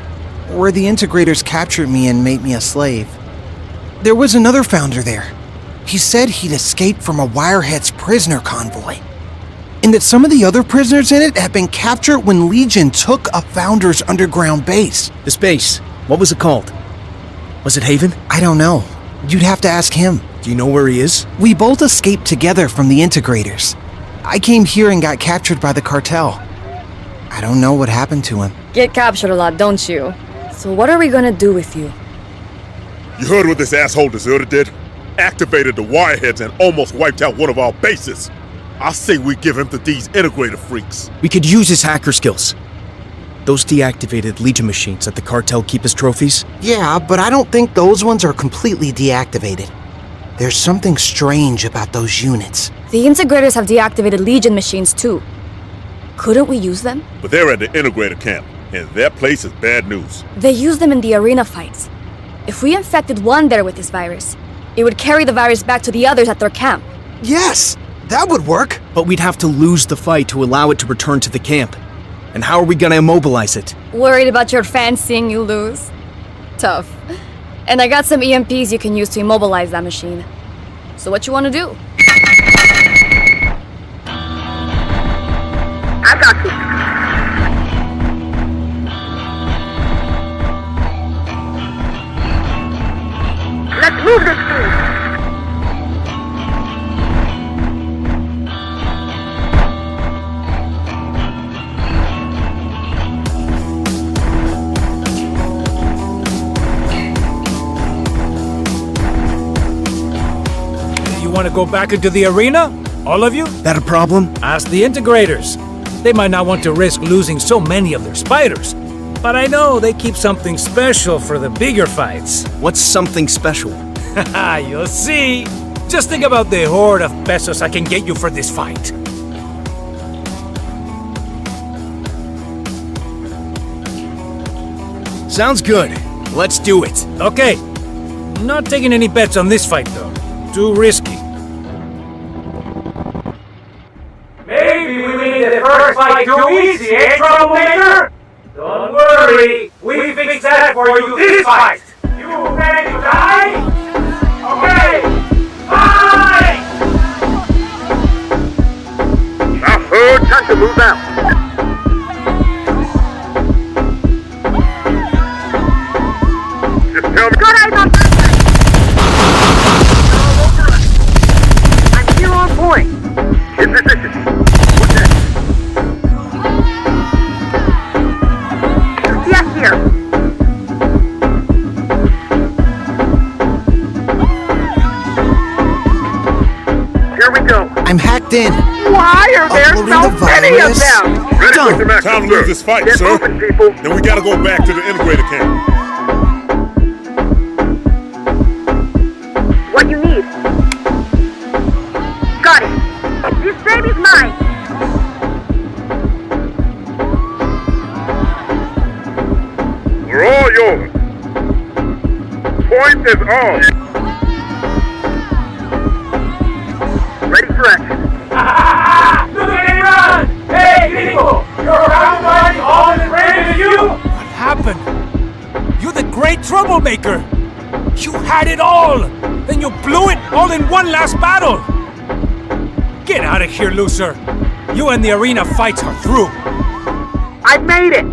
where the integrators captured me and made me a slave. There was another Founder there. He said he'd escaped from a Wirehead's prisoner convoy, and that some of the other prisoners in it had been captured when Legion took a Founder's underground base. This base, what was it called? Was it Haven? I don't know. You'd have to ask him. Do you know where he is? We both escaped together from the integrators. I came here and got captured by the cartel. I don't know what happened to him. Get captured a lot, don't you? So what are we gonna do with you? You heard what this asshole deserter did? Activated the Wireheads and almost wiped out one of our bases. I say we give him to these integrator freaks. We could use his hacker skills. Those deactivated Legion machines that the cartel keep as trophies? Yeah, but I don't think those ones are completely deactivated. There's something strange about those units. The integrators have deactivated Legion machines too. Couldn't we use them? But they're at the integrator camp, and that place is bad news. They use them in the arena fights. If we infected one there with this virus, it would carry the virus back to the others at their camp. Yes, that would work. But we'd have to lose the fight to allow it to return to the camp. And how are we gonna immobilize it? Worried about your fans seeing you lose? Tough. And I got some EMPs you can use to immobilize that machine. So what you want to do? I got you. Let's move this thing. Want to go back into the arena? All of you? That a problem? Ask the integrators. They might not want to risk losing so many of their spiders. But I know they keep something special for the bigger fights. What's something special? Haha, you'll see. Just think about the horde of pesos I can get you for this fight. Sounds good. Let's do it. Okay. Not taking any bets on this fight, though. Too risky. Maybe we made the first fight too easy, eh, troublemaker? Don't worry, we fixed that for you this fight. You ready to die? Okay, fight! Time to move out. Just tell me. Good eyes on that side. I'm here on point. In position. What's that? Yes, here. Here we go. I'm hacked in. Why are there Uploading so the many of virus. them? Ready Done. with your max. Time to lose this fight, Get sir. moving, people. Then we gotta go back to the integrator camp. What you need? Got it. This baby's mine. We're all yours. Point is on. Ready for action. Look at him run! Hey, people! You're around all is ready to you! What happened? You're the great troublemaker! You had it all! Then you blew it all in one last battle! Get out of here, loser! You and the arena fights are through! I made it!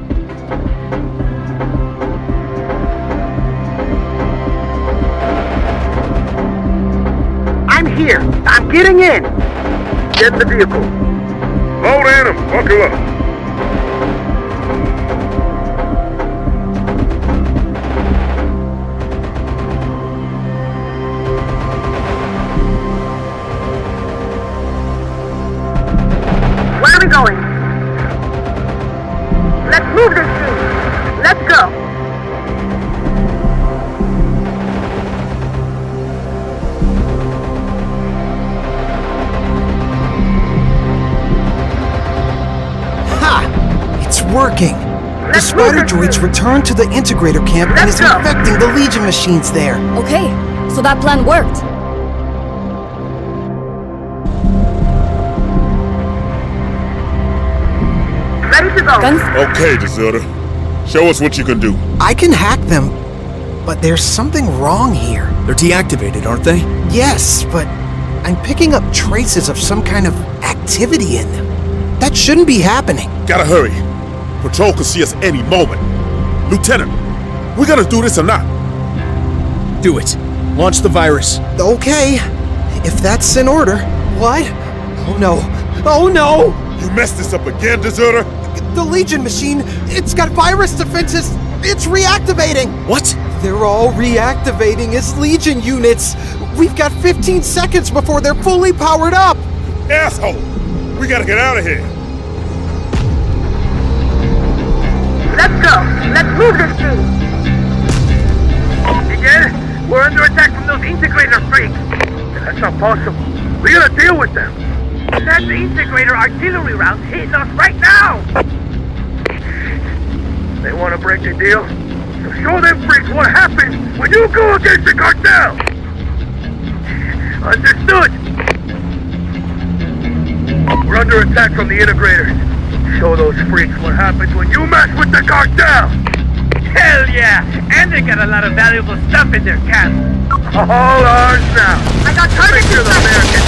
I'm here! I'm getting in! Get in the vehicle. Load in him. Buckle up. Where are we going? Let's move this thing! Let's go! It's working! The spider droids returned to the integrator camp and is infecting the Legion machines there. Okay, so that plan worked. Ready to go. Okay, deserter. Show us what you can do. I can hack them, but there's something wrong here. They're deactivated, aren't they? Yes, but I'm picking up traces of some kind of activity in them. That shouldn't be happening. Gotta hurry. Patrol could see us any moment. Lieutenant, we gotta do this or not? Do it. Launch the virus. Okay, if that's in order. What? Oh no. Oh no! You messed this up again, deserter? The Legion machine, it's got virus defenses. It's reactivating. What? They're all reactivating as Legion units. We've got 15 seconds before they're fully powered up. Asshole! We gotta get out of here. Let's go! Let's move this thing! Miguel, we're under attack from those integrator freaks. That's not possible. We gotta deal with them. That's the integrator artillery rounds hitting us right now! They wanna break the deal? So show them freaks what happens when you go against the cartel! Understood! We're under attack from the integrators. Show those freaks what happens when you mess with the cartel! Hell yeah! And they got a lot of valuable stuff in their camp. All ours now. I got targets to the Americans.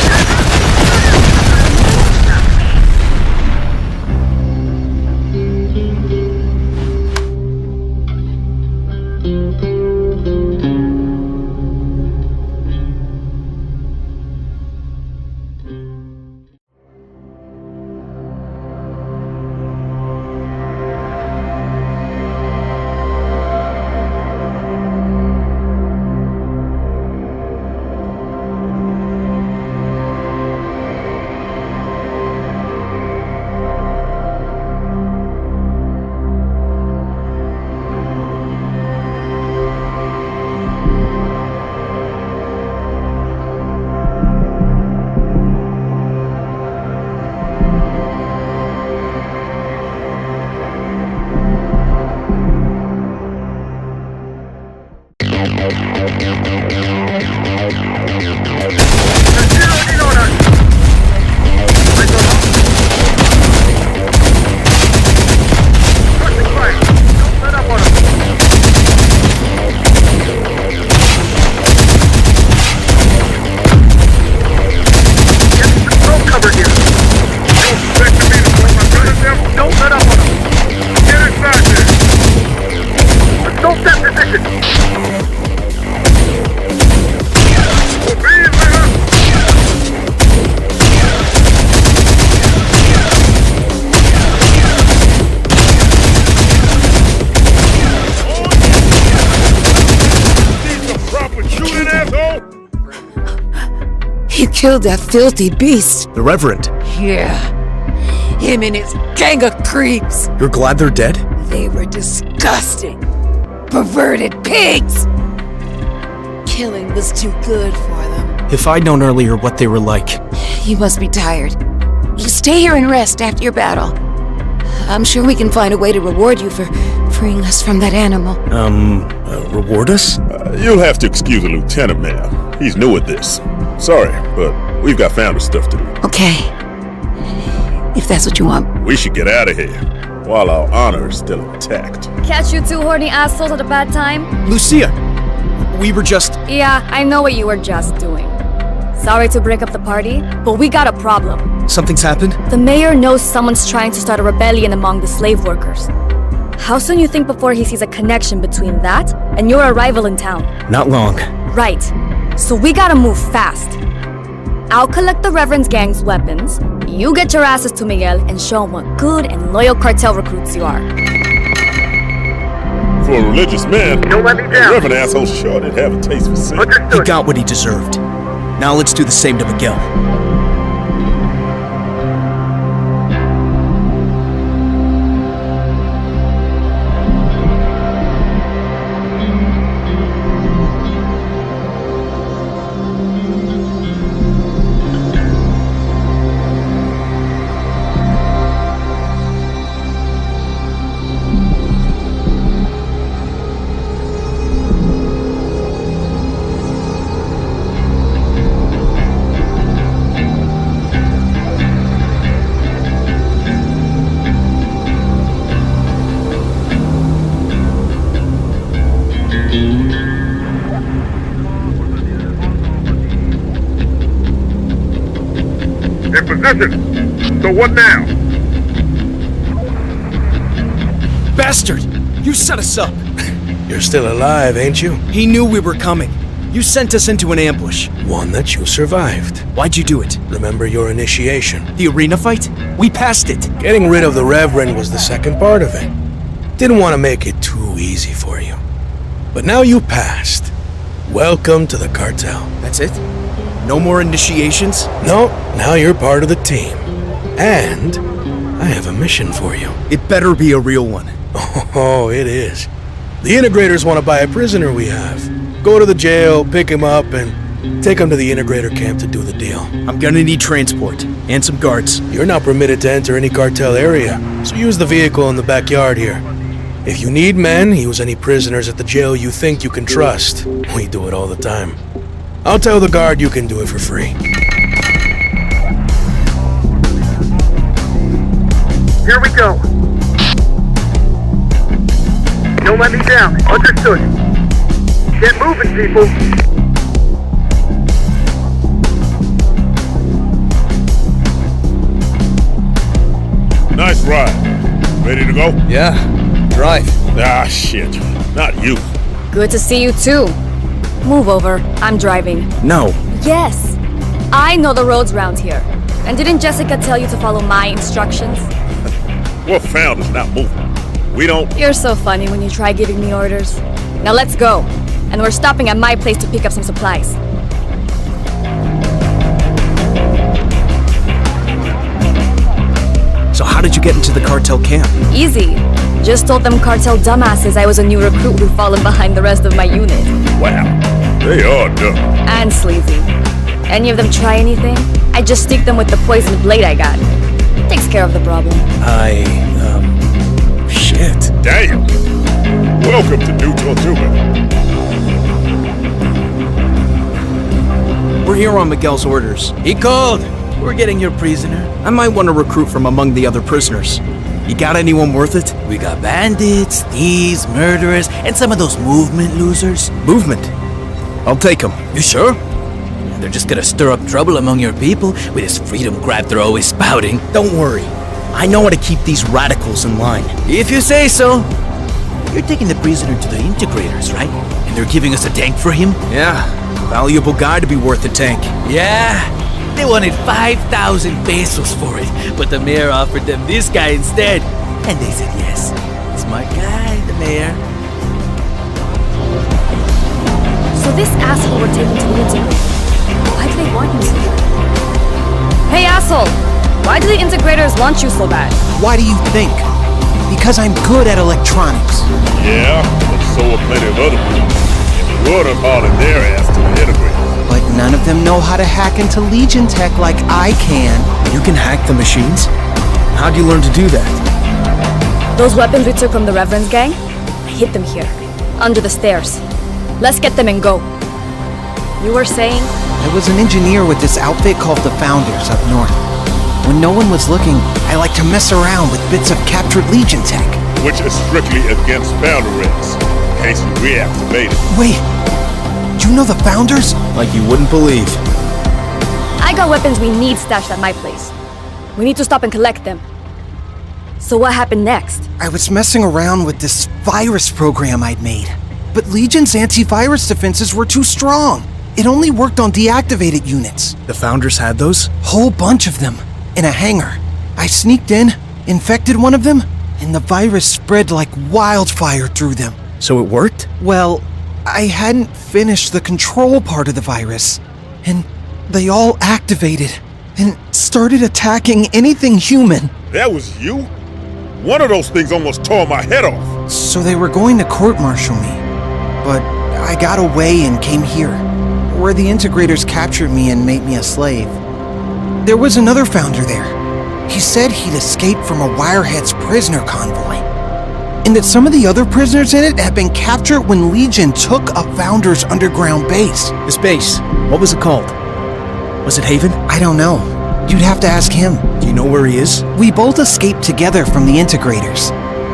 You killed that filthy beast. The Reverend. Yeah. Him and his gang of creeps. You're glad they're dead? They were disgusting. Perverted pigs. Killing was too good for them. If I'd known earlier what they were like. You must be tired. You stay here and rest after your battle. I'm sure we can find a way to reward you for freeing us from that animal. Reward us? You'll have to excuse the lieutenant, ma'am. He's new at this. Sorry, but we've got founder stuff to do. Okay. If that's what you want. We should get out of here while our honor is still intact. Catch you two horny assholes at a bad time? Lucia! We were just... Yeah, I know what you were just doing. Sorry to break up the party, but we got a problem. Something's happened? The mayor knows someone's trying to start a rebellion among the slave workers. How soon you think before he sees a connection between that and your arrival in town? Not long. Right. So we gotta move fast. I'll collect the Reverend's gang's weapons, you get your asses to Miguel and show him what good and loyal cartel recruits you are. For a religious man, Don't let me the down. Reverend asshole sure did have a taste for sin. He got what he deserved. Now let's do the same to Miguel. In position. So what now? Bastard! You set us up! You're still alive, ain't you? He knew we were coming. You sent us into an ambush. One that you survived. Why'd you do it? Remember your initiation. The arena fight? We passed it. Getting rid of the Reverend was the second part of it. Didn't want to make it too easy for you. But now you passed. Welcome to the cartel. That's it? No more initiations? No, now you're part of the team. And I have a mission for you. It better be a real one. Oh, it is. The integrators want to buy a prisoner we have. Go to the jail, pick him up, and take him to the integrator camp to do the deal. I'm gonna need transport. And some guards. You're not permitted to enter any cartel area, so use the vehicle in the backyard here. If you need men, use any prisoners at the jail you think you can trust. We do it all the time. I'll tell the guard you can do it for free. Here we go. Don't let me down. Understood. Get moving, people. Nice ride. Ready to go? Yeah. Drive. Ah, shit. Not you. Good to see you too. Move over. I'm driving. No. Yes. I know the roads round here. And didn't Jessica tell you to follow my instructions? We're founders, not moving. We don't... You're so funny when you try giving me orders. Now let's go. And we're stopping at my place to pick up some supplies. So how did you get into the cartel camp? Easy. Just told them cartel dumbasses I was a new recruit who'd fallen behind the rest of my unit. Wow. They are dumb. And sleazy. Any of them try anything, I just stick them with the poison blade I got. Takes care of the problem. Shit. Damn. Welcome to New Tortuga. We're here on Miguel's orders. He called. We're getting your prisoner. I might want to recruit from among the other prisoners. You got anyone worth it? We got bandits, thieves, murderers, and some of those movement losers. Movement? I'll take them. You sure? They're just gonna stir up trouble among your people with this freedom crap they're always spouting. Don't worry. I know how to keep these radicals in line. If you say so. You're taking the prisoner to the integrators, right? And they're giving us a tank for him? Yeah. Valuable guy to be worth a tank. Yeah. They wanted 5,000 pesos for it, but the mayor offered them this guy instead. And they said yes. Smart guy, the mayor. So this asshole we're taking to the integrator. Why do they want him so bad? Hey asshole! Why do the integrators want you so bad? Why do you think? Because I'm good at electronics. Yeah, but so are plenty of other people. And the would have hauled their ass to the integrator. But none of them know how to hack into Legion tech like I can. You can hack the machines? How'd you learn to do that? Those weapons we took from the Reverend's gang? I hid them here, under the stairs. Let's get them and go. You were saying? I was an engineer with this outfit called the Founders up north. When no one was looking, I like to mess around with bits of captured Legion tech. Which is strictly against founder regs, in case you reactivate it. Wait, do you know the Founders? Like you wouldn't believe. I got weapons we need stashed at my place. We need to stop and collect them. So what happened next? I was messing around with this virus program I'd made. But Legion's antivirus defenses were too strong. It only worked on deactivated units. The Founders had those? Whole bunch of them. In a hangar. I sneaked in, infected one of them, and the virus spread like wildfire through them. So it worked? Well, I hadn't finished the control part of the virus. And they all activated and started attacking anything human. That was you? One of those things almost tore my head off. So they were going to court-martial me. But I got away and came here, where the integrators captured me and made me a slave. There was another Founder there. He said he'd escaped from a Wirehead's prisoner convoy, and that some of the other prisoners in it had been captured when Legion took a Founder's underground base. This base, what was it called? Was it Haven? I don't know. You'd have to ask him. Do you know where he is? We both escaped together from the integrators.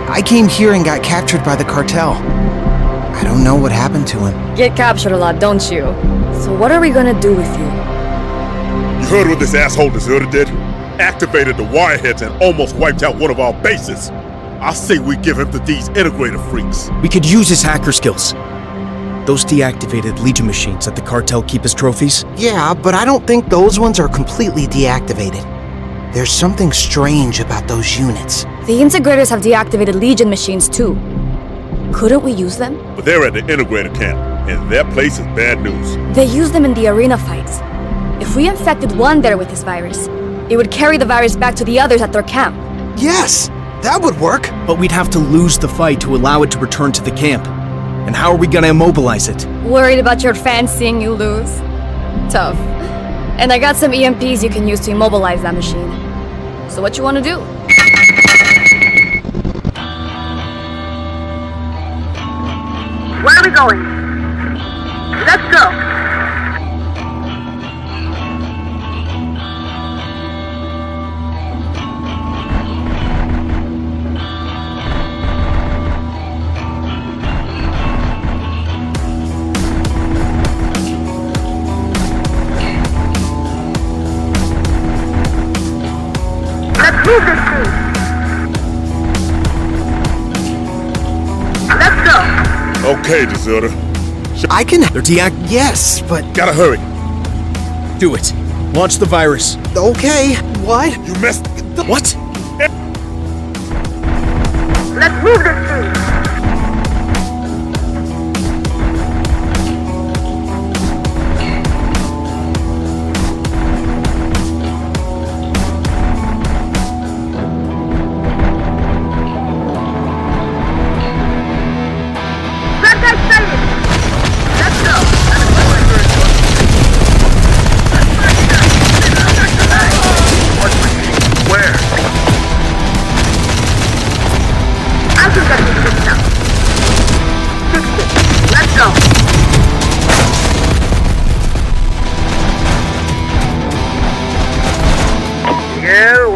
I came here and got captured by the cartel. I don't know what happened to him. Get captured a lot, don't you? So what are we gonna do with you? You heard what this asshole deserter did? Activated the Wireheads and almost wiped out one of our bases. I say we give him to these integrator freaks. We could use his hacker skills. Those deactivated Legion machines that the cartel keep as trophies? Yeah, but I don't think those ones are completely deactivated. There's something strange about those units. The integrators have deactivated Legion machines too. Couldn't we use them? But they're at the integrator camp, and that place is bad news. They use them in the arena fights. If we infected one there with this virus, it would carry the virus back to the others at their camp. Yes, that would work. But we'd have to lose the fight to allow it to return to the camp. And how are we gonna immobilize it? Worried about your fans seeing you lose? Tough. And I got some EMPs you can use to immobilize that machine. So what you wanna do? Where are we going? Let's go! Let's move this thing! Let's go! Okay, deserter. I can... They're yes, but... Gotta hurry. Do it. Launch the virus. Okay, what? You messed... What? Let's move this thing!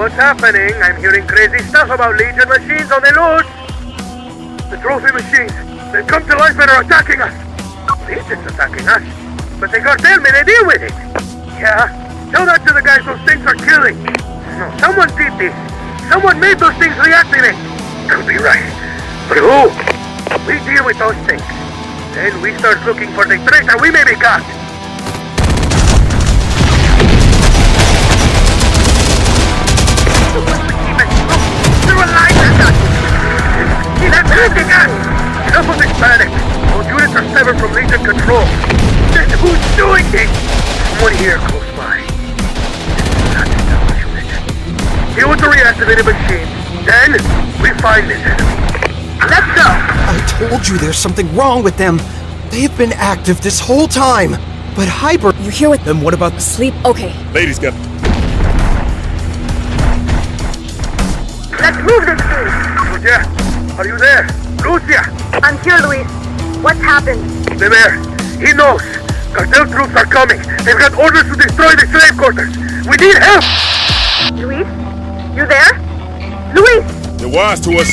What's happening? I'm hearing crazy stuff about Legion machines on the loose. The trophy machines, they come to life and are attacking us. Legion's attacking us, but the cartel made a deal with it. Yeah, tell that to the guys those things are killing. No, someone did this. Someone made those things reactivate. Could be right, but who? We deal with those things. Then we start looking for the traitor we maybe got. Enough of this panic! Those units are severed from Legion control. Then who's doing this? Someone here close by. Not establishment. Deal with the reactivated machine. Then we find this enemy. Let's go! I told you there's something wrong with them. They have been active this whole time. But Hyper... You hear what... Then what about... Sleep? Okay. Ladies, get... Let's move this thing! Lucia, are you there? Lucia! I'm here, Luis. What's happened? The mayor, he knows. Cartel troops are coming. They've got orders to destroy the slave quarters. We need help! Luis? You there? Luis! They're wise to us.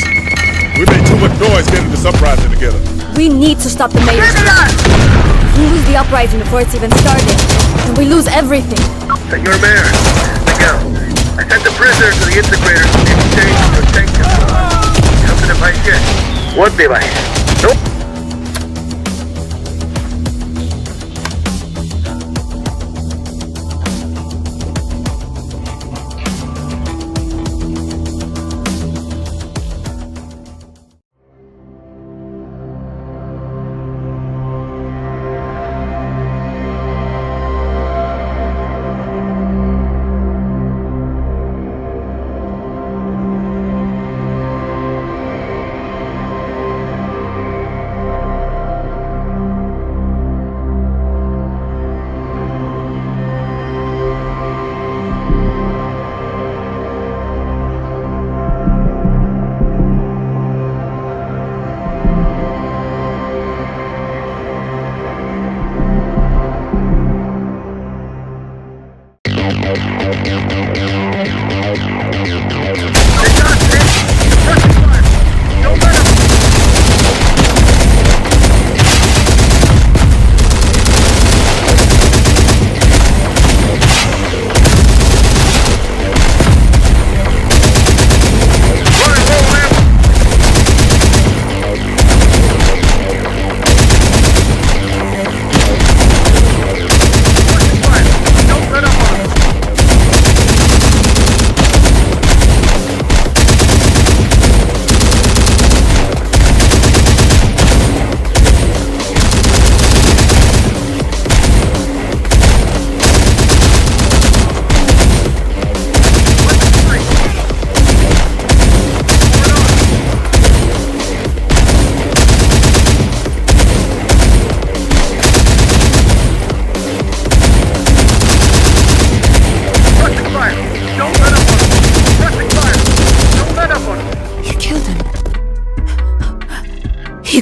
We made too much noise getting this uprising together. We need to stop the mayor. Here they are! If we lose the uprising before it's even started, then we lose everything. Senor Mayor, Miguel, I sent the prisoner to the integrator in exchange for a tank control. Something if I get. What device? Nope.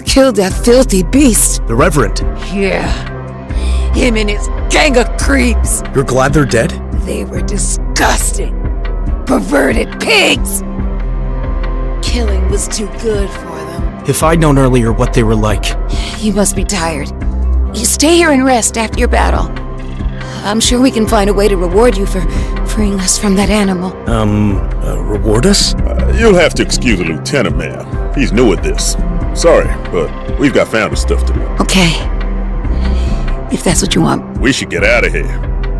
Killed that filthy beast. The Reverend. Yeah. Him and his gang of creeps. You're glad they're dead? They were disgusting. Perverted pigs. Killing was too good for them. If I'd known earlier what they were like. You must be tired. You stay here and rest after your battle. I'm sure we can find a way to reward you for freeing us from that animal. Reward us? You'll have to excuse the lieutenant, ma'am. He's new at this. Sorry, but we've got founder stuff to do. Okay. If that's what you want. We should get out of here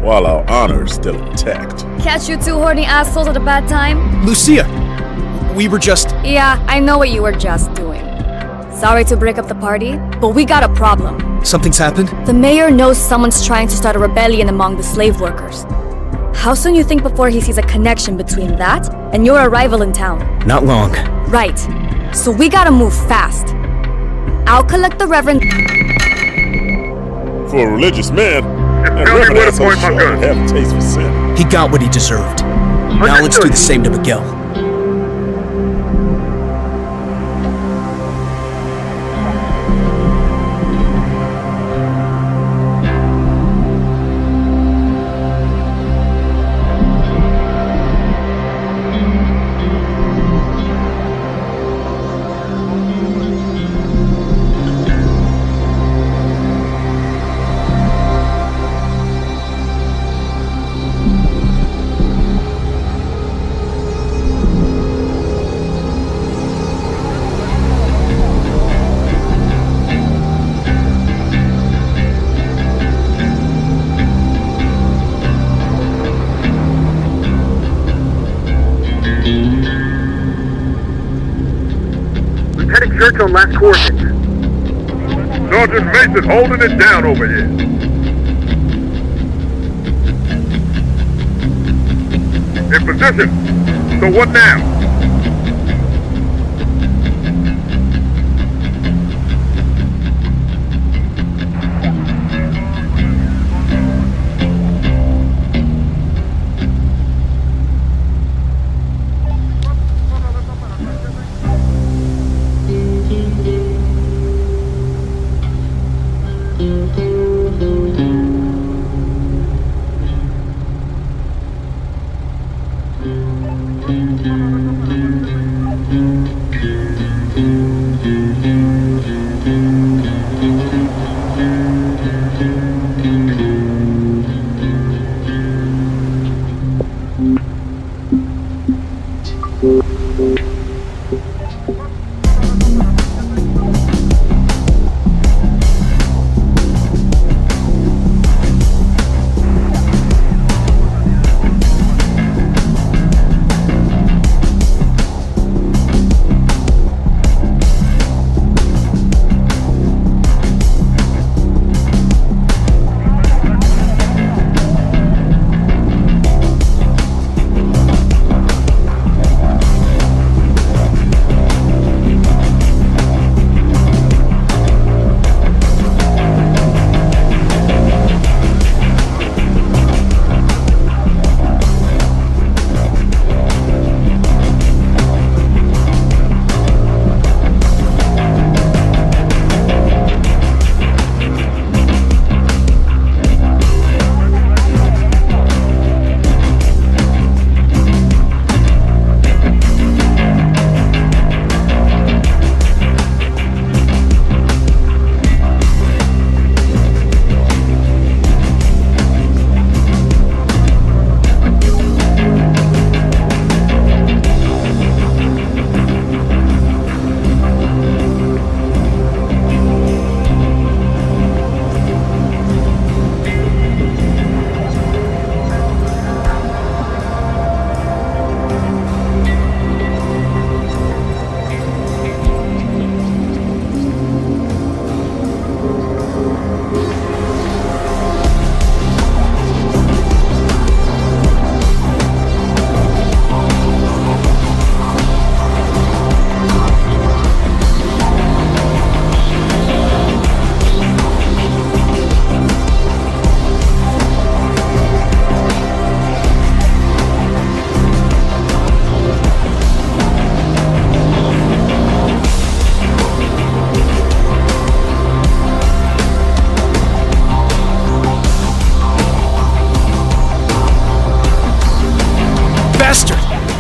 while our honor is still intact. Catch you two horny assholes at a bad time? Lucia, we were just... Yeah, I know what you were just doing. Sorry to break up the party, but we got a problem. Something's happened? The mayor knows someone's trying to start a rebellion among the slave workers. How soon you think before he sees a connection between that and your arrival in town? Not long. Right. So we gotta move fast. I'll collect the Reverend. For a religious man, that tell me Reverend where to asshole point my sure gun. have a taste for sin. He got what he deserved. Now let's do the same to Miguel. Lieutenant Church on last coordinates. Sergeant Mason holding it down over here. In position. So what now?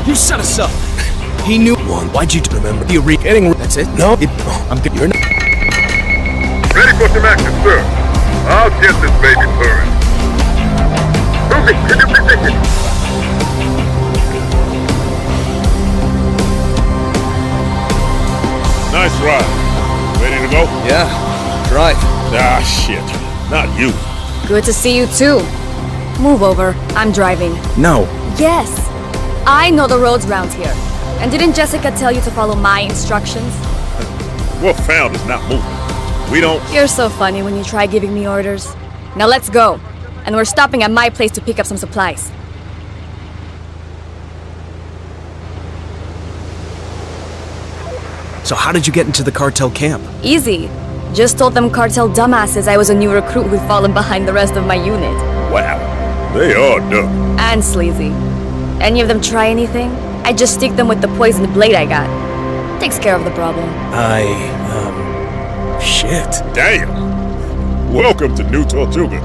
You set us up. He knew one. Why'd you remember? You getting? That's it. No, I'm good. You're not. Ready for some action, sir. I'll get this baby purring. Moving to new position. Nice ride. Ready to go? Yeah. Drive. Ah, shit. Not you. Good to see you too. Move over. I'm driving. No. Yes. I know the roads round here. And didn't Jessica tell you to follow my instructions? We're founders, not moving. We don't... You're so funny when you try giving me orders. Now let's go. And we're stopping at my place to pick up some supplies. So how did you get into the cartel camp? Easy. Just told them cartel dumbasses I was a new recruit who'd fallen behind the rest of my unit. Wow. They are dumb. And sleazy. Any of them try anything, I just stick them with the poisoned blade I got. Takes care of the problem. Shit. Damn. Welcome to New Tortuga.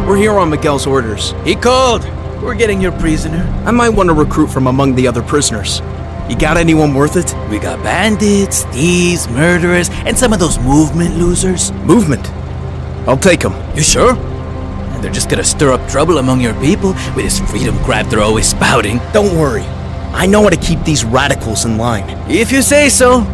We're here on Miguel's orders. He called. We're getting your prisoner. I might want to recruit from among the other prisoners. You got anyone worth it? We got bandits, thieves, murderers, and some of those movement losers. Movement? I'll take them. You sure? And they're just gonna stir up trouble among your people with this freedom crap they're always spouting. Don't worry. I know how to keep these radicals in line. If you say so.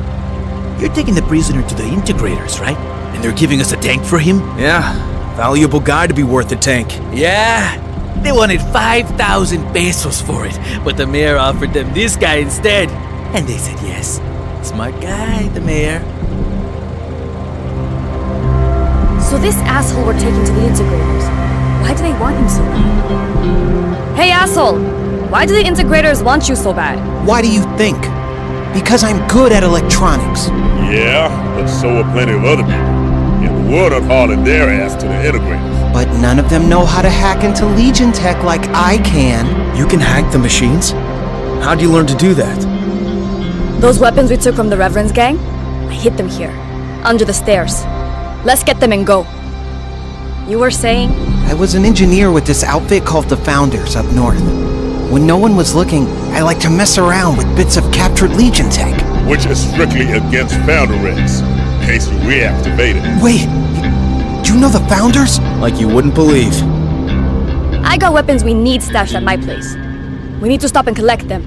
You're taking the prisoner to the integrators, right? And they're giving us a tank for him? Yeah. Valuable guy to be worth a tank. Yeah. They wanted 5,000 pesos for it, but the mayor offered them this guy instead. And they said yes. Smart guy, the mayor. So this asshole we're taking to the integrators, why do they want him so bad? Hey asshole! Why do the integrators want you so bad? Why do you think? Because I'm good at electronics. Yeah, but so are plenty of other people. And the world are hauling their ass to the integrators. But none of them know how to hack into Legion tech like I can. You can hack the machines? How'd you learn to do that? Those weapons we took from the Reverend's gang? I hid them here, under the stairs. Let's get them and go. You were saying? I was an engineer with this outfit called the Founders up north. When no one was looking, I like to mess around with bits of captured Legion tech. Which is strictly against Founder Regs, in case you reactivate it. Wait, do you know the Founders? Like you wouldn't believe. I got weapons we need stashed at my place. We need to stop and collect them.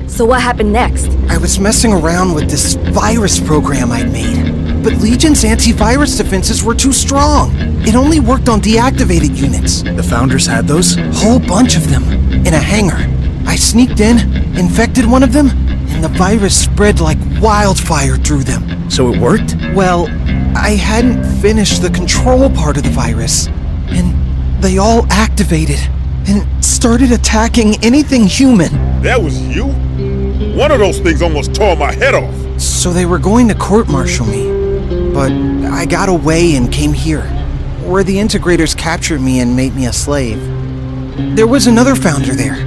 So what happened next? I was messing around with this virus program I'd made, but Legion's antivirus defenses were too strong. It only worked on deactivated units. The Founders had those? Whole bunch of them, in a hangar. I sneaked in, infected one of them, and the virus spread like wildfire through them. So it worked? Well, I hadn't finished the control part of the virus, and they all activated and started attacking anything human. That was you? One of those things almost tore my head off. So they were going to court-martial me, but I got away and came here, where the integrators captured me and made me a slave. There was another founder there.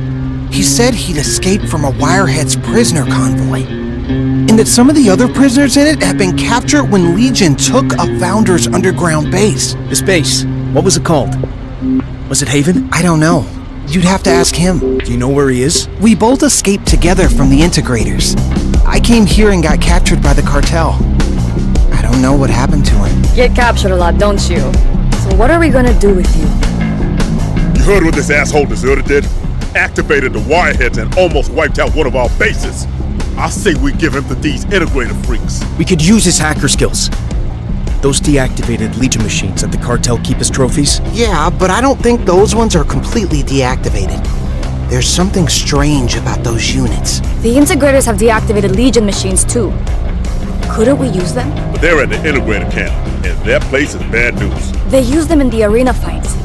He said he'd escaped from a Wirehead's prisoner convoy, and that some of the other prisoners in it had been captured when Legion took a Founder's underground base. This base, what was it called? Was it Haven? I don't know. You'd have to ask him. Do you know where he is? We both escaped together from the integrators. I came here and got captured by the cartel. I don't know what happened to him. Get captured a lot, don't you? So what are we gonna do with you? You heard what this asshole deserter did? Activated the Wireheads and almost wiped out one of our bases. I say we give him to these integrator freaks. We could use his hacker skills. Those deactivated Legion machines that the cartel keep as trophies? Yeah, but I don't think those ones are completely deactivated. There's something strange about those units. The integrators have deactivated Legion machines too. Couldn't we use them? But they're at the integrator camp, and that place is bad news. They use them in the arena fights.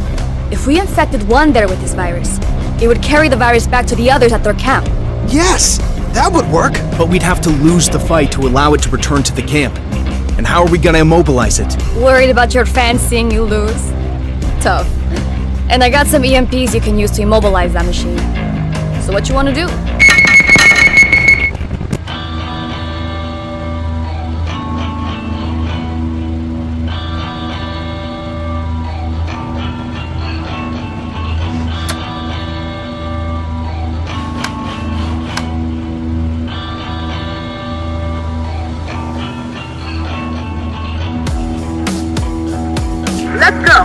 If we infected one there with this virus, it would carry the virus back to the others at their camp. Yes, that would work. But we'd have to lose the fight to allow it to return to the camp. And how are we gonna immobilize it? Worried about your fans seeing you lose? Tough. And I got some EMPs you can use to immobilize that machine. So what you wanna do? Let's go.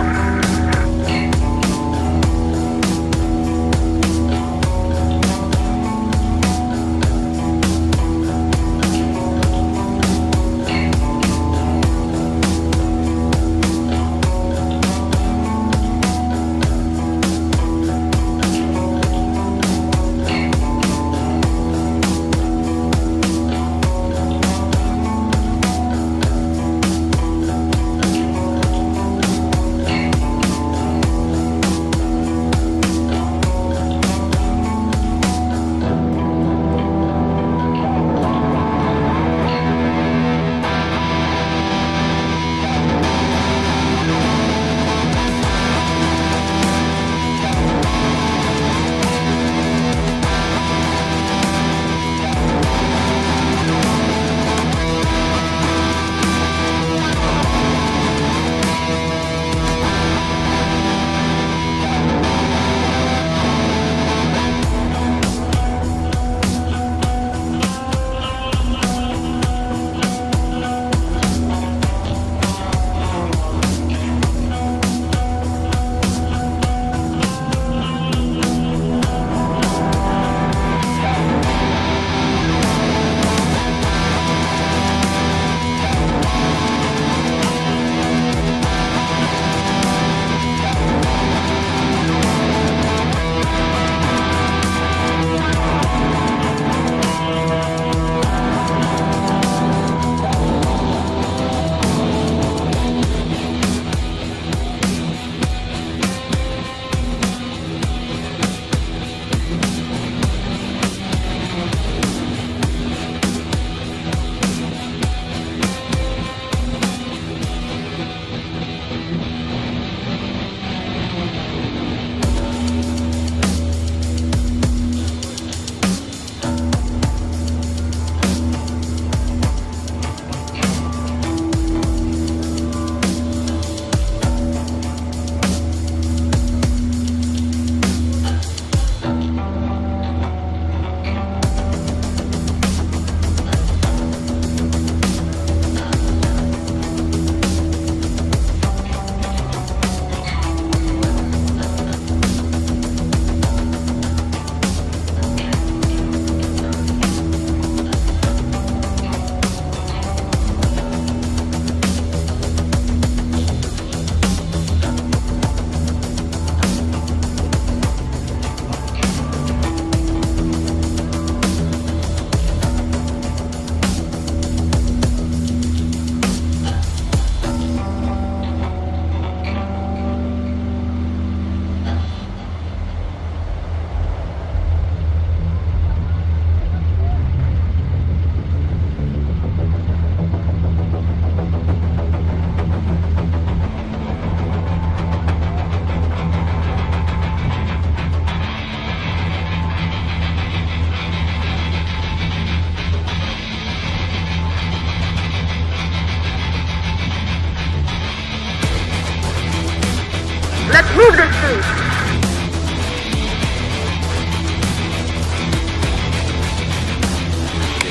Move this thing!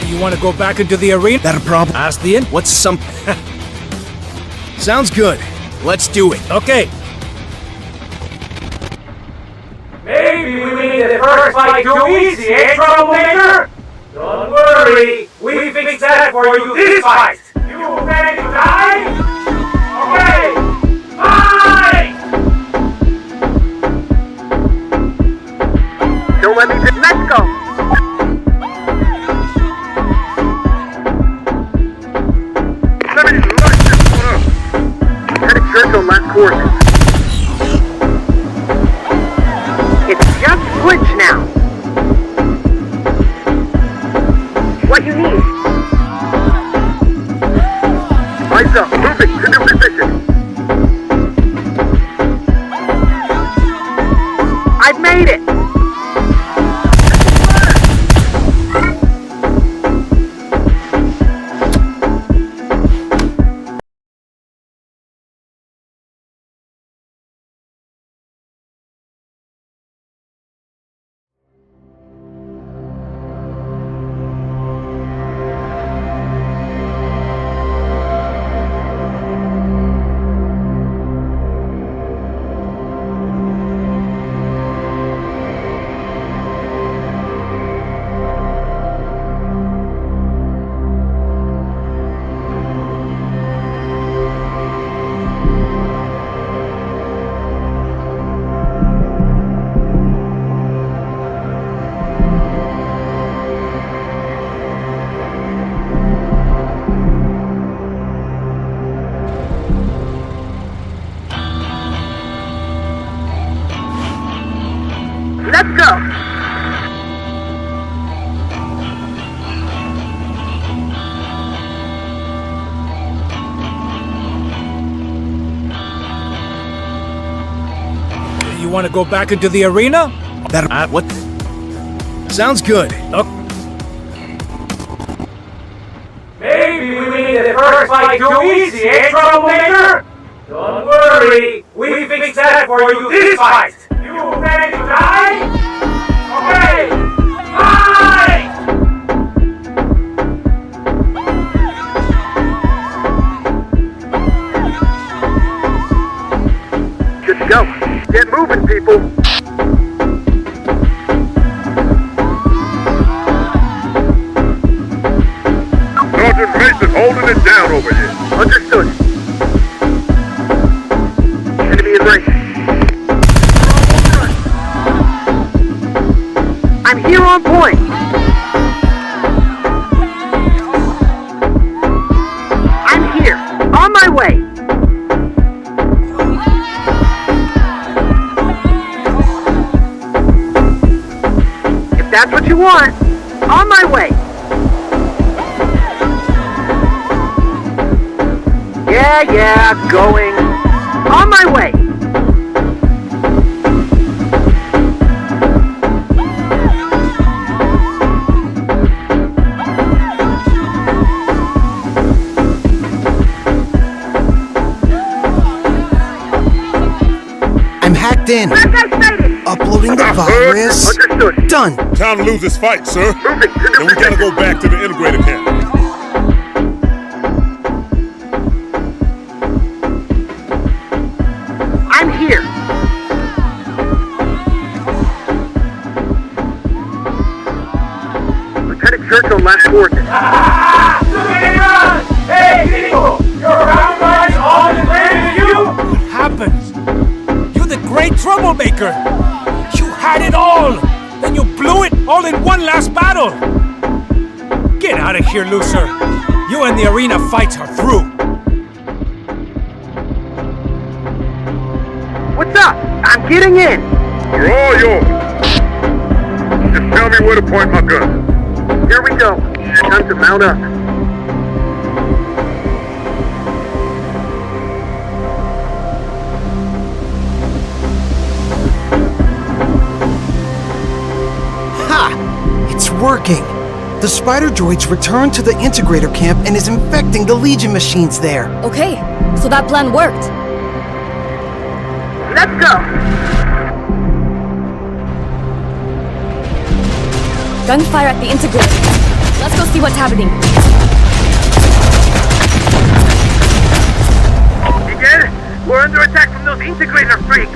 You want to go back into the arena? That a problem? Ask the in. What's some... Sounds good. Let's do it. Okay. Maybe we made the first fight too easy, eh, troublemaker? Don't worry, we fixed that for you this fight. You ready to die? Okay, fight! Don't let me let's go! Let me light this one up. Headed church on last course. It's just glitch now. What you need? Lights up, moving to new position. I've made it! Let's go! You want to go back into the arena? That what? Sounds good. Maybe we made the first fight too easy, eh, troublemaker? Don't worry, we fixed that for you this fight. You ready to die? Okay, fight! Just go. Get moving, people. Sergeant Mason holding it down over here. Understood. Enemy in range. I'm here on point. I'm here. On my way. If that's what you want, on my way. Yeah, going. On my way. I'm hacked in. Uploading the virus. Understood. Done. Time to lose this fight, sir. Moving to Then we gotta go back to the integrator camp. I'm here. Lieutenant Church on last coordinate. Hey, Nico! Your round guys all the way to you? What happened? You're the great troublemaker. You had it all. Then you blew it all in one last battle. Get out of here, loser. You and the arena fights are through. What's up? I'm getting in. You're all yours. Just tell me where to point my gun. Here we go. Time to mount up. Ha! It's working. The spider droid's returned to the integrator camp and is infecting the Legion machines there. Okay, so that plan worked. Let's go. Gunfire at the integrator. Let's go see what's happening. Miguel, we're under attack from those integrator freaks.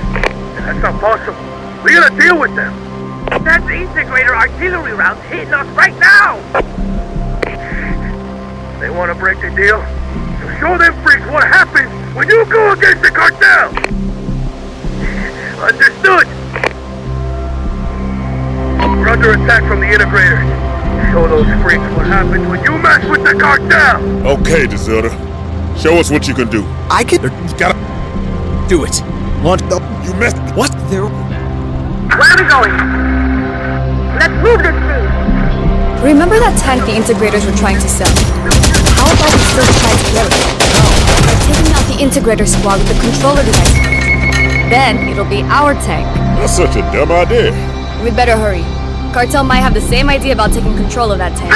That's not possible. We gotta deal with them. That's the integrator artillery rounds hitting us right now. They wanna break the deal? So show them freaks what happens when you go against the cartel. Understood. We're under attack from the integrators. Show those freaks what happens when you mess with the cartel. Okay, deserter. Show us what you can do. I can. Gotta do it. Want the. You messed. What? There. Where are we going? Let's move this thing. Remember that tank the integrators were trying to sell? How about we still try to kill it? By taking out the integrator squad with the controller device. Then it'll be our tank. That's such a dumb idea. We'd better hurry. Cartel might have the same idea about taking control of that tank.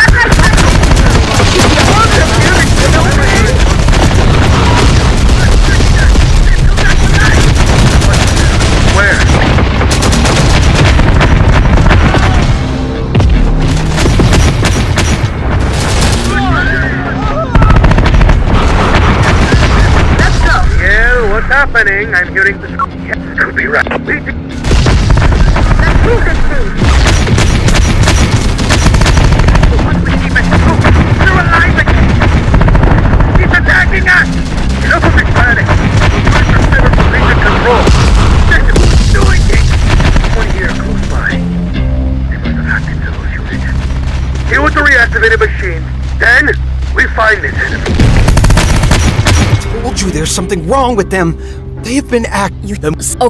Where? Let's go. Yeah, what's happening? I'm hearing this. Could be right. Let's move this thing. They're alive again! He's attacking us! Enough of this panic! We're for center position control! Who's doing it? One here close by. They must have hacked into those units. Deal with the reactivated machine. Then, we find this enemy. I told you there's something wrong with them. They have been Oh.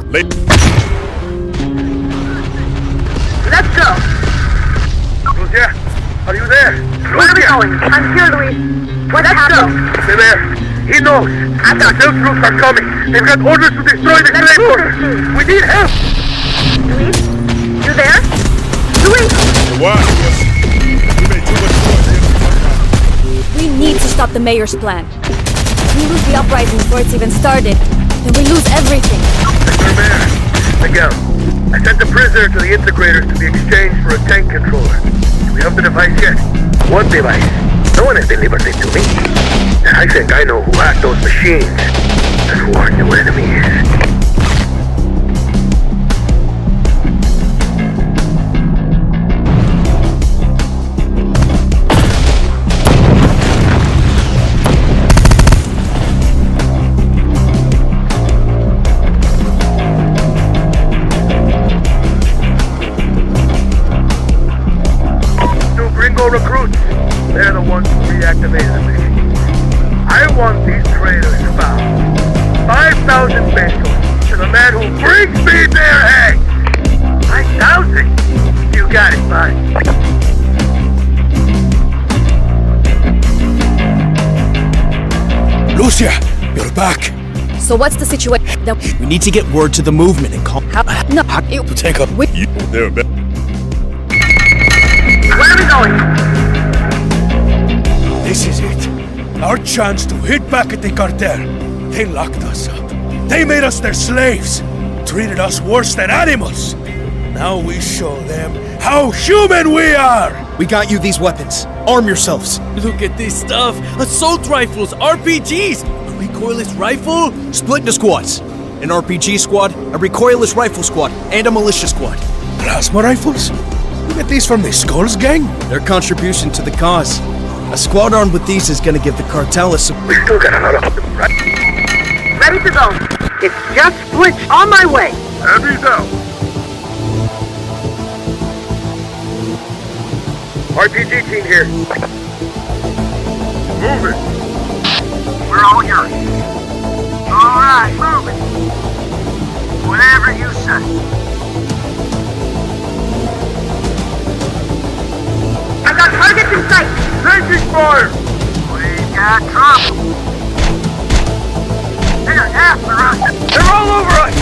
Let's go. Lucia, are you there? Where are we going? I'm here, Luis. What's happening? Stay there. He knows. The stealth troops are coming. They've got orders to destroy the slave quarters. We need help. Luis? You there? Luis! Why? You made too much noise. We need to stop the mayor's plan. If we lose the uprising before it's even started, then we lose everything. Mr. Mayor, Miguel, I sent the prisoner to the integrators to be exchanged for a tank controller. Do we have the device yet? What device? No one has delivered it to me. And I think I know who hacked those machines and who our new enemy is. Recruits. They're the ones who reactivated the machine. I want these traitors found. 5,000 pesos to the man who brings me their eggs. 5,000? You got it, bud. Lucia, you're back. So what's the situation? We need to get word to the movement and call. No, to take up. They're back. Where are we going? This is it. Our chance to hit back at the cartel. They locked us up. They made us their slaves. Treated us worse than animals. Now we show them how human we are. We got you these weapons. Arm yourselves. Look at this stuff. Assault rifles, RPGs, a recoilless rifle. Split into squads. An RPG squad, a recoilless rifle squad, and a militia squad. Plasma rifles? You get these from the Skulls gang? Their contribution to the cause. A squad armed with these is gonna give the cartel a We still got a lot of them, right? Ready to go. It's just Switch on my way. Enemies out. RPG team here. Move it. We're all yours. All right, move it. Whatever you say. I got targets in sight. Taking fire. We got trouble. They're after us. They're all over us.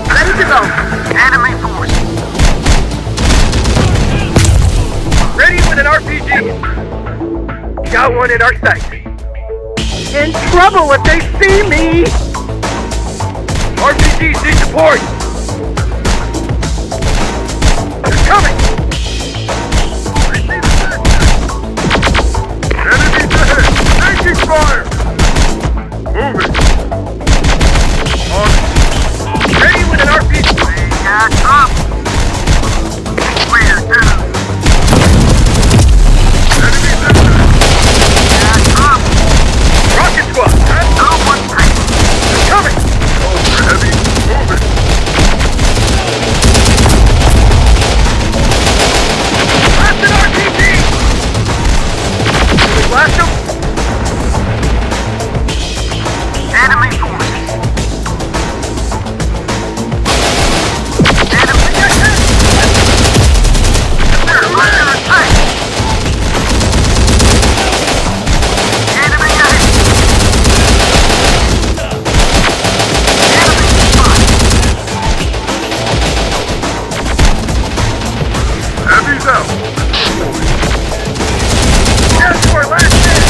Ready to go. Enemy force. Ready with an RPG. Got one in our sight. In trouble if they see me. RPGs need support. out! Yes, for last hit!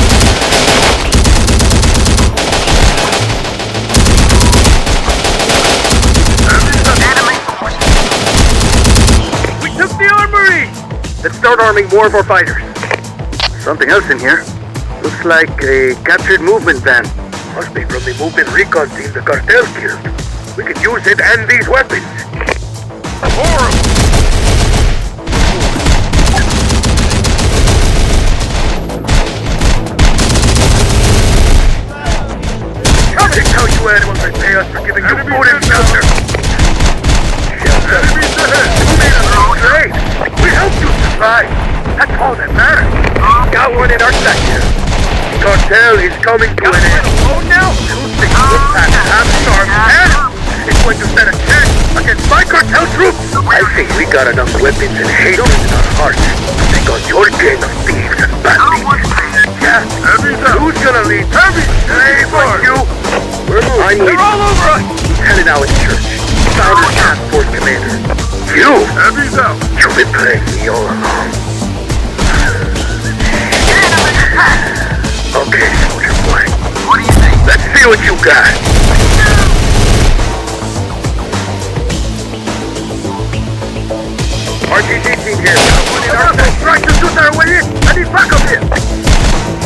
We took the armory! Let's start arming more of our fighters. Something else in here. Looks like a captured movement van. Must be from the movement recon team the cartel killed. We could use it and these weapons. Horrible! Come to tell you animals they pay us for giving you food and shelter. Enemies ahead! You made us all great! We helped you survive! That's all that matters! Got one in our sector. The cartel is coming to an end. Oh no! Tuesday, Wolfpack, half-starved animals is going to stand a chance against my cartel troops! I think we got enough weapons and hatred in our hearts to take on your gang of thieves and bandits. Yeah, who's gonna lead? Slave like you! I need... They're all over us! Lieutenant Alex Church, Founder Task Force Commander. You! Heavy's out! You've been playing me all along. Okay, soldier boy. What do you think? Let's see what you got. RTG team here. Try to shoot our way in. I need backup here.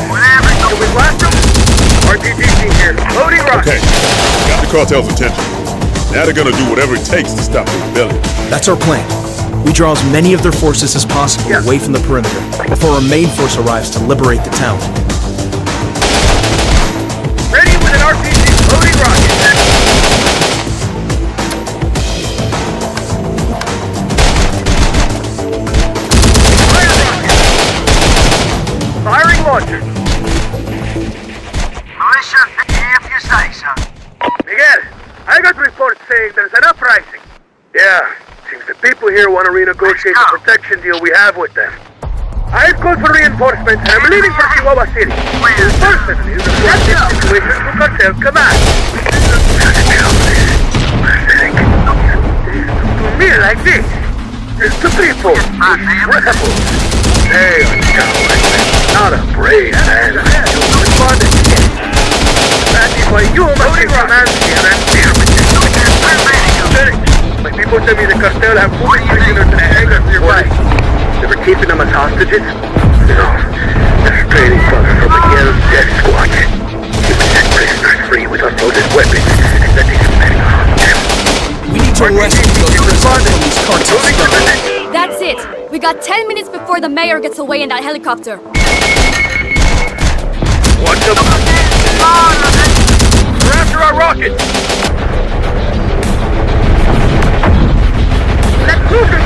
Whatever. Can we blast them? RTG team here. Loading rock. Okay, got the cartel's attention. Now they're gonna do whatever it takes to stop the rebellion. That's our plan. We draw as many of their forces as possible away from the perimeter before our main force arrives to liberate the town. Ready with an RPG loading rocket. Fire rocket. Firing launcher. Militia, if you say so. Miguel, I got reports saying there's an uprising. Yeah, seems the people here want to renegotiate the protection deal we have with them. I've called for reinforcements and I'm leaving for Chihuahua City. Personally, to address this situation to cartel command. To me like this, the people, rebels, they are cowards, not a brave man. You responded yet. That is why you must be command here and deal with this. My people tell me the cartel have 40 prisoners in a hangar nearby. They were keeping them as hostages? No. They're straining fodder from the Yellow Death Squad. He would set prisoners free with unloaded weapons and let these men hunt them. We need to arrest those prisoners from these cartels. That's it. We got 10 minutes before the mayor gets away in that helicopter. Watch them! We're after our rocket! Let's move it!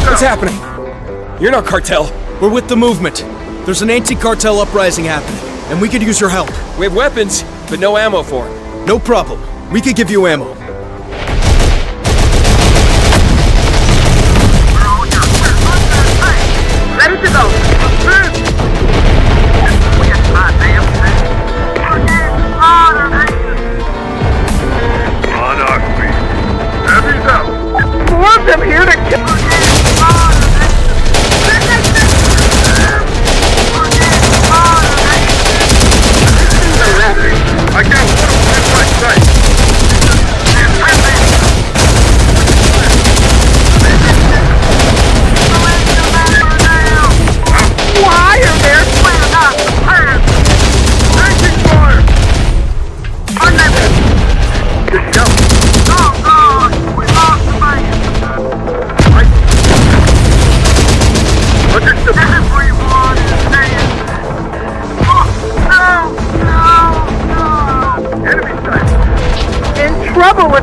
What's happening? You're not cartel. We're with the movement. There's an anti-cartel uprising happening, and we could use your help. We have weapons, but no ammo for it. No problem. We could give you ammo. Ready to go. On our feet. Heavy's out. More of them here to kill. I got one on my right side.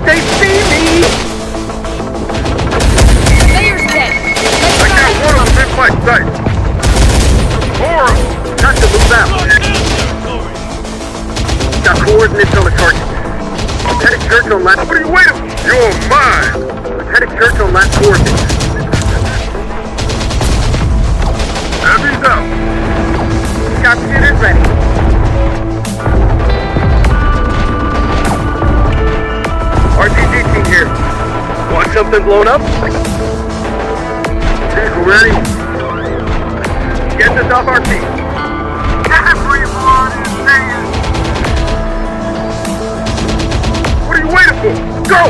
but they see me! Mayor's dead. I got one of them in my sight! Horrible! Time to move out! Got coordinates on the target. Lieutenant Church on last... What are you waiting for? You're mine! Lieutenant Church on last coordinates. Heavy's out! Sharpshooters ready. RPG team here. Want something blown up? Vehicle ready? Get this off our feet. Everyone is saying. What are you waiting for? Go!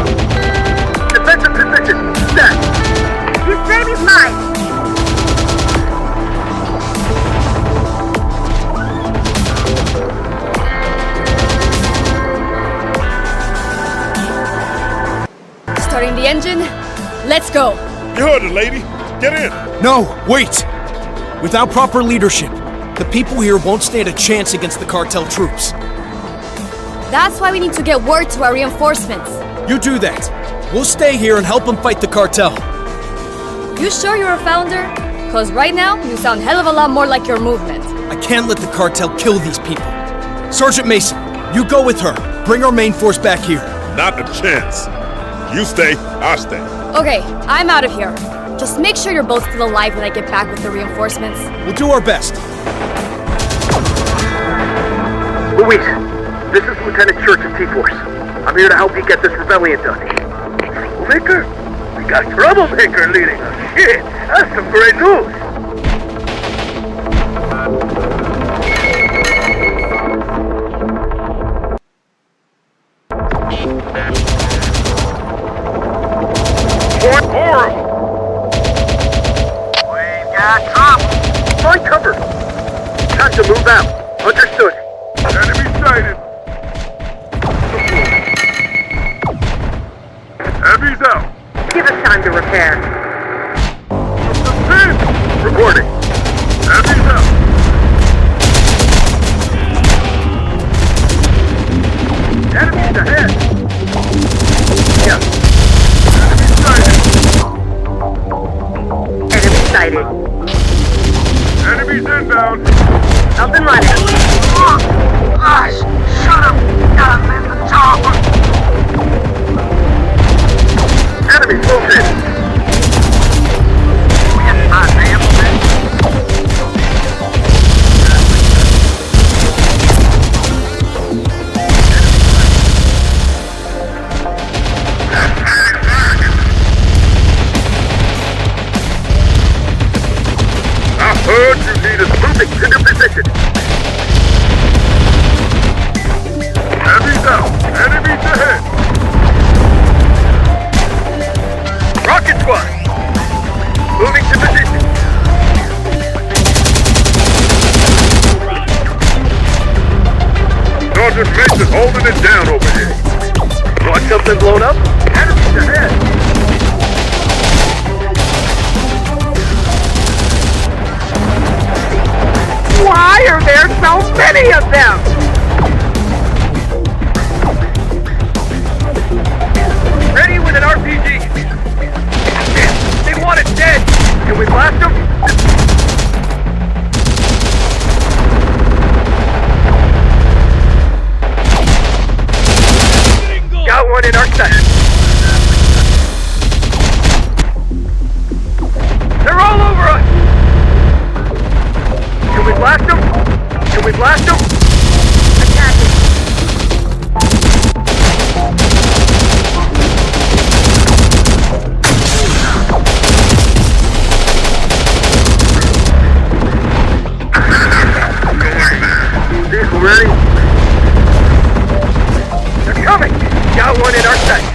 Defensive position. Set. His baby's mine. Starting the engine. Let's go. You heard it, lady. Get in. No, wait! Without proper leadership, the people here won't stand a chance against the cartel troops. That's why we need to get word to our reinforcements. You do that. We'll stay here and help them fight the cartel. You sure you're a founder? Cause right now, you sound hell of a lot more like your movement. I can't let the cartel kill these people. Sergeant Mason, you go with her. Bring our main force back here. Not a chance. You stay, I stay. Okay, I'm out of here. Just make sure you're both still alive when I get back with the reinforcements. We'll do our best. Luis, this is Lieutenant Church of T-Force. I'm here to help you get this rebellion done. Troublemaker? We got Troublemaker leading us. Shit, that's some great news. Horrible! We've got trouble. Find cover. Time to move out. Understood. Enemy sighted. Heavy's out. Give us time to repair. Reporting. Heavy's out. Enemies ahead. Yeah. Enemy sighted. Enemies inbound. Up and running. Gosh, shut up. Got him in the tower. Enemy moved in. We got 5 ammo. I heard you need us moving to your position. Enemies out. Enemies ahead. Rocket squad. Moving to position. Sergeant Mason holding it down over here. Want something blown up? Enemies ahead. Why are there so many of them? Ready with an RPG. Shit, they want it dead. Can we blast them? Got one in our sight. They're all over us. Can we blast them? Can we blast them? Attack it. Vehicle ready? They're coming! Got one in our sight.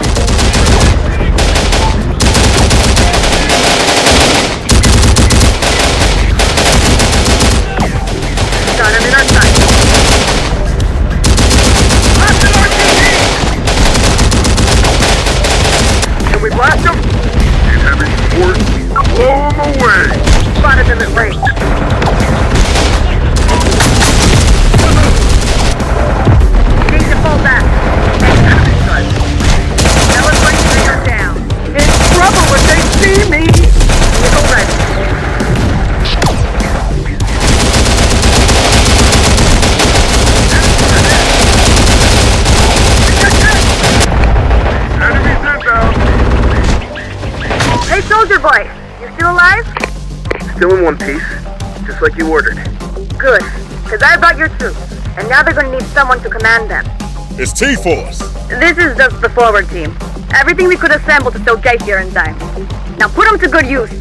Still in one piece, just like you ordered. Good, because I brought your troops, and now they're gonna need someone to command them. It's T-Force. This is just the forward team. Everything we could assemble to still get here in time. Now put them to good use.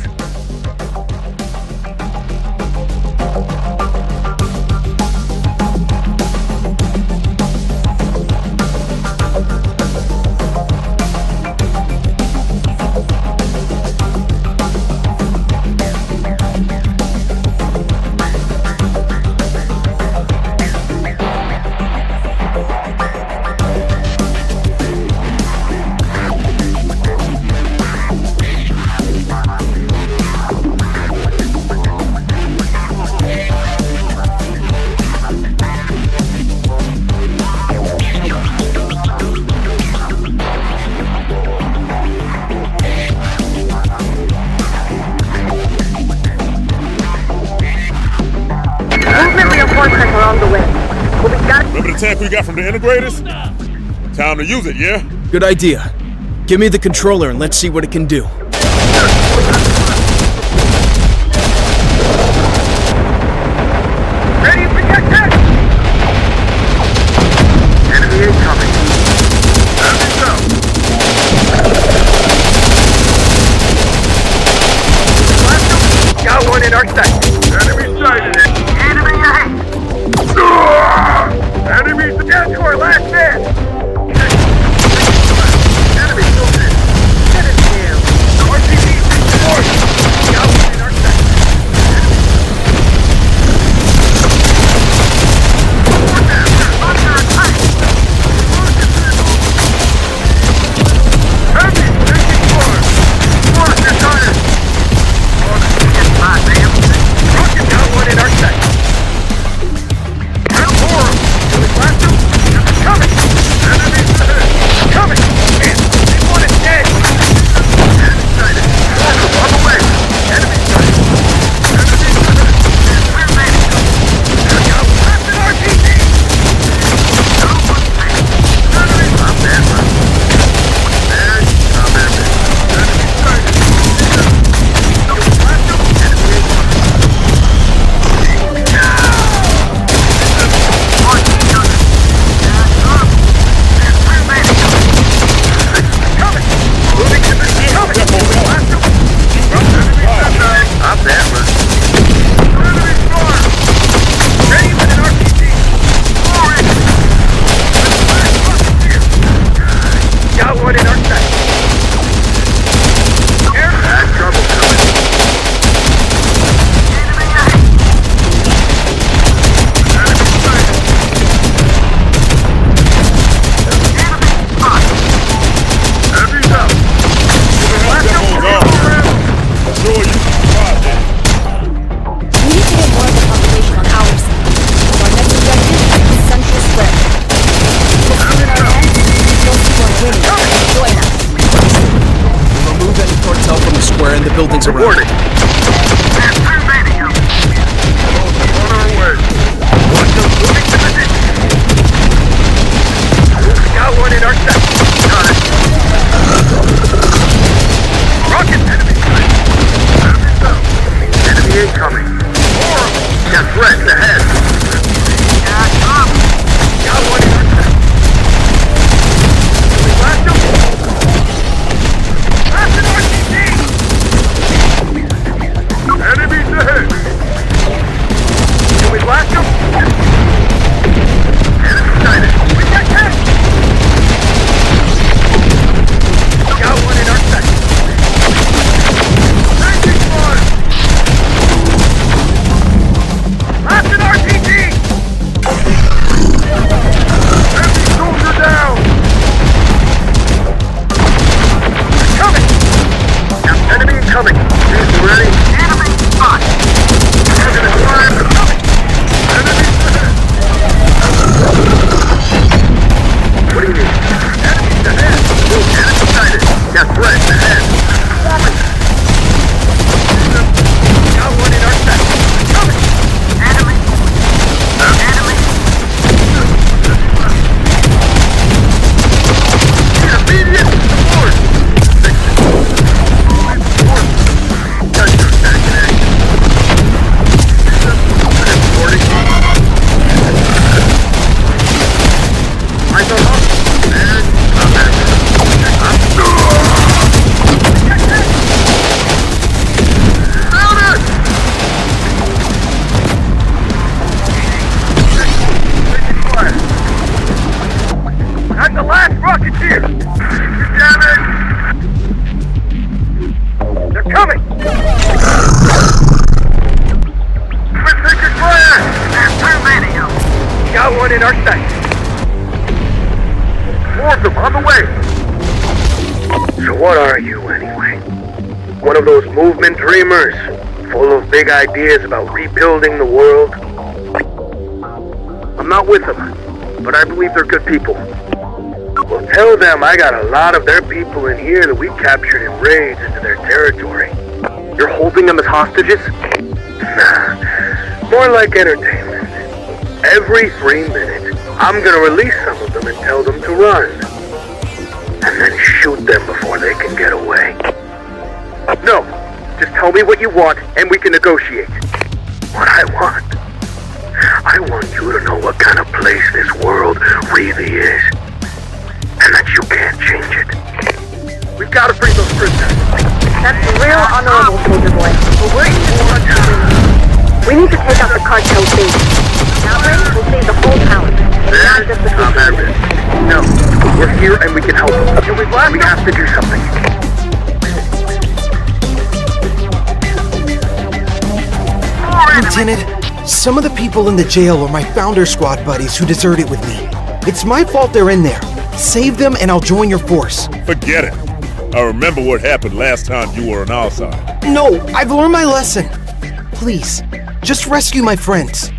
Remember the tank we got from the integrators? Time to use it, yeah? Good idea. Give me the controller and let's see what it can do. Ready for attack! Enemy incoming. Enemy down. Got one in our sight. Enemy sighted. Enemy ahead. Enemy down to our last man. Enemy movement. Get it down. RPG reinforced. Got one in our sight. buildings around it. Got one in our section. Got it. Rocket enemy sight. Enemy incoming. Got threats ahead. Got one in our section. Blast him. Blast an RPG. At the last rocketeer! Damn it! They're coming! We're taking fire! There's too many of them. Got one in our sight. More of them on the way. So what are you, anyway? One of those movement dreamers, full of big ideas about rebuilding the world? I'm not with them, but I believe they're good people. Well, tell them I got a lot of their people in here that we captured in raids into their territory. You're holding them as hostages? Nah, more like entertainment. Every 3 minutes, I'm gonna release some of them and tell them to run. And then shoot them before they can get away. No, just tell me what you want and we can negotiate. What I want you to know what kind of place this world really is. And that you can't change it. We've got to free those prisoners. That's real honorable, soldier boy. But we're in this country. We need to take out the cartel base. That way, we'll save the whole town. Not just the people. No, we're here and we can help them. We have to do something. Lieutenant, some of the people in the jail are my Founder Squad buddies who deserted with me. It's my fault they're in there. Save them and I'll join your force. Forget it. I remember what happened last time you were on our side. No, I've learned my lesson. Please, just rescue my friends.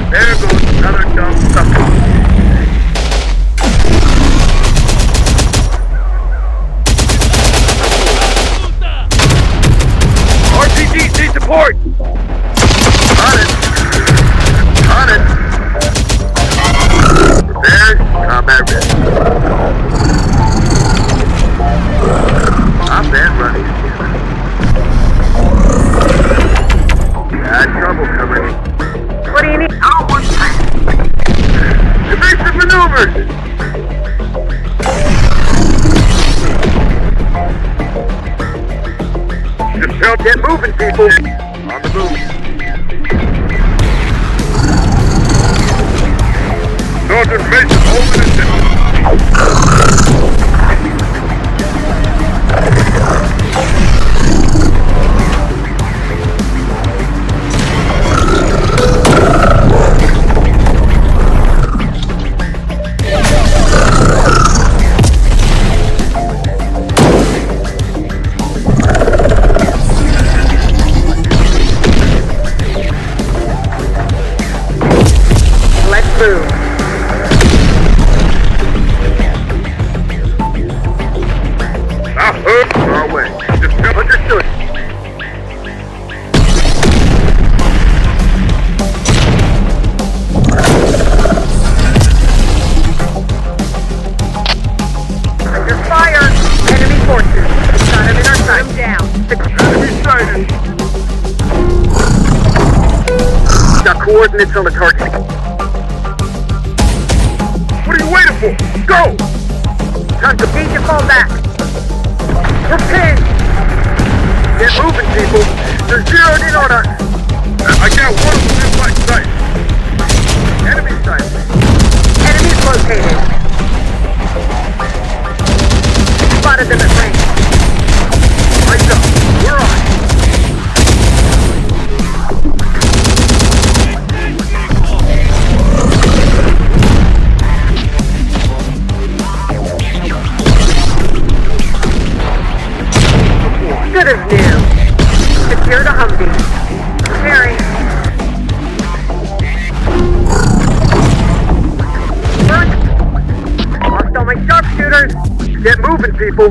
There goes another dumb sucker. RPGs need support! On it. On it. Prepared, combat ready. I'm that running. Got trouble coming. What do you need? Oh, one time. Evasive maneuvers! Just help get moving, people. On the move. Sergeant Mason, holding it down. Let's move. Our way. Just understood. Under fire! Enemy forces. Got him in our sight. Down. Enemy sighted. Got coordinates on the target. What are you waiting for? Go! Time to need to fall back. We're pinned! Get moving, people! They're zeroed in on us! I got one of them in my sight! Enemy sight! Enemies located. Spotted them at range. Lights up! We're on! Good as new. Secure the Humvee. Preparing. First. Lost all my sharpshooters. Get moving, people!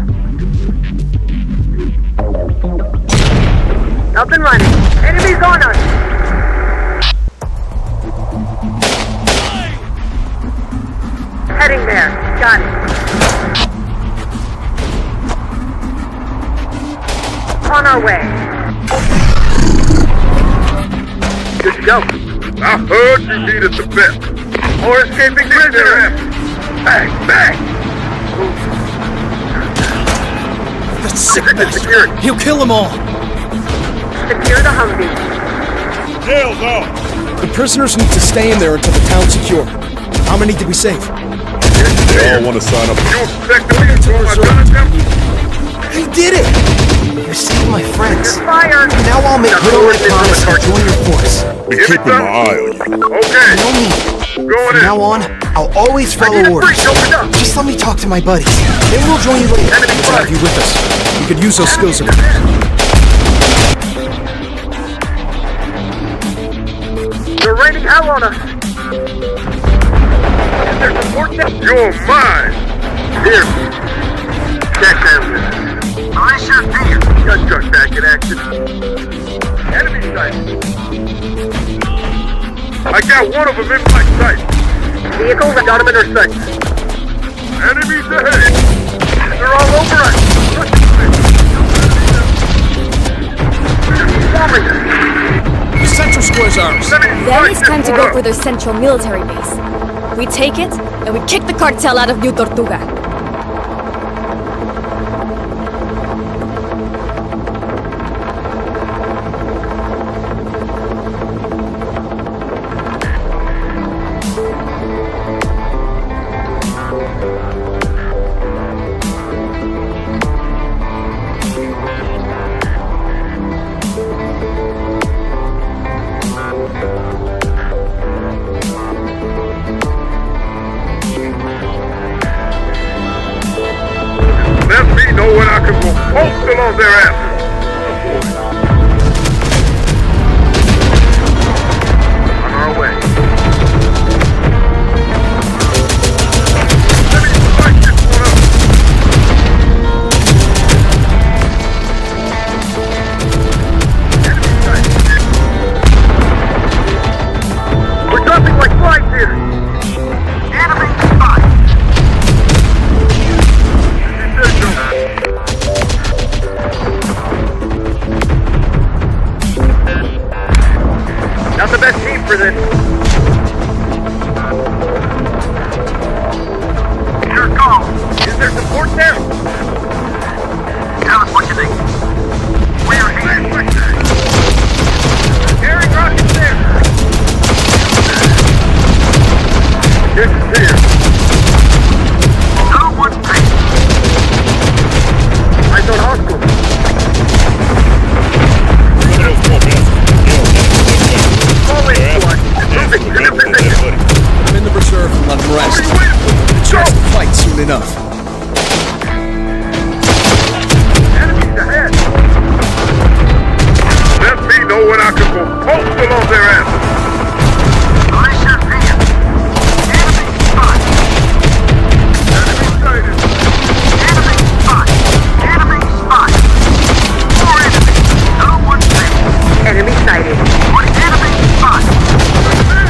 Up and running. Enemies on us. Heading there. Got it. On our way. Good to go. I heard you needed the best. More escaping prisoners! Bang! Bang! The sick bastard! He'll kill them all! Secure the Humvee. Jail's off! The prisoners need to stay in there until the town's secure. How many did we save? They all want to sign up. You expect me to throw my gun at them? You did it! You saved my friends. Fire! Now I'll make good on my promise and join your force. Be keeping my eye on you. Okay. No need. Going From in. now on, I'll always follow orders. Just let me talk to my buddies. Then we'll join you later. Enemy Good to have you with us. We could use those skills of yours. They're raining hell on us. Is there support now? You're mine. Here. Check them. I sure do. Gun truck back in action. Enemy sight. I got one of them in my sight. Vehicles got them in their sights. Enemies ahead. They're all over us. The central square's ours. Then it's time to go for their central military base. We take it, and we kick the cartel out of New Tortuga. Let me know when I can go postal on their asses. On our way. Let me fight this one up. Enemy sight. We're dropping like flies here. Enemy spot. Not the best team for this. Your call. Is there support there? Tell us what you think. We're here. Carrying rockets there. This is here. No one pays. I thought hostile. I'm in the reserve and let them rest. A chance to fight soon enough. Enemies ahead. Let me know when I can go postal on their asses. I sure can. Enemy spot. Enemy sighted. Enemy spot. Enemy spot. More enemies. No one safe. Enemy sighted. Enemy spot. Enemies ahead.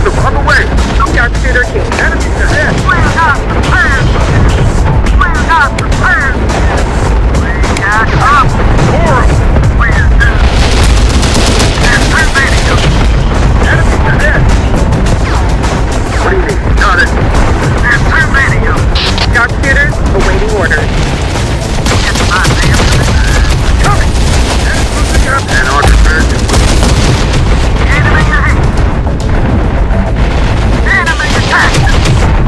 them on the way! Sharpshooter King. Enemies ahead! We got prepared! We got prepared! We got up! More! We're done! There's too many of them! Enemies ahead! What do you mean? Got it! There's too many of them! Sharpshooters awaiting orders. Get my damn Coming! And moving up and on prepared to move. enemy ahead! Enemy attack!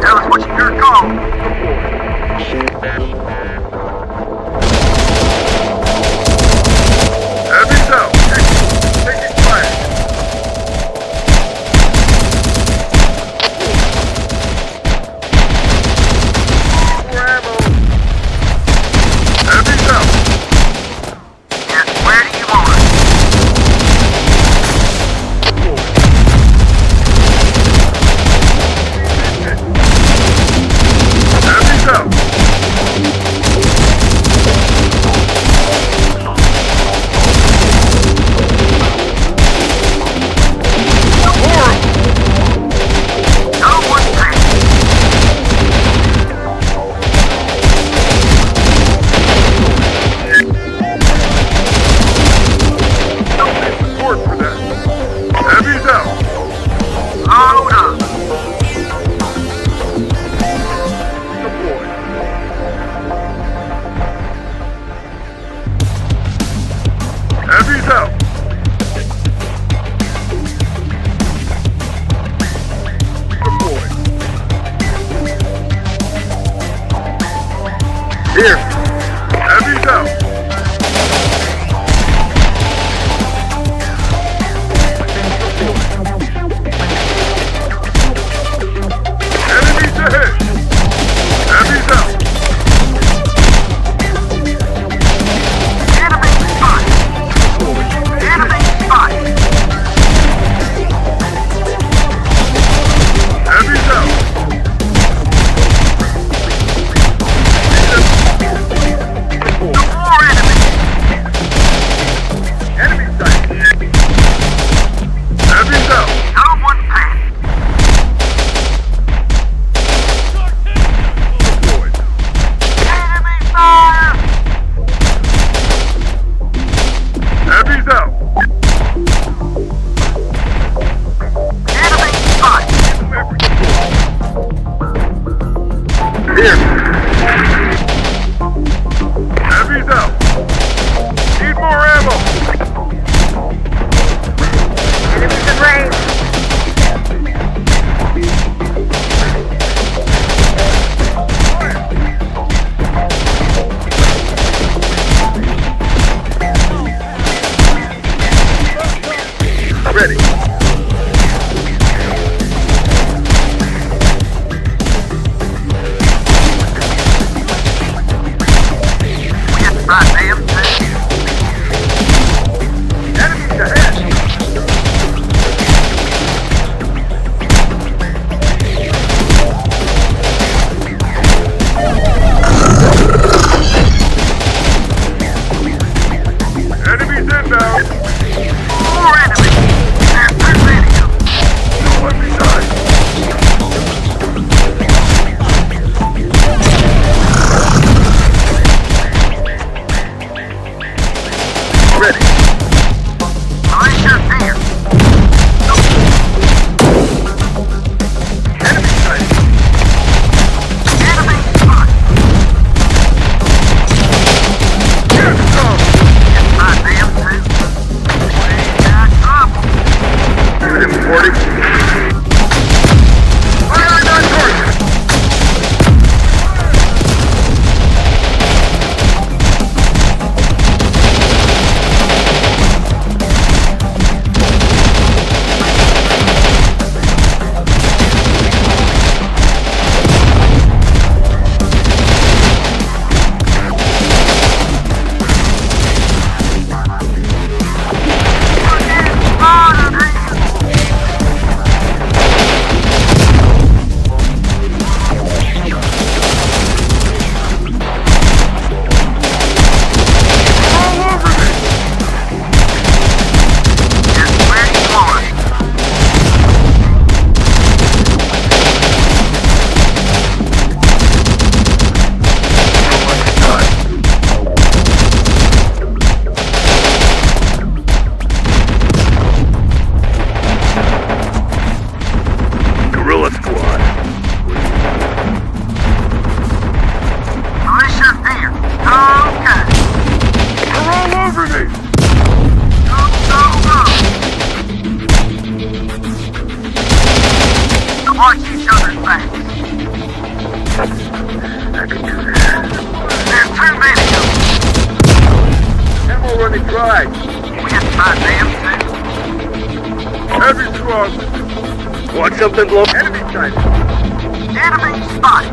Tell us what you hear call. Heavy's out. Taking fire. More ammo. Heavy's out. Yes, where do you want us? Heavy's out. Heavy's out. Deploy. Here. Heavy's out. Enemies ahead. Heavy's out. Enemy spotted. Enemy spotted. Heavy's out. something low. Enemy sighted. Enemy spotted.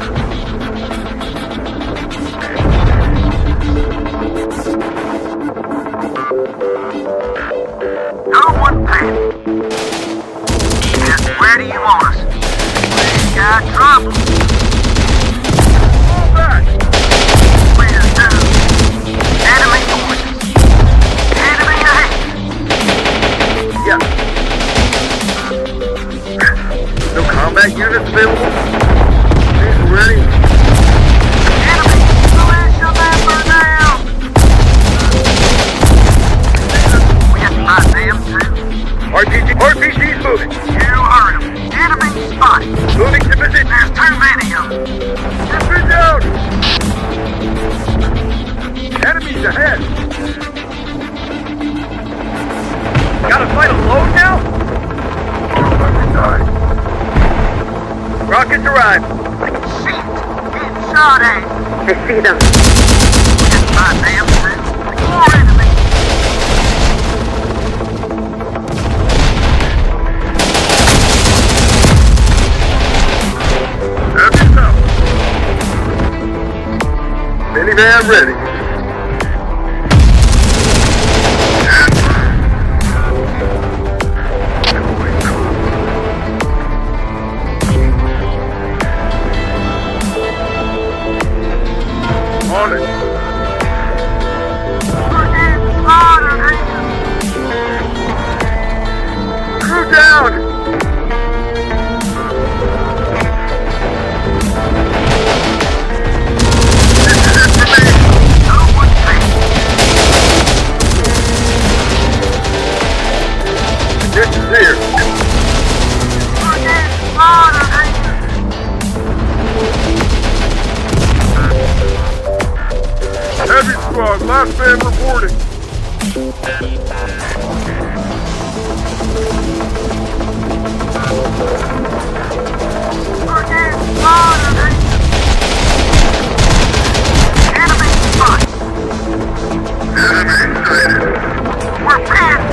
No one panic. Just where do you want us? We got trouble. Fall back. We're done. Enemy forces. Enemy ahead. Yeah. No combat units available? These ready? Enemy militia member down! We have to find them too. RPG's moving. You heard them. Enemy spotted. Moving to position. There's too many of them. Get down! Enemies ahead. Gotta fight alone now? Rockets arrived. Shit! Get shot at! I see them. Just my damn thing. More enemies! Have yourself. Minivan ready. On it. Crew down! This is here. Heavy squad, last man reporting. We're pissed.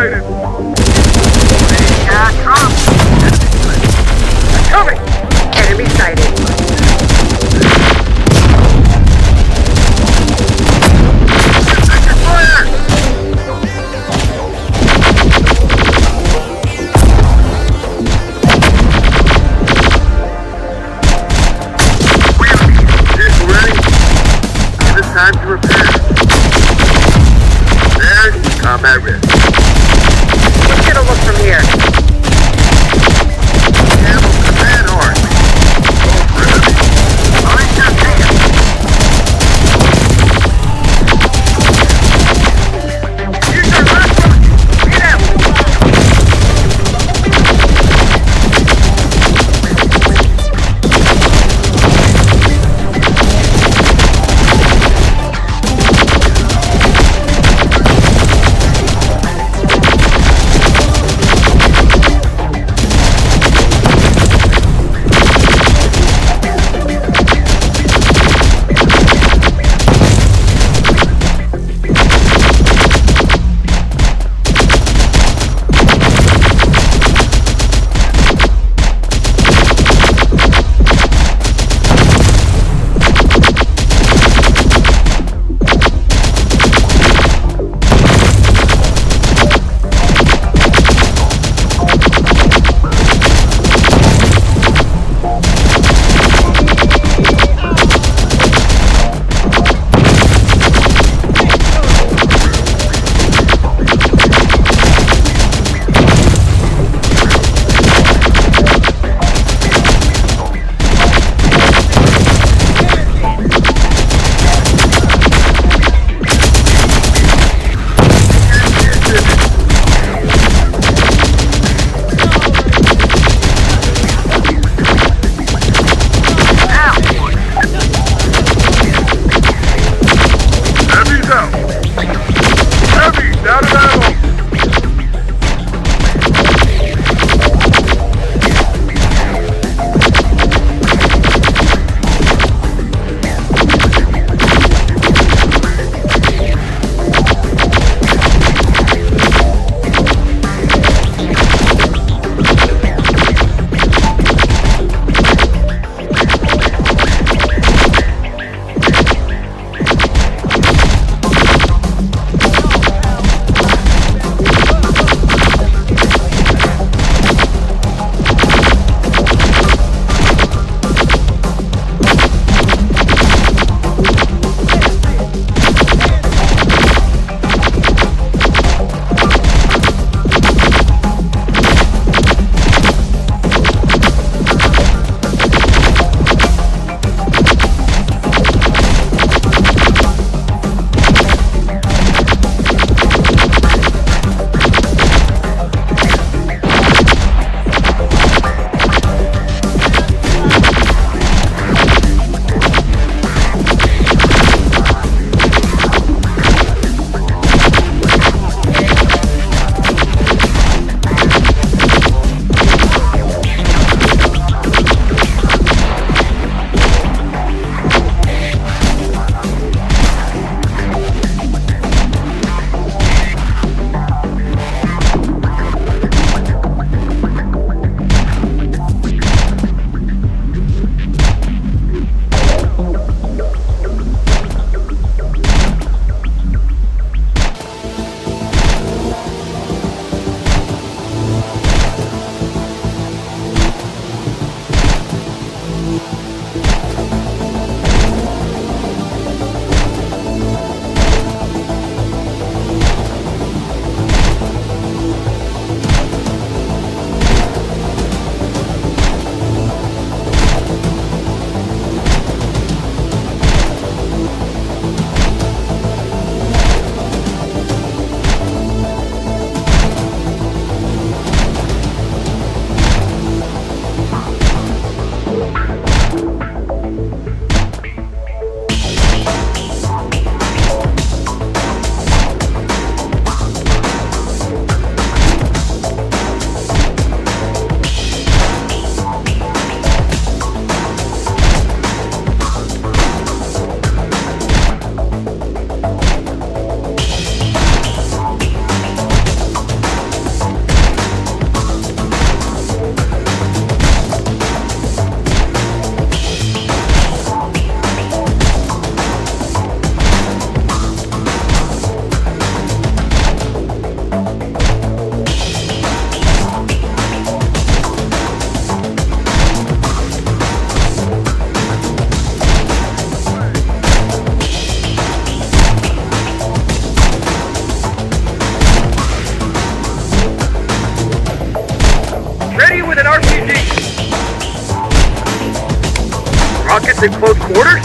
sighted! Trump! Coming! Enemy sighted. Taking fire! Vehicle ready? Give us time to repair. There, combat ready. Rockets in close quarters?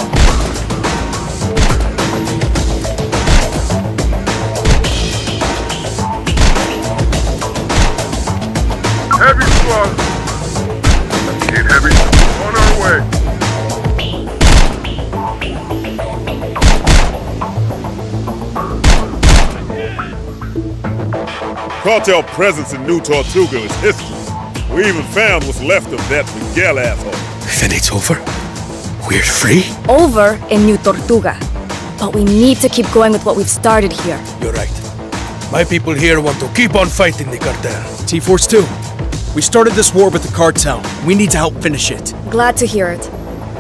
Heavy squad. Need heavy on our way. Cartel presence in New Tortuga is history. We even found what's left of that Miguel asshole. Then it's over? We're free? Over in New Tortuga. But we need to keep going with what we've started here. You're right. My people here want to keep on fighting the cartel. T-Force 2. We started this war with the cartel. We need to help finish it. Glad to hear it.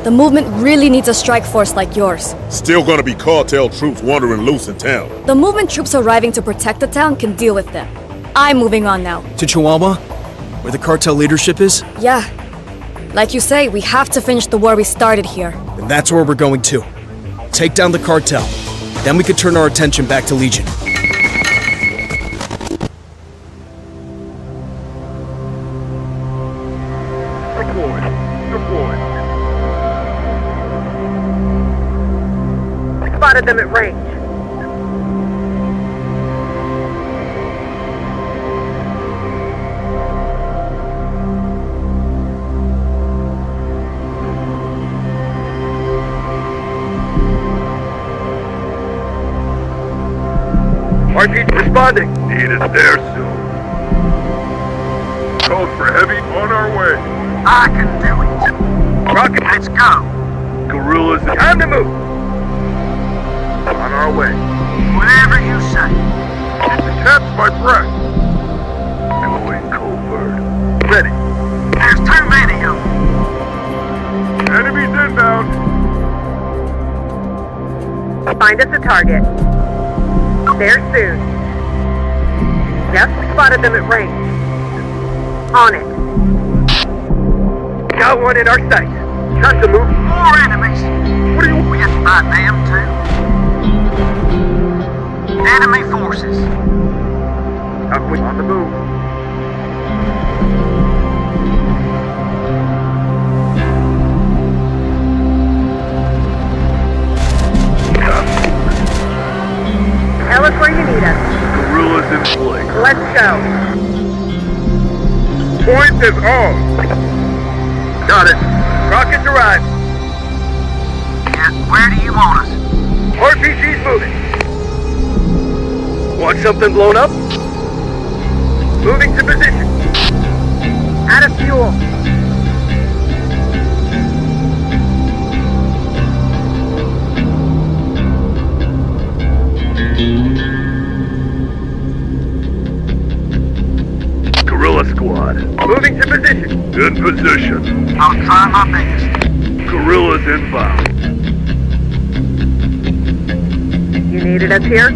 The movement really needs a strike force like yours. Still gonna be cartel troops wandering loose in town. The movement troops arriving to protect the town can deal with them. I'm moving on now. To Chihuahua? Where the cartel leadership is? Yeah. Like you say, we have to finish the war we started here. And that's where we're going to. Take down the cartel. Then we could turn our attention back to Legion. Spotted them at range. RPG responding. Need us there soon. Code for heavy on our way. I can do it. Rocket, let's go. Gorillas, time to move. On our way. Whatever you say. It taps my breath. Going covert. Ready. There's too many of them. Enemies inbound. Find us a target. There soon. Yep, spotted them at range. On it. Got one in our sights. Time to move. More enemies. What are you? We have to fight them too. Enemy forces. Up we on the move. Tell us where you need us. Gorillas in play. Let's go. Point is on. Got it. Rockets arrived. Yeah, where do you want us? RPG's moving. Want something blown up? Moving to position. Out of fuel. Guerrilla squad. Moving to position. In position. I'll try my best. Gorillas inbound. You needed us here?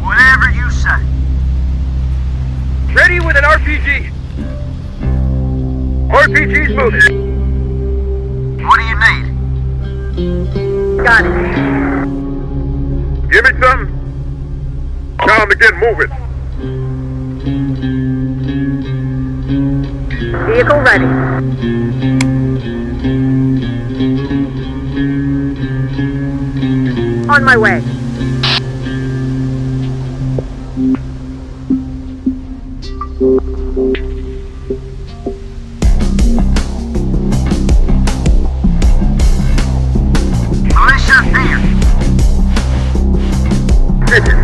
Whatever you say. Ready with an RPG. RPG's moving. What do you need? Got it. Give me something. Time to get moving. Vehicle ready. On my way. Militia here. Ready.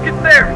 It's there!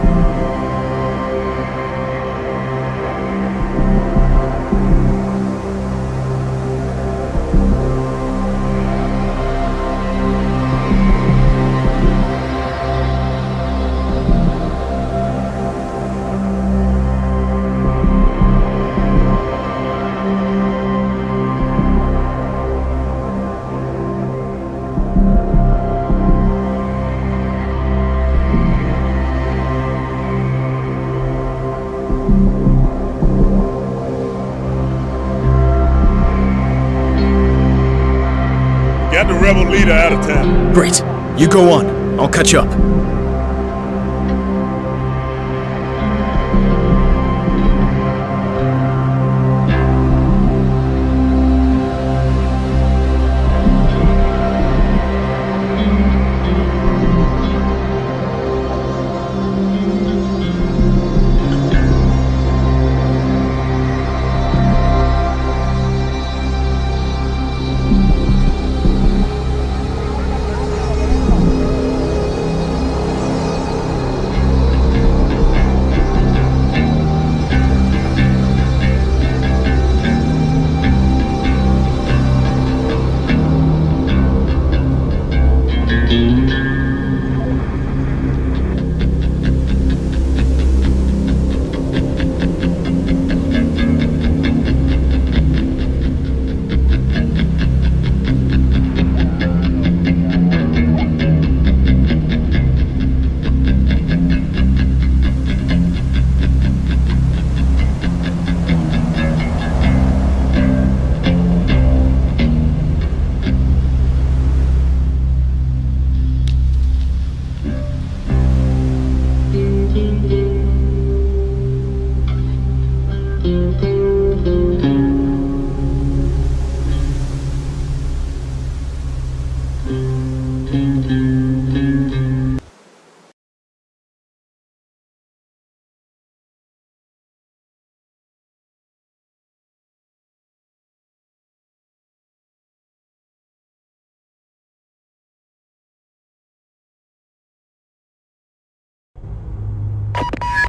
Got the rebel leader out of town. Great. You go on. I'll catch up.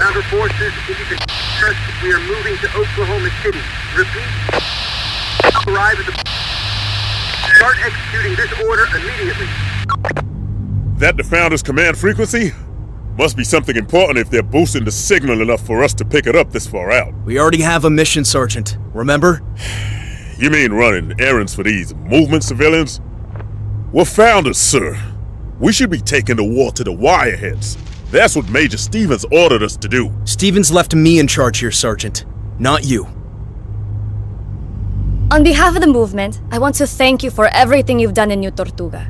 Other forces, if you can trust, we are moving to Oklahoma City. Repeat. Arrive at the... Start executing this order immediately. That the Founder's command frequency? Must be something important if they're boosting the signal enough for us to pick it up this far out. We already have a mission, Sergeant. Remember? You mean running errands for these movement civilians? We're Founders, sir. We should be taking the war to the wireheads. That's what Major Stevens ordered us to do. Stevens left me in charge here, Sergeant. Not you. On behalf of the movement, I want to thank you for everything you've done in New Tortuga.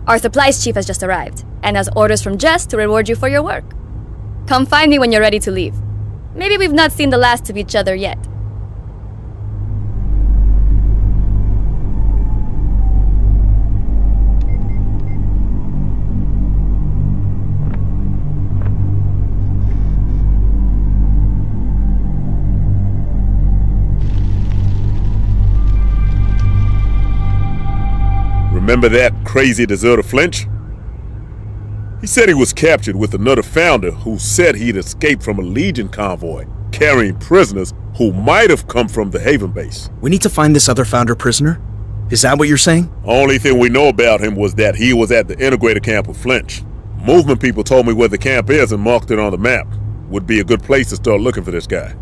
Our supplies chief has just arrived, and has orders from Jess to reward you for your work. Come find me when you're ready to leave. Maybe we've not seen the last of each other yet. Remember that crazy deserter Flinch? He said he was captured with another Founder who said he'd escaped from a Legion convoy, carrying prisoners who might have come from the Haven base. We need to find this other Founder prisoner? Is that what you're saying? Only thing we know about him was that he was at the integrator camp with Flinch. Movement people told me where the camp is and marked it on the map. Would be a good place to start looking for this guy.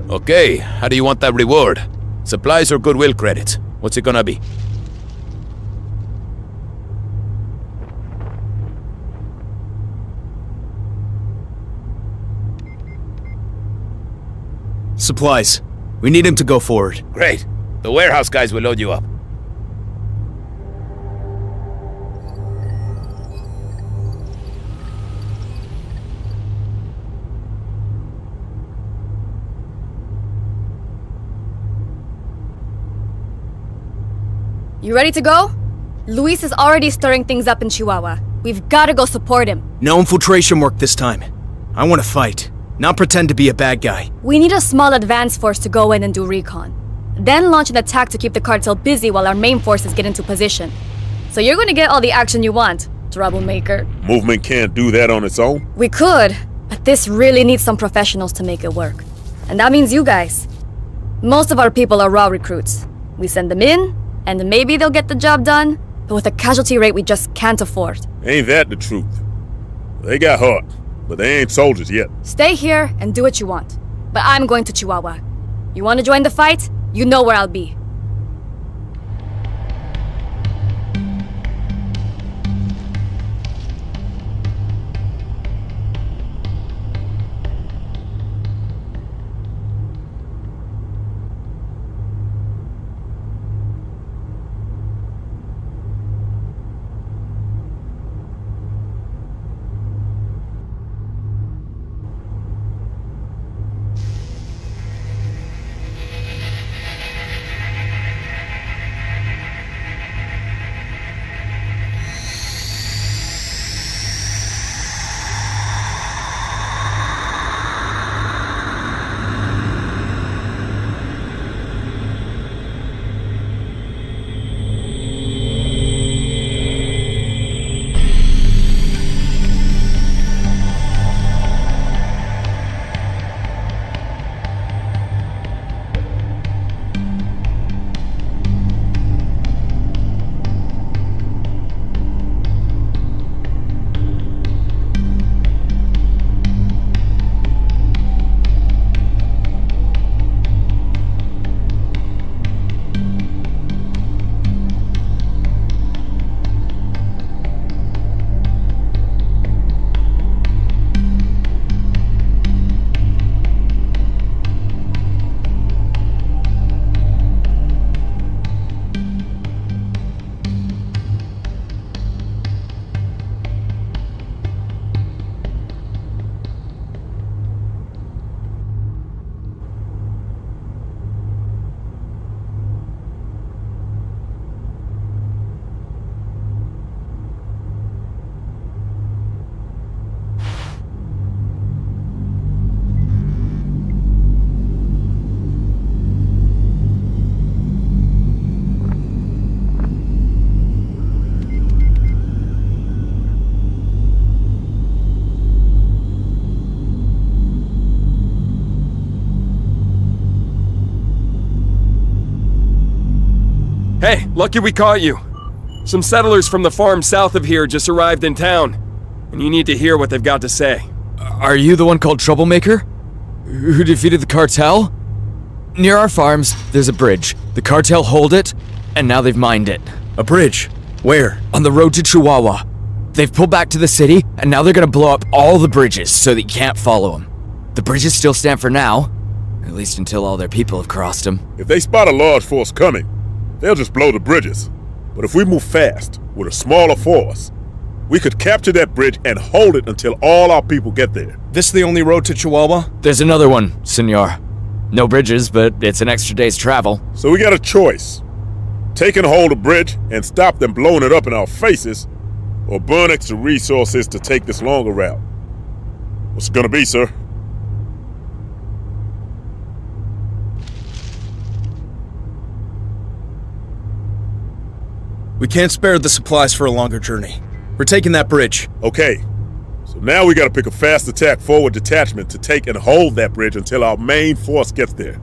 Okay, how do you want that reward? Supplies or goodwill credits? What's it gonna be? Supplies. We need him to go forward. Great. The warehouse guys will load you up. You ready to go? Luis is already stirring things up in Chihuahua. We've gotta go support him. No infiltration work this time. I want to fight, not pretend to be a bad guy. We need a small advance force to go in and do recon. Then launch an attack to keep the cartel busy while our main forces get into position. So you're gonna get all the action you want, troublemaker. Movement can't do that on its own. We could, but this really needs some professionals to make it work. And that means you guys. Most of our people are raw recruits. We send them in, and maybe they'll get the job done, but with a casualty rate we just can't afford. Ain't that the truth? They got heart, but they ain't soldiers yet. Stay here and do what you want. But I'm going to Chihuahua. You want to join the fight? You know where I'll be. Hey, lucky we caught you. Some settlers from the farm south of here just arrived in town, and you need to hear what they've got to say. Are you the one called Troublemaker? Who defeated the cartel? Near our farms, there's a bridge. The cartel hold it, and now they've mined it. A bridge? Where? On the road to Chihuahua. They've pulled back to the city, and now they're gonna blow up all the bridges so that you can't follow them. The bridges still stand for now, at least until all their people have crossed them. If they spot a large force coming, they'll just blow the bridges. But if we move fast, with a smaller force, we could capture that bridge and hold it until all our people get there. This the only road to Chihuahua? There's another one, senor. No bridges, but it's an extra day's travel. So we got a choice. Taking hold of the bridge and stop them blowing it up in our faces, or burn extra resources to take this longer route. What's it gonna be, sir? We can't spare the supplies for a longer journey. We're taking that bridge. Okay. So now we gotta pick a fast attack forward detachment to take and hold that bridge until our main force gets there.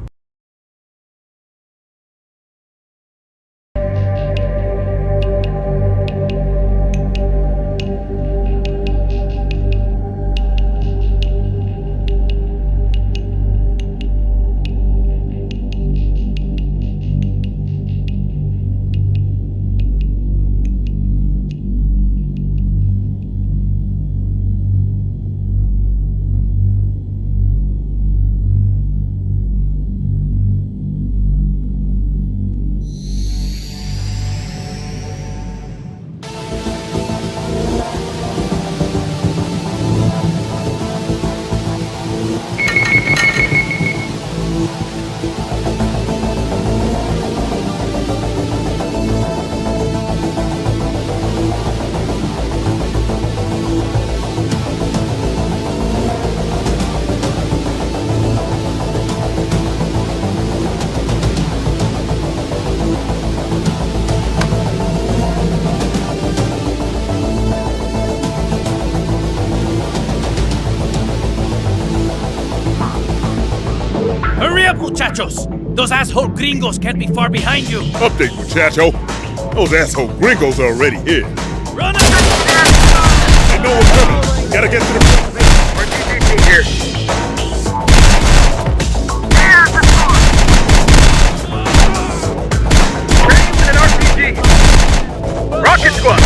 muchachos! Those asshole gringos can't be far behind you! Update, muchacho. Those asshole gringos are already here. Run up! They know what's coming. Gotta get to the front. RTTT here. Trains and an RPG. Rocket Squad,